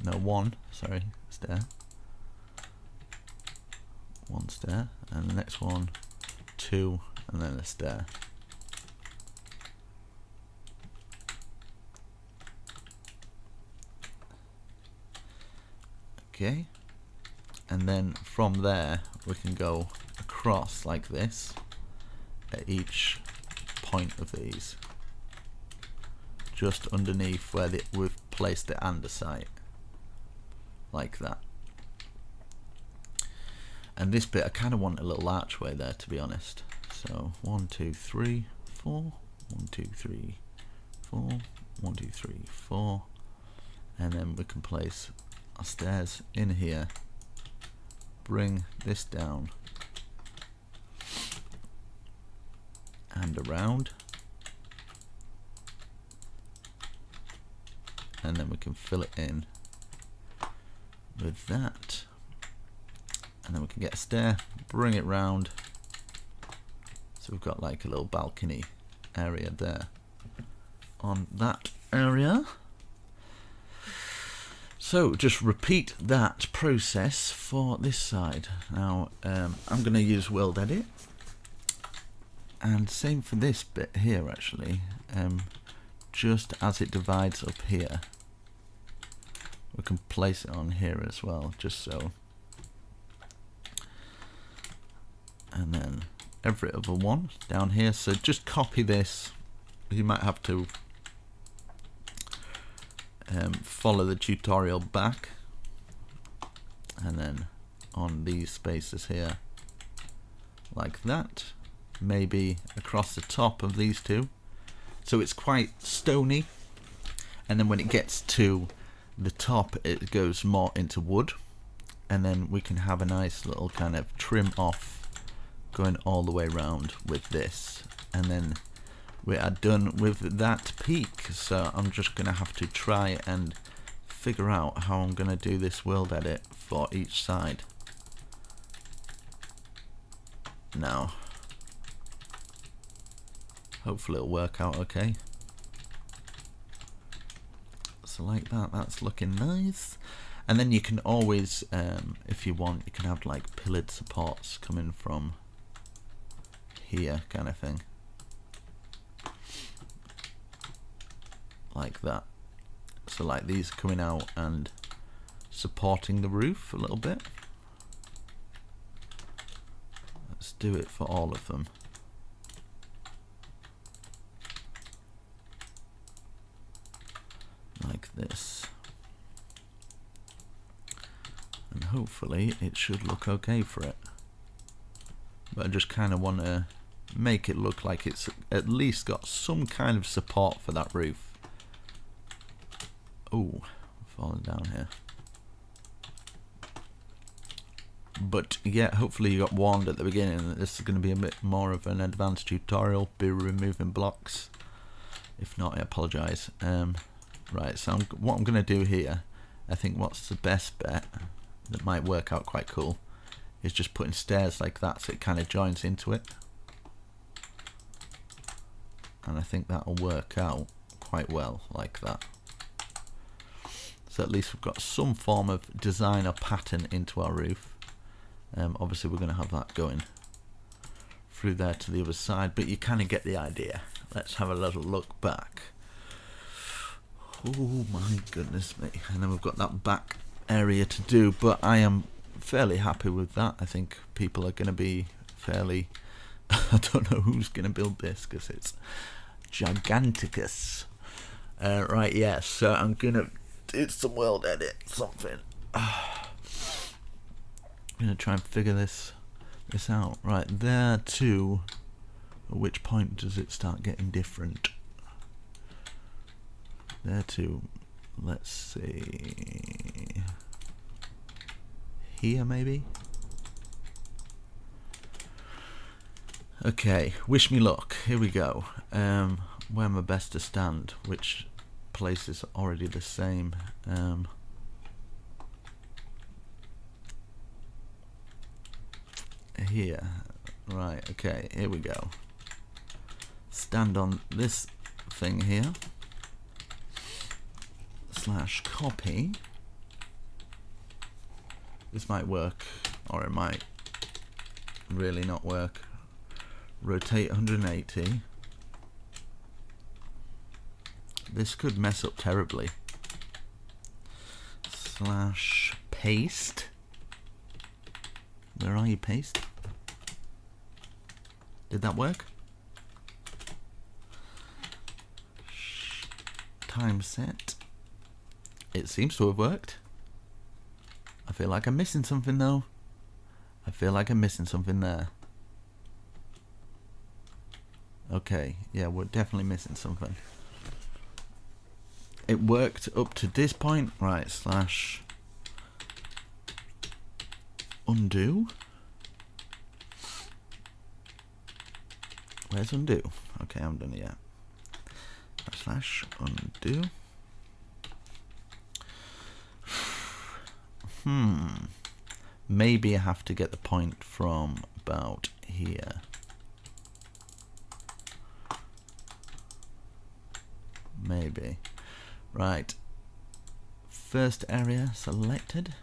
no, one, sorry, stair, 1 stair, and the next one 2, and then a stair. Okay, and then from there we can go across like this at each point of these, just underneath where we've placed the andesite, like that. And this bit I kind of want a little archway there, to be honest. So 1 2 3 4, 1 2 3 4, 1 2 3 4, and then we can place our stairs in here, bring this down and around, and then we can fill it in with that, and then we can get a stair, bring it round, so we've got like a little balcony area there on that area. So just repeat that process for this side. Now I'm going to use World Edit, and same for this bit here actually, just as it divides up here we can place it on here as well, just so, and then every other one down here. So just copy this. You might have to follow the tutorial back, and then on these spaces here like that, maybe across the top of these two, so it's quite stony, and then when it gets to the top it goes more into wood, and then we can have a nice little kind of trim off going all the way around with this, and then we are done with that peak. So I'm just gonna have to try and figure out how I'm gonna do this World Edit for each side now. Hopefully it'll work out okay. So like that, that's looking nice. And then you can always, if you want, you can have like pillared supports coming from here kind of thing, like that. So like these coming out and supporting the roof a little bit. Let's do it for all of them. Like this. And hopefully it should look okay for it. But I just kind of want to make it look like it's at least got some kind of support for that roof. Oh, falling down here. But yeah, hopefully you got warned at the beginning that this is going to be a bit more of an advanced tutorial, be removing blocks. If not, I apologise. Right, so what I'm going to do here, I think what's the best bet that might work out quite cool is just putting stairs like that so it kind of joins into it. And I think that'll work out quite well like that. So at least we've got some form of design or pattern into our roof. Obviously we're going to have that going through there to the other side, but you kind of get the idea. Let's have a little look back. Oh my goodness me. And then we've got that back area to do, but I am fairly happy with that. I think people are going to be fairly I don't know who's going to build this because it's giganticus. Right, yeah, so I'm going to do some World Edit something. I'm going to try and figure this out. Right, there too. At which point does it start getting different? There too. Let's see. Here maybe? Okay, wish me luck. Here we go. Where am I best to stand? Which place is already the same? Here. Right, okay, here we go. Stand on this thing here. / copy. This might work, or it might really not work. Rotate 180. This could mess up terribly. / paste. Where are you, paste? Did that work? Time set. It seems to have worked. I feel like I'm missing something though. I feel like I'm missing something there. Okay, yeah, we're definitely missing something. It worked up to this point. Right, slash undo. Where's undo? Okay, I haven't done it yet. Slash undo. Maybe I have to get the point from about here. Maybe. Right. First area selected,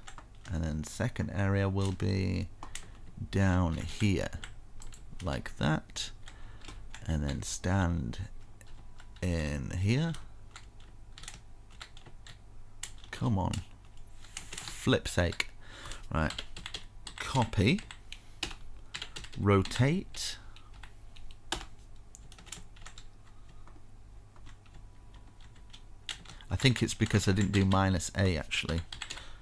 and then second area will be down here, like that, and then stand in here. Come on. Flip's sake. Right. Copy. Rotate. I think it's because I didn't do -A actually.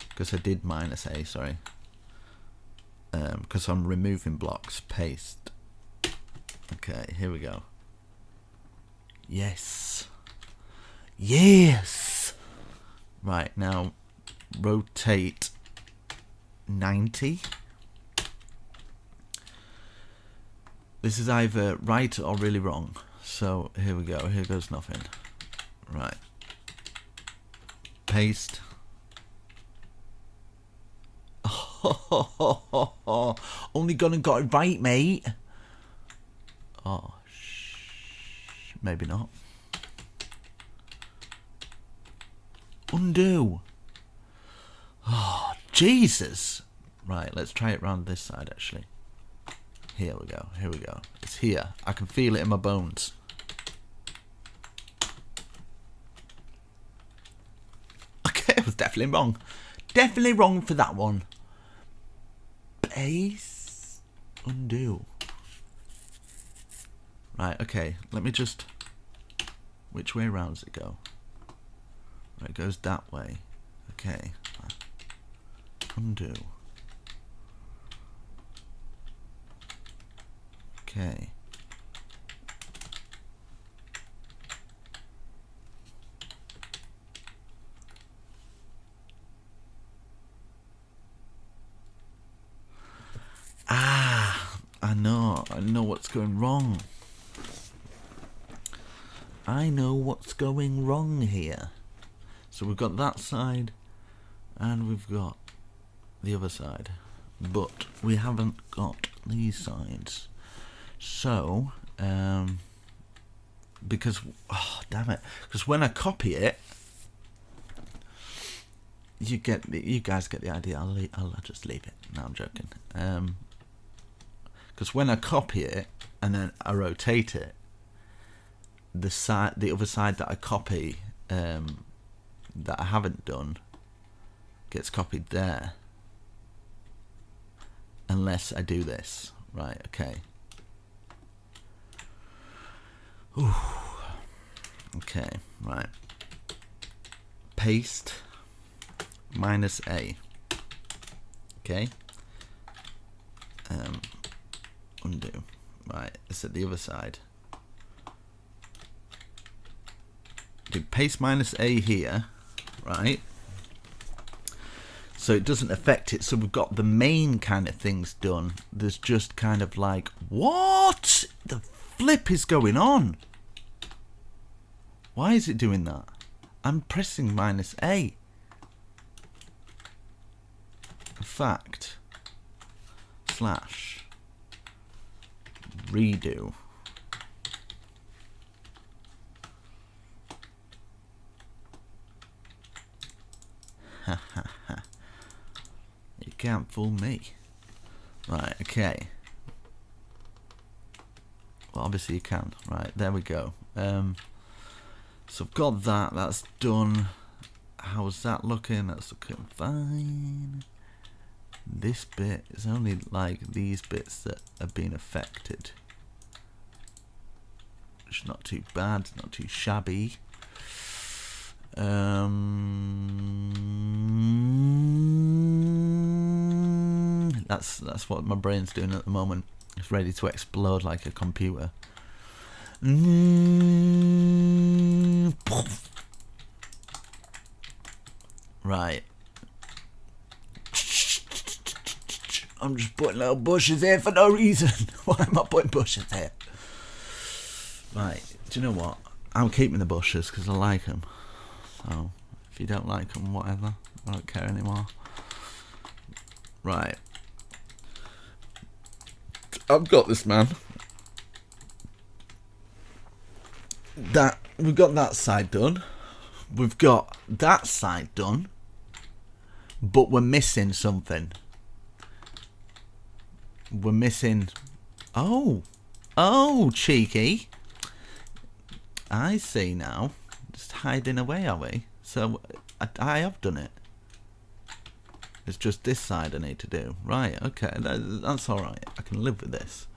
Because I did -A, sorry. Because I'm removing blocks. Paste. Okay, here we go. Yes. Yes! Right, now rotate 90. This is either right or really wrong. So here we go. Here goes nothing. Right. Paste. Oh, only gone and got it right, mate. Oh, maybe not. Undo. Oh, Jesus. Right, let's try it round this side, actually. Here we go. Here we go. It's here. I can feel it in my bones. Okay, I was definitely wrong. Definitely wrong for that one. Paste. Undo. Right, okay. Let me just... Which way around does it go? Right, it goes that way. Okay. Undo. Okay. I know what's going wrong. I know what's going wrong here. So we've got that side and we've got the other side, but we haven't got these sides. So because damn it, because when I copy it, you guys get the idea. I'll just leave it. No, I'm joking. Because when I copy it and then I rotate it, the other side that I copy that I haven't done gets copied there, unless I do this. Right, okay. Ooh. Okay, right. Paste -A. Okay. Undo. Right, it's at the other side. Do paste -A here, right? So it doesn't affect it. So we've got the main kind of things done. There's just kind of like, what the flip is going on? Why is it doing that? I'm pressing -A. In fact, slash redo. Ha ha ha. You can't fool me. Right, okay. Well, obviously you can. Right, there we go. So I've got that. That's done. How's that looking? That's looking fine. This bit is only like these bits that have been affected. It's not too bad. It's not too shabby. That's what my brain's doing at the moment. It's ready to explode like a computer. Right. I'm just putting little bushes here for no reason. Why am I putting bushes here? Right. Do you know what? I'm keeping the bushes because I like them. So if you don't like them, whatever. I don't care anymore. Right. I've got this, man. We've got that side done. We've got that side done. But we're missing something. We're missing... Oh, cheeky. I see now. Just hiding away, are we? So, I have done it. It's just this side I need to do. Right, okay, that's alright. I can live with this.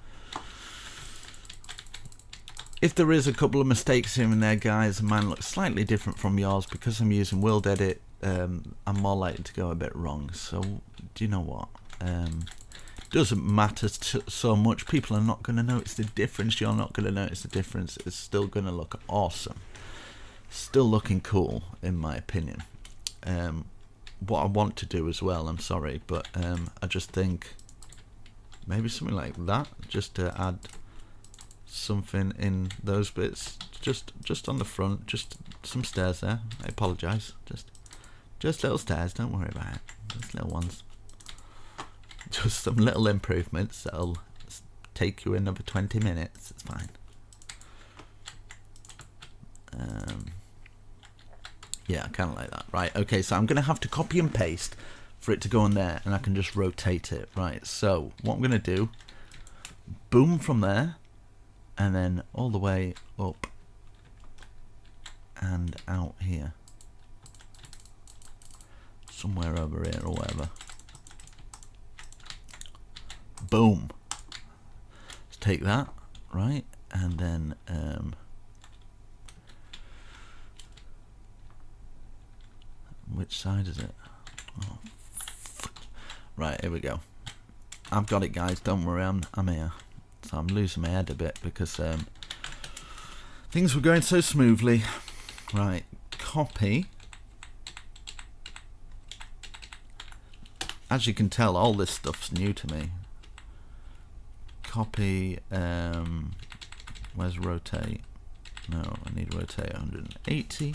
If there is a couple of mistakes here and there, guys, mine looks slightly different from yours. Because I'm using World Edit, I'm more likely to go a bit wrong. So, do you know what? Doesn't matter so much. People are not going to notice the difference. You're not going to notice the difference. It's still going to look awesome. Still looking cool, in my opinion. What I want to do as well, I'm sorry, but I just think maybe something like that, just to add something in those bits, just on the front, just some stairs there. I apologise, just little stairs, don't worry about it, just little ones, just some little improvements that'll take you another 20 minutes. It's fine. Yeah, I kind of like that. Right, okay, so I'm going to have to copy and paste for it to go on there, and I can just rotate it. Right, so what I'm going to do, boom from there, and then all the way up and out here. Somewhere over here or whatever. Boom. Let's take that, right, and then... which side is it? Oh, right, here we go. I've got it, guys. Don't worry, I'm here. So I'm losing my head a bit because things were going so smoothly. Right, copy. As you can tell, all this stuff's new to me. Copy. Where's rotate? No, I need rotate 180.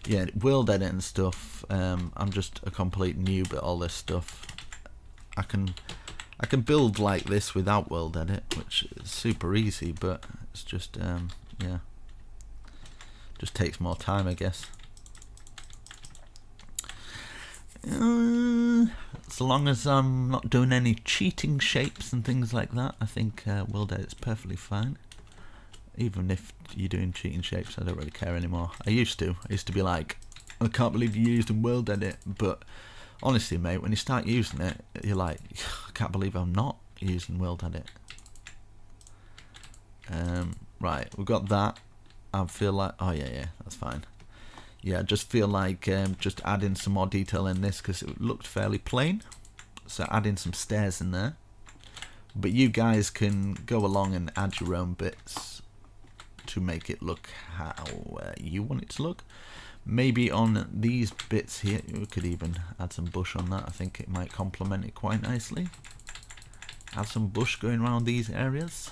Yeah, World Edit and stuff. I'm just a complete noob at all this stuff. I can build like this without World Edit, which is super easy, but it's just yeah, just takes more time, I guess. As long as I'm not doing any cheating shapes and things like that, I think World Edit's perfectly fine. Even if you're doing cheating shapes, I don't really care anymore. I used to be like, I can't believe you used World Edit, but honestly, mate, when you start using it, you're like, I can't believe I'm not using World Edit. Right, we've got that. I feel like, oh yeah, that's fine. Yeah, I just feel like just adding some more detail in this because it looked fairly plain. So adding some stairs in there. But you guys can go along and add your own bits to make it look how you want it to look. Maybe on these bits here, we could even add some bush on that. I think it might complement it quite nicely. Add some bush going around these areas.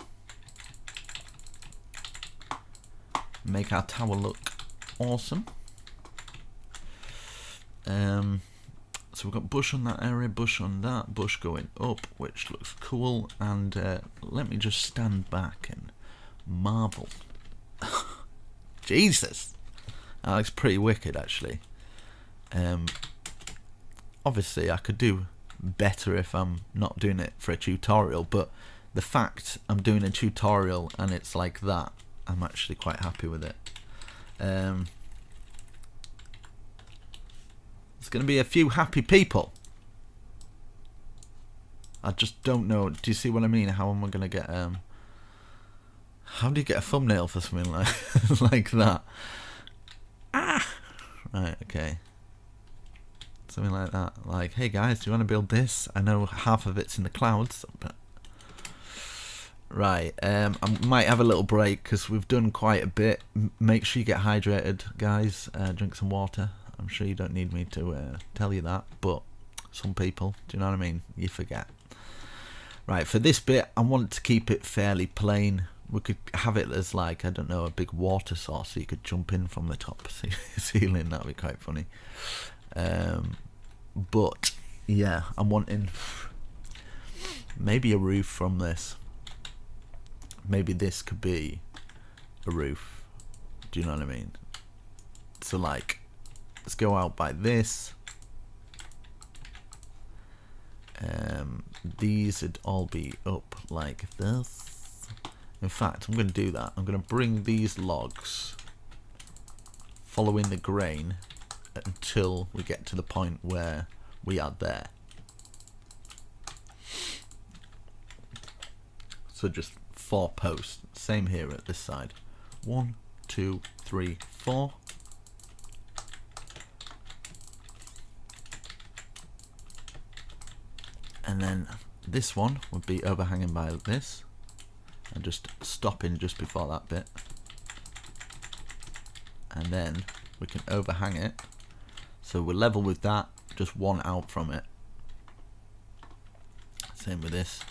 Make our tower look awesome. So we've got bush on that area, bush on that, bush going up, which looks cool. And let me just stand back and marvel. Jesus, that looks pretty wicked, actually. Obviously, I could do better if I'm not doing it for a tutorial, but the fact I'm doing a tutorial and it's like that, I'm actually quite happy with it. There's going to be a few happy people. I just don't know. Do you see what I mean? How am I going to get... how do you get a thumbnail for something like like that? Ah! Right, okay. Something like that. Like, hey guys, do you want to build this? I know half of it's in the clouds, but... Right, I might have a little break because we've done quite a bit. Make sure you get hydrated, guys. Drink some water. I'm sure you don't need me to tell you that, but some people, do you know what I mean? You forget. Right, for this bit, I want to keep it fairly plain. We could have it as like, I don't know, a big water source so you could jump in from the top ceiling. That would be quite funny. But, yeah, I'm wanting maybe a roof from this. Maybe this could be a roof. Do you know what I mean? So like, let's go out by this. These would all be up like this. In fact, I'm going to do that. I'm going to bring these logs following the grain until we get to the point where we are there. So just 4 posts. Same here at this side. 1, 2, 3, 4. And then this one would be overhanging by this, and just stopping just before that bit. And then we can overhang it, so we're level with that, just one out from it. Same with this.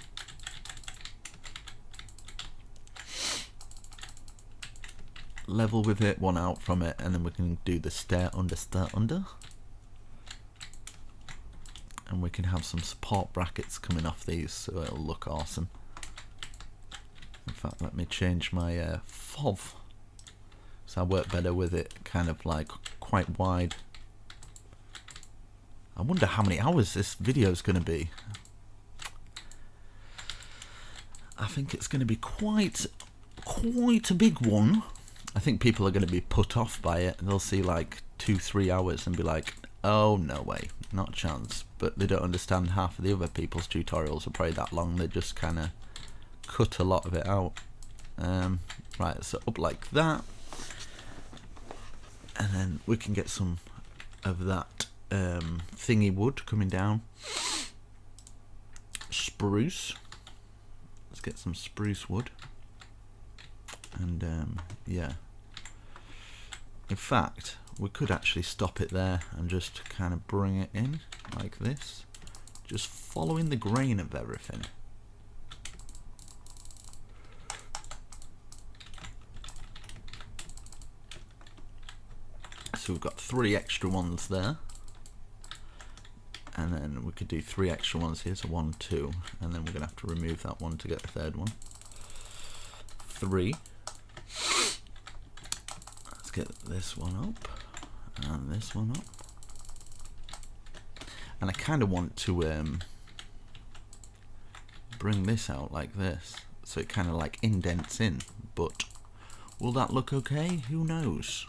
Level with it, one out from it, and then we can do the stair under. And we can have some support brackets coming off these, so it'll look awesome. In fact, let me change my FOV, so I work better with it kind of like quite wide. I wonder how many hours this video is going to be. I think it's going to be quite a big one. I think people are going to be put off by it. They'll see like 2-3 hours and be like, oh no way, not a chance. But they don't understand half of the other people's tutorials are probably that long. They just kind of cut a lot of it out. Right, so up like that, and then we can get some of that thingy wood coming down. Spruce. Let's get some spruce wood. And yeah, in fact we could actually stop it there and just kind of bring it in like this, just following the grain of everything. So we've got 3 extra ones there, and then we could do 3 extra ones here, so 1, 2, and then we're gonna have to remove that one to get the 3rd one. 3. Let's get this one up and this one up, and I kind of want to bring this out like this, so it kind of like indents in, but will that look okay? Who knows?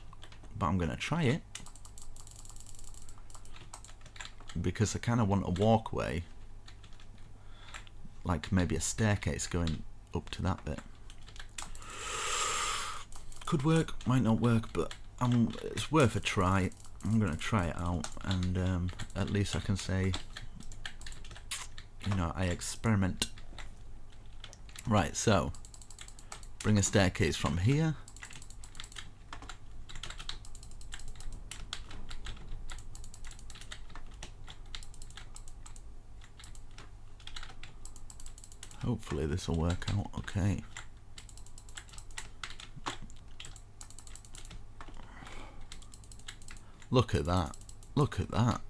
But I'm gonna try it, because I kind of want a walkway, like maybe a staircase going up to that bit. Could work, might not work, but it's worth a try. I'm gonna try it out, and at least I can say, you know, I experiment. Right, so bring a staircase from here. Hopefully this will work out okay. Look at that. Look at that.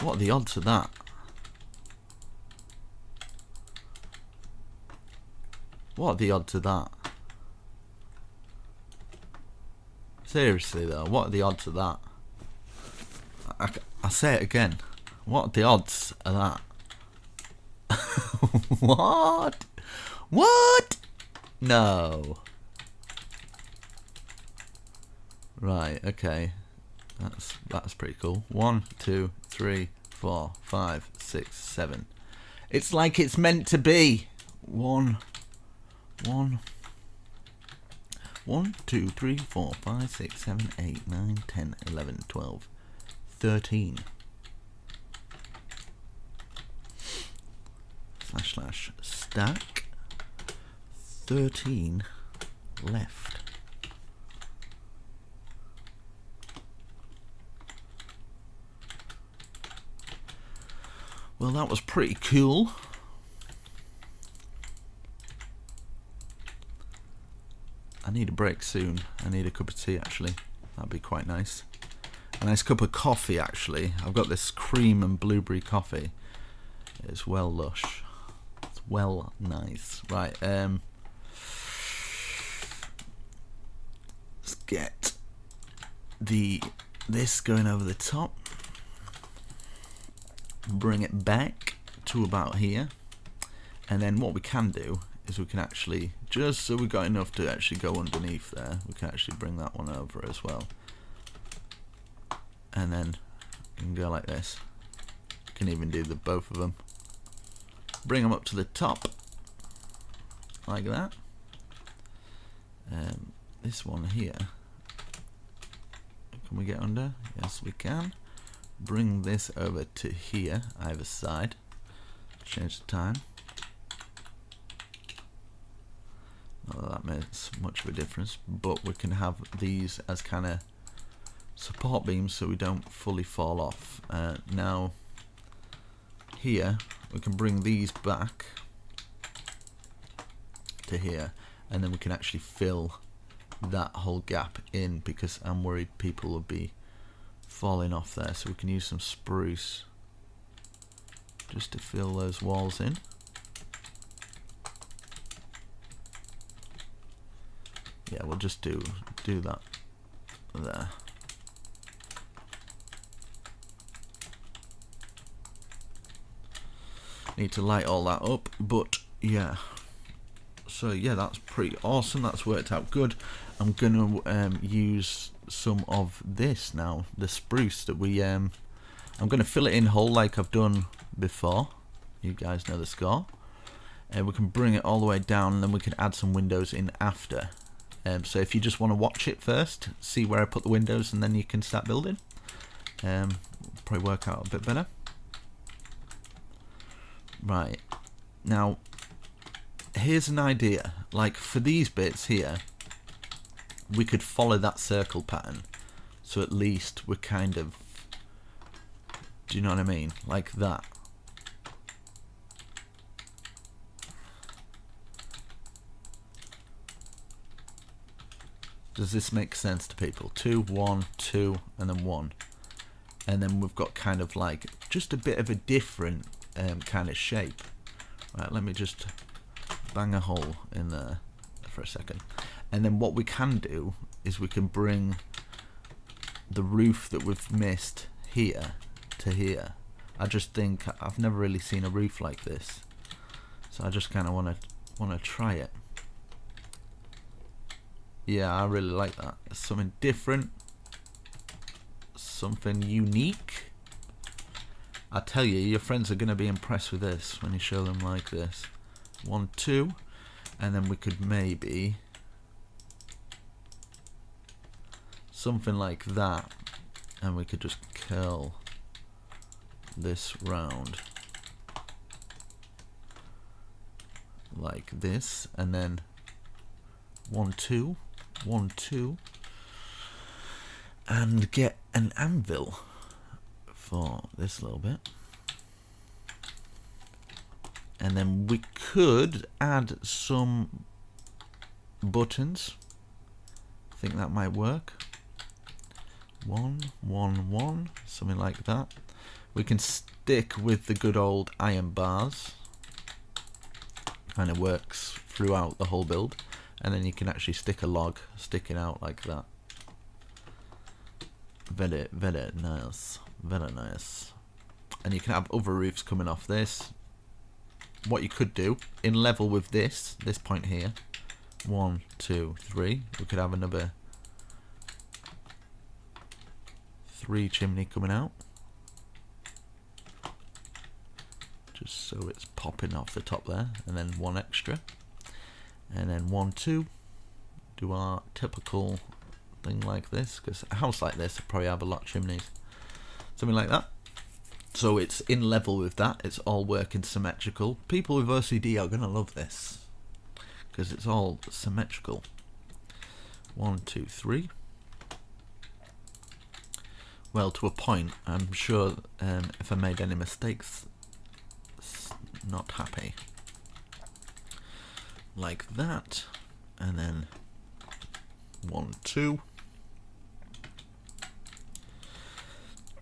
What are the odds of that? What are the odds of that? Seriously though, what are the odds of that? I'll say it again. What are the odds of that? What? What? No. Right, okay. That's pretty cool. 1, 2, 3, 4, 5, 6, 7. It's like it's meant to be. 1, 2, 3, 4, 5, 6, 7, 8, 9, 10, 11, 12, 13. / stack 13 left. Well, that was pretty cool. I need a break soon. I need a cup of tea, actually. That'd be quite nice. A nice cup of coffee, actually. I've got this cream and blueberry coffee. It's well lush. It's well nice. Right, let's get this going over the top. Bring it back to about here. And then what we can do is we can actually, just so we've got enough to actually go underneath there, we can actually bring that one over as well. And then you can go like this. You can even do the both of them. Bring them up to the top, like that. This one here, can we get under? Yes, we can. Bring this over to here, either side. Change the time. Not that that makes much of a difference, but we can have these as kind of support beams so we don't fully fall off. Now here we can bring these back to here, and then we can actually fill that whole gap in, because I'm worried people will be falling off there. So we can use some spruce just to fill those walls in. Yeah, we'll just do that there. Need to light all that up, but yeah. So yeah, that's pretty awesome. That's worked out good. I'm gonna use some of this now, the spruce that we I'm gonna fill it in whole like I've done before. You guys know the score. And we can bring it all the way down, and then we can add some windows in after. So if you just want to watch it first, see where I put the windows, and then you can start building. Probably work out a bit better. Right, now here's an idea. Like for these bits here, we could follow that circle pattern, so at least we're kind of, do you know what I mean, like that. Does this make sense to people? 2, 1, 2, and then 1, and then we've got kind of like just a bit of a different kind of shape. Right, let me just bang a hole in there for a second, and then what we can do is we can bring the roof that we've missed here to here. I just think I've never really seen a roof like this, so I just kind of want to try it. Yeah, I really like that. It's something different, something unique. I tell you, your friends are going to be impressed with this when you show them like this. 1, 2, and then we could maybe something like that, and we could just curl this round like this, and then 1, 2, 1, 2, and get an anvil for this little bit. And then we could add some buttons. I think that might work. 1, 1, 1, something like that. We can stick with the good old iron bars. Kind of works throughout the whole build. And then you can actually stick a log sticking out like that. Very, very nice. Very nice. And you can have other roofs coming off this. What you could do, in level with this point here, 1, 2, 3, we could have another 3 chimney coming out. Just so it's popping off the top there, and then 1 extra. And then 1, 2, do our typical thing like this, because a house like this will probably have a lot of chimneys. Something like that. So it's in level with that. It's all working symmetrical. People with OCD are going to love this because it's all symmetrical. 1, 2, 3. Well, to a point. I'm sure if I made any mistakes, not happy. Like that. And then 1, 2.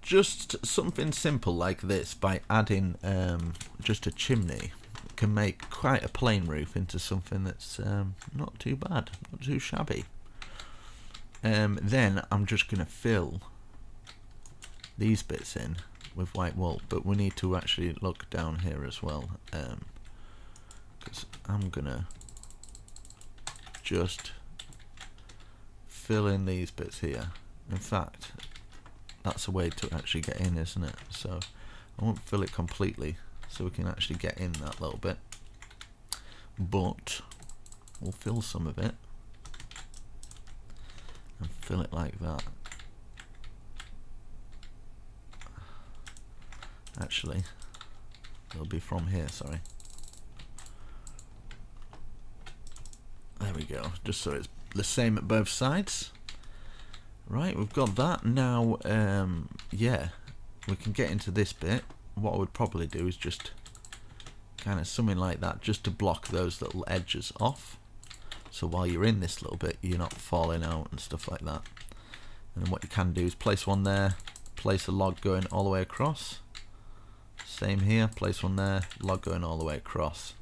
Just something simple like this, by adding just a chimney, can make quite a plain roof into something that's not too bad, not too shabby. Then I'm just going to fill these bits in with white wool, but we need to actually look down here as well, because I'm going to just fill in these bits here. In fact, that's a way to actually get in, isn't it? So I won't fill it completely, so we can actually get in that little bit, but we'll fill some of it and fill it like that. Actually, it'll be from here, sorry. There we go, just so it's the same at both sides. Right, we've got that. Now, yeah, we can get into this bit. What I would probably do is just kind of something like that, just to block those little edges off. So while you're in this little bit, you're not falling out and stuff like that. And then what you can do is place one there, place a log going all the way across. Same here, place one there, log going all the way across,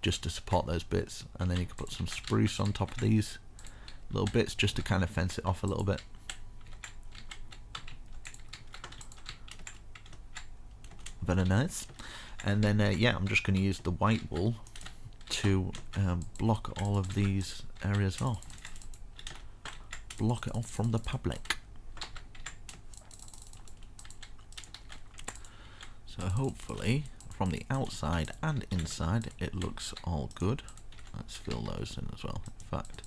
just to support those bits. And then you can put some spruce on top of these little bits just to kind of fence it off a little bit. Very nice. And then yeah, I'm just going to use the white wool to block all of these areas off. Block it off from the public. So hopefully from the outside and inside it looks all good. Let's fill those in as well. In fact,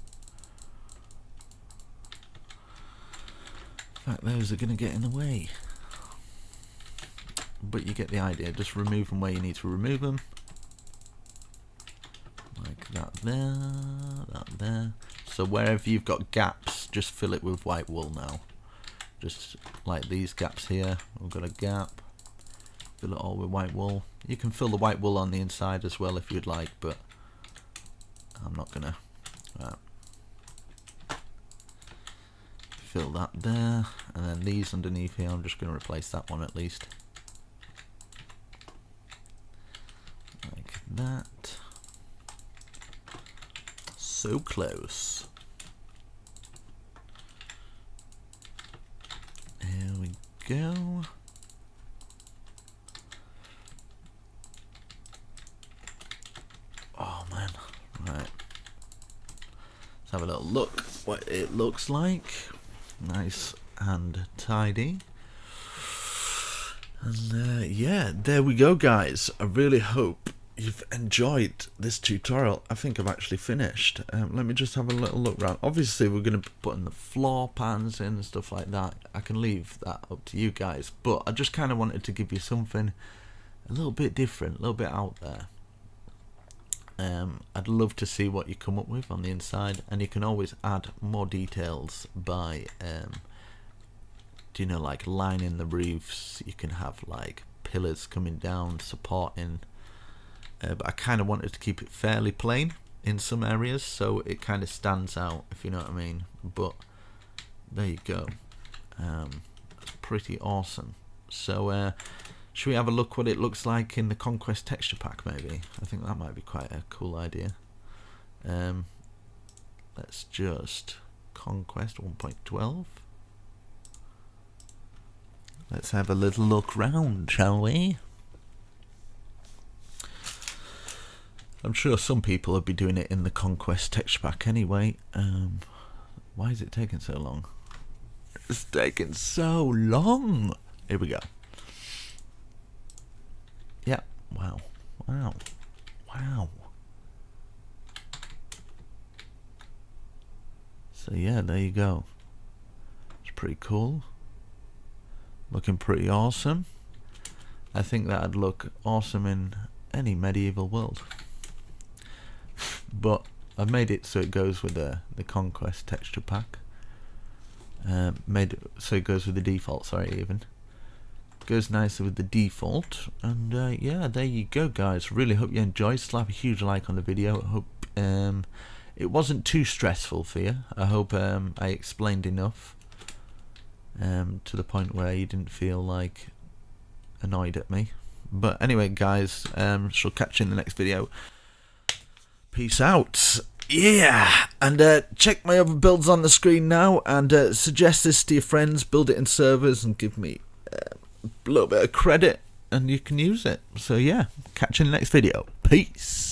those are going to get in the way, but you get the idea. Just remove them where you need to remove them, like that there, that there. So wherever you've got gaps, just fill it with white wool now. Just like these gaps here, we've got a gap, fill it all with white wool. You can fill the white wool on the inside as well if you'd like, but I'm not gonna. Right. Fill that there, and then these underneath here, I'm just going to replace that one at least, like that. So close. There we go. Oh man, right. Let's have a little look what it looks like. Nice and tidy. And yeah, there we go, guys. I really hope you've enjoyed this tutorial. I think I've actually finished. Let me just have a little look around. Obviously we're going to be putting the floor pans in and stuff like that. I can leave that up to you guys, but I just kind of wanted to give you something a little bit different, a little bit out there. I'd love to see what you come up with on the inside, and you can always add more details by do you know, like lining the roofs. You can have like pillars coming down supporting, but I kind of wanted to keep it fairly plain in some areas so it kind of stands out, if you know what I mean. But there you go. It's pretty awesome. So should we have a look what it looks like in the Conquest texture pack maybe? I think that might be quite a cool idea. Let's just Conquest 1.12. Let's have a little look round, shall we? I'm sure some people will be doing it in the Conquest texture pack anyway. Why is it taking so long? It's taking so long. Here we go. Yeah, wow, wow, wow. So yeah, there you go. It's pretty cool. Looking pretty awesome. I think that'd look awesome in any medieval world. But I've made it so it goes with the Conquest texture pack. Made it so it goes with the default, sorry, even. Goes nicely with the default. And yeah, there you go, guys. Really hope you enjoyed. Slap a huge like on the video. I hope it wasn't too stressful for you. I hope I explained enough to the point where you didn't feel like annoyed at me. But anyway, guys, shall catch you in the next video. Peace out. Yeah, and check my other builds on the screen now, and suggest this to your friends, build it in servers, and give me a little bit of credit, and you can use it. So yeah, catch you in the next video. Peace.